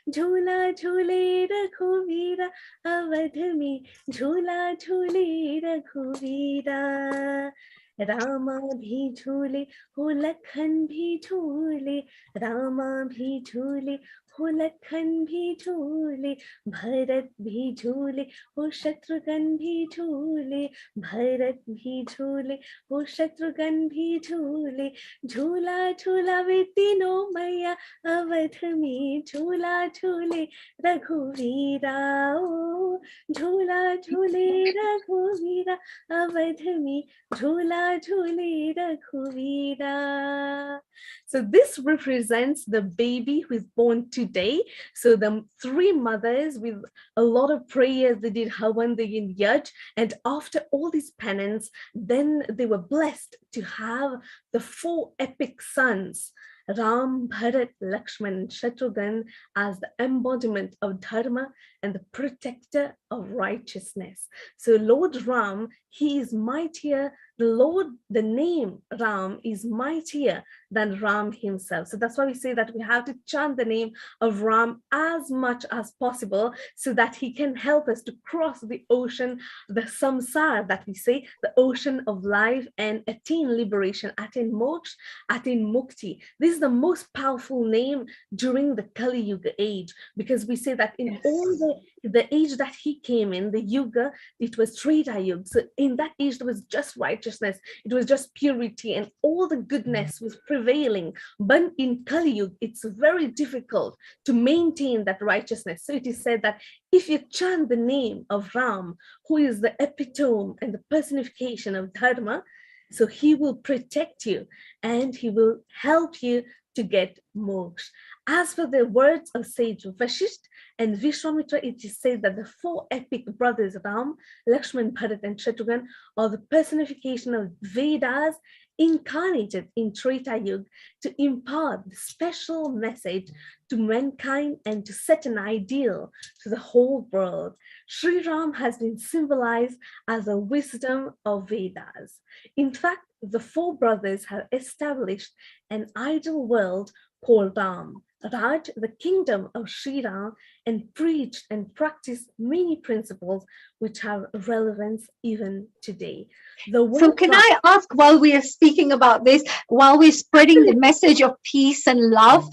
Jhula jhule Raghuvira avadh Jhula jhule Raghuvira. Rama bhi jhule, ho Lakhan bhi jhule, Rama bhi jhule, ho Lakhan bhi jhule, Bharat bhi jhule, ho Shatrughan bhi jhule, Bharat bhi jhule, ho Shatrughan bhi jhule, Jhula jhula ve tino maiya avadh mein, Jhula jhule Raghuvira, oh, Jhula jhule Raghuvira avadh mein, Jhula jhule Raghuvira. So this represents the baby who is born today. So the 3 mothers with a lot of prayers, they did Havan, they did Yaj, and after all these penance, then they were blessed to have the 4 epic sons, Ram, Bharat, Lakshman, Shatrughan, as the embodiment of dharma and the protector of righteousness. So Lord Ram, he is mightier. The name Ram is mightier than Ram himself. So that's why we say that we have to chant the name of Ram as much as possible so that he can help us to cross the ocean, the samsara that we say, the ocean of life, and attain liberation, attain moksha, attain mukti. This is the most powerful name during the Kali Yuga age, because we say that in all the the age that he came in, the Yuga, it was Treta Yuga. So in that age, there was just righteousness. It was just purity and all the goodness was prevailing. But in Kali Yuga, it's very difficult to maintain that righteousness. So it is said that if you chant the name of Ram, who is the epitome and the personification of Dharma, so he will protect you and he will help you to get moksha. As for the words of sage Vashisht and Vishwamitra, it is said that the four epic brothers Ram, Lakshman, Bharat and Shatrughan are the personification of Vedas incarnated in Treta Yuga to impart the special message to mankind and to set an ideal to the whole world. Sriram has been symbolized as the wisdom of Vedas. In fact, the four brothers have established an ideal world called Ram, Raj, the kingdom of Sriram, and preached and practiced many principles which have relevance even today. So can I ask, while we are speaking about this, while we're spreading the message of peace and love,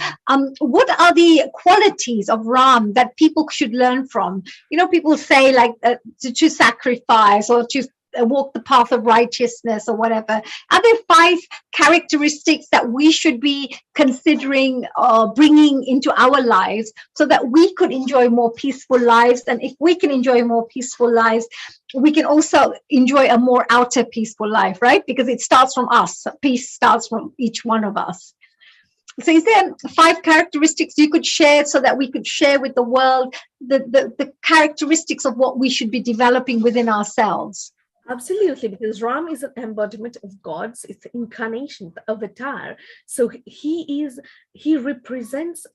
what are the qualities of Ram that people should learn from? You know, people say like to sacrifice or to walk the path of righteousness or whatever. Are there 5 characteristics that we should be considering bringing into our lives so that we could enjoy more peaceful lives? And if we can enjoy more peaceful lives, we can also enjoy a more outer peaceful life, right? Because it starts from us. Peace starts from each one of us. So is there 5 characteristics you could share so that we could share with the world the characteristics of what we should be developing within ourselves? Absolutely, because Ram is an embodiment of God's, it's the incarnation, the avatar. So he represents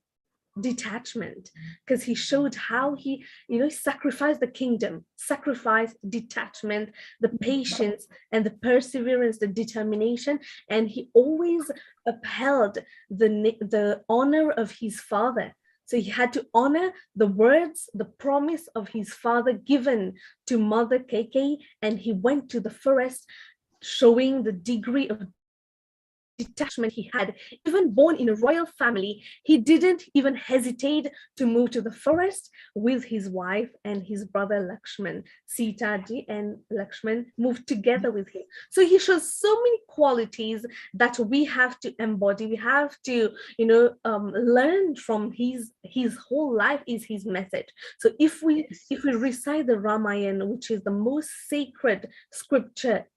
detachment, because he showed how he, sacrificed the kingdom, sacrificed detachment, the patience and the perseverance, the determination, and he always upheld the honor of his father. So he had to honor the words, the promise of his father given to Mother Keikei, and he went to the forest, showing the degree of detachment he had. Even born in a royal family, he didn't even hesitate to move to the forest with his wife and his brother Lakshman. Sita ji and Lakshman moved together with him. So he shows so many qualities that we have to embody. We have to, learn from his whole life is his message. So if we recite the Ramayana, which is the most sacred scripture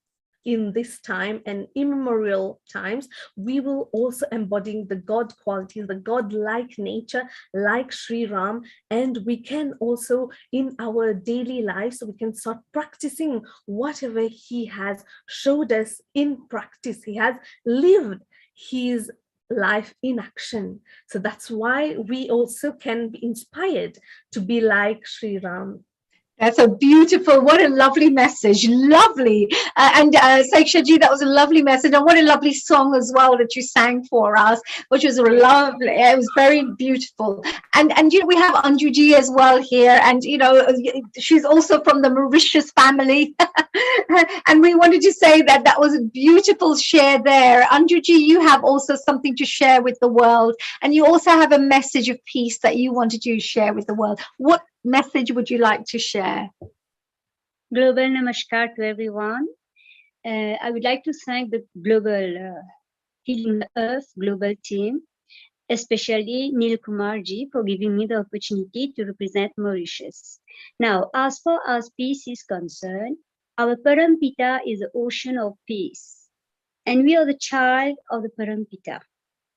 in this time and immemorial times, we will also embody the God qualities, the God-like nature, like Sri Ram, and we can also in our daily lives, we can start practicing whatever he has showed us in practice. He has lived his life in action. So that's why we also can be inspired to be like Sri Ram. That's a beautiful, what a lovely message. Lovely. And Saikshaji, that was a lovely message. And what a lovely song as well that you sang for us, which was lovely. It was very beautiful. And we have Anjuji as well here. And, she's also from the Mauritius family. And we wanted to say that was a beautiful share there. Anjuji, you have also something to share with the world. And you also have a message of peace that you wanted to share with the world. What message would you like to share? Global Namaskar to everyone. I would like to thank the Global Healing the Earth Global team, especially Neil Kumarji, for giving me the opportunity to represent Mauritius. Now, as far as peace is concerned, our Parampita is the ocean of peace, and we are the child of the Parampita.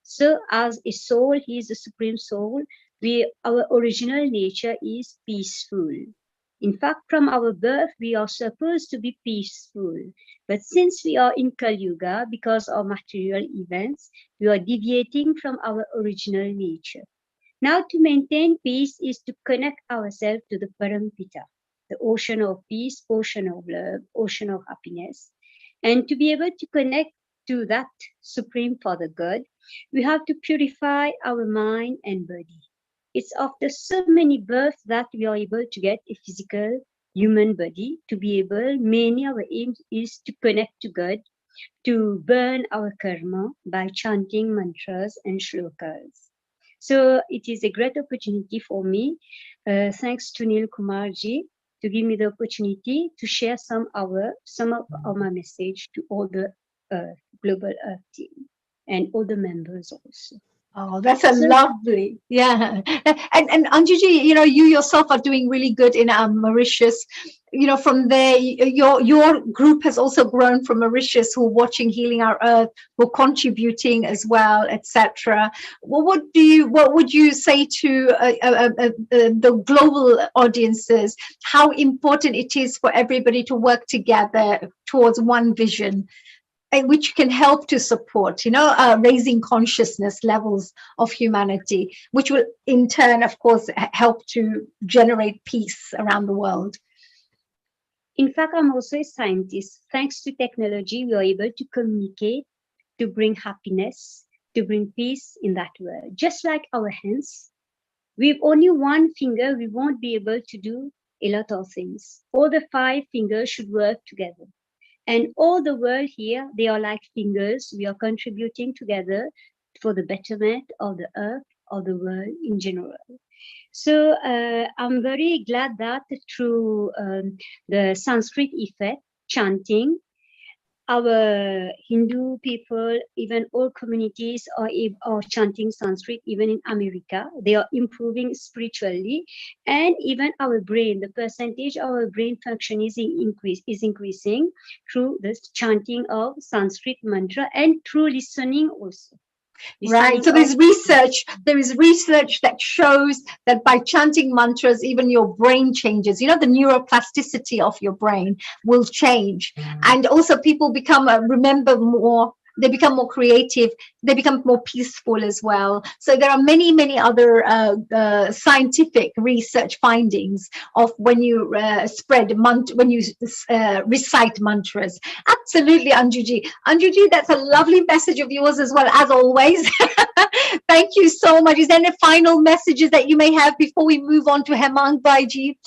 So, as a soul, he is the supreme soul. Our original nature is peaceful. In fact, from our birth, we are supposed to be peaceful. But since we are in Kali Yuga, because of material events, we are deviating from our original nature. Now, to maintain peace is to connect ourselves to the Parampita, the ocean of peace, ocean of love, ocean of happiness. And to be able to connect to that Supreme Father God, we have to purify our mind and body. It's after so many births that we are able to get a physical human body to be able, many our aims is to connect to God, to burn our karma by chanting mantras and shlokas. So it is a great opportunity for me, thanks to Nil Kumarji, to give me the opportunity to share some of my message to all the global Earth team and all the members also. Oh, that's a lovely, yeah. And Anjuji, you yourself are doing really good in Mauritius. From there, your group has also grown from Mauritius, who are watching Healing Our Earth, who are contributing as well, etc. Well, what would you say to the global audiences? How important it is for everybody to work together towards one vision, which can help to support, raising consciousness levels of humanity, which will in turn, of course, help to generate peace around the world. In fact, I'm also a scientist. Thanks to technology, we are able to communicate, to bring happiness, to bring peace in that world. Just like our hands, with only one finger, we won't be able to do a lot of things. All the 5 fingers should work together. And all the world here, they are like fingers. We are contributing together for the betterment of the earth, of the world in general. So I'm very glad that through the Sanskrit effect, chanting, our Hindu people, even all communities are chanting Sanskrit, even in America. They are improving spiritually, and even our brain, the percentage of our brain function is increasing through this chanting of Sanskrit mantra and through listening also. Right. So there is research that shows that by chanting mantras, even your brain changes. The neuroplasticity of your brain will change. And also people become, remember more. They become more creative. They become more peaceful as well. So there are many, many other scientific research findings of when you recite mantras. Absolutely, Anjuji. Anjuji, that's a lovely message of yours as well, as always. Thank you so much. Is there any final messages that you may have before we move on to Hemang Bhaiji?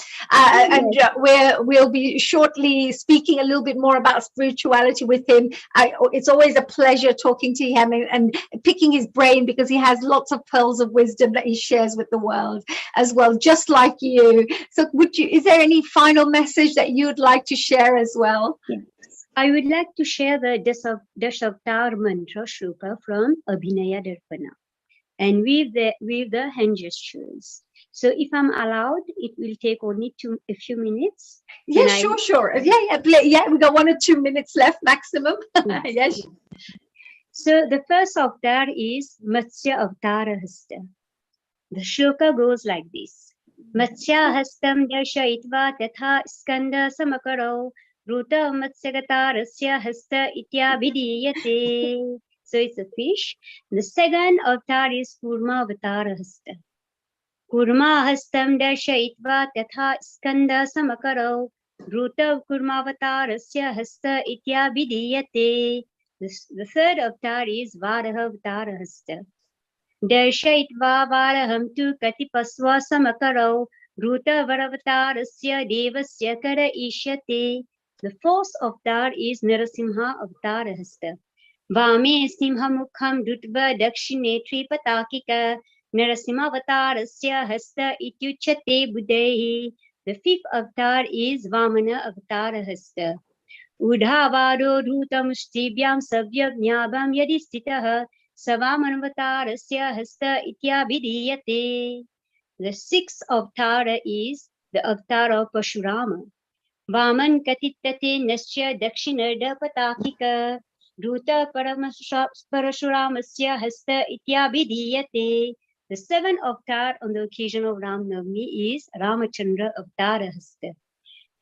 We'll be shortly speaking a little bit more about spirituality with him. It's always a pleasure talking to him and picking his brain, because he has lots of pearls of wisdom that he shares with the world as well, just like you. So is there any final message that you'd like to share as well? Yes. I would like to share the Dasavatar mantra shloka from Abhinaya Darpana, and with the hand gestures. So if I'm allowed, it will take only a few minutes. Yes, sure. Yeah, we got 1 or 2 minutes left maximum. Yes. So the first avatar is Matsya Avatara Hasta. The shloka goes like this. Matsya Hastam Darshayitva Tatha Skanda Samakaro Ruta Matsagatarasya Hasta Itya Vidiyate. So it's a fish. The second avatar is Kurma Avatara Hasta. Kurma Hastam Darshayitva Tatha Skanda Samakaro Ruta Kurmavatarasya Hasta Itya Vidiyate. The third avatar is Varaha Avatara Hasta. Darshayitva Varaham tu Katipasva Samakaro Ruta Varavatarasya Devasya Kara Ishyate. The fourth avatar is Narasimha Avatara Hasta. Vame Simha Mukham Dutva Dakshine Tripatakika Narasimha Avatarasya Hasta Ityuchate Buddhehi. The fifth avatar is Vamana Avatara Hasta. Udhavaro Rutam Shtibhyam Savyajnabam Yadistitaha Savamanavarasya Hasta Ityabhidiyate. The sixth avatar is the avatar of Pashurama. Vaman Katitate Nasya Dakshinarda Patakika Ruta Parashuramasya Hasta Ityabhidiyate. The seventh avatar on the occasion of Ram Navami is Ramachandra Avatara Hasta.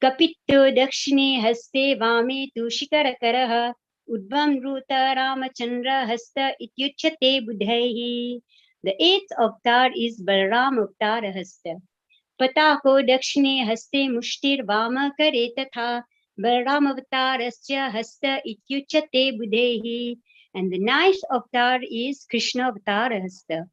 Kapitto Dakshine Haste Vame Tu Shikarakaraha Udvam Ruta Ramachandra Hasta Ityuchate Buddhaihi. The eighth avatar is Balaram Avatara Hasta. Patako Dakshine Haste Mushtir Vama Kare Tatha Balaram Avatarasya Hasta Ityuchate Buddhaihi. And the ninth avatar is Krishna Avatara Hasta.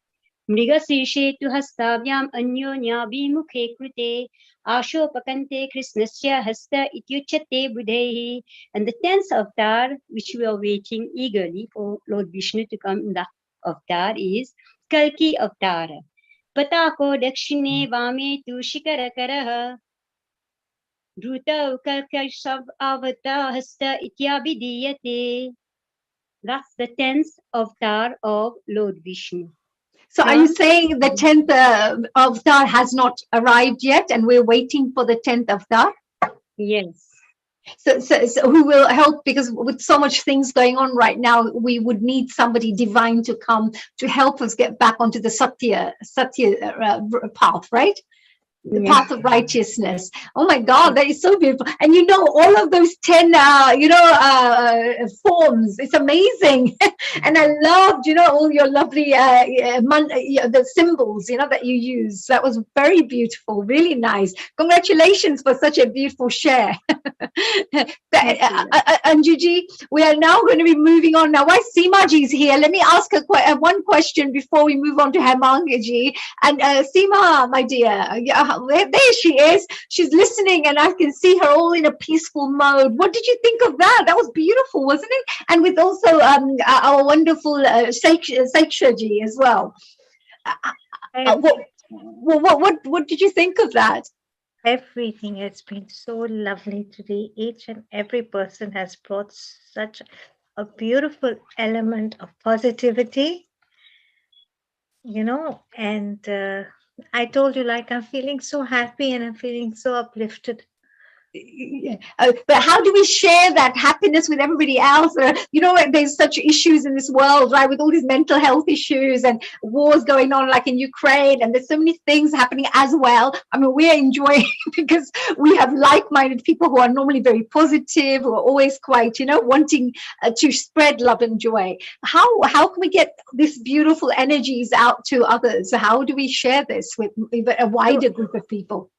Mrigasishe tu hastavyam anyonya bimukhe krute ashopakante krishnasya hasta ityuchate buddhehi. And the 10th avatar, which we are waiting eagerly for Lord Vishnu to come in that avatar, is कल्कि अवतार पताको दक्षिणे वामे तु शिखरकरः धृतौ कल्कषव अवताहस्त इत्याभिधीयते. That's the 10th avatar of Lord Vishnu. So are you saying the 10th avatar has not arrived yet and we're waiting for the 10th avatar? Yes. So who will help, because with so much things going on right now, we would need somebody divine to come to help us get back onto the Satya path, right? The path of righteousness. Oh my God, that is so beautiful. And you know, all of those 10, forms, it's amazing. And I loved, all your lovely, the symbols, that you use. That was very beautiful, really nice. Congratulations for such a beautiful share. Anjuji, we are now going to be moving on. Now, while Seemaji is here, let me ask her one question before we move on to Hemangaji. And Seema, my dear, there she is. She's listening and I can see her all in a peaceful mode. What did you think of that? That was beautiful, wasn't it? And with also our wonderful Saikshaji as well. What did you think of that? Everything has been so lovely today. Each and every person has brought such a beautiful element of positivity, and I told you, like, I'm feeling so happy and I'm feeling so uplifted. But how do we share that happiness with everybody else? There's such issues in this world, right? With all these mental health issues and wars going on, like in Ukraine, and there's so many things happening as well. I mean, we're enjoying because we have like-minded people who are normally very positive, who are always quite, wanting to spread love and joy. How can we get these beautiful energies out to others? How do we share this with a wider group of people?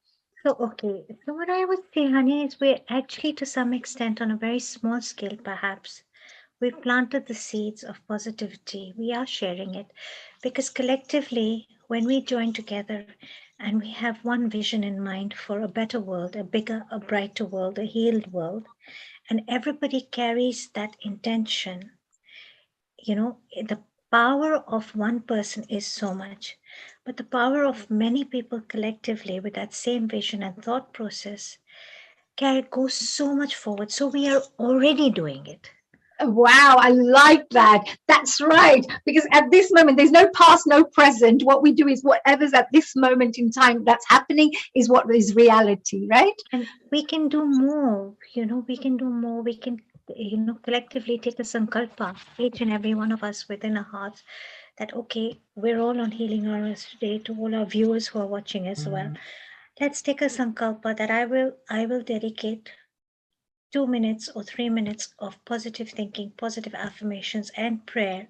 So what I would say, honey, is we're actually, to some extent, on a very small scale, perhaps, we've planted the seeds of positivity. We are sharing it because collectively, when we join together and we have one vision in mind for a better world, a bigger, a brighter world, a healed world, and everybody carries that intention, the power of one person is so much. But the power of many people collectively with that same vision and thought process goes so much forward. So we are already doing it. Wow, I like that. That's right. Because at this moment, there's no past, no present. What we do is whatever's at this moment in time that's happening is what is reality, right? And we can do more, we can do more. We can, collectively take a sankalpa, each and every one of us within our hearts, that, okay, we're all on Healing Hours today, to all our viewers who are watching as well. Let's take a sankalpa that I will dedicate 2 minutes or 3 minutes of positive thinking, positive affirmations and prayer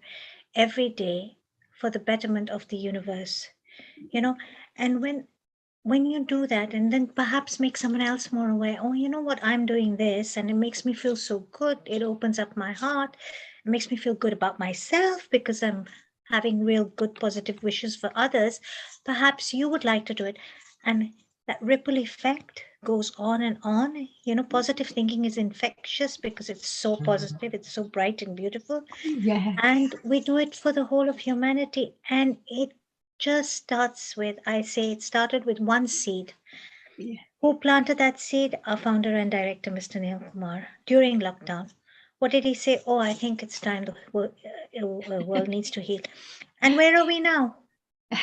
every day for the betterment of the universe. And when you do that, and then perhaps make someone else more aware, oh, you know what, I'm doing this and it makes me feel so good. It opens up my heart. It makes me feel good about myself because I'm having real good positive wishes for others. Perhaps you would like to do it. And that ripple effect goes on and on. Positive thinking is infectious because it's so positive, it's so bright and beautiful. Yeah. And we do it for the whole of humanity. And it just starts with, I say, it started with one seed. Yeah. Who planted that seed? Our founder and director, Mr. Neil Kumar, during lockdown. What did he say? Oh, I think it's time the world needs to heal. And where are we now?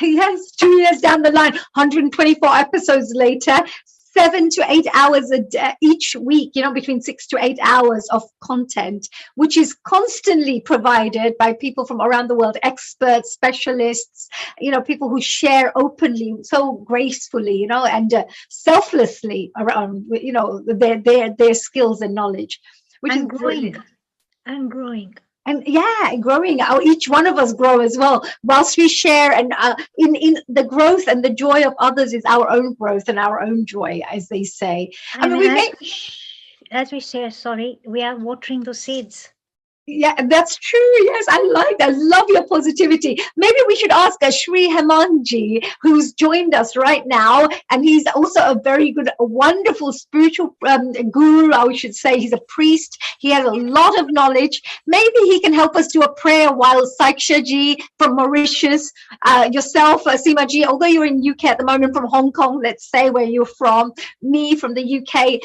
Yes, 2 years down the line, 124 episodes later, 7 to 8 hours a day, each week, between 6 to 8 hours of content, which is constantly provided by people from around the world, experts, specialists, people who share openly, so gracefully, and selflessly around, their skills and knowledge, which is growing. brilliant. And growing. And growing. Each one of us grow as well. Whilst we share, and in the growth and the joy of others is our own growth and our own joy, as they say. As we share, we are watering those seeds. Yeah, that's true. Yes, I like that. Love your positivity. Maybe we should ask Shri Hemanji, who's joined us right now, and he's also a very good, a wonderful spiritual guru, I should say. He's a priest. He has a lot of knowledge. Maybe he can help us do a prayer while Saiksha ji from Mauritius, yourself, Seema ji, although you're in UK at the moment, from Hong Kong, let's say where you're from, me from the UK.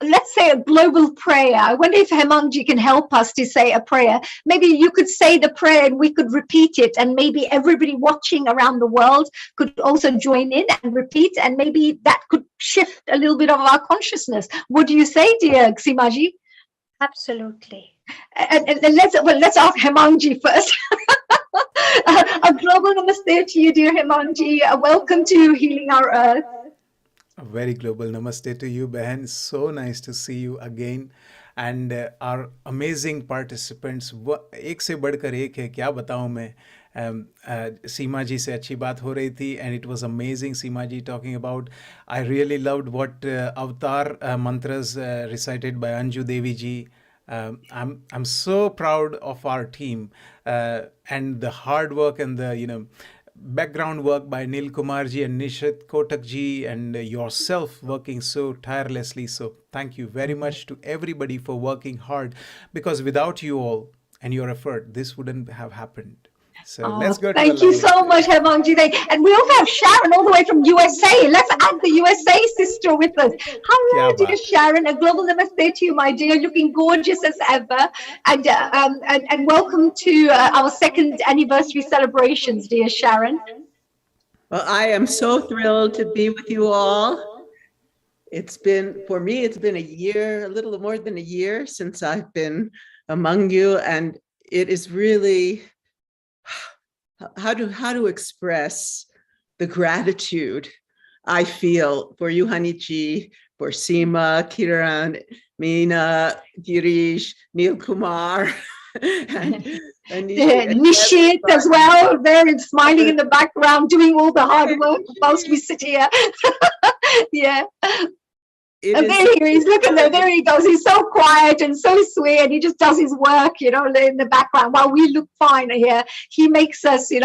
Let's say a global prayer. I wonder if Hemanji can help us to say a prayer. Maybe you could say the prayer and we could repeat it, and maybe everybody watching around the world could also join in and repeat, and maybe that could shift a little bit of our consciousness. What do you say, dear Ximaji? Absolutely. And let's ask Hemanji first. A global namaste to you, dear Hemanji. Welcome to Healing Our Earth. A very global namaste to you, Behan. So nice to see you again. And our amazing participants, एक से बढ़कर एक है, क्या बताऊं मैं. सीमा जी से अच्छी बात हो रही थी, and it was amazing. Seema ji talking about, I really loved what avatar mantras recited by Anju Devi ji. I'm so proud of our team and the hard work and the background work by Nil Kumar ji and Nishit Kotak ji and yourself working so tirelessly. So thank you very much to everybody for working hard, because without you all and your effort, this wouldn't have happened. So let's go to the Thank you so much, Hemanji. And we also have Sharon all the way from USA. Let's add the USA sister with us. Hello, dear Sharon. A global namaste to you, my dear. Looking gorgeous as ever. And welcome to our second anniversary celebrations, dear Sharon. Well, I am so thrilled to be with you all. For me, it's been a year, a little more than a year since I've been among you. And it is really how to express the gratitude I feel for you, Haniji, for Seema, Kiran, Meena, Girish, Neil Kumar, and Nishit as well, there and smiling in the background, doing all the hard work whilst we sit here. Yeah. And there he is. Look at that. There he goes. He's so quiet and so sweet. And he just does his work, in the background while we look fine here. He makes us, he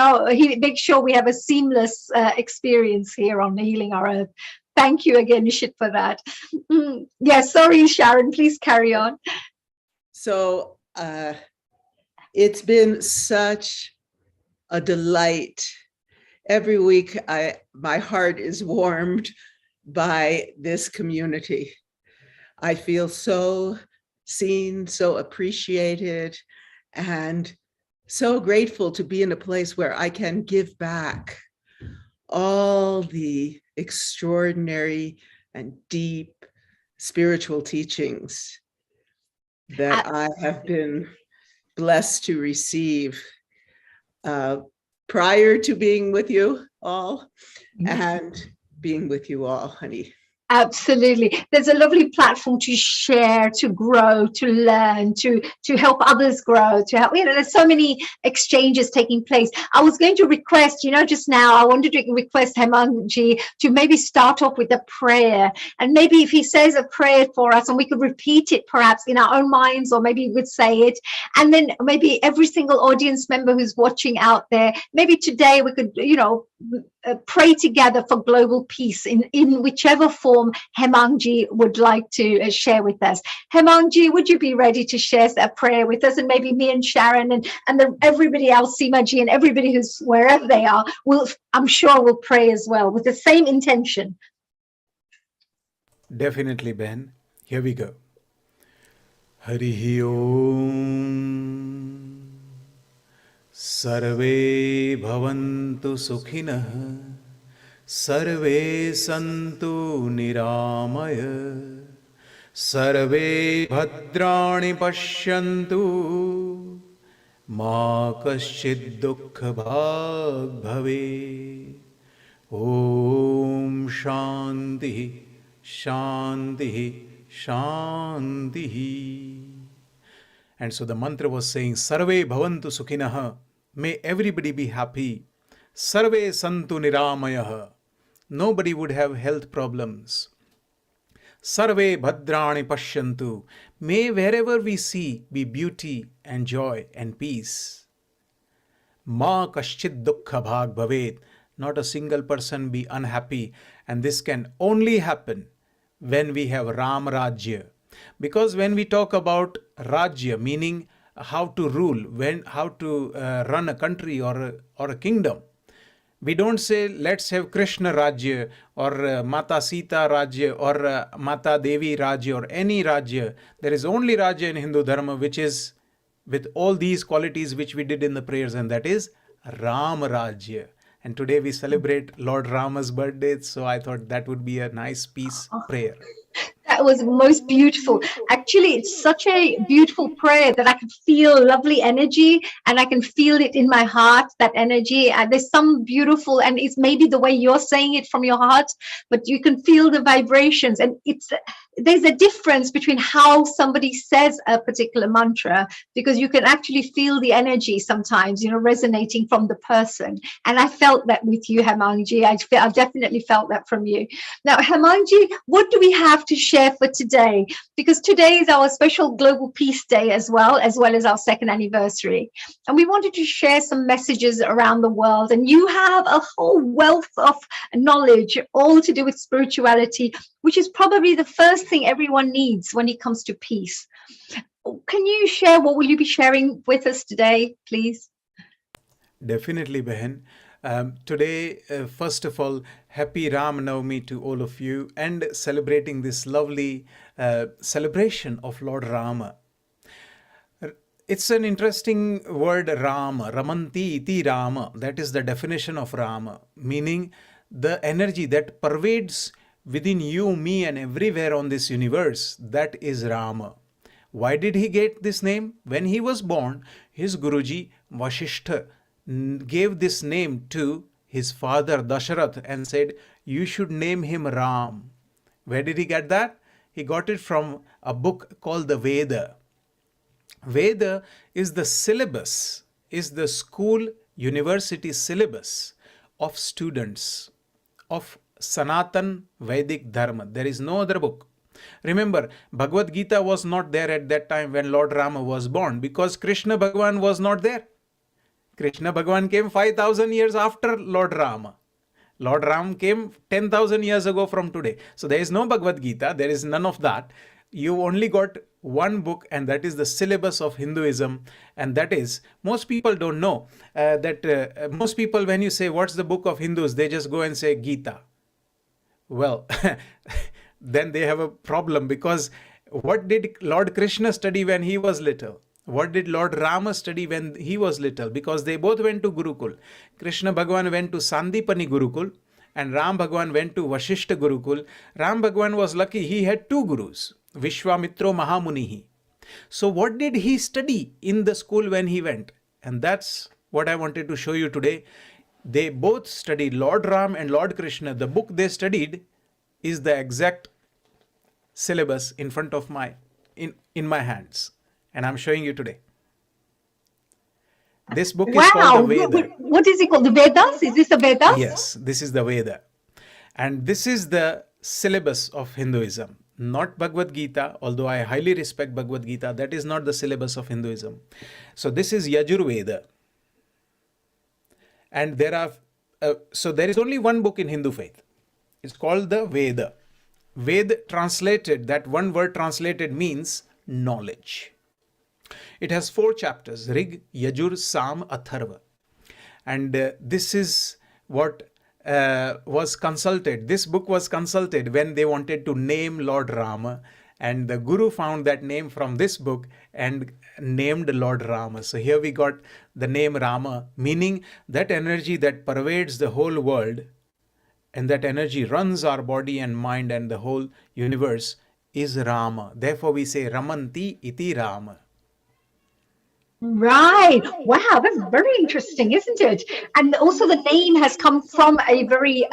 makes sure we have a seamless experience here on Healing Our Earth. Thank you again, Nishit, for that. Yeah, sorry, Sharon. Please carry on. So it's been such a delight. Every week, my heart is warmed by this community. I feel so seen, so appreciated, and so grateful to be in a place where I can give back all the extraordinary and deep spiritual teachings that I have been blessed to receive prior to being with you all and being with you all, honey. Absolutely. There's a lovely platform to share, to grow, to learn, to help others grow, to help, there's so many exchanges taking place. I was going to request, just now, I wanted to request Hemanji to maybe start off with a prayer. And maybe if he says a prayer for us and we could repeat it perhaps in our own minds, or maybe we would say it. And then maybe every single audience member who's watching out there, maybe today we could, pray together for global peace in whichever form Hemanji would like to share with us. Hemanji, would you be ready to share a prayer with us? And maybe me and Sharon and everybody else, Seemaji, and everybody who's wherever they are, I'm sure will pray as well with the same intention. Definitely, Ben. Here we go. Harihi Om. Sarve bhavantu sukhinah, sarve santu niramaya, sarve bhadrani pashyantu, ma kaschid dukkha bhag bhave. Om Shanti, Shanti, Shanti. And so the mantra was saying, Sarve bhavantu sukhinah. May everybody be happy. Sarve santu niramayah. Nobody would have health problems. Sarve bhadrani pashyantu. May wherever we see be beauty and joy and peace. Ma kaschid dukkha bhag bhavet. Not a single person be unhappy. And this can only happen when we have Ram Rajya. Because when we talk about Rajya, meaning how to rule, how to run a country or a kingdom, we don't say let's have Krishna Rajya or Mata Sita Rajya or Mata Devi Rajya or any Rajya. There is only Rajya in Hindu Dharma which is with all these qualities which we did in the prayers, and that is Ram Rajya. And today we celebrate Lord Rama's birthday, so I thought that would be a nice peace prayer. That was most beautiful. Actually, it's such a beautiful prayer that I can feel lovely energy and I can feel it in my heart, that energy. There's some beautiful, and it's maybe the way you're saying it from your heart, but you can feel the vibrations. And there's a difference between how somebody says a particular mantra, because you can actually feel the energy sometimes, resonating from the person. And I felt that with you, Hemanji. I definitely felt that from you. Now, Hemanji, what do we have to share for today? Because today is our special Global Peace Day as well as our second anniversary. And we wanted to share some messages around the world. And you have a whole wealth of knowledge, all to do with spirituality, which is probably the first thing everyone needs when it comes to peace. Can you share, what will you be sharing with us today, please? Definitely, Behan. Today, first of all, happy Ram Navami to all of you, and celebrating this lovely celebration of Lord Rama. It's an interesting word, Rama, Ramanti iti Rama. That is the definition of Rama, meaning the energy that pervades within you, me, and everywhere on this universe. That is Rama. Why did he get this name? When he was born, his Guruji Vasishtha gave this name to his father Dasharath and said, you should name him Ram. Where did he get that? He got it from a book called the Veda. Veda is the syllabus, is the school university syllabus of students of Sanatan Vedic Dharma. There is no other book. Remember, Bhagavad Gita was not there at that time when Lord Rama was born, because Krishna Bhagavan was not there. Krishna Bhagavan came 5,000 years after Lord Rama. Lord Ram came 10,000 years ago from today. So there is no Bhagavad Gita, there is none of that. You only got one book, and that is the syllabus of Hinduism. And that is, most people don't know that most people, when you say, what's the book of Hindus? They just go and say Gita. Well, then they have a problem, because what did Lord Krishna study when he was little? What did Lord Rama study when he was little? Because they both went to Gurukul. Krishna Bhagavan went to Sandipani Gurukul and Ram Bhagavan went to Vashishta Gurukul. Ram Bhagavan was lucky, he had two gurus, Vishwamitro Mahamunihi. So what did he study in the school when he went? And that's what I wanted to show you today. They both studied, Lord Ram and Lord Krishna. The book they studied is the exact syllabus in front of in my hands. And I'm showing you today. This book is called the Veda. What is it called? The Vedas? Is this the Vedas? Yes, this is the Veda. And this is the syllabus of Hinduism. Not Bhagavad Gita, although I highly respect Bhagavad Gita. That is not the syllabus of Hinduism. So this is Yajurveda. And there is only one book in Hindu faith. It's called the Veda. Ved translated, that one word translated means knowledge. It has 4 chapters, Rig, Yajur, Sam, Atharva. And this is what was consulted. This book was consulted when they wanted to name Lord Rama. And the Guru found that name from this book and named Lord Rama. So here we got the name Rama, meaning that energy that pervades the whole world, and that energy runs our body and mind and the whole universe, is Rama. Therefore we say Ramanti iti Rama. Right. Wow, that's very interesting, isn't it? And also the name has come from a very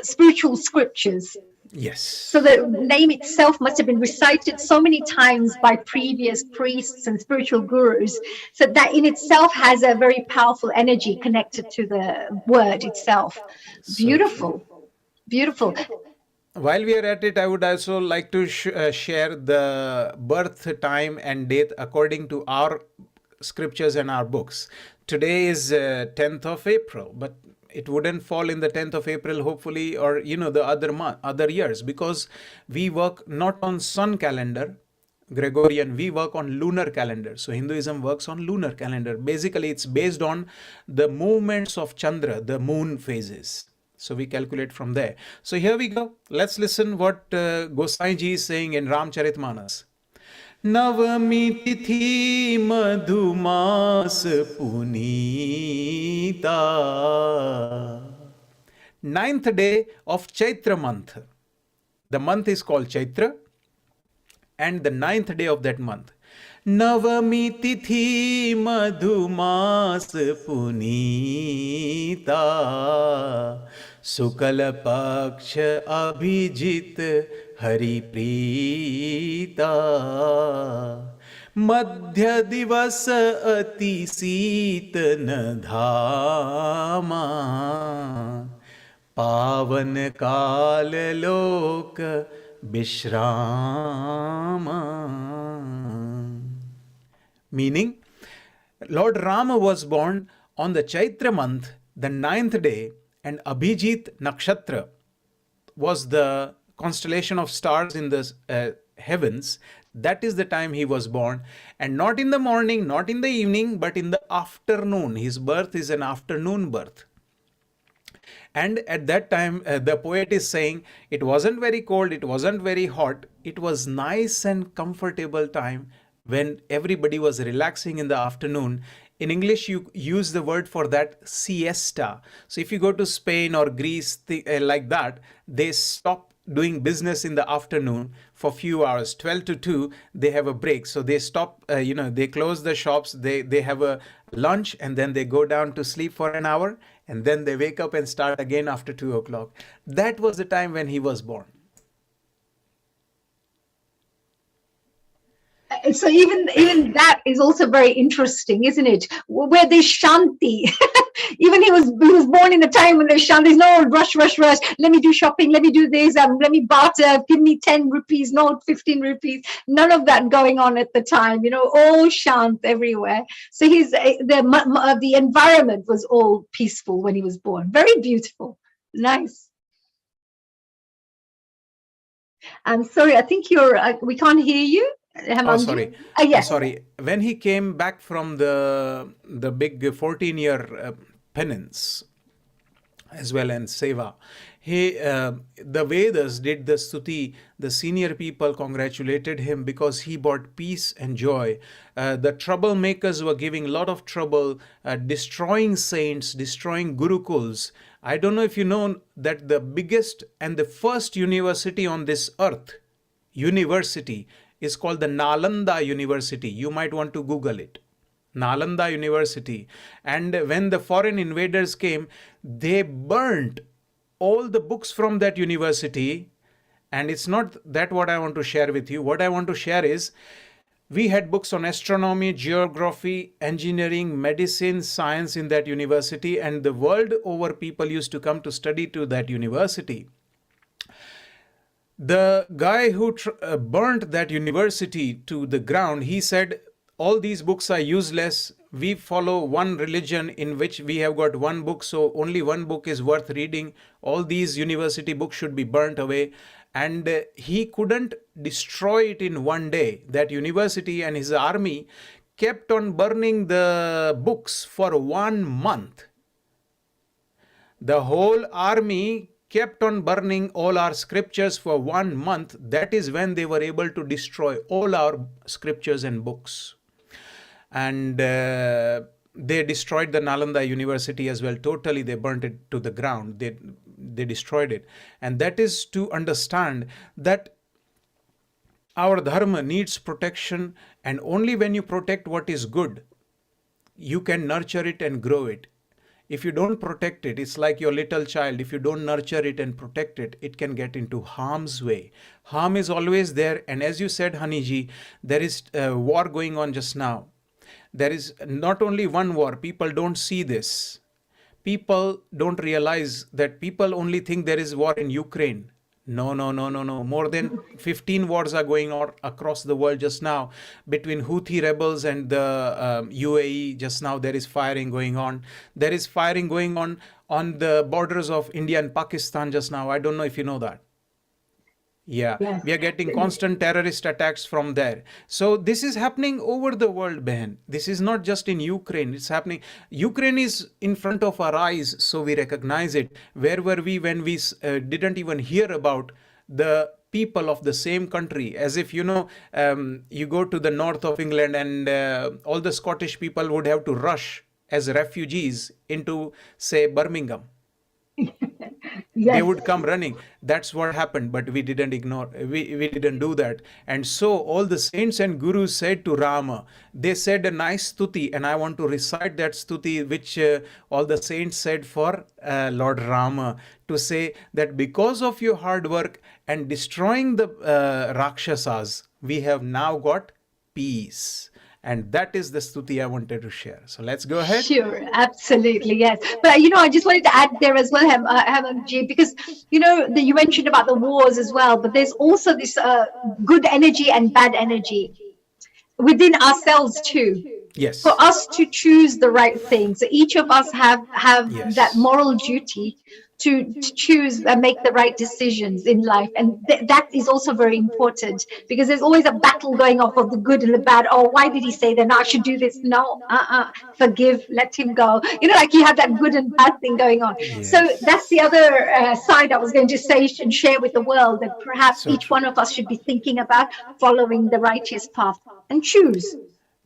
spiritual scriptures. Yes. So the name itself must have been recited so many times by previous priests and spiritual gurus. So that in itself has a very powerful energy connected to the word itself. Beautiful. Beautiful. while we are at it, I would also like to share the birth time and date according to our scriptures and our books. Today is 10th of April, but it wouldn't fall in the 10th of April, hopefully, or the other years, because we work not on sun calendar, Gregorian, we work on lunar calendar. So Hinduism works on lunar calendar. Basically, it's based on the movements of Chandra, the moon phases. So we calculate from there. So here we go. Let's listen what Gosai ji is saying in Ramcharitmanas. Navami tithi madhumas punita. Ninth day of Chaitra month. The month is called Chaitra, and the ninth day of that month. Navami tithi madhumas punita. Sukala paksha abhijit hari prita. Madhya divas ati seetana dhama. पावन काल लोक Vishrama. Meaning, Lord Rama was born on the Chaitra month, the 9th day, and Abhijit Nakshatra was the constellation of stars in the heavens. That is the time he was born, and not in the morning, not in the evening, but in the afternoon. His birth is an afternoon birth. And at that time, the poet is saying, it wasn't very cold, it wasn't very hot. It was nice and comfortable time when everybody was relaxing in the afternoon. In English, you use the word for that, siesta. So if you go to Spain or Greece, like that, they stop doing business in the afternoon for few hours. 12 to 2, they have a break. So they stop, they close the shops, they have a lunch, and then they go down to sleep for an hour, and then they wake up and start again after 2 o'clock. That was the time when he was born. So even that is also very interesting, isn't it? Where there's shanti. Even he was born in a time when there's shanti. There's no rush. Let me do shopping. Let me do this. Let me barter. Give me 10 rupees, not 15 rupees. None of that going on at the time. All shant everywhere. So the environment was all peaceful when he was born. Very beautiful. Nice. I'm sorry. I think we can't hear you. Oh, sorry. Yes. Sorry. When he came back from the big 14-year penance as well and seva, the Vedas did the stuti. The senior people congratulated him because he brought peace and joy. The troublemakers were giving a lot of trouble, destroying saints, destroying gurukuls. I don't know if you know that the biggest and the first university on this earth, is called the Nalanda University. You might want to Google it. Nalanda University. And when the foreign invaders came, they burnt all the books from that university. And it's not that what I want to share with you. What I want to share is, we had books on astronomy, geography, engineering, medicine, science in that university. And the world over people used to come to study to that university. The guy who burnt that university to the ground, he said, all these books are useless. We follow one religion in which we have got one book, so only one book is worth reading. All these university books should be burnt away. And he couldn't destroy it in one day. That university and his army kept on burning the books for 1 month. The whole army kept on burning all our scriptures for 1 month. That is when they were able to destroy all our scriptures and books. And they destroyed the Nalanda University as well. Totally, they burnt it to the ground. They destroyed it. And that is to understand that our dharma needs protection, and only when you protect what is good, you can nurture it and grow it. If you don't protect it, it's like your little child. If you don't nurture it and protect it, it can get into harm's way. Harm is always there. And as you said, Haniji, there is a war going on just now. There is not only one war. People don't see this. People don't realize that people only think there is war in Ukraine. No. More than 15 wars are going on across the world just now between Houthi rebels and the UAE. Just now there is firing going on. There is firing going on the borders of India and Pakistan just now. I don't know if you know that. Yeah, Yes. we are getting constant terrorist attacks from there. So this is happening over the world, Behan. This is not just in Ukraine. It's happening. Ukraine is in front of our eyes, so we recognize it. Where were we when we didn't even hear about the people of the same country? As if, you go to the north of England and all the Scottish people would have to rush as refugees into, say, Birmingham. Yes. They would come running. That's what happened, but we didn't ignore, we didn't do that. And so all the saints and gurus said to Rama, they said a nice stuti, and I want to recite that stuti which all the saints said for Lord Rama, to say that because of your hard work and destroying the Rakshasas, we have now got peace. And that is the stuti I wanted to share. So let's go ahead. Sure, absolutely, yes. But I just wanted to add there as well, Hemanji, because you mentioned about the wars as well, but there's also this good energy and bad energy within ourselves too. Yes. For us to choose the right thing. So each of us have Yes. that moral duty to choose and make the right decisions in life, and that is also very important, because there's always a battle going off of the good and the bad. Oh, why did he say that? No, I should do this. No, forgive, let him go. Like you have that good and bad thing going on. Yes. So that's the other side I was going to say and share with the world, that perhaps So each one of us should be thinking about following the righteous path and choose.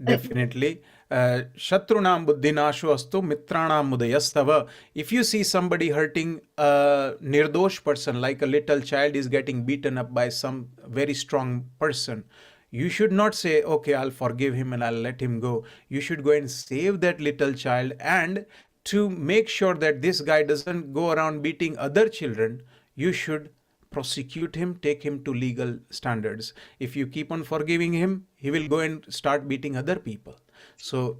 Definitely. Shatrunam buddhinasho astu mitranam mudayastava. If you see somebody hurting a nirdosh person, like a little child is getting beaten up by some very strong person, you should not say, okay, I'll forgive him and I'll let him go. You should go and save that little child, and to make sure that this guy doesn't go around beating other children, you should prosecute him, take him to legal standards. If you keep on forgiving him, he will go and start beating other people. So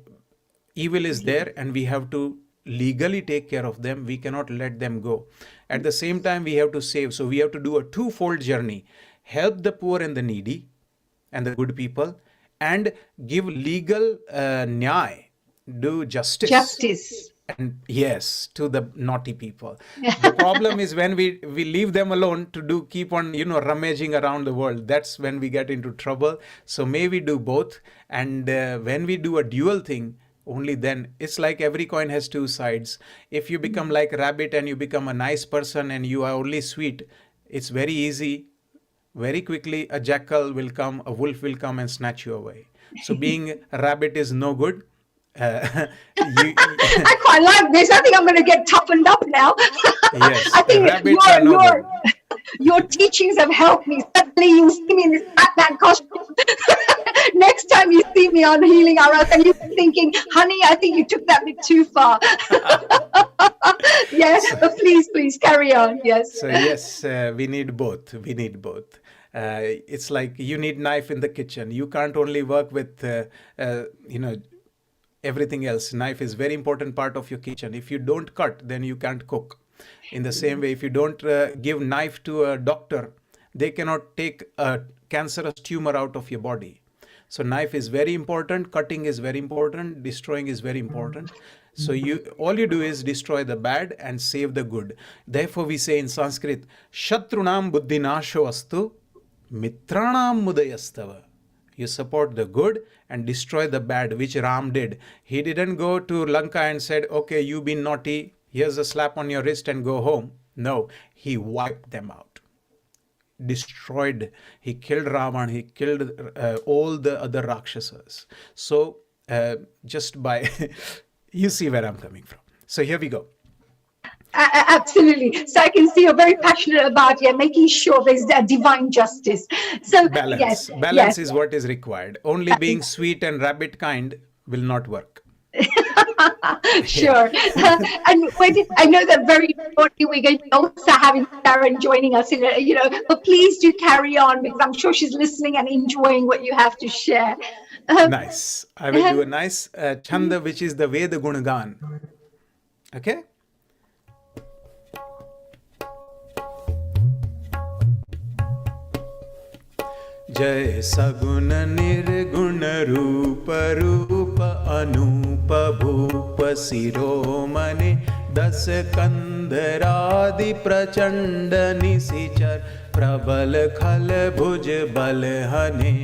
evil is there, and we have to legally take care of them. We cannot let them go. At the same time, we have to save. So we have to do a twofold journey: help the poor and the needy and the good people, and give legal nyay, do justice. Justice. And yes, to the naughty people. The problem is when we leave them alone to keep on rummaging around the world. That's when we get into trouble. So may we do both. And when we do a dual thing, only then, it's like every coin has two sides. If you become like a rabbit and you become a nice person and you are only sweet, it's very easy. Very quickly a jackal will come, a wolf will come and snatch you away. So being a rabbit is no good. I quite like this. I think I'm going to get toughened up now. Yes, I think rabbits are no good. your teachings have helped me. Suddenly you see me in this Batman costume. Next time you see me on Healing Our Earth and you're thinking, honey, I think you took that bit too far. Yes, but please carry on. Yes. So yes, we need both. We need both. It's like you need knife in the kitchen. You can't only work with, everything else. Knife is very important part of your kitchen. If you don't cut, then you can't cook. In the same way, if you don't give knife to a doctor, they cannot take a cancerous tumor out of your body. So knife is very important, cutting is very important, destroying is very important. So all you do is destroy the bad and save the good. Therefore we say in Sanskrit, Shatrunam buddhinasho astu, mitranam mudayastava. You support the good and destroy the bad, which Ram did. He didn't go to Lanka and said, okay, you've been naughty, here's a slap on your wrist and go home. No, he wiped them out. Destroyed. He killed Ravan. He killed all the other Rakshasas. So just by, you see where I'm coming from. So here we go. Absolutely. So I can see you're very passionate about making sure there's divine justice. So balance. Balance is what is required. Only being sweet and rabbit kind will not work. Sure. And I know that very shortly we're going to be also having Sharon joining us in but please do carry on, because I'm sure she's listening and enjoying what you have to share. Nice. I will do a nice chanda, which is the Veda Gunagan. Okay? जय सगुण निर्गुण रूप रूप अनूप भूप शिरोमणि दस कंधरादि प्रचंड निशिचर प्रबल खल भुज बल हने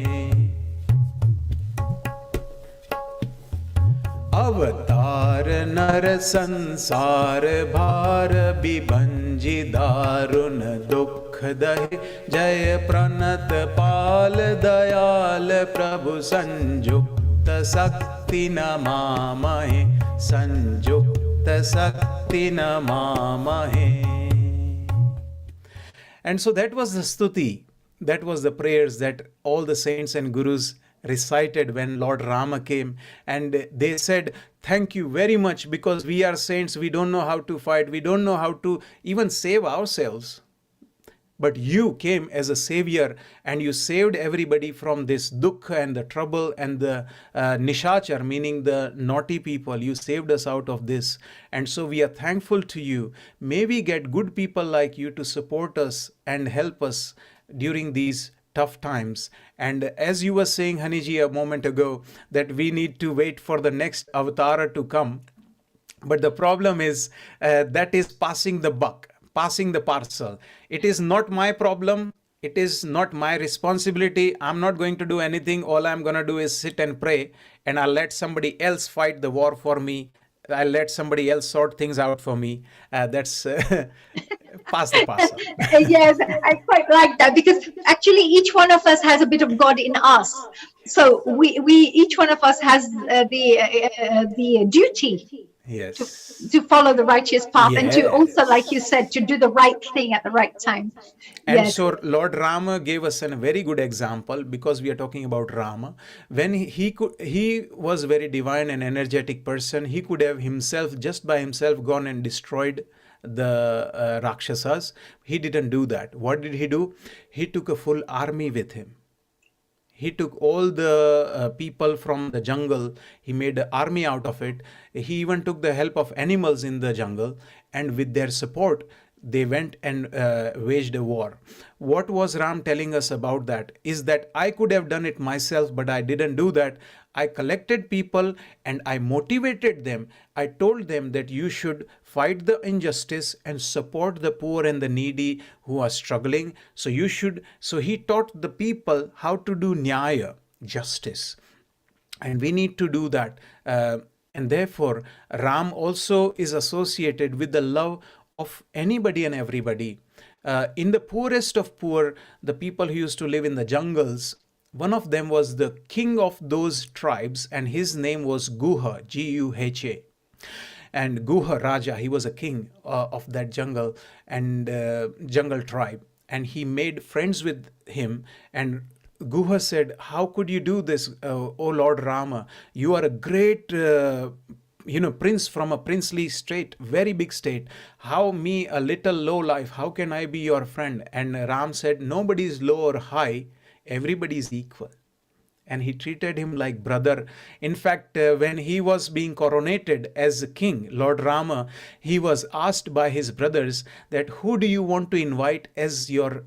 अवतार नर संसार भार बिभंजि दारुण दुख दहे जय प्रणत पाल दयाल प्रभु संयुक्त शक्ति नमामहे संयुक्त शक्ति नमामहे. And so that was the stuti, that was the prayers that all the saints and gurus recited when Lord Rama came, and they said, thank you very much, because we are saints, we don't know how to fight, we don't know how to even save ourselves. But you came as a savior and you saved everybody from this dukkha and the trouble and the nishachar, meaning the naughty people. You saved us out of this. And so we are thankful to you. May we get good people like you to support us and help us during these tough times. And as you were saying, Haniji, a moment ago, that we need to wait for the next avatar to come. But the problem is that is passing the buck, passing the parcel. It is not my problem. It is not my responsibility. I'm not going to do anything. All I'm going to do is sit and pray, and I'll let somebody else fight the war for me. I'll let somebody else sort things out for me. That's pass the parcel. Yes, I quite like that, because actually each one of us has a bit of God in us. So we each one of us has the duty to follow the righteous path, and to also, like you said, to do the right thing at the right time. And so Lord Rama gave us a very good example, because we are talking about Rama. When he was very divine and energetic person, he could have himself, just by himself, gone and destroyed the Rakshasas. He didn't do that. What did he do? He took a full army with him. He took all the people from the jungle. He made an army out of it. He even took the help of animals in the jungle, and with their support, they went and waged a war. What was Ram telling us about that? Is that I could have done it myself, but I didn't do that. I collected people and I motivated them. I told them that you should fight the injustice and support the poor and the needy who are struggling. So you should. So he taught the people how to do nyaya, justice. And we need to do that. And therefore, Ram also is associated with the love of anybody and everybody. In the poorest of poor, the people who used to live in the jungles, one of them was the king of those tribes, and his name was Guha, Guha. And Guha Raja, he was a king of that jungle and jungle tribe. And he made friends with him. And Guha said, how could you do this, O Lord Rama? You are a great prince from a princely state, very big state. How me, a little low life, how can I be your friend? And Ram said, nobody is low or high, everybody is equal. And he treated him like brother. In fact, when he was being coronated as a king, Lord Rama, he was asked by his brothers that who do you want to invite as your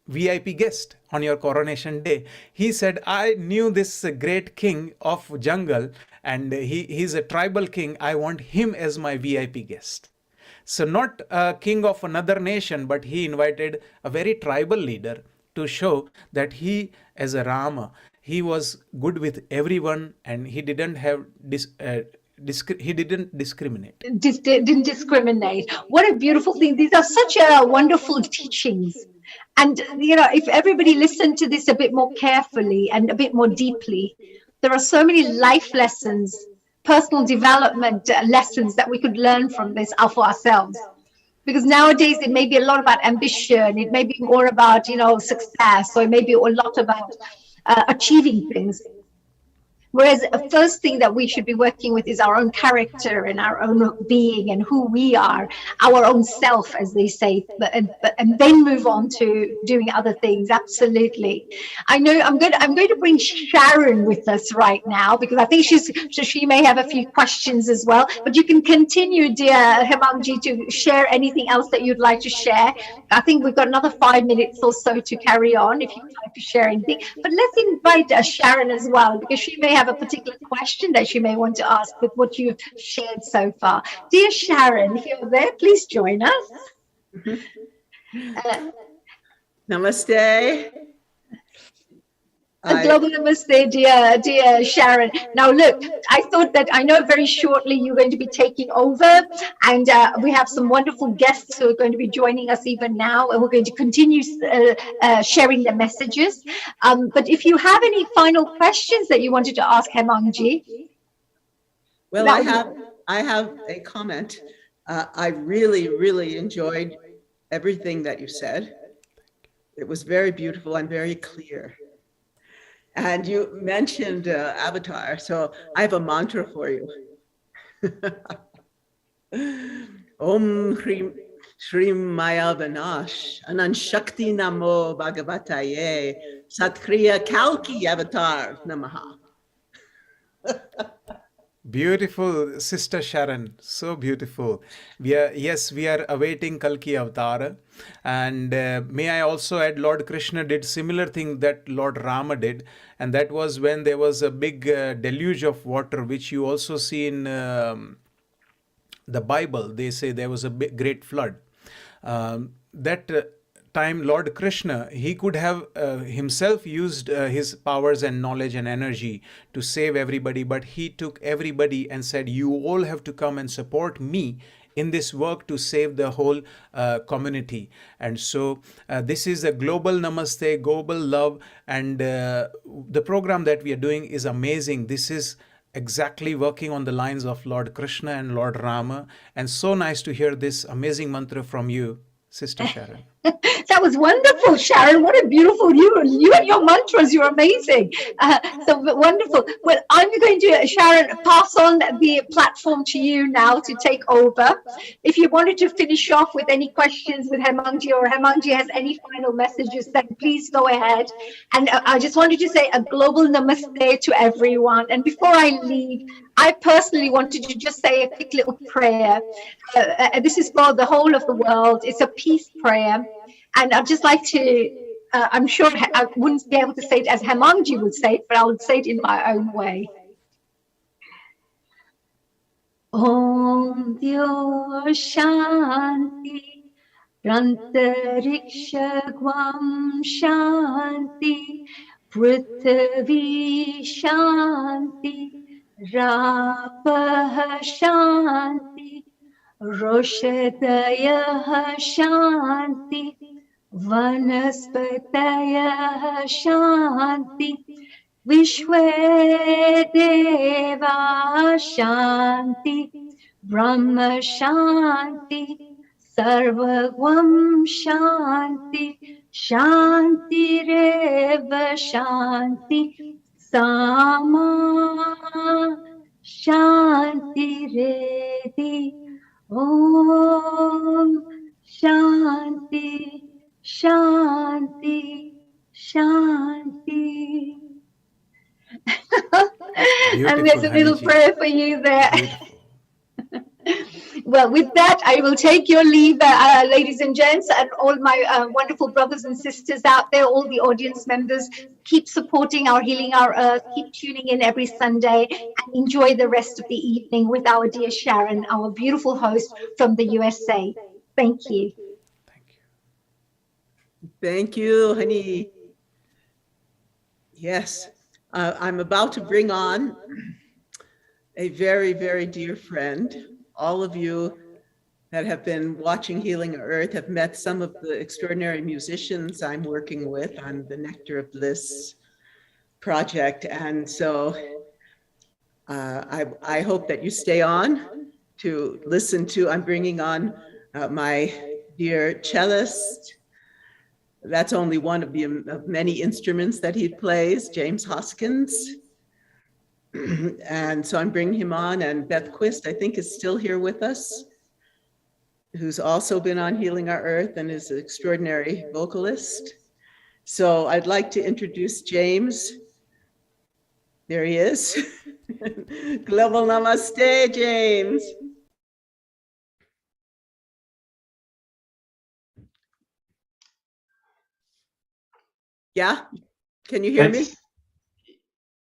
VIP guest on your coronation day. He said, I knew this great king of jungle, and he's a tribal king. I want him as my VIP guest. So not a king of another nation, but he invited a very tribal leader to show that he, as a Rama, he was good with everyone, and he didn't have he didn't discriminate. Didn't discriminate. What a beautiful thing. These are such wonderful teachings. And, if everybody listened to this a bit more carefully and a bit more deeply, there are so many life lessons, personal development lessons that we could learn from this for ourselves. Because nowadays it may be a lot about ambition, it may be more about, success, or it may be a lot about achieving things. Whereas the first thing that we should be working with is our own character and our own being and who we are, our own self, as they say, and then move on to doing other things. Absolutely. I know I'm going to bring Sharon with us right now, because I think she may have a few questions as well, but you can continue, dear Hemangji, to share anything else that you'd like to share. I think we've got another 5 minutes or so to carry on if you'd like to share anything. But let's invite Sharon as well, because she may have a particular question that she may want to ask with what you've shared so far. Dear Sharon, if you're there, please join us. Namaste. A global namaste, dear Sharon. Now, look, I thought that I know very shortly you're going to be taking over, and we have some wonderful guests who are going to be joining us even now, and we're going to continue sharing the messages. But if you have any final questions that you wanted to ask Hemangji. Well, I have a comment. I really enjoyed everything that you said. It was very beautiful and very clear. And you mentioned avatar, so I have a mantra for you. Om Srimaya Vanash Anan Shakti Namo Bhagavataye Satkriya Kalki Avatar Namaha. Beautiful, Sister Sharon. So beautiful. We are awaiting Kalki Avatar. And may I also add, Lord Krishna did similar thing that Lord Rama did. And that was when there was a big deluge of water, which you also see in the Bible. They say there was a big, great flood. That time Lord Krishna, he could have himself used his powers and knowledge and energy to save everybody, but he took everybody and said, you all have to come and support me in this work to save the whole community. And so this is a global namaste, global love, and the program that we are doing is amazing. This is exactly working on the lines of Lord Krishna and Lord Rama, and so nice to hear this amazing mantra from you, Sister Sharon. That was wonderful, Sharon. What a beautiful, you and your mantras, you're amazing. So wonderful. Well, I'm going to, Sharon, pass on the platform to you now to take over. If you wanted to finish off with any questions with Hemangji, or Hemangji has any final messages, then please go ahead. And I just wanted to say a global namaste to everyone. And before I leave, I personally wanted to just say a quick little prayer. This is for the whole of the world. It's a peace prayer. And I'd just like to, I'm sure I wouldn't be able to say it as Hemangji would say it, but I would say it in my own way. Om Dyo Shanti Prantariksha Gvam Shanti Prithvi Shanti Rapah Shanti Roshadaya Shanti Vanaspataya Shanti Vishwe Deva Shanti Brahma Shanti Sarvagvam Shanti Shanti Reva Shanti Sama Shanti Redi Om Shanti Shanti Shanti. And there's a little prayer for you there. Well, with that, I will take your leave, ladies and gents, and all my wonderful brothers and sisters out there, all the audience members. Keep supporting our Healing Our Earth. Keep tuning in every Sunday, and enjoy the rest of the evening with our dear Sharon, our beautiful host from the USA. Thank you. Thank you, honey. Yes, I'm about to bring on a very dear friend. All of you that have been watching Healing Our Earth have met some of the extraordinary musicians I'm working with on the Nectar of Bliss project. And so I hope that you stay on to listen to, I'm bringing on my dear cellist. That's only one of the many instruments that he plays, James Hoskins. And so I'm bringing him on, and Beth Quist, I think, is still here with us, who's also been on Healing Our Earth and is an extraordinary vocalist. So I'd like to introduce James. There he is. Global Namaste, James. Yeah, can you hear me?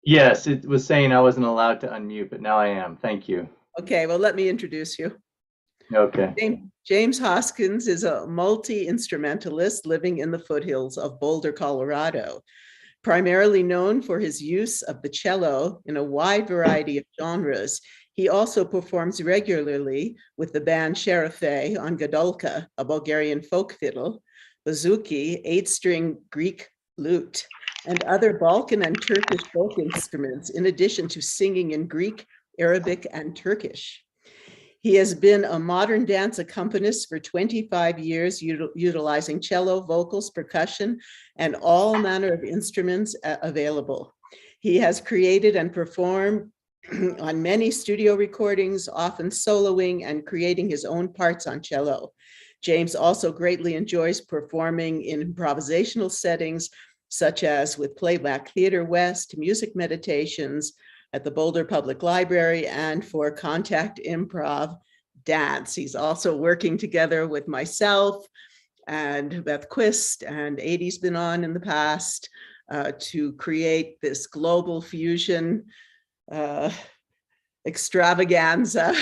Yes, it was saying I wasn't allowed to unmute, but now I am. Thank you. Okay, well, let me introduce you. Okay. James Hoskins is a multi-instrumentalist living in the foothills of Boulder, Colorado, primarily known for his use of the cello in a wide variety of genres. He also performs regularly with the band Sherife on Gadolka, a Bulgarian folk fiddle, bouzouki, 8-string Greek lute, and other Balkan and Turkish folk instruments, in addition to singing in Greek, Arabic, and Turkish. He has been a modern dance accompanist for 25 years, utilizing cello, vocals, percussion, and all manner of instruments available. He has created and performed on many studio recordings, often soloing and creating his own parts on cello. James also greatly enjoys performing in improvisational settings, such as with Playback Theater West, music meditations at the Boulder Public Library, and for Contact Improv Dance. He's also working together with myself and Beth Quist, and Adie's been on in the past, to create this global fusion extravaganza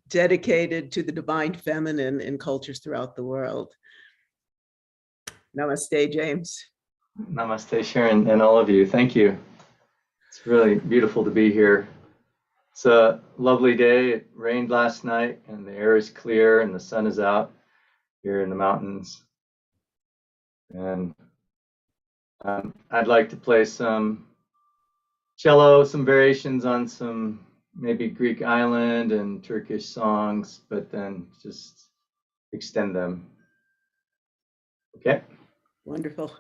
dedicated to the divine feminine in cultures throughout the world. Namaste, James. Namaste, Sharon, and all of you. Thank you. It's really beautiful to be here. It's a lovely day. It rained last night, and the air is clear, and the sun is out here in the mountains. And I'd like to play some cello, some variations on some maybe Greek island and Turkish songs, but then just extend them. Okay. Wonderful.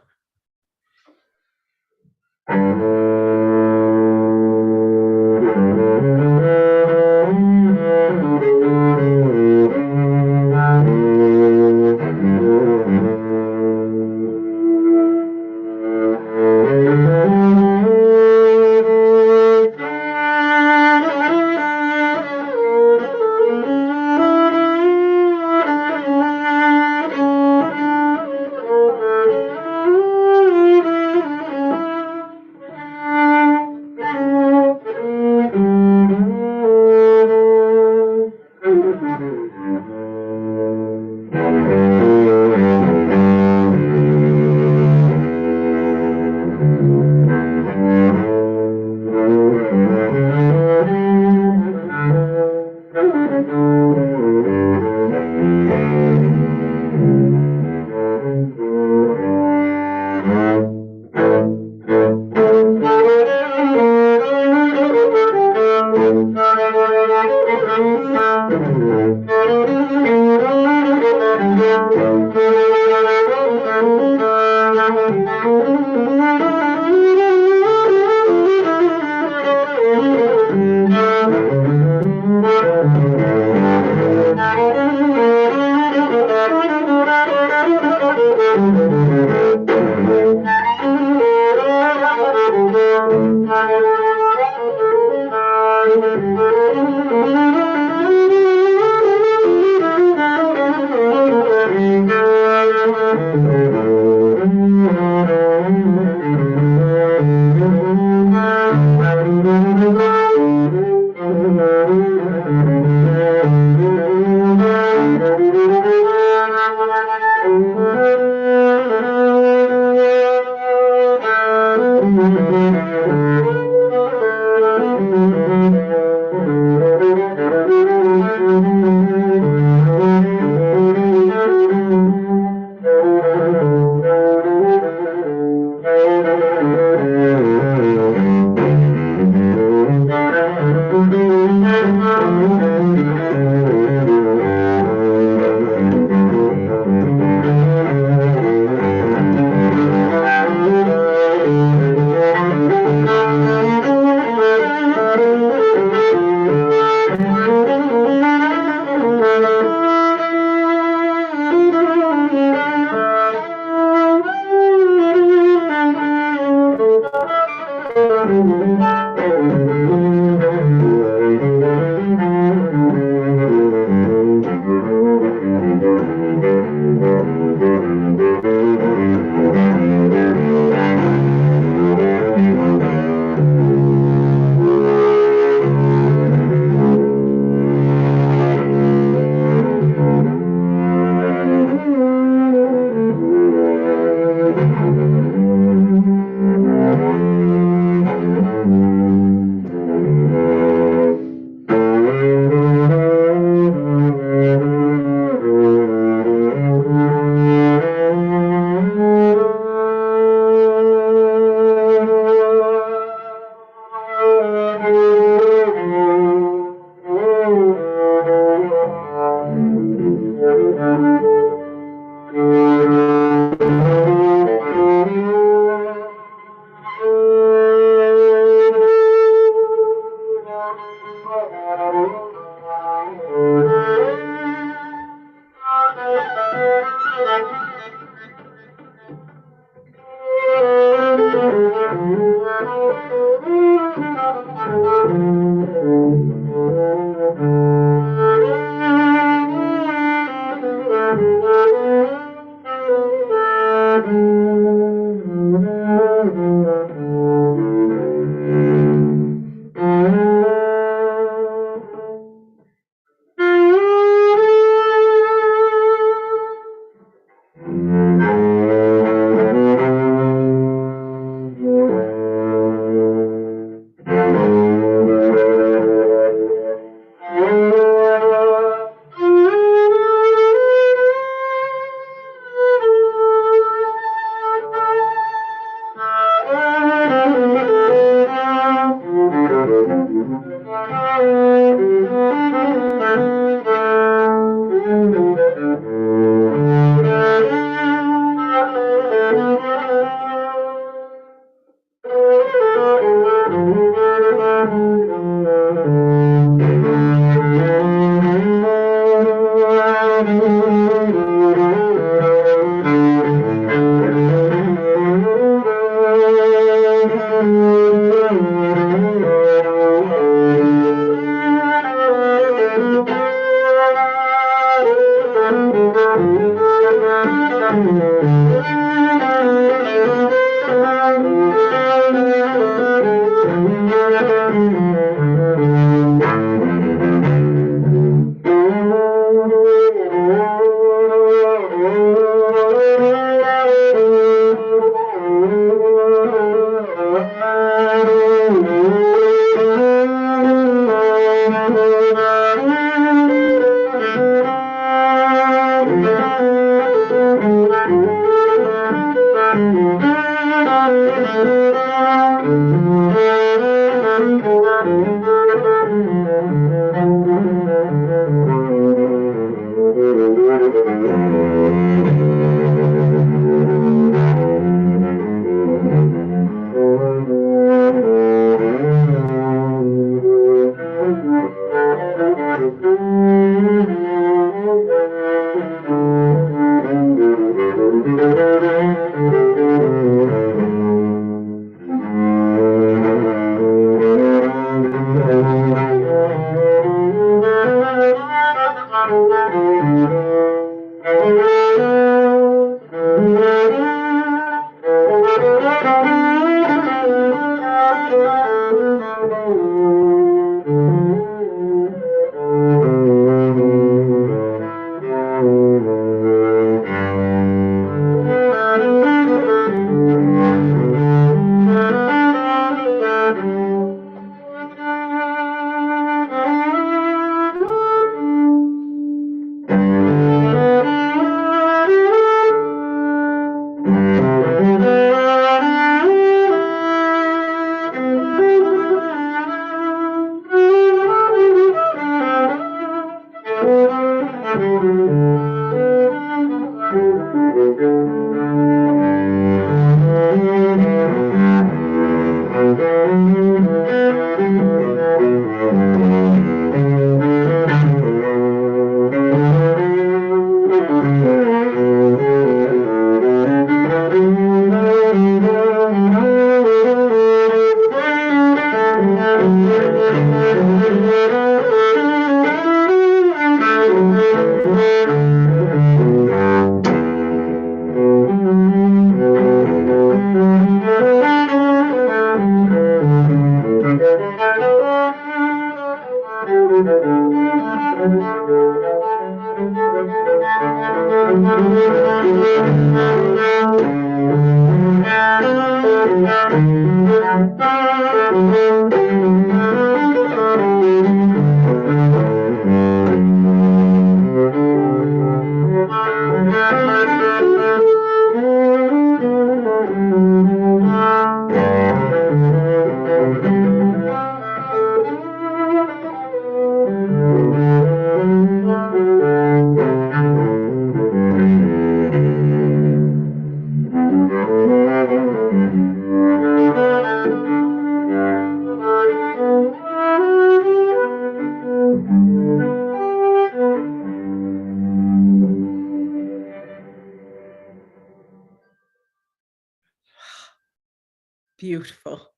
Beautiful.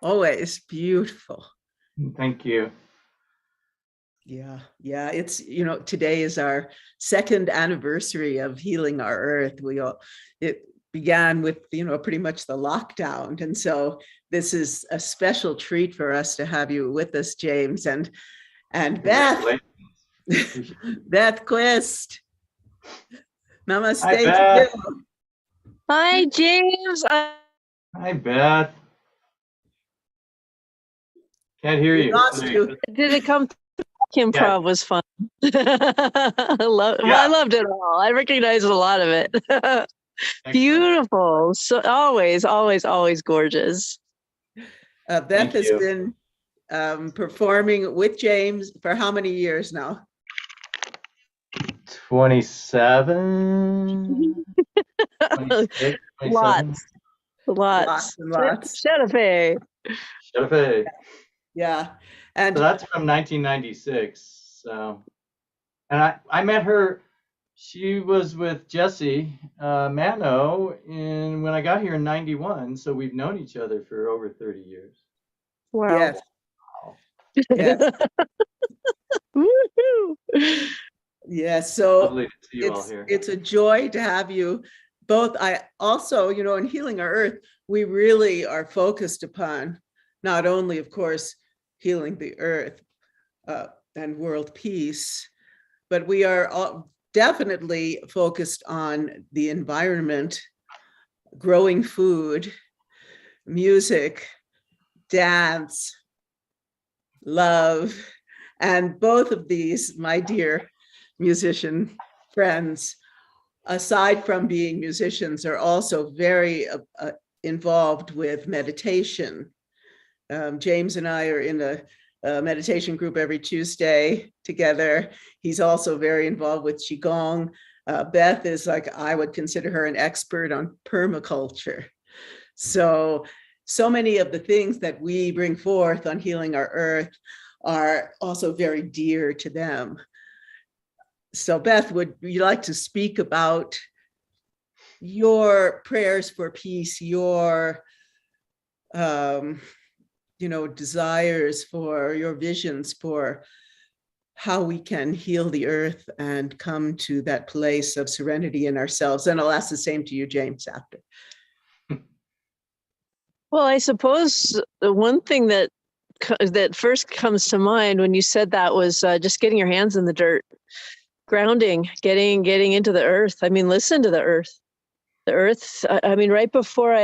Always beautiful. Thank you. Yeah, yeah. It's, you know, today is our second anniversary of Healing Our Earth. It began with, you know, pretty much the lockdown. And so this is a special treat for us to have you with us, James, and Beth. Beth Quist. Namaste. Hi, Beth. To you. Hi, James. Hi, Beth. Can't hear you. Lost you. Did it come? Improv was fun. I loved it all. I recognized a lot of it. Beautiful. So always gorgeous. Beth has been performing with James for how many years now? 27. 26, 27. Lots. Shadafe. Yeah. And so that's from 1996. So, and I met her. She was with Jesse Mano when I got here in 91. So we've known each other for over 30 years. Wow. Yes. Yes. Yeah, so lovely to see you all here. It's a joy to have you both. I also, you know, in Healing Our Earth, we really are focused upon not only, of course, healing the earth and world peace, but we are definitely focused on the environment, growing food, music, dance, love, and both of these, my dear musician friends, aside from being musicians, are also very involved with meditation. James and I are in a meditation group every Tuesday together. He's also very involved with Qigong. Beth is, like, I would consider her an expert on permaculture. So many of the things that we bring forth on Healing Our Earth are also very dear to them. So Beth, would you like to speak about your prayers for peace, your desires, for your visions for how we can heal the earth and come to that place of serenity in ourselves? And I'll ask the same to you, James, after. Well, I suppose the one thing that first comes to mind when you said that was just getting your hands in the dirt, grounding, getting into the earth. I mean, listen to the earth. The earth. I mean, right before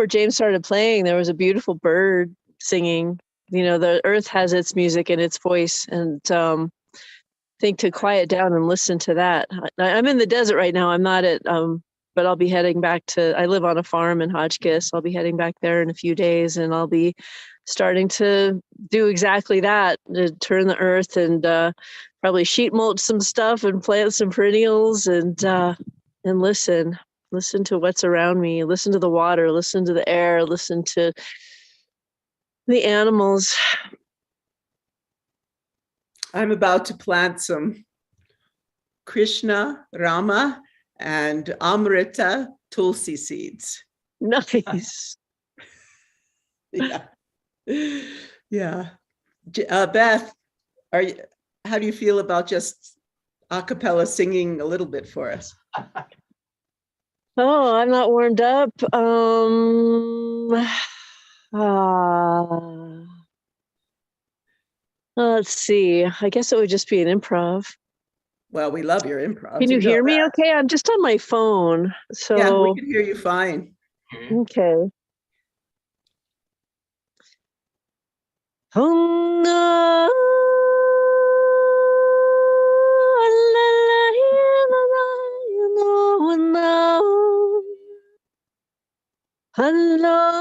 James started playing, there was a beautiful bird singing. You know, the earth has its music and its voice, and I think to quiet down and listen to that. I'm in the desert right now. I'm not at, but I'll be heading back to, I live on a farm in Hotchkiss. I'll be heading back there in a few days, and I'll be starting to do exactly that, to turn the earth and probably sheet mulch some stuff and plant some perennials and listen to what's around me, listen to the water, listen to the air, listen to the animals. I'm about to plant some Krishna, Rama, and Amrita Tulsi seeds. Nice. Yeah. Yeah. Beth, how do you feel about just a cappella singing a little bit for us? Oh, I'm not warmed up. Let's see. I guess it would just be an improv. Well, we love your improv. Can you hear me okay? I'm just on my phone. So yeah, we can hear you fine. Okay. Oh no. Hello.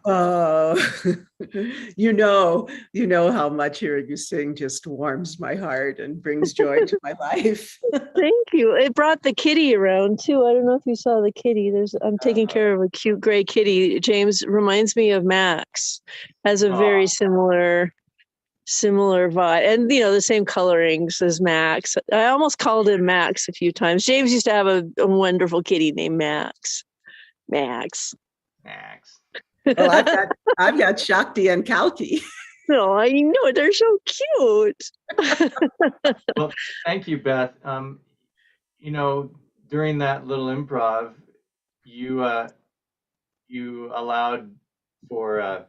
Oh, you know how much hearing you sing just warms my heart and brings joy to my life. Thank you. It brought the kitty around too. I don't know if you saw the kitty. I'm taking care of a cute gray kitty. James reminds me of Max. Has a very similar vibe, and the same colorings as Max. I almost called him Max a few times. James used to have a wonderful kitty named Max. Max. Well, I've got Shakti and Kalki. No, I know, they're so cute. Well, thank you, Beth. During that little improv, you allowed for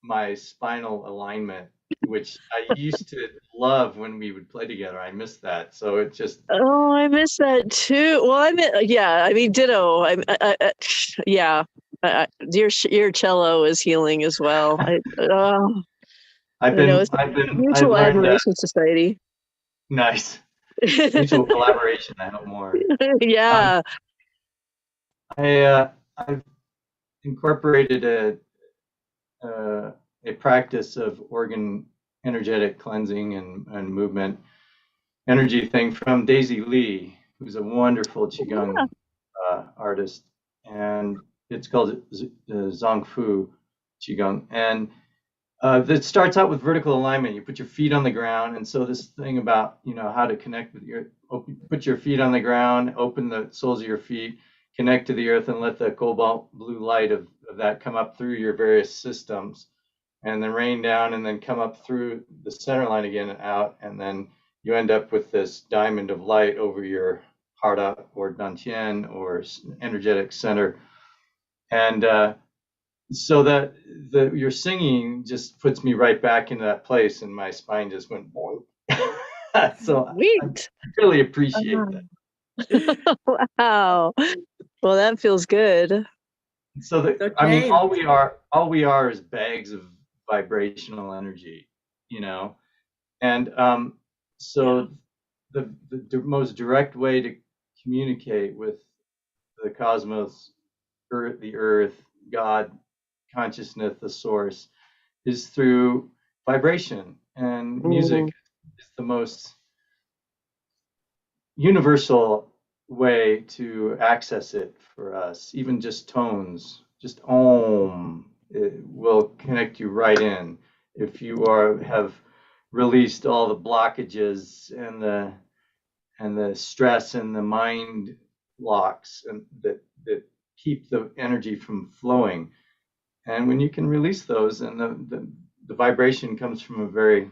my spinal alignment, which I used to love when we would play together. I miss that. So it just. Oh, I miss that too. Well, ditto. Yeah. Your cello is healing as well. I've Mutual learned Admiration Society. Nice. Mutual collaboration. I hope more. Yeah. I've incorporated a practice of organ energetic cleansing and movement energy thing from Daisy Lee, who's a wonderful Qigong artist, and it's called Zongfu Qigong, and that starts out with vertical alignment. You put your feet on the ground, and so this thing about how to connect with put your feet on the ground, open the soles of your feet, connect to the earth, and let the cobalt blue light of that come up through your various systems, and then rain down, and then come up through the center line again and out, and then you end up with this diamond of light over your Hara or Dantian or energetic center. And so that your singing just puts me right back into that place, and my spine just went boing. So Sweet. I really appreciate that. Wow. Well, that feels good. So all we are is bags of vibrational energy, and so the most direct way to communicate with the cosmos, the earth, God, consciousness, the source, is through vibration, and music is the most universal way to access it for us. Even just tones, just Om, it will connect you right in. If you have released all the blockages and the stress and the mind locks and that keep the energy from flowing, and when you can release those, and the vibration comes from a very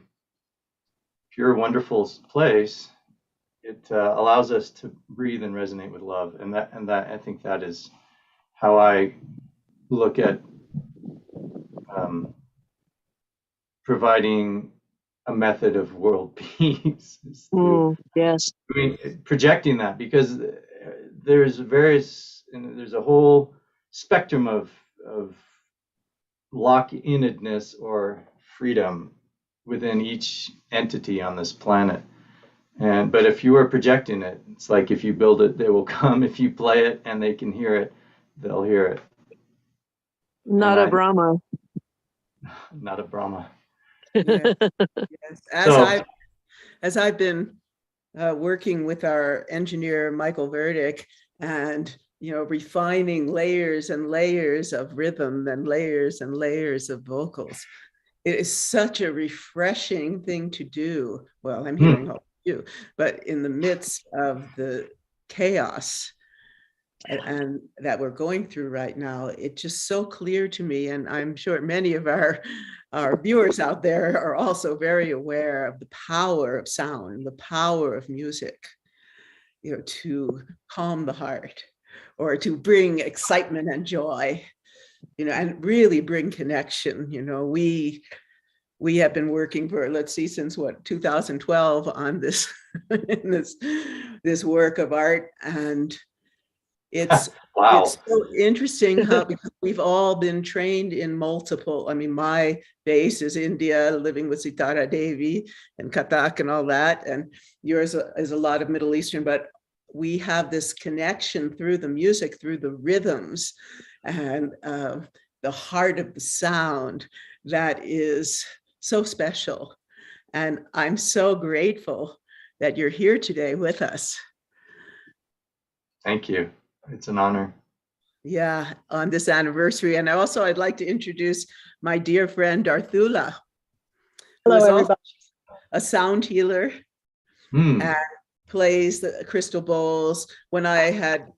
pure, wonderful place, it allows us to breathe and resonate with love, and that I think that is how I look at providing a method of world peace. Yes. I mean, projecting that, because there's a whole spectrum of lock-inedness or freedom within each entity on this planet. But if you are projecting it, it's like if you build it, they will come. If you play it and they can hear it, they'll hear it. Not a Brahma. Not a Brahma. Yeah. Yes. As I've been working with our engineer Michael Verdick, and refining layers and layers of rhythm and layers of vocals, it is such a refreshing thing to do. Well, I'm hearing all of you, but in the midst of the chaos and that we're going through right now, it's just so clear to me, and I'm sure many of our viewers out there are also very aware of the power of sound, the power of music, to calm the heart, or to bring excitement and joy, and really bring connection. We have been working for, let's see, since 2012 on this this work of art, and it's It's so interesting how, because we've all been trained in multiple, my base is India, living with Sitara Devi and Kathak and all that, and yours is a lot of Middle Eastern, but we have this connection through the music, through the rhythms, and the heart of the sound that is so special. And I'm so grateful that you're here today with us. Thank you. It's an honor. Yeah, on this anniversary. And I'd like to introduce my dear friend Darthula, who is also a sound healer and plays the crystal bowls. When I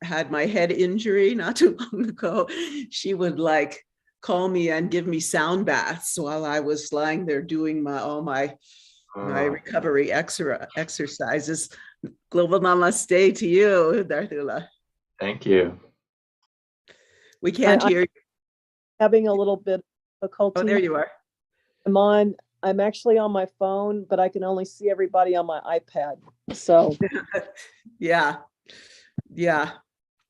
had my head injury not too long ago, she would call me and give me sound baths while I was lying there doing my recovery exercises. Global namaste to you, Darthula. Thank you. We can't hear you. Having a little bit of difficulty. Oh, there you are. I'm actually on my phone, but I can only see everybody on my iPad. So yeah.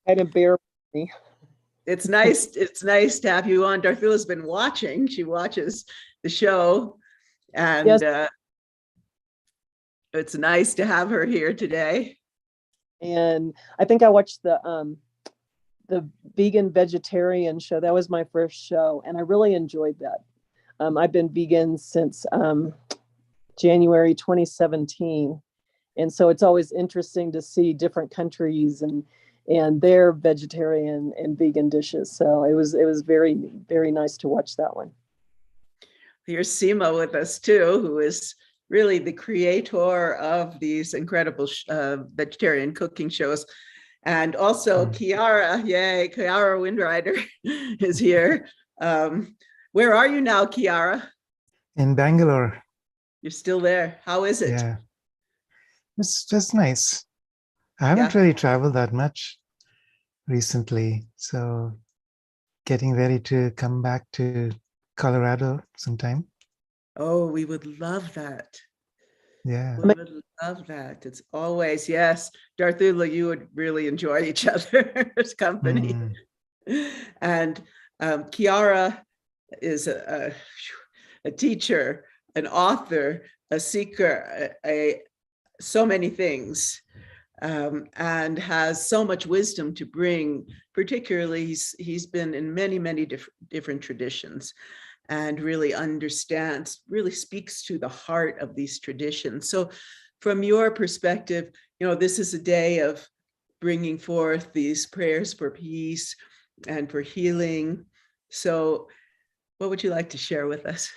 Kind of bear with me. It's nice to have you on. Darthula's been watching. She watches the show, and yes. It's nice to have her here today. And I think I watched the vegan vegetarian show. That was my first show, and I really enjoyed that. I've been vegan since January 2017, and so it's always interesting to see different countries and their vegetarian and vegan dishes. So it was very, very nice to watch that one. Here's Seema with us too, who is really the creator of these incredible vegetarian cooking shows. And also Kiara, yay, Kiara Windrider is here. Where are you now, Kiara? In Bangalore. You're still there. How is it? Yeah, it's just nice. I haven't really traveled that much recently, so getting ready to come back to Colorado sometime. Oh, we would love that. Yeah. We would love that. It's always, yes. Darthula, you would really enjoy each other's company. And Kiara is a teacher, an author, a seeker, so many things, and has so much wisdom to bring. Particularly, he's been in many different traditions, and really understands, really speaks to the heart of these traditions. So from your perspective, this is a day of bringing forth these prayers for peace and for healing. So what would you like to share with us?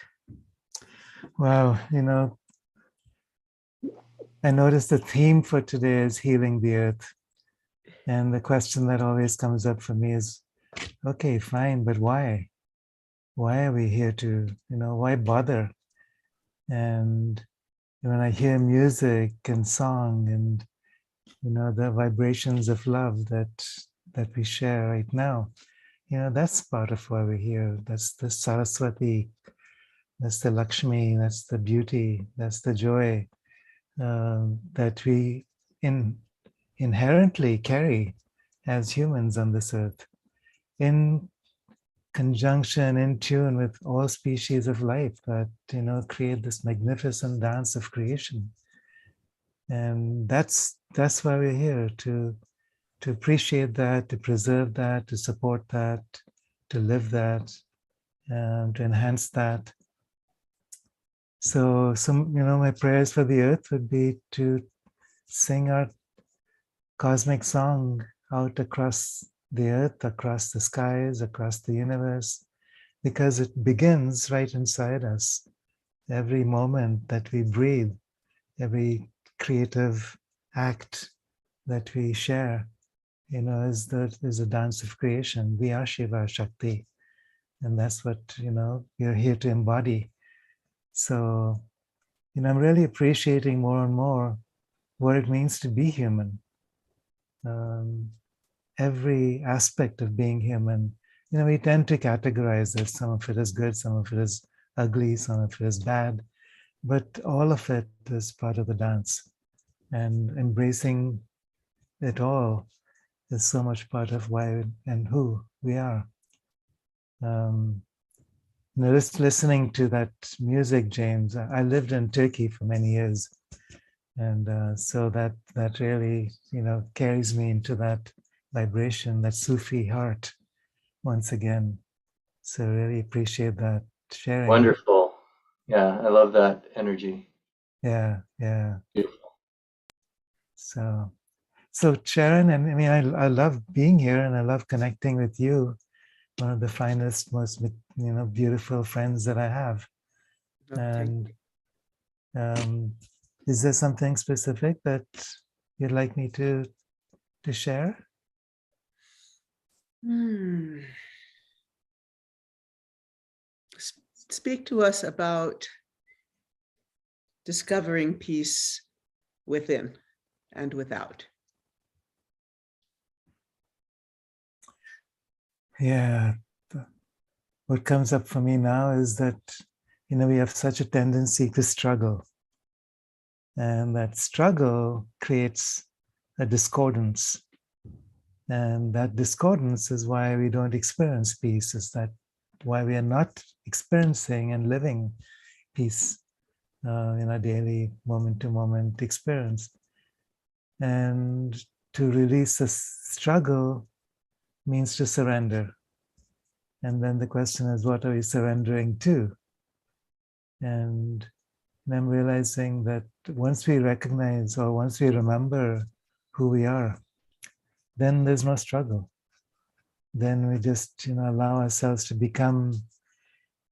Wow, I noticed the theme for today is healing the earth. And the question that always comes up for me is, okay, fine, but why? Why are we here to, why bother? And when I hear music and song and, the vibrations of love that we share right now, that's part of why we're here. That's the Saraswati That's the Lakshmi, that's the beauty, that's the joy that we inherently carry as humans on this earth, in conjunction, in tune with all species of life that, create this magnificent dance of creation. And that's why we're here, to appreciate that, to preserve that, to support that, to live that, to enhance that. So my prayers for the earth would be to sing our cosmic song out across the earth, across the skies, across the universe, because it begins right inside us. Every moment that we breathe, every creative act that we share, is a dance of creation. We are Shiva Shakti, and that's what we're here to embody. So, I'm really appreciating more and more what it means to be human. Every aspect of being human, we tend to categorize it. Some of it is good, some of it is ugly, some of it is bad, but all of it is part of the dance. And embracing it all is so much part of why and who we are. Just listening to that music, James, I lived in Turkey for many years. And so that really, carries me into that vibration, that Sufi heart once again. So really appreciate that sharing. Wonderful. Yeah, I love that energy. Yeah. Beautiful. So Sharon, and I love being here, and I love connecting with you, one of the finest, most beautiful friends that I have. And is there something specific that you'd like me to share? Speak to us about discovering peace within and without. Yeah, what comes up for me now is that, we have such a tendency to struggle. And that struggle creates a discordance. And that discordance is why we don't experience peace, is that why we are not experiencing and living peace in our daily moment-to-moment experience. And to release the struggle means to surrender. And then the question is, what are we surrendering to? And I'm realizing that once we recognize, or once we remember who we are, then there's no struggle. Then we just allow ourselves to become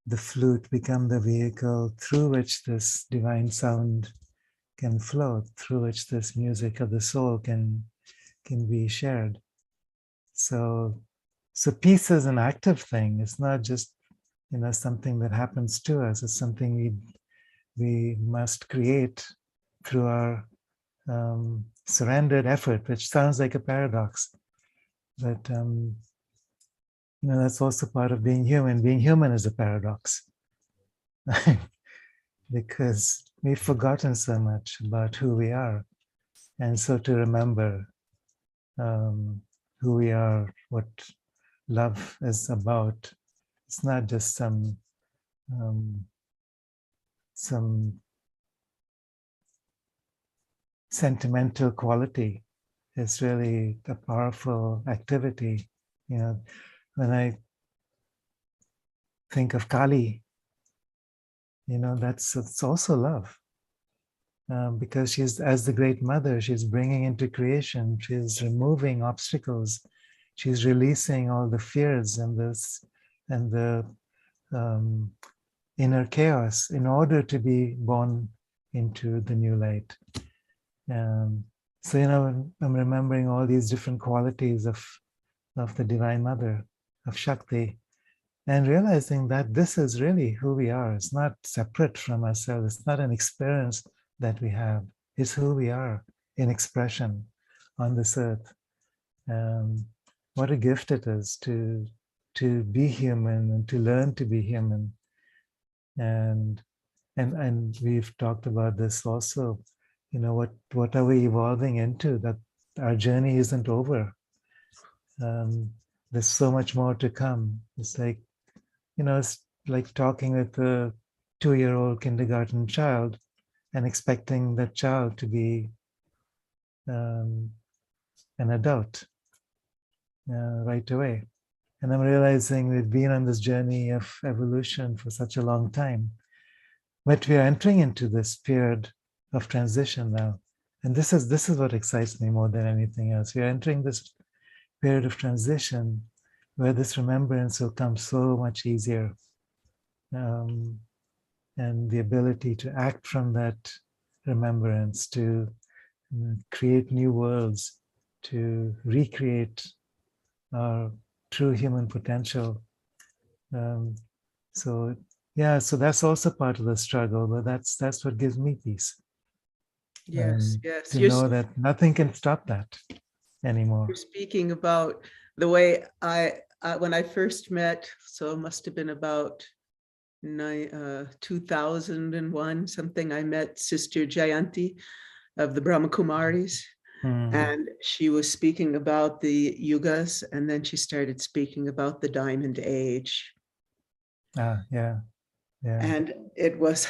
the flute, become the vehicle through which this divine sound can flow, through which this music of the soul can be shared. So peace is an active thing. It's not just something that happens to us. It's something we must create through our surrendered effort, which sounds like a paradox. But that's also part of being human. Being human is a paradox. Because we've forgotten so much about who we are. And so to remember who we are, what love is about, it's not just some sentimental quality. It's really a powerful activity. When I think of Kali, it's also love. Because she's, as the great mother, she's bringing into creation, she's removing obstacles, she's releasing all the fears and the inner chaos in order to be born into the new light. So I'm remembering all these different qualities of the Divine Mother, of Shakti, and realizing that this is really who we are. It's not separate from ourselves. It's not an experience that we have. It's who we are in expression on this earth. What a gift it is to be human and to learn to be human. and we've talked about this also. You know, what are we evolving into? That our journey isn't over. There's so much more to come. It's like, you know, it's like talking with a 2-year-old kindergarten child and expecting that child to be an adult right away. And I'm realizing we've been on this journey of evolution for such a long time, but we are entering into this period of transition now. And this is what excites me more than anything else. We are entering this period of transition where this remembrance will come so much easier. And the ability to act from that remembrance, to create new worlds, to recreate our true human potential. So yeah, so that's also part of the struggle, but that's what gives me peace. Yes, yes. To know that nothing can stop that anymore. You're speaking about the way when I first met, so it must have been about 2001, something, I met Sister Jayanti of the Brahma Kumaris. And she was speaking about the yugas, and then she started speaking about the diamond age. Yeah. And it was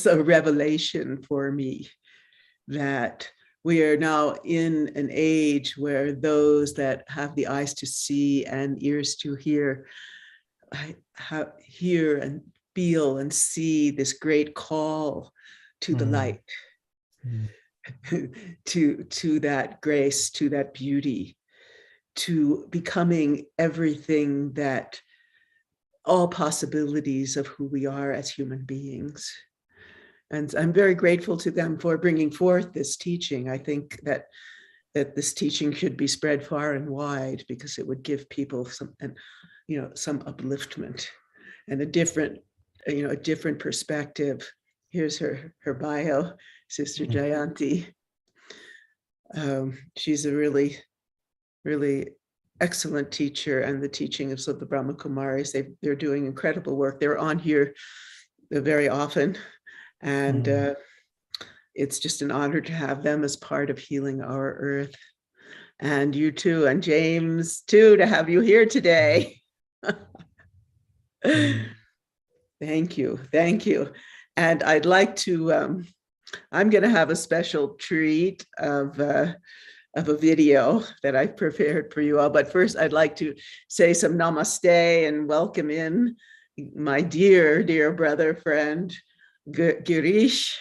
a revelation for me that we are now in an age where those that have the eyes to see and ears to hear, hear and feel and see this great call to the light, to that grace, to that beauty, to becoming everything that all possibilities of who we are as human beings. And I'm very grateful to them for bringing forth this teaching. I think that this teaching should be spread far and wide, because it would give people some upliftment and a different perspective. Here's her bio, Sister Jayanti. She's a really, really excellent teacher, and the teaching of the Brahma Kumaris, they're doing incredible work. They're on here very often, and it's just an honor to have them as part of Healing Our Earth. And you too, and James too, to have you here today. Thank you. And I'd like to, I'm going to have a special treat of a video that I've prepared for you all. But first, I'd like to say some namaste and welcome in my dear, dear brother, friend, Girish.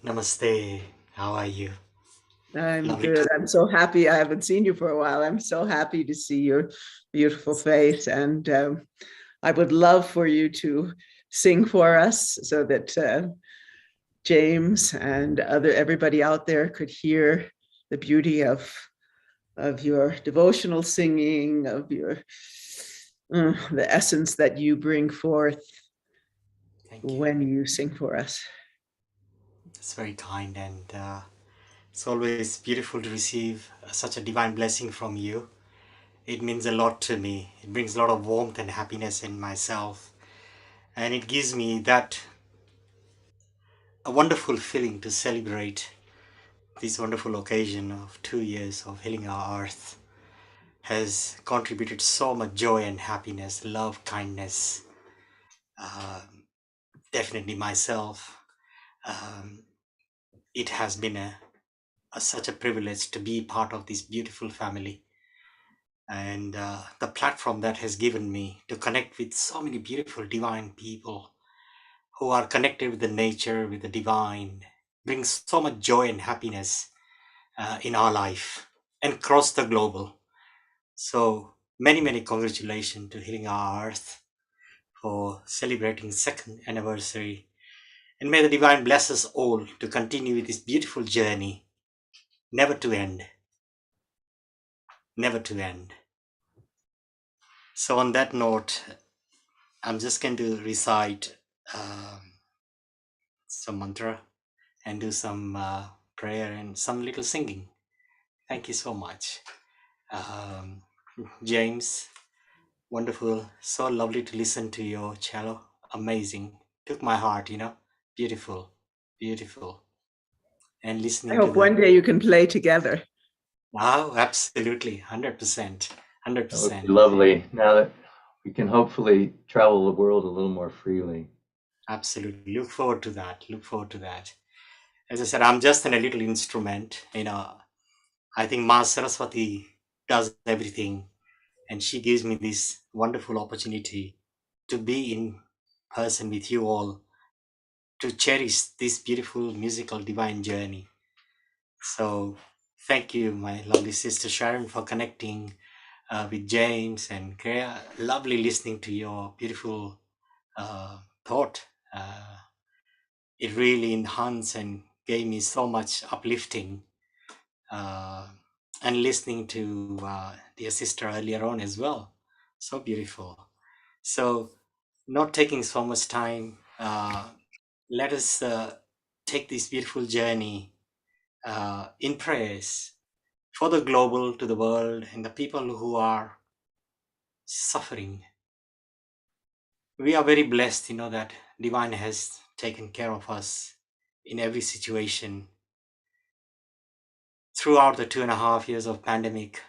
Namaste. How are you? I'm Lovely good. I'm so happy. I haven't seen you for a while. I'm so happy to see your beautiful face. And I would love for you to sing for us so that James and everybody out there could hear the beauty of your devotional singing, of your the essence that you bring forth when you sing for us. That's very kind, and it's always beautiful to receive such a divine blessing from you. It means a lot to me. It brings a lot of warmth and happiness in myself, and it gives me a wonderful feeling to celebrate this wonderful occasion of 2 years of Healing Our Earth. Has contributed so much joy and happiness, love, kindness. Definitely myself. It has been such a privilege to be part of this beautiful family, and the platform that has given me to connect with so many beautiful divine people who are connected with the nature, with the divine, brings so much joy and happiness in our life and across the global. So many congratulations to Healing Our Earth for celebrating 2nd anniversary, and may the divine bless us all to continue with this beautiful journey, never to end. So on that note, I'm just going to recite some mantra and do some prayer and some little singing. Thank you so much. Um, James, wonderful. So lovely to listen to your cello. Amazing. Took my heart, Beautiful. Beautiful. And I listening to hope one the. day you can play together. Wow, absolutely. 100%. That would 100%. be lovely now that we can hopefully travel the world a little more freely. Absolutely. Look forward to that. Look forward to that. As I said, I'm just in a little instrument. I think Ma Saraswati does everything, and she gives me this wonderful opportunity to be in person with you all, to cherish this beautiful musical divine journey. So thank you, my lovely sister Sharon, for connecting with James and Greya. Lovely listening to your beautiful thought. It really enhanced and gave me so much uplifting. And listening to dear sister earlier on as well. So beautiful. So, not taking so much time, let us take this beautiful journey in prayers for the global, to the world, and the people who are suffering. We are very blessed, that Divine has taken care of us in every situation. Throughout the 2.5 years of pandemic,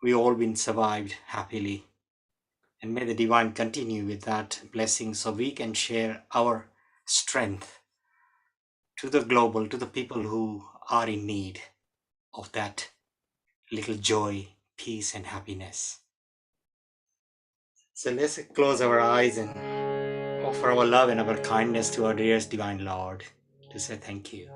we all been survived happily. And may the Divine continue with that blessing so we can share our strength to the global, to the people who are in need of that little joy, peace, and happiness. So let's close our eyes and offer our love and our kindness to our dearest Divine Lord to say thank you.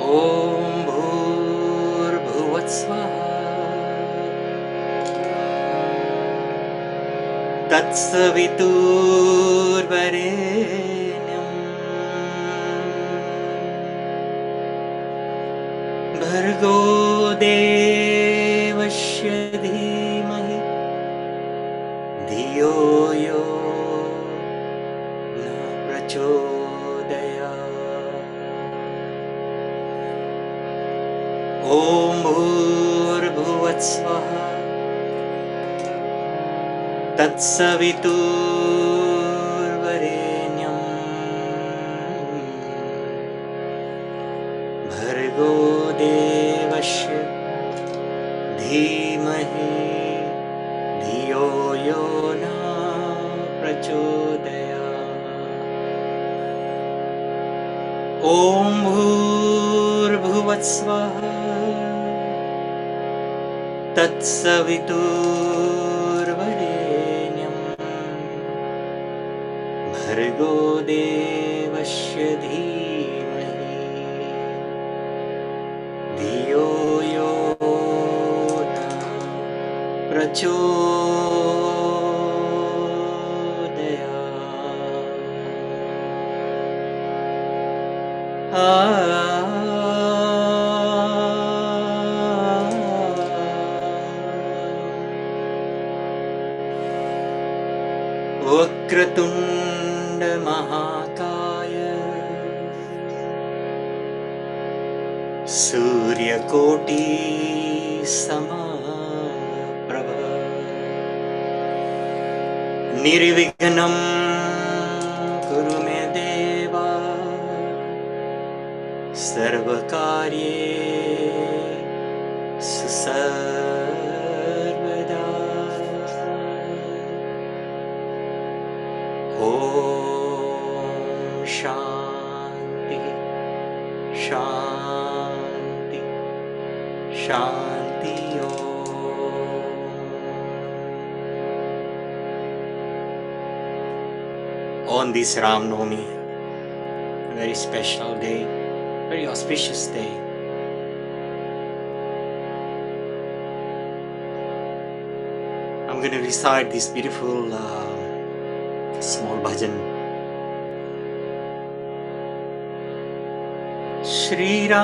Om Bhur Bhuvat Swaha Tatsavitur Varenyam Bhargo Devasya Dhimahi Dhiyo Yo Na Prachodaya Om Bhur Bhuvat Swaha Tatsavitur Varenyam Bhargo Devasya Dhimahi Dhiyo Yo Na Prachodaya Om Bhur Bhuvat Swaha Tatsavitur Varenyam Bhargo Devasya Dhimahi Dhiyo Yo Na Prachodaya Vakratunda Mahakaya Surya Koti Samaprabha Nirvighanam Kuru Me Deva Sarvakarye Susarvada Om Shanti Shanti Shanti On this Ram Navami, a very special day, very auspicious day, I'm going to recite this beautiful small bhajan. Shri Ram,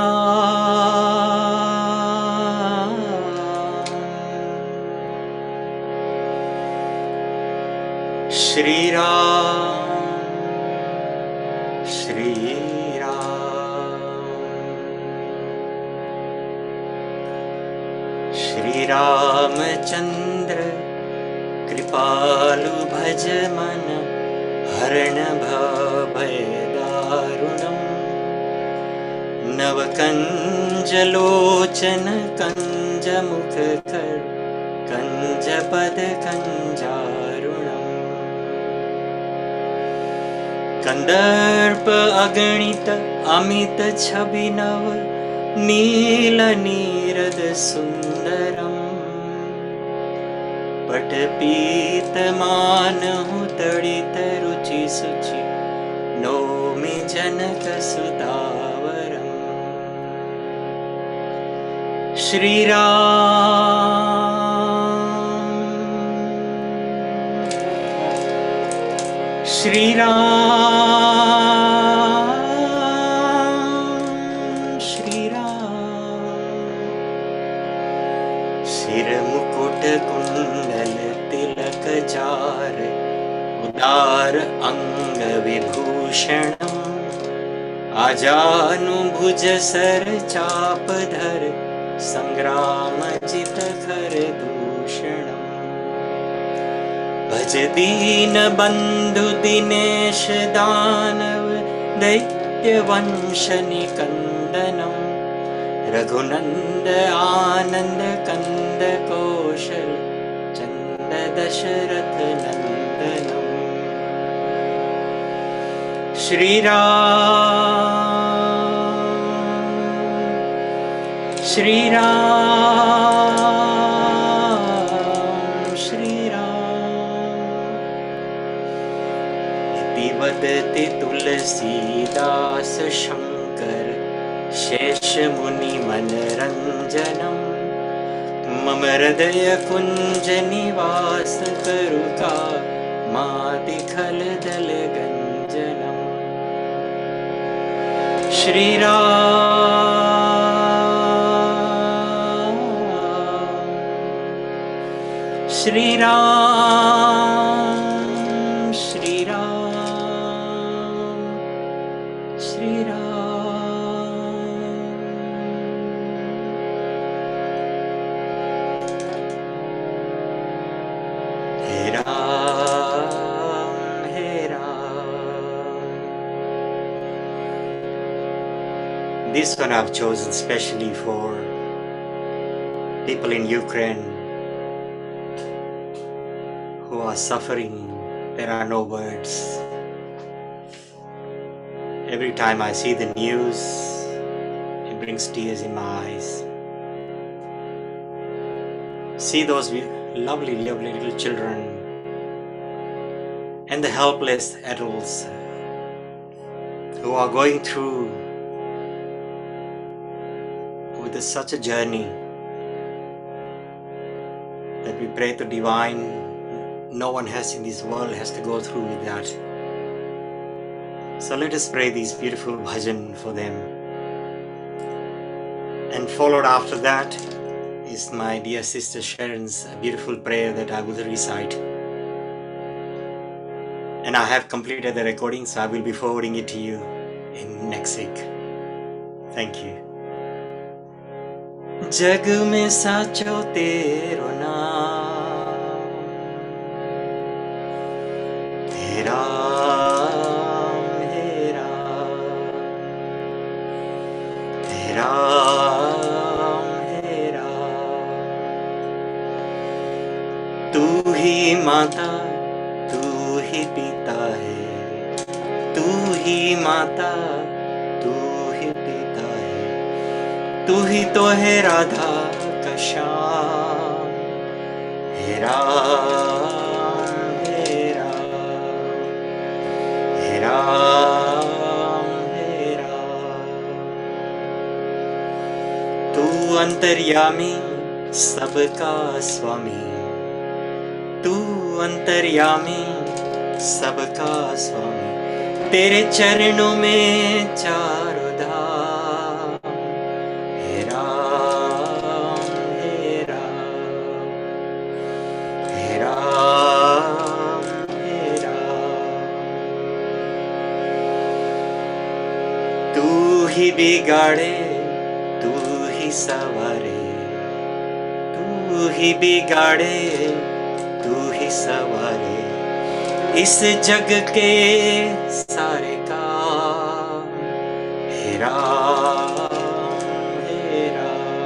Shri Ram, Shri Ram, Shri Ramchandra Kripalu Bhaj Man Haran Bhay Darunam Navakanjalochana Kanjamukakar Kanjapad Kanjarunam Kandarpa Aganita Amita Chabhinav Neela Nirad Sundaram Patapitamaanahu Tadita Ruchi Suchi Nomi Janaka Sudavaram Shri Ram, Shri Ram, Shri Ram Shiramukut Kundal Tilak Jar Udar Anga Vibhushanam Ajanubhuj Sar Chapadhar Sangrama Jita Khar Dushanam Bhaj Deen Bandhu Dinesh Danav Daitya Vanshani Kandanam Raghunanda Ananda Kanda Koshal Chanda Dasharath Nandanam Shri Ram, Shri Ram, Shri Ram Iti vadati Tulsidas Shankar Shesh Muni Manaranjanam Mama Hridaya Kunja Nivas Karuka Mati Khaladal Ganjanam Shri Ram, Shri Ram, Shri Ram, Shri Ram He Ram, He Ram. This one I've chosen specially for people in Ukraine who are suffering. There are no words. Every time I see the news, it brings tears in my eyes. See those lovely, lovely little children and the helpless adults who are going through with such a journey that we pray to divine. No one has in this world has to go through with that. So let us pray this beautiful bhajan for them. And followed after that is my dear sister Sharon's beautiful prayer that I will recite. And I have completed the recording, so I will be forwarding it to you in next week. Thank you. जग में साचो तेरो नाम हे राम हे राम हे राम हे राम तू ही माता तू ही पिता है तू ही माता तू ही पिता है तू ही तो है राधा का श्याम हे राम हे राम हे राम हे राम तू अंतर्यामी सबका स्वामी तू अंतर्यामी सबका स्वामी, तेरे चरणों में चारों धाम। हे राम हे राम हे राम हे राम, तू ही बिगाड़े तू ही सवारे, तू ही बिगाड़े तू ही सवारे, इस जग के सारे काम। हे राम हे राम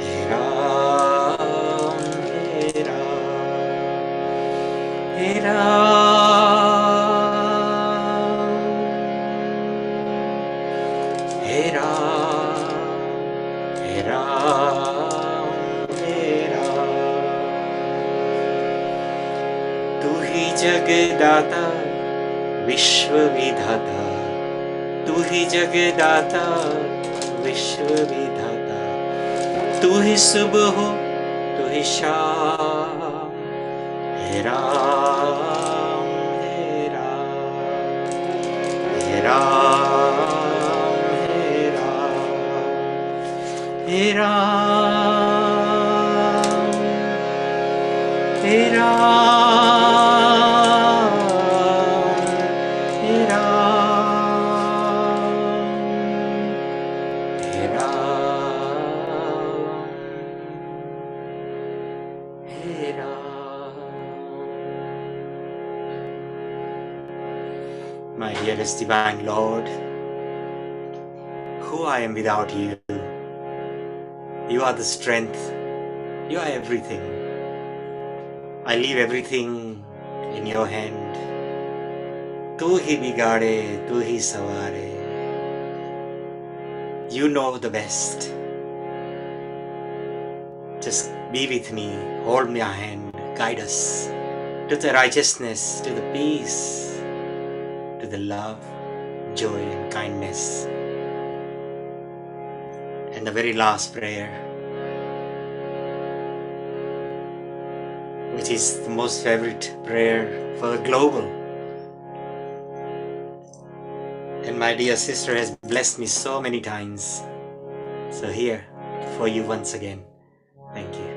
हे राम हे राम हे राम हे राम हे राम हे राम, तू ही जगदाता विश्व विधाता, तू ही जगदाता विश्व विधाता, तू ही सुबह हो तू ही शाम। हे राम हे राम हे राम हे राम हे राम हे राम हे राम हे राम हे Ram. My dearest divine Lord, who I am without you? You are the strength, you are everything. I leave everything in your hand. तू ही बिगाड़े तू ही सवारे, you know the best. Just be with me, hold my hand, guide us to the righteousness, to the peace, to the love, joy and kindness. And the very last prayer, which is the most favorite prayer for the global. And my dear sister has blessed me so many times. So here for you once again. Thank you.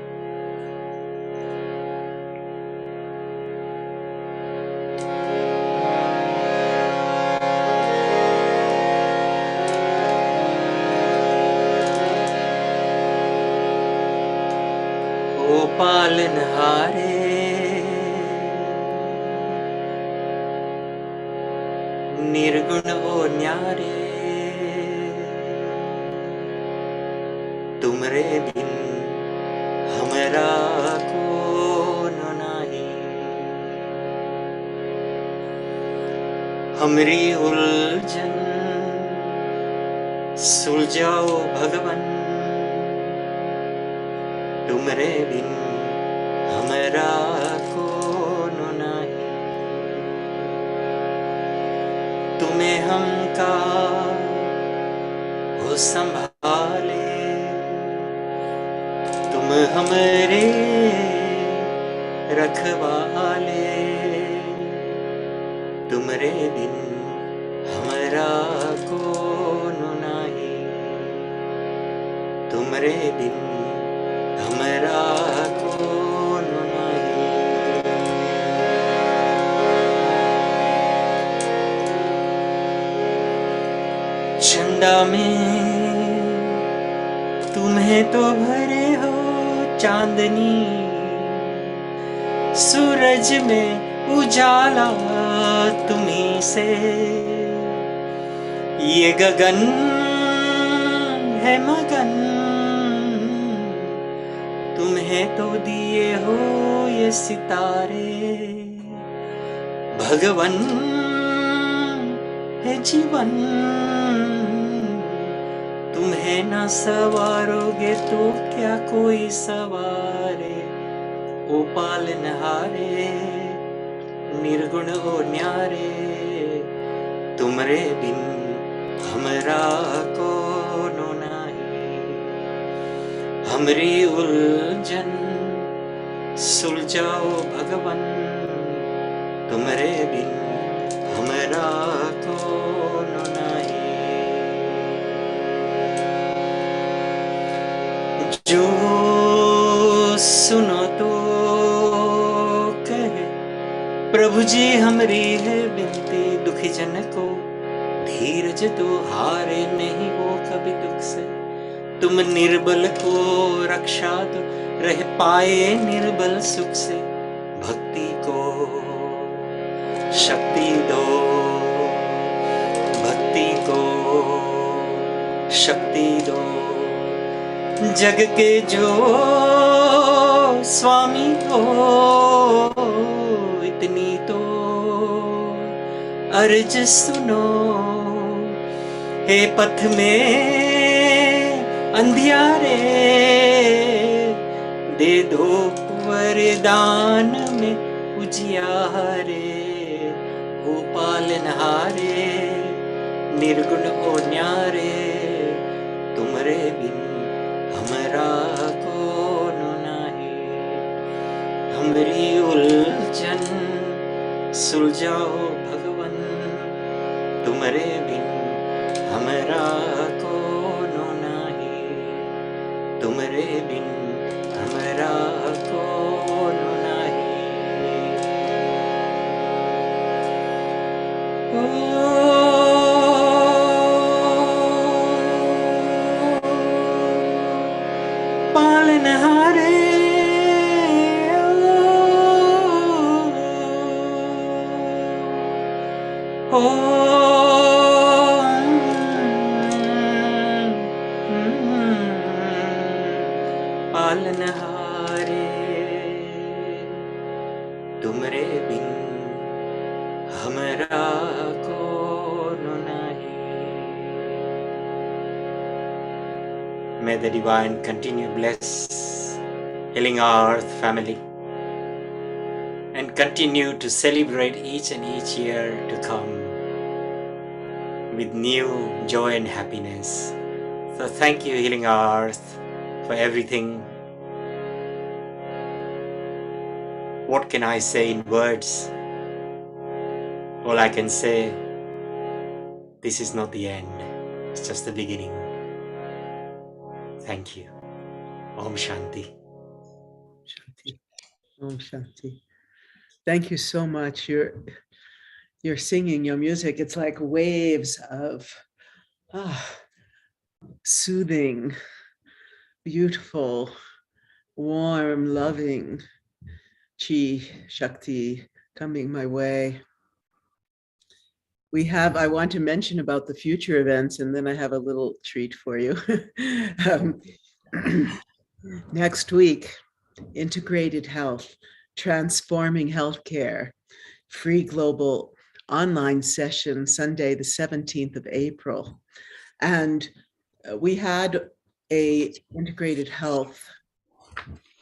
ओ पालनहारे निर्गुण ओ न्यारे, तुमरे बिन हमरा कौन नाही। हमरी उलझन सुलझाओ भगवन, तुमरे बिन हमरा कौन नाही। तुम्हें हमका हो संभाले, तुम हमरे रखवाले, तुमरे बिन हमरा कौन नाही। तुमरे बिन हमरा कौन नाही। चंदा में तुम्हें तो भरे हो चांदनी, सूरज में उजाला तुम्हीं से। ये गगन है मगन, तुम्हें तो दिए हो ये सितारे। भगवन है जीवन, तुम्हें ना सवारोगे तो क्या कोई सवारे। ओ पालनहारे निर्गुण ओ न्यारे, तुमरे बिन हमरा कोनो नाही। हमरी उलझन सुलझाओ भगवन तुम्हारे बिन हमरा कौन नहीं। जो सुनो तो कहे प्रभु जी हमारी है बिनती, दुखी जन को धीरज तो हारे नहीं वो कभी दुख से। तुम निर्बल को रक्षा तो रह पाए निर्बल सुख से। भक्ति को शक्ति दो, भक्ति को शक्ति दो। जग के जो स्वामी हो इतनी तो अर्ज सुनो। हे पथ में अंधियारे दे दो वरदान में उजियारे। हो पालनहारे निर्गुण हो न्यारे, तुम्हारे बिन हमरा कौन नाही। हमरी उलझन सुलझाओ भगवन तुम्हारे बिन हमरा कौन नाही। तुम्हारे बिन हमरा कौन नाही। पालनहारे हो पालनहारे तुमरे बिन हमरा कौन नाही। May the divine continue bless healing our earth family and continue to celebrate each and each year to come with new joy and happiness. So thank you, Healing Our Earth, for everything. What can I say in words? All I can say, this is not the end, it's just the beginning. Thank you. Om Shanti. Shanti. Om Shanti. Thank you so much. You're singing your music. It's like waves of soothing, beautiful, warm, loving chi, Shakti coming my way. I want to mention about the future events, and then I have a little treat for you. Next week, Integrated Health, Transforming Healthcare, free global online session, Sunday, the 17th of April. And we had a Integrated Health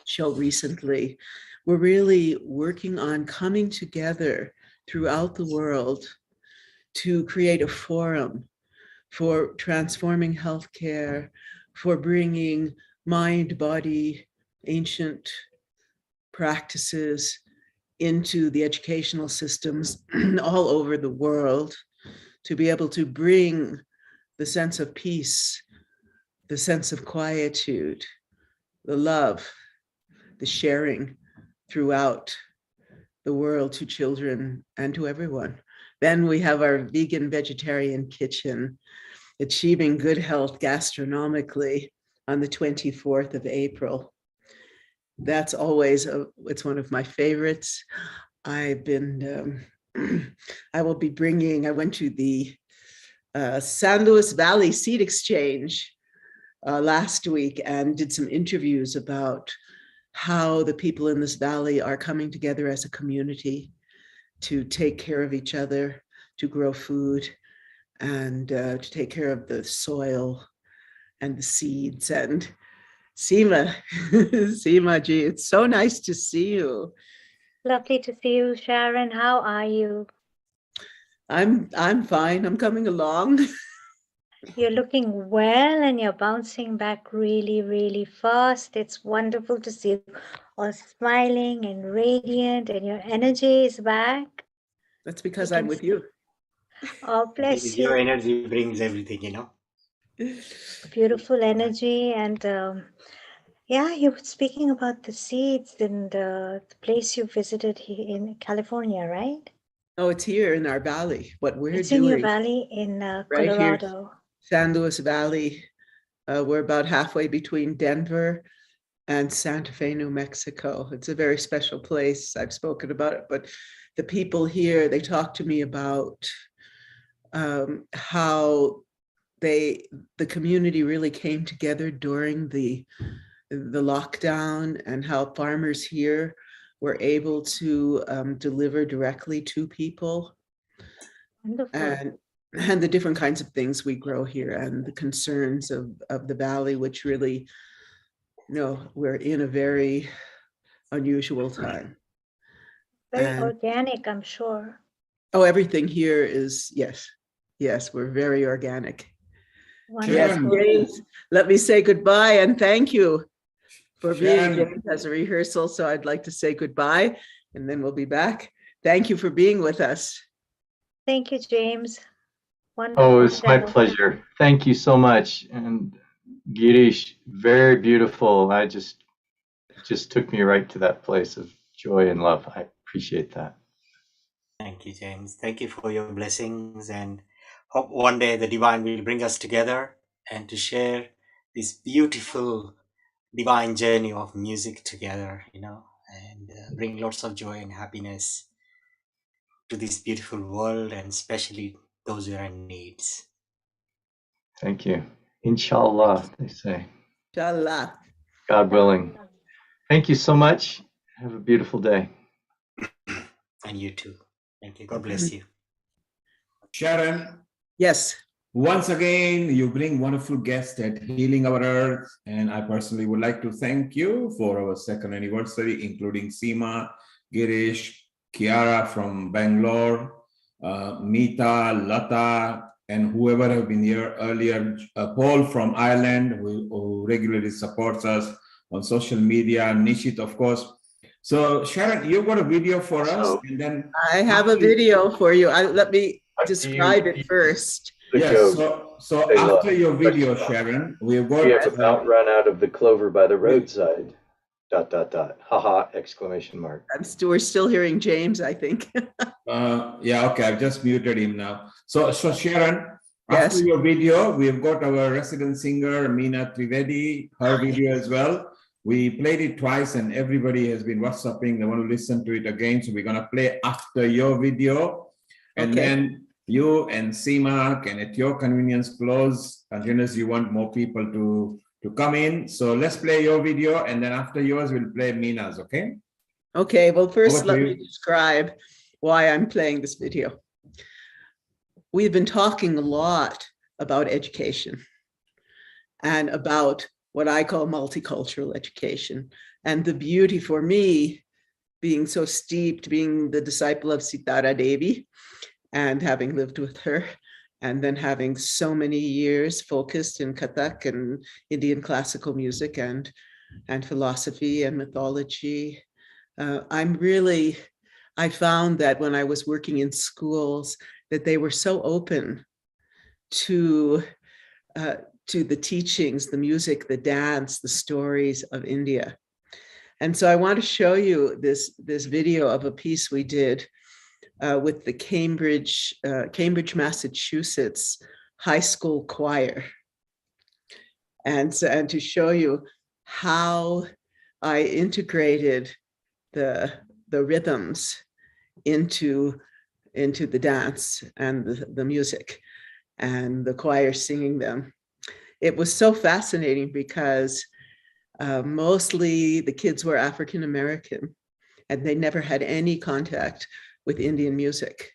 show recently. We're really working on coming together throughout the world to create a forum for transforming healthcare, for bringing mind, body, ancient practices into the educational systems all over the world, to be able to bring the sense of peace, the sense of quietude, the love, the sharing throughout the world to children and to everyone. Then we have our vegan vegetarian kitchen, Achieving Good Health Gastronomically, on the 24th of April. That's always, it's one of my favorites. I've been, I will be bringing, I went to the San Luis Valley Seed Exchange last week and did some interviews about how the people in this valley are coming together as a community to take care of each other, to grow food, and to take care of the soil and the seeds. And Seema ji, it's so nice to see you. Lovely to see you, Sharon. How are you? I'm fine. I'm coming along. You're looking well and you're bouncing back really, really fast. It's wonderful to see you all smiling and radiant, and your energy is back. That's because You I'm can with see. you. Oh, It bless is your you. energy brings everything, you know. Beautiful energy. And yeah, you were speaking about the seeds and the place you visited here in California, right? Oh, it's here in our valley. What we're It's in your doing valley in right here, Colorado. San Luis Valley. We're about halfway between Denver and Santa Fe, New Mexico. It's a very special place. I've spoken about it, but the people here, they talk to me about how the community really came together during the lockdown, and how farmers here were able to deliver directly to people, Wonderful. and the different kinds of things we grow here, and the concerns of the valley, which really, we're in a very unusual time. Very And organic, I'm sure. oh, everything here is, yes, we're very organic. Yes, Wonderful. James, let me say goodbye and thank you for being. Sharon. James has a rehearsal, so I'd like to say goodbye and then we'll be back. Thank you for being with us. Thank you, James. Wonderful. Oh, it's my show. pleasure. Thank you so much. And Girish, very beautiful. It just took me right to that place of joy and love. I appreciate that. Thank you, James. Thank you for your blessings, and hope one day the divine will bring us together and to share this beautiful divine journey of music together, you know, and bring lots of joy and happiness to this beautiful world, and especially those who are in needs. Thank you. Inshallah, they say. Inshallah. God willing. Thank you so much. Have a beautiful day. And you too. Thank you. God bless you. Sharon. Yes. Once again, you bring wonderful guests at Healing Our Earth. And I personally would like to thank you for our second anniversary, including Seema, Girish, Kiara from Bangalore, Meeta, Lata, and whoever have been here earlier, Paul from Ireland, who regularly supports us on social media, Nishit, of course. So Sharon, you've got a video for us, and then I have a video for you. Let me describe it first. Yes, so after your video, Sharon, we've got... We have about run out of the clover by the roadside. ... Haha, exclamation mark. We're still hearing James, I think. Yeah, okay, I've just muted him now. So Sharon, after your video, we've got our resident singer, Meena Trivedi, her video as well. We played it twice and everybody has been WhatsApping. They want to listen to it again. So we're going to play after your video. And then you and Seema can at your convenience close unless you want more people to come in. So let's play your video, and then after yours, we'll play Meena's, okay? Okay, well, first let me describe why I'm playing this video. We've been talking a lot about education and about what I call multicultural education, and the beauty for me being so steeped, being the disciple of Sitara Devi and having lived with her, and then having so many years focused in Kathak and Indian classical music and philosophy and mythology. I found that when I was working in schools, that they were so open to the teachings, the music, the dance, the stories of India. And so I want to show you this video of a piece we did with the Cambridge, Massachusetts high school choir. And to show you how I integrated the rhythms into the dance and the music and the choir singing them. It was so fascinating because mostly the kids were African American and they never had any contact with Indian music.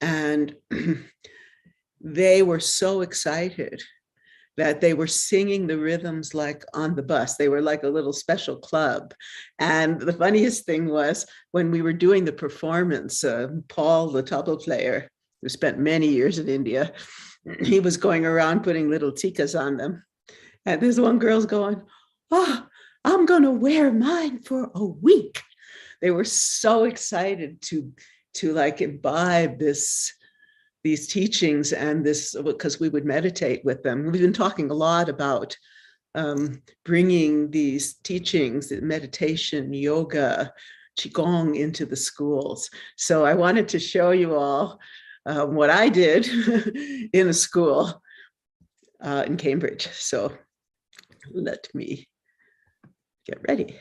And they were so excited that they were singing the rhythms like on the bus. They were like a little special club. And the funniest thing was when we were doing the performance, Paul, the tabla player, who spent many years in India, he was going around putting little tikas on them. And this one girl's going, "Oh, I'm going to wear mine for a week." They were so excited to like imbibe these teachings and this, because we would meditate with them. We've been talking a lot about bringing these teachings, meditation, yoga, qigong into the schools. So I wanted to show you all what I did in a school in Cambridge. So let me get ready.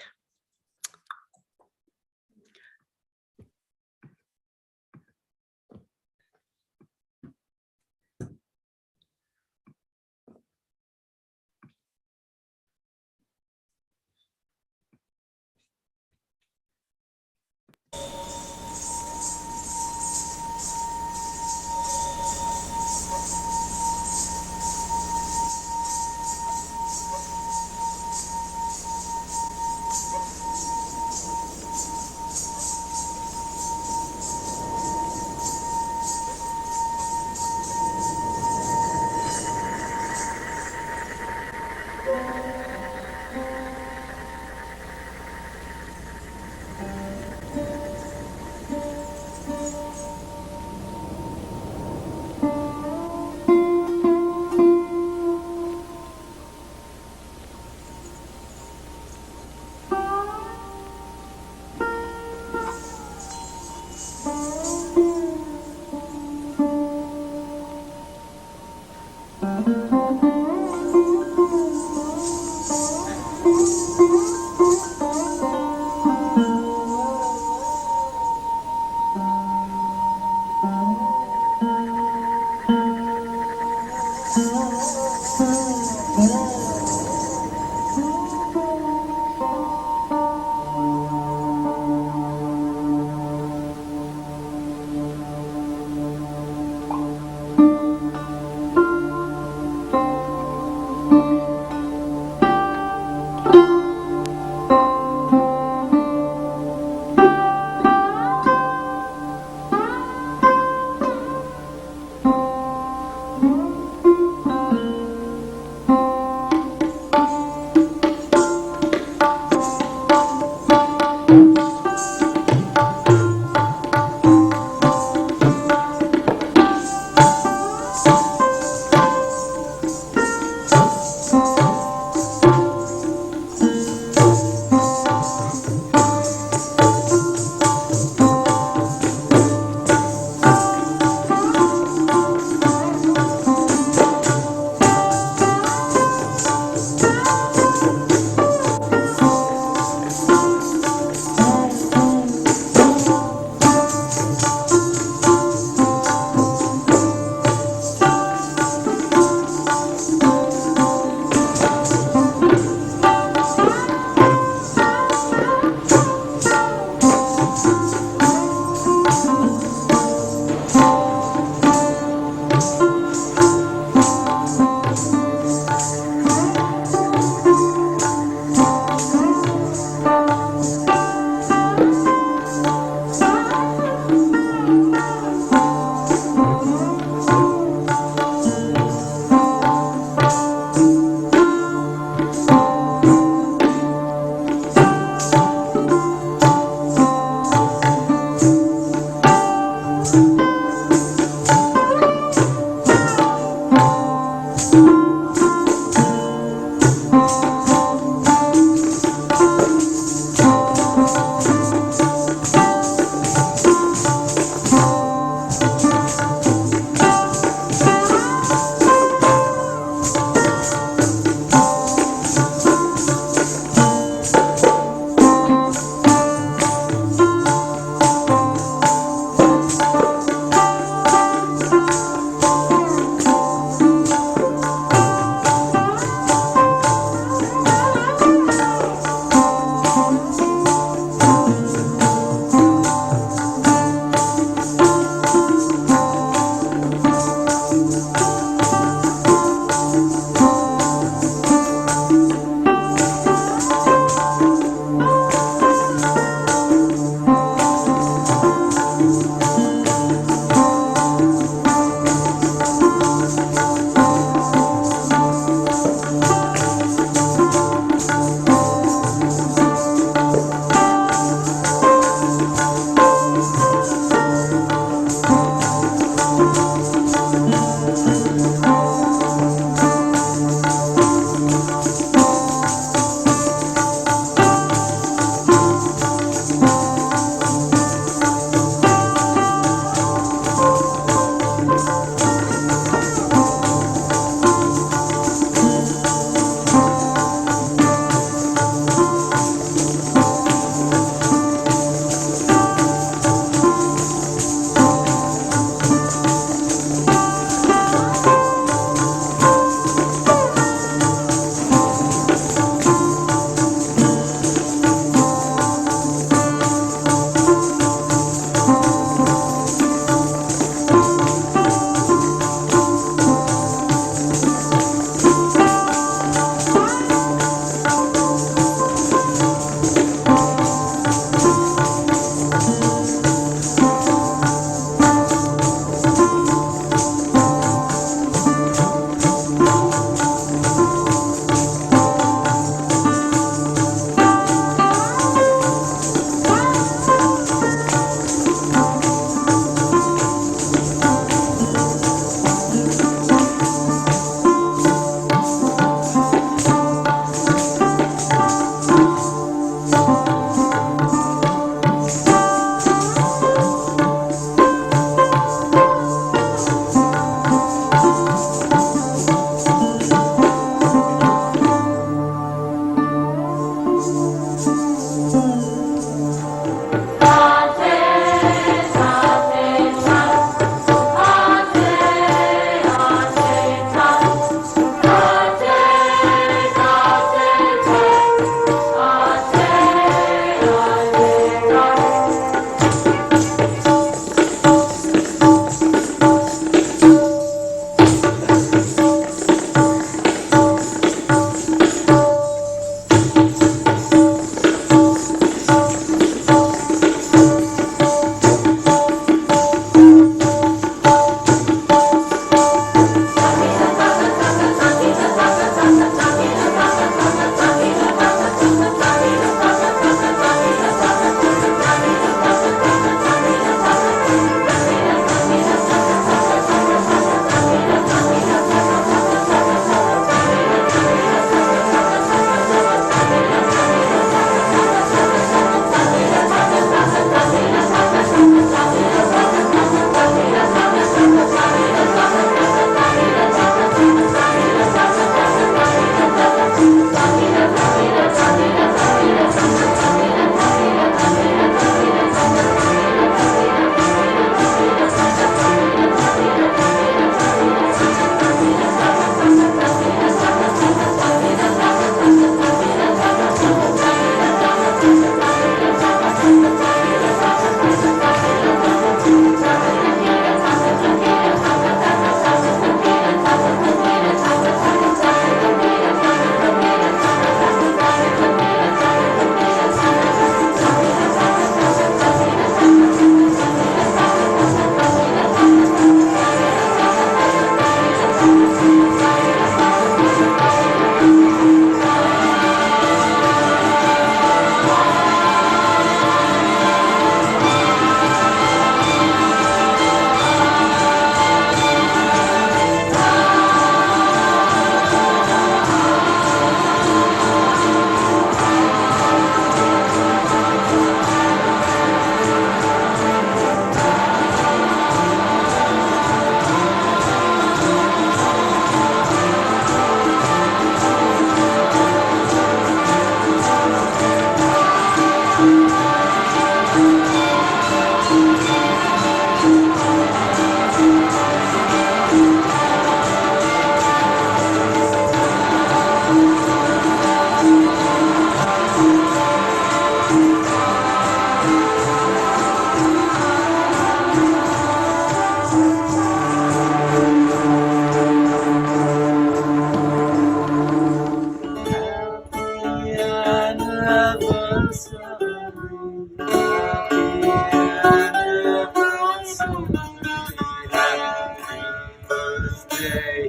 birthday,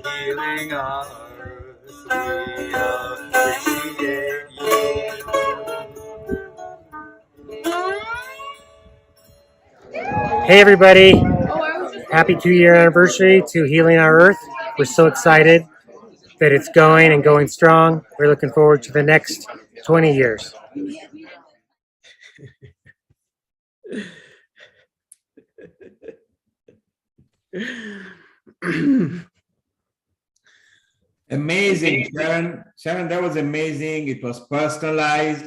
healing our earth. We appreciate you. Hey everybody, happy 2-year anniversary to Healing Our Earth. We're so excited that it's going and going strong. We're looking forward to the next 20 years. Amazing, Sharon. Sharon, that was amazing. It was personalized.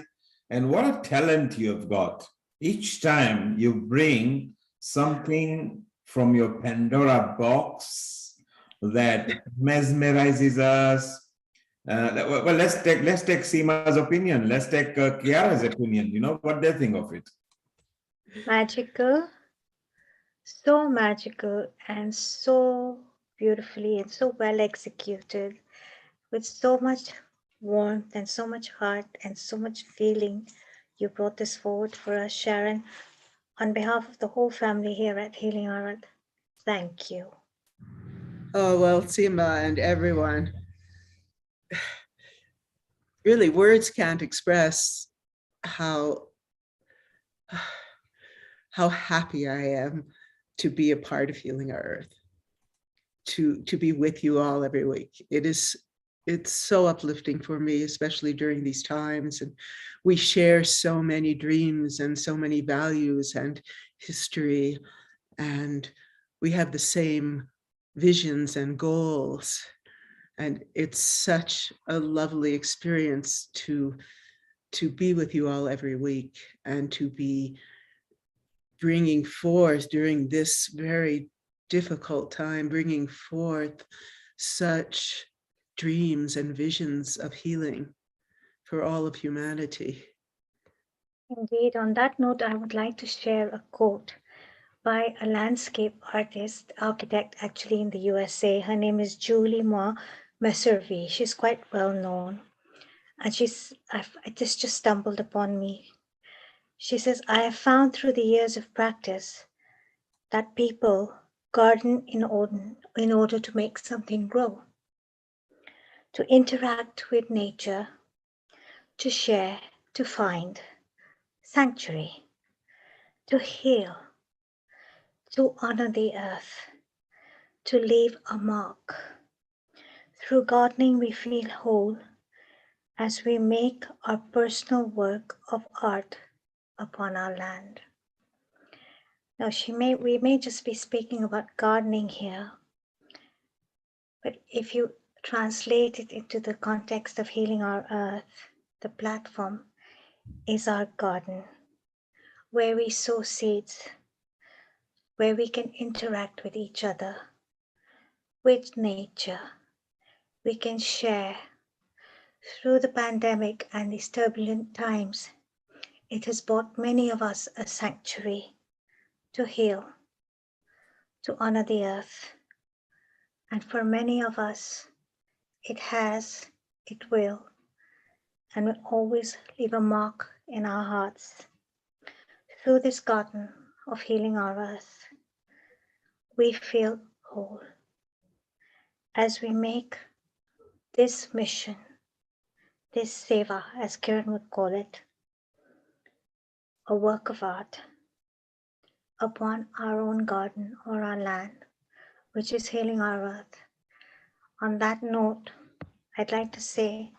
And what a talent you've got. Each time you bring something from your Pandora box that mesmerizes us. Well, let's take Seema's opinion. Let's take Kiara's opinion. You know what they think of it. Magical, so magical, and so beautifully and so well executed, with so much warmth and so much heart and so much feeling. You brought this forward for us, Sharon. On behalf of the whole family here at Healing Our Earth, thank you. Oh, well, Seema and everyone, really words can't express how happy I am to be a part of Healing Our Earth, to be with you all every week. It's so uplifting for me, especially during these times. And we share so many dreams and so many values and history, and we have the same visions and goals. And it's such a lovely experience to be with you all every week and to be bringing forth during this very difficult time, bringing forth such dreams and visions of healing for all of humanity. Indeed, on that note, I would like to share a quote by a landscape architect actually in the USA. Her name is Julie Messervy. She's quite well known. And this just stumbled upon me. She says, I have found through the years of practice that people garden in order to make something grow, to interact with nature, to share, to find sanctuary, to heal, to honor the earth, to leave a mark. Through gardening, we feel whole as we make our personal work of art upon our land. Now, we may just be speaking about gardening here, but if you translate it into the context of Healing Our Earth, the platform is our garden, where we sow seeds, where we can interact with each other, with nature. We can share. Through the pandemic and these turbulent times, it has brought many of us a sanctuary to heal, to honor the earth. And for many of us, it has, it will, and will always leave a mark in our hearts. Through this garden of Healing Our Earth, we feel whole as we make this mission, this seva, as Kiran would call it, a work of art upon our own garden or our land, which is Healing Our Earth. On that note, I'd like to say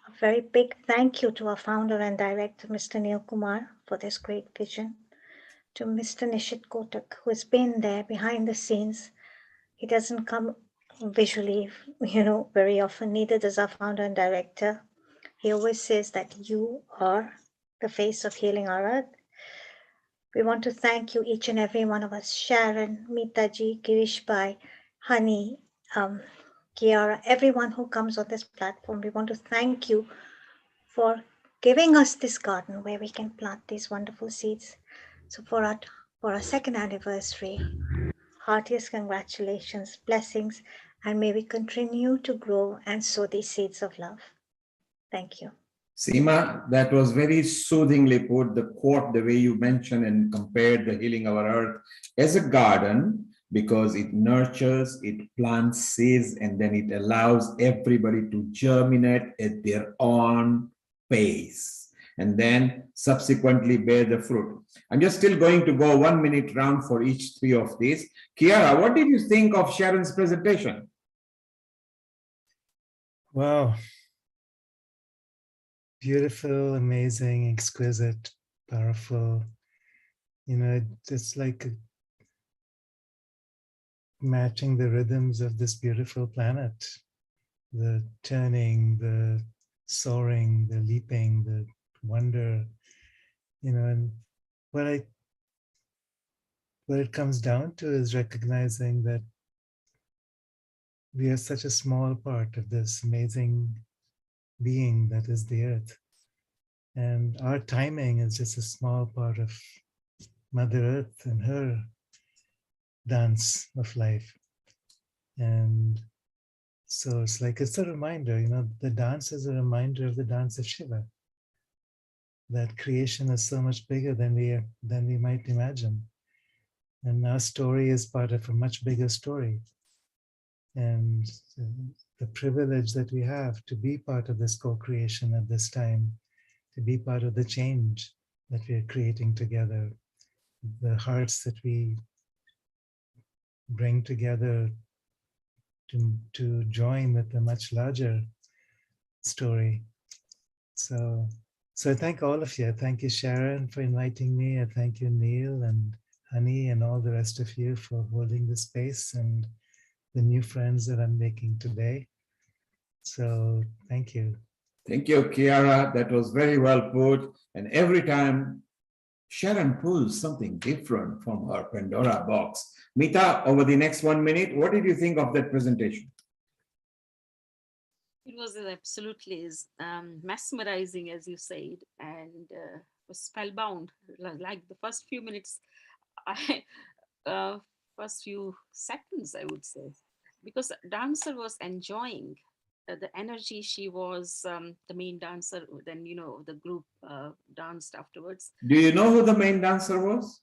a very big thank you to our founder and director, Mr. Neil Kumar, for this great vision. To Mr. Nishit Kotak, who has been there behind the scenes. He doesn't come visually, very often, neither does our founder and director. He always says that you are the face of Healing Our Earth. We want to thank you, each and every one of us, Sharon, Mitaji, Girish Bhai, Honey, Kiara, everyone who comes on this platform. We want to thank you for giving us this garden where we can plant these wonderful seeds. So for our second anniversary, heartiest congratulations, blessings, and may we continue to grow and sow these seeds of love. Thank you. Seema, that was very soothingly put, the quote, the way you mentioned and compared the healing our earth as a garden, because it nurtures, it plants seeds, and then it allows everybody to germinate at their own pace, and then subsequently bear the fruit. I'm just still going to go 1 minute round for each three of these. Kiara, what did you think of Sharon's presentation? Wow. Beautiful, amazing, exquisite, powerful. You know, it's like matching the rhythms of this beautiful planet. The turning, the soaring, the leaping, the wonder, you know, and what it comes down to is recognizing that we are such a small part of this amazing being that is the earth. And our timing is just a small part of Mother Earth and her dance of life. And so it's a reminder, you know, the dance is a reminder of the dance of Shiva. That creation is so much bigger than we might imagine. And our story is part of a much bigger story. And the privilege that we have to be part of this co-creation at this time, to be part of the change that we are creating together, the hearts that we bring together to join with a much larger story. So I thank all of you. I thank you, Sharon, for inviting me. I thank you, Neil and Honey and all the rest of you for holding the space and the new friends that I'm making today. So thank you. Thank you, Kiara. That was very well put. And every time Sharon pulls something different from her Pandora box. Mita, over the next 1 minute, what did you think of that presentation? It was absolutely mesmerizing, as you said, and was spellbound. Like the first few minutes, first few seconds, I would say, because the dancer was enjoying the energy. She was the main dancer. Then, you know, the group danced afterwards. Do you know who the main dancer was?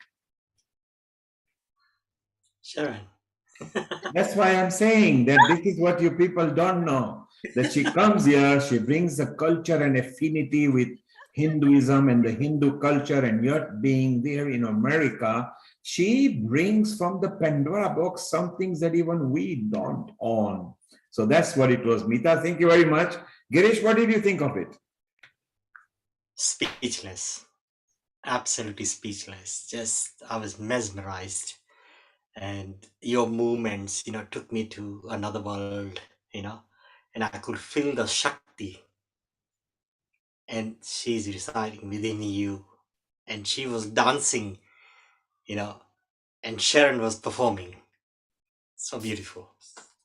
Sharon. That's why I'm saying that this is what you people don't know. That she comes here, she brings a culture and affinity with Hinduism and the Hindu culture, and yet being there in America, she brings from the Pandora box some things that even we don't own. So that's what it was. Mita, thank you very much. Girish, what did you think of it? Speechless. Absolutely speechless. Just, I was mesmerized. And your movements, you know, took me to another world, you know, and I could feel the Shakti. And she's residing within you. And she was dancing, you know, and Sharon was performing. So beautiful.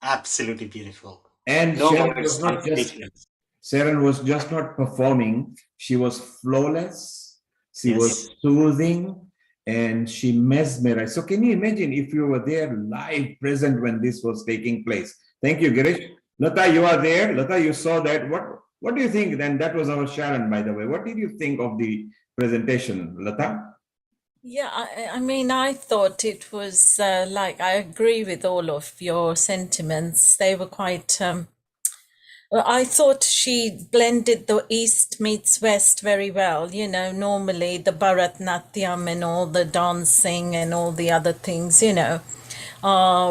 Absolutely beautiful. And No Sharon words, was not I'm just speechless. Sharon was just not performing, she was flawless, she Yes. was soothing, and she mesmerized. So can you imagine if you were there live present when this was taking place? Thank you, Girish. Lata, you are there. Lata, you saw that. What do you think? Then that was our Sharon, by the way. What did you think of the presentation, Lata? Yeah, I mean, I thought it was like, I agree with all of your sentiments. They were quite, I thought she blended the East meets West very well. You know, normally the Bharatnatyam and all the dancing and all the other things, you know,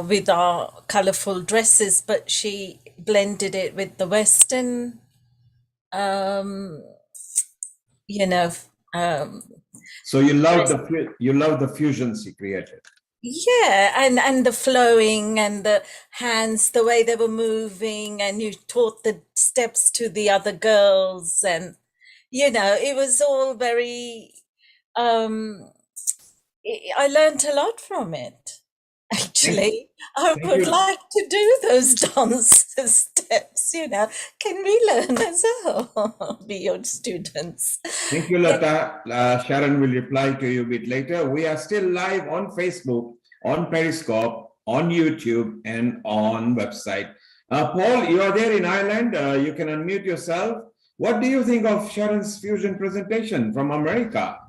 with our colorful dresses, but she blended it with the Western, you know, so you love the fusions she created. yeah, and the flowing and the hands, the way they were moving, and you taught the steps to the other girls, and you know, it was all very I learned a lot from it. Actually, I would like to do those dance steps, you know. Can we learn as well? Be your students. Thank you, Lata. Sharon will reply to you a bit later. We are still live on Facebook, on Periscope, on YouTube, and on website. Paul, you are there in Ireland. You can unmute yourself. What do you think of Sharon's fusion presentation from America?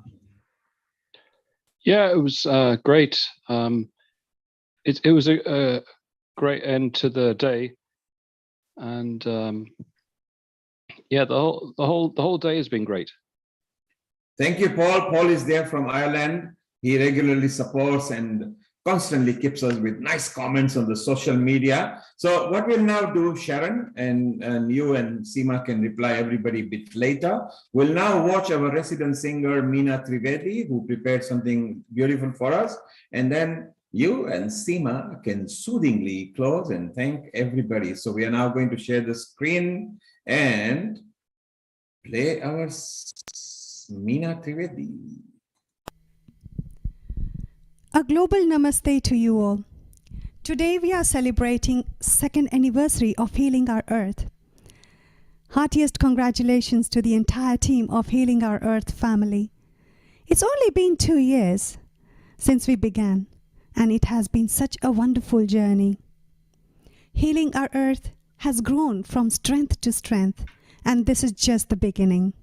Yeah, it was great. It was a great end to the day, and yeah, the whole day has been great. Thank you, Paul. Paul is there from Ireland. He regularly supports and constantly keeps us with nice comments on the social media. So what we'll now do, Sharon, and you and Seema can reply everybody a bit later. We'll now watch our resident singer, Meena Trivedi, who prepared something beautiful for us. And then you and Seema can soothingly close and thank everybody. So we are now going to share the screen and play our Meena Trivedi. A global namaste to you all. Today we are celebrating 2nd anniversary of Healing Our Earth. Heartiest congratulations to the entire team of Healing Our Earth family. It's only been 2 years since we began, and it has been such a wonderful journey. Healing Our Earth has grown from strength to strength, and this is just the beginning.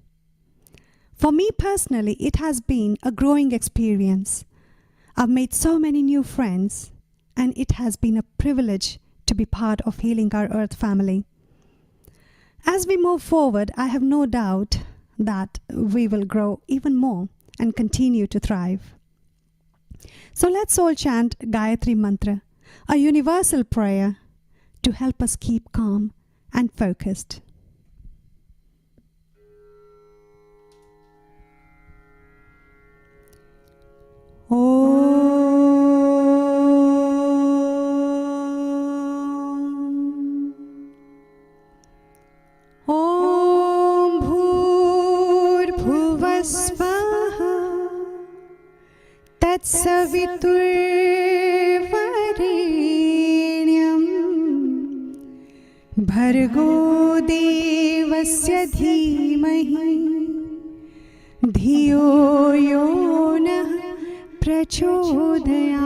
For me personally, it has been a growing experience. I've made so many new friends, and it has been a privilege to be part of Healing Our Earth family. As we move forward, I have no doubt that we will grow even more and continue to thrive. So let's all chant Gayatri Mantra, a universal prayer to help us keep calm and focused. Om Bhurbhuvah Swaha Tatsaviturvarenyam Bhargo Devasya Dhimahi Dhiyo Yonah Prachodayat.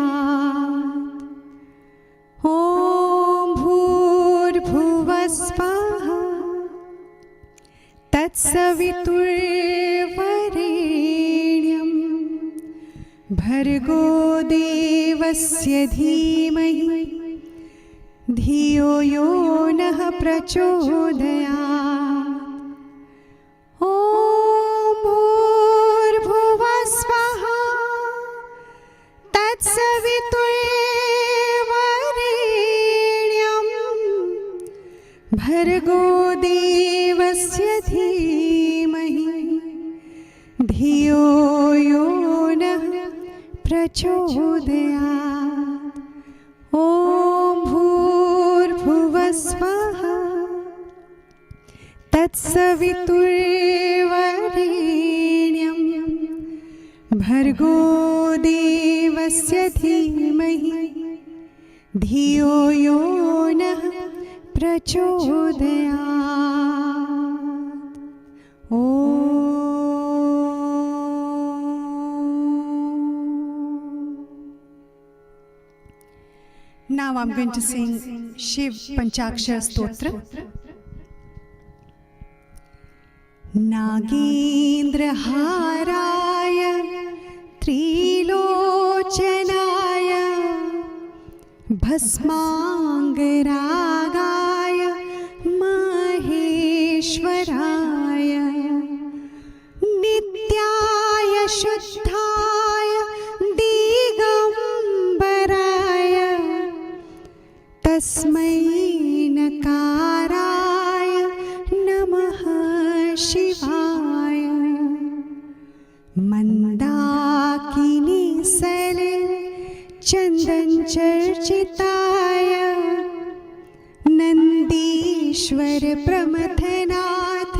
Om Bhurbhuvah Swaha Tatsaviturvarenyam Bhargo Devasya Dhimahi Dhiyo Yonah Prachodayat. Om Bhurbhuvah Swaha Tatsaviturvarenyam Bhargo Devasya Dhimahi Dhiyo Yonah Prachodayat. Om Bhurbhuvah Swaha Tatsaviturvarenyam Bhargo Devasya Dhimahi Dhiyo Yonah Prachodayat. Now I'm going to sing Shiv Panchakshar Stotra. Nagendra Haraya Trilochanaya Bhasmangaragaya Maheshwaraya Nityaya Shuddhaya Digambaraya Tasmai Nakaraya Namaha Shivaya. Mandakini Salil Chandan Charchitaya Nandishwar Pramadhanath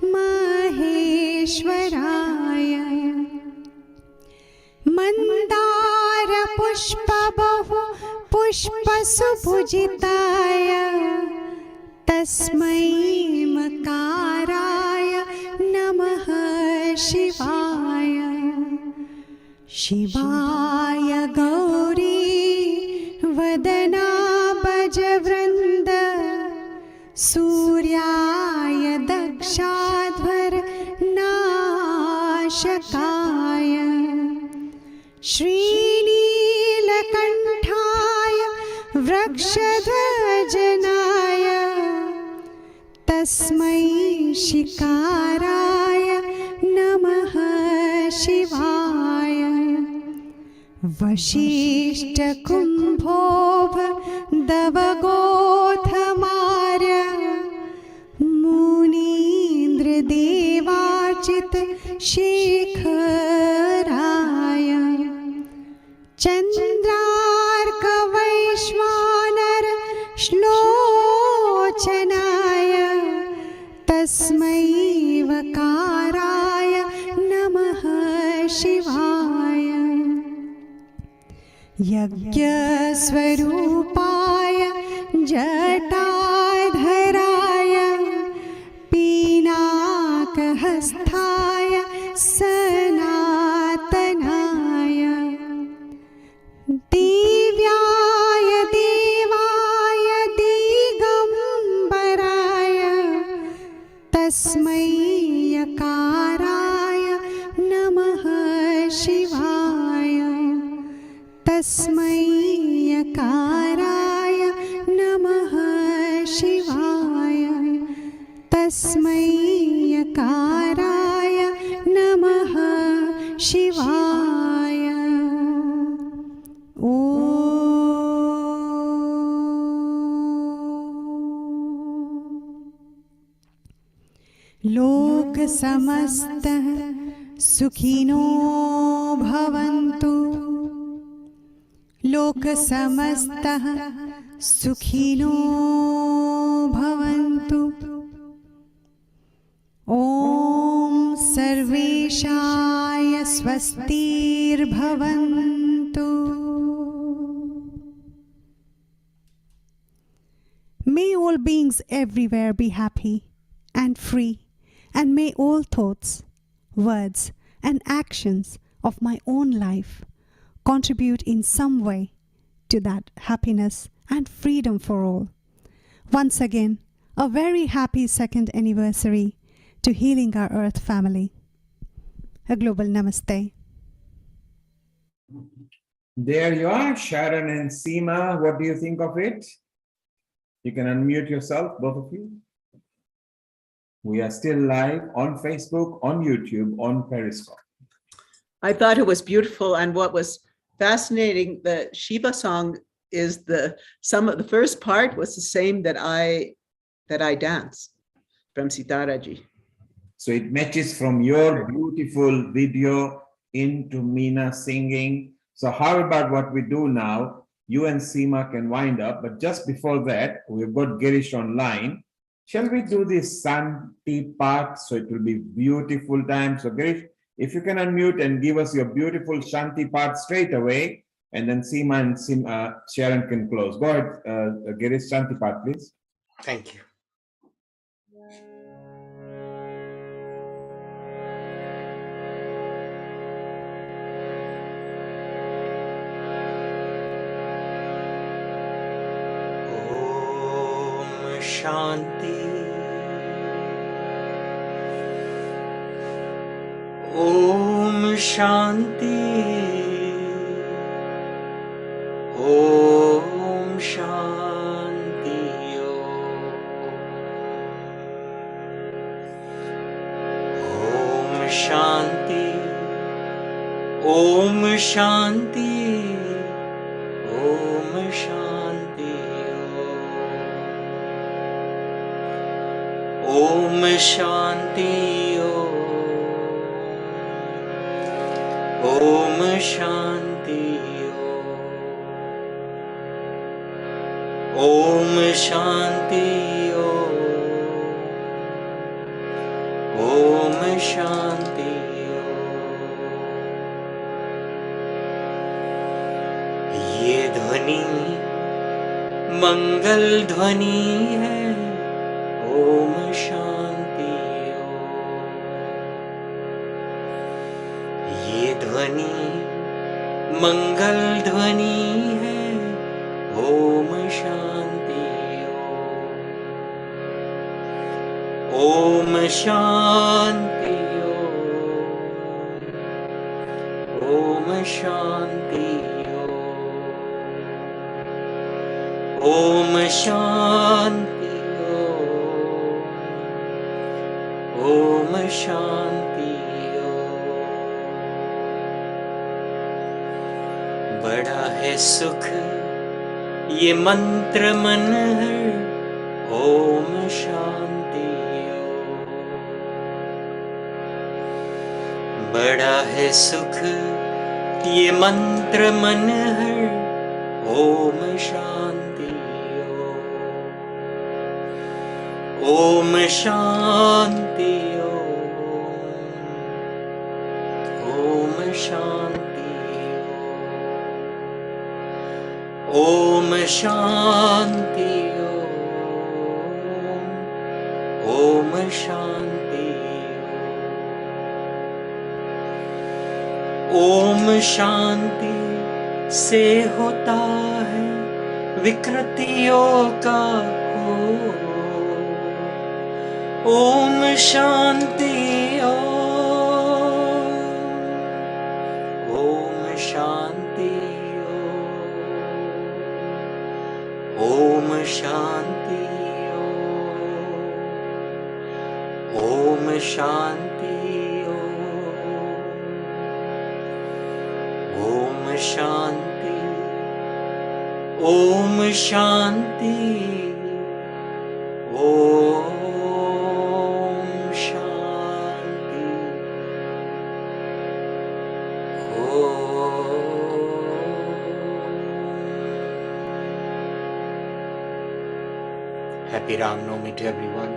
Maheshwaraya. Mandara Pushpa Bahu Pushpa Subhujitaya Tasmai Makaraya Namaha Shivaya. Shivaya Gauri Vadana Bhajavranda Suryaya Dakshaya विनाशकाय श्रीनीलकण्ठाय वृक्षध्वजनाय तस्मै शिकाराय नमः शिवाय वसिष्ठकुम्भोऽभदवगोथमार्य मुनीन्द्रदेवार्चित शेखराय चन्द्रार्कवैश्वानर श्लोचनाय तस्मै वकाराय नमः शिवाय यज्ञस्वरूपाय जटाधराय पीनाकहस्ताय सनातनाय दिव्याय देवाय दिगम्बराय तस्मै यकाराय नमः शिवाय तस्मै यकाराय नमः शिवाय तस्मै यकाराय नमः शिवाय ॐ लोकसमस्तः सुखिनो भवन्तु लोकसमस्तः सुखिनो भवन्तु ॐ सर्वेशाय स्वस्तिर्भवन्तु. May all beings everywhere be happy and free, and may all thoughts, words, and actions of my own life contribute in some way to that happiness and freedom for all. Once again, a very happy second anniversary to Healing Our Earth family. A global namaste. There you are, Sharon and Seema. What do you think of it? You can unmute yourself, both of you. We are still live on Facebook, on YouTube, on Periscope. I thought it was beautiful, and what was fascinating, the Shiva song is the first part was the same that I dance from Sitaraji. So it matches from your beautiful video into Meena singing. So how about what we do now? You and Seema can wind up, but just before that, we've got Girish online. Shall we do this Santi part? So it will be beautiful time. So Girish, if you can unmute and give us your beautiful Shanti part straight away, and then Seema and Sharon can close. Go ahead, Girish, Shanti part, please. Thank you. Shanti. Om Shanti. Om Shanti. Om Shanti. Om Shanti. Om Shanti. Om Shanti. Om Shanti. Om Shanti. Om Shanti. ये ध्वनि मंगल ध्वनि है. ओम शांति. ये ध्वनि मंगल ध्वनि है. Om Shanti. Om Shanti. Om Shanti Om Shanti Om Shanti बड़ा है सुख ये मंत्र मन है ओम शांति बड़ा है सुख ये मंत्र मन है ओम शांति ओम शांति ओम शांति ओम शांति ओम शांति ओम शांति से होता है विकृतियों का हो Om Shanti Om Shanti Om Shanti Om Shanti Om Shanti Om Shanti Om Shanti Happy Ram Navami to everyone.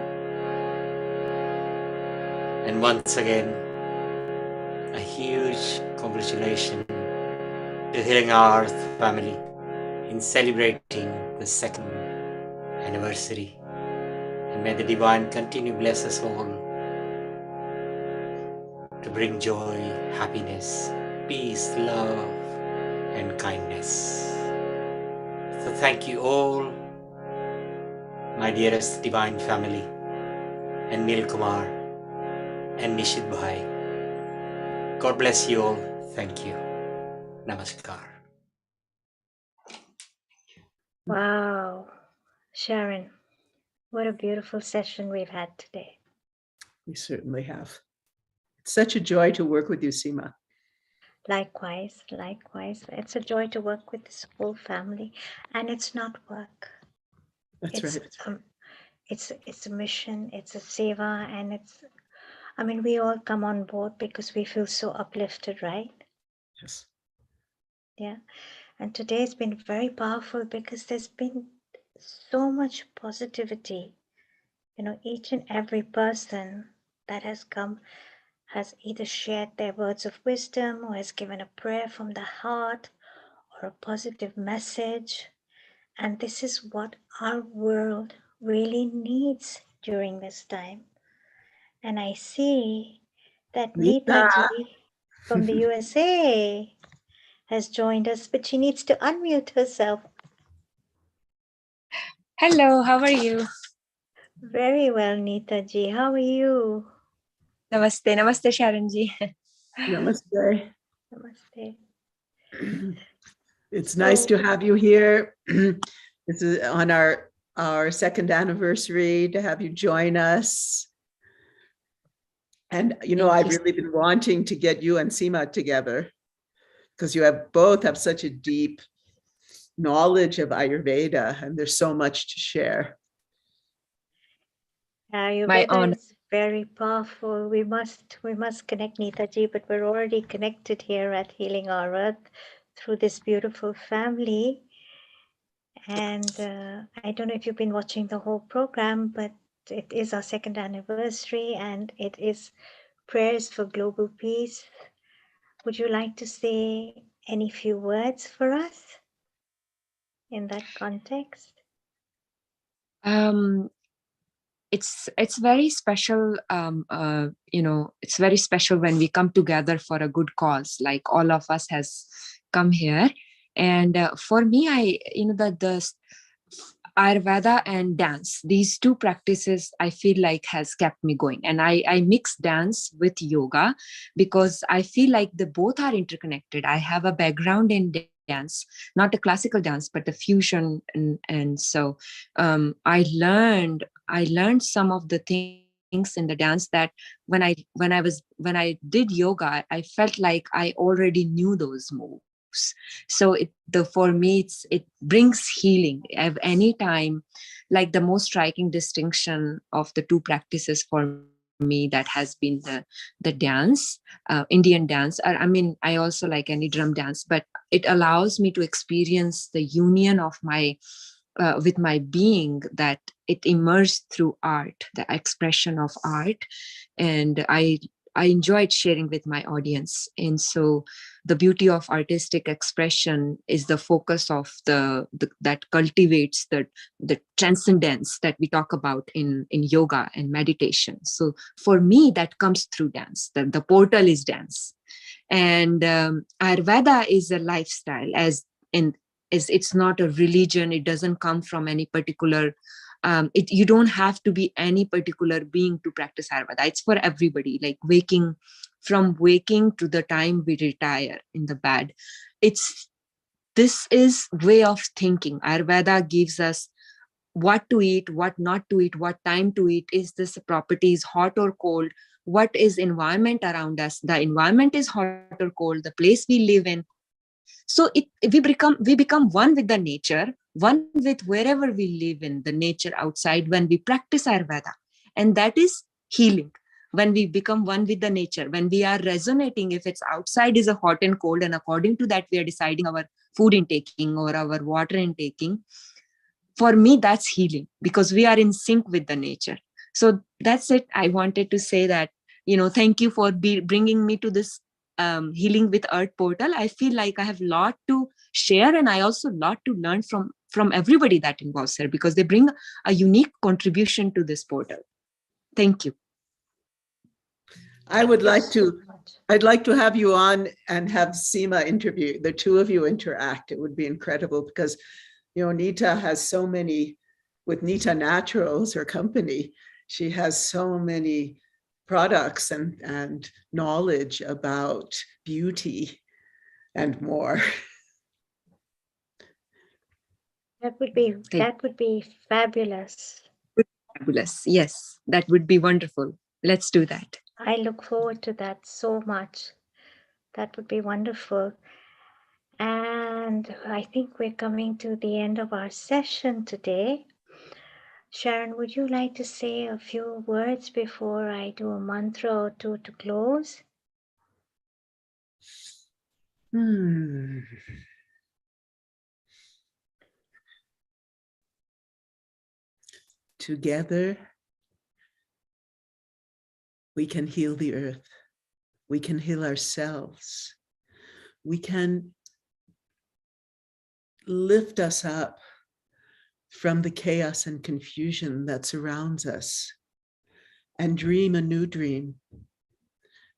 And once again, a huge congratulations to Healing Our Earth family in celebrating the second anniversary. And may the Divine continue bless us all to bring joy, happiness, peace, love, and kindness. So thank you all, my dearest Divine family, and Nil Kumar and Nishit Bhai. God bless you all. Thank you. Namaskar. Wow, Sharon, what a beautiful session we've had today. We certainly have. It's such a joy to work with you, Seema. Likewise, likewise. It's a joy to work with this whole family, and it's not work. That's right. It's a mission, it's a seva, and we all come on board because we feel so uplifted, right? Yes. Yeah. And today's been very powerful because there's been so much positivity. Each and every person that has come has either shared their words of wisdom or has given a prayer from the heart or a positive message. And this is what our world really needs during this time. And I see that Neeta ji from the USA has joined us, but she needs to unmute herself. Hello, how are you? Very well, Neeta ji. How are you? Namaste, namaste, Sharon ji. Namaste. Namaste. It's nice to have you here. This is on our second anniversary to have you join us. And I've really been wanting to get you and Seema together because you both have such a deep knowledge of Ayurveda, and there's so much to share. Ayurveda is very powerful. We must connect, Neeta ji, but we're already connected here at Healing Our Earth through this beautiful family. And I don't know if you've been watching the whole program, but it is our second anniversary and it is prayers for global peace. Would you like to say any few words for us in that context? It's very special, it's very special when we come together for a good cause, like all of us has come here. And for me, Ayurveda and dance, these two practices I feel like has kept me going. And I mix dance with yoga because I feel like the both are interconnected. I have a background in dance, not a classical dance, but the fusion. And so I learned some of the things in the dance that when I did yoga, I felt like I already knew those moves. So for me, it brings healing at any time. Like the most striking distinction of the two practices for me, that has been the dance, Indian dance. I mean, I also like any drum dance, but it allows me to experience the union of my with my being, that it emerged through art, the expression of art. And I enjoyed sharing with my audience. And so the beauty of artistic expression is the focus of that cultivates the transcendence that we talk about in yoga and meditation. So for me, that comes through dance. The portal is dance. And Ayurveda is a lifestyle, it's not a religion. It doesn't come from any particular you don't have to be any particular being to practice Ayurveda. It's for everybody, like from waking to the time we retire in the bed. This is way of thinking. Ayurveda gives us what to eat, what not to eat, what time to eat. Is this properties hot or cold? What is environment around us? The environment is hot or cold, the place we live in. So we become one with the nature, one with wherever we live in, the nature outside, when we practice Ayurveda. And that is healing. When we become one with the nature, when we are resonating, if it's outside is a hot and cold, and according to that, we are deciding our food intaking or our water intaking. For me, that's healing, because we are in sync with the nature. So that's it. I wanted to say that, thank you for bringing me to this Healing with Earth portal. I feel like I have a lot to share, and I also a lot to learn from everybody that involves here, because they bring a unique contribution to this portal. Thank you. I'd like to have you on and have Seema interview, the two of you interact. It would be incredible, because Nita has so many, with Nita Naturals, her company, she has so many products and knowledge about beauty and more. That would be fabulous. Fabulous. Yes, that would be wonderful. Let's do that. I look forward to that so much. That would be wonderful. And I think we're coming to the end of our session today. Sharon, would you like to say a few words before I do a mantra or two to close? Together, we can heal the earth. We can heal ourselves. We can lift us up from the chaos and confusion that surrounds us and dream a new dream,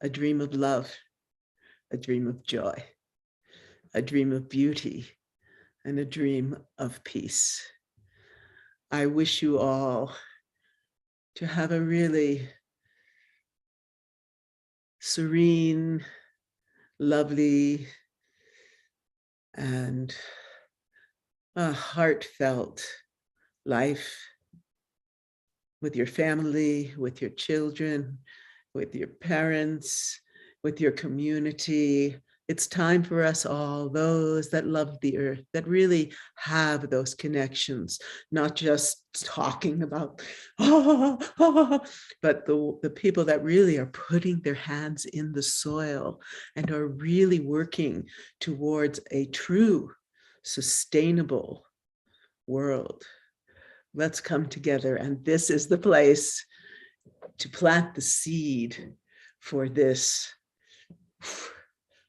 a dream of love, a dream of joy, a dream of beauty, and a dream of peace. I wish you all to have a really serene, lovely, and a heartfelt life with your family, with your children, with your parents, with your community. It's time for us all, those that love the earth, that really have those connections, not just talking about, but the people that really are putting their hands in the soil and are really working towards a true, sustainable world. Let's come together, and this is the place to plant the seed for this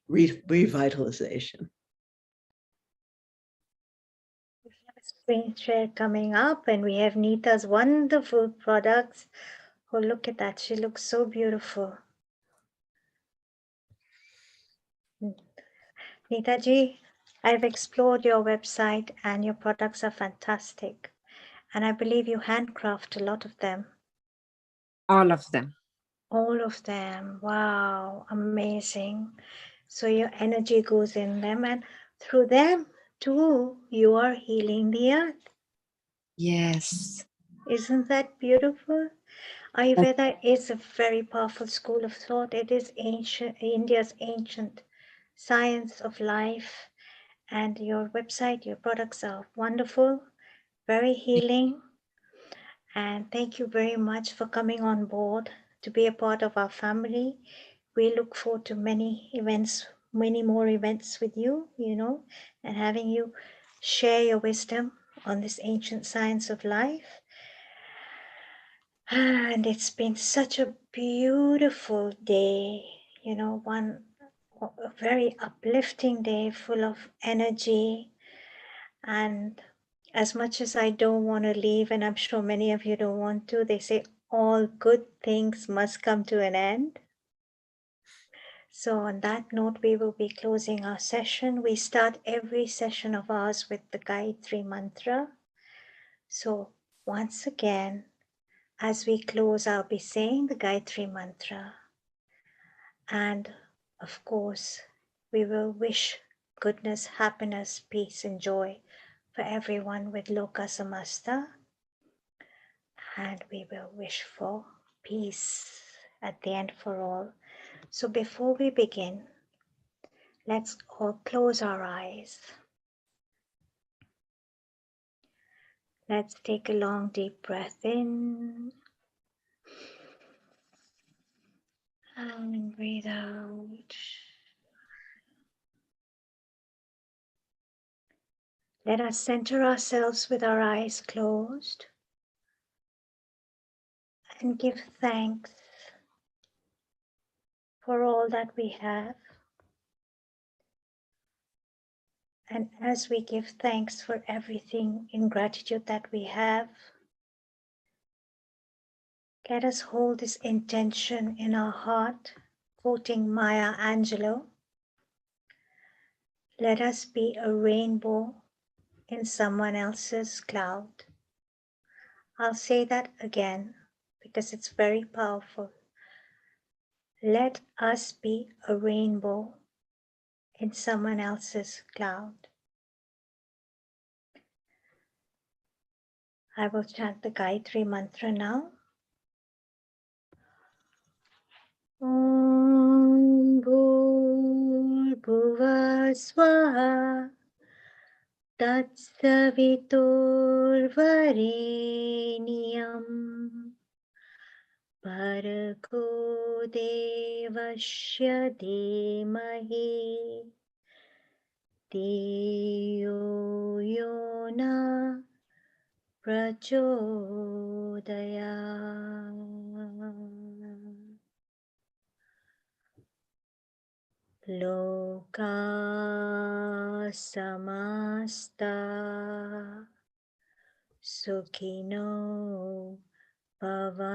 revitalization. We have a screen share coming up, and we have Nita's wonderful products. Oh, look at that. She looks so beautiful. Nita ji, I've explored your website and your products are fantastic. And I believe you handcraft a lot of them. All of them. All of them. Wow, amazing. So your energy goes in them, and through them too, you are healing the earth. Yes. Isn't that beautiful? Ayurveda is a very powerful school of thought. It is ancient, India's ancient science of life. And your website, your products are wonderful, very healing. And thank you very much for coming on board to be a part of our family. We look forward to many events, many more events with you, and having you share your wisdom on this ancient science of life. And it's been such a beautiful day, a very uplifting day full of energy. And as much as I don't want to leave, and I'm sure many of you don't want to, they say all good things must come to an end. So on that note, we will be closing our session. We start every session of ours with the Gayatri Mantra. So once again, as we close, I'll be saying the Gayatri Mantra. And of course, we will wish goodness, happiness, peace, and joy for everyone with Loka Samasta. And we will wish for peace at the end for all. So before we begin, let's all close our eyes. Let's take a long, deep breath in. And breathe out. Let us center ourselves with our eyes closed and give thanks for all that we have. And as we give thanks for everything in gratitude that we have, let us hold this intention in our heart, quoting Maya Angelou. Let us be a rainbow in someone else's cloud. I'll say that again because it's very powerful. Let us be a rainbow in someone else's cloud. I will chant the Gayatri Mantra now. Om Bhur Swaha Tatsaviturvareniyam Bhargo Devasya Dhimahi Dhiyo Yona Prachodaya. Loka samasta sukhino bhavantu.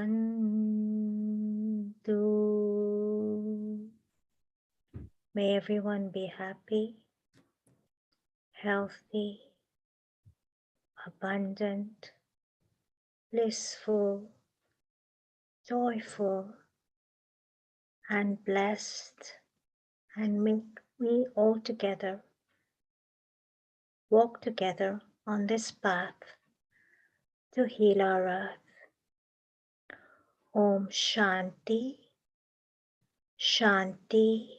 May everyone be happy, healthy, abundant, blissful, joyful, and blessed. And may we all together walk together on this path to heal our earth. Om Shanti, Shanti,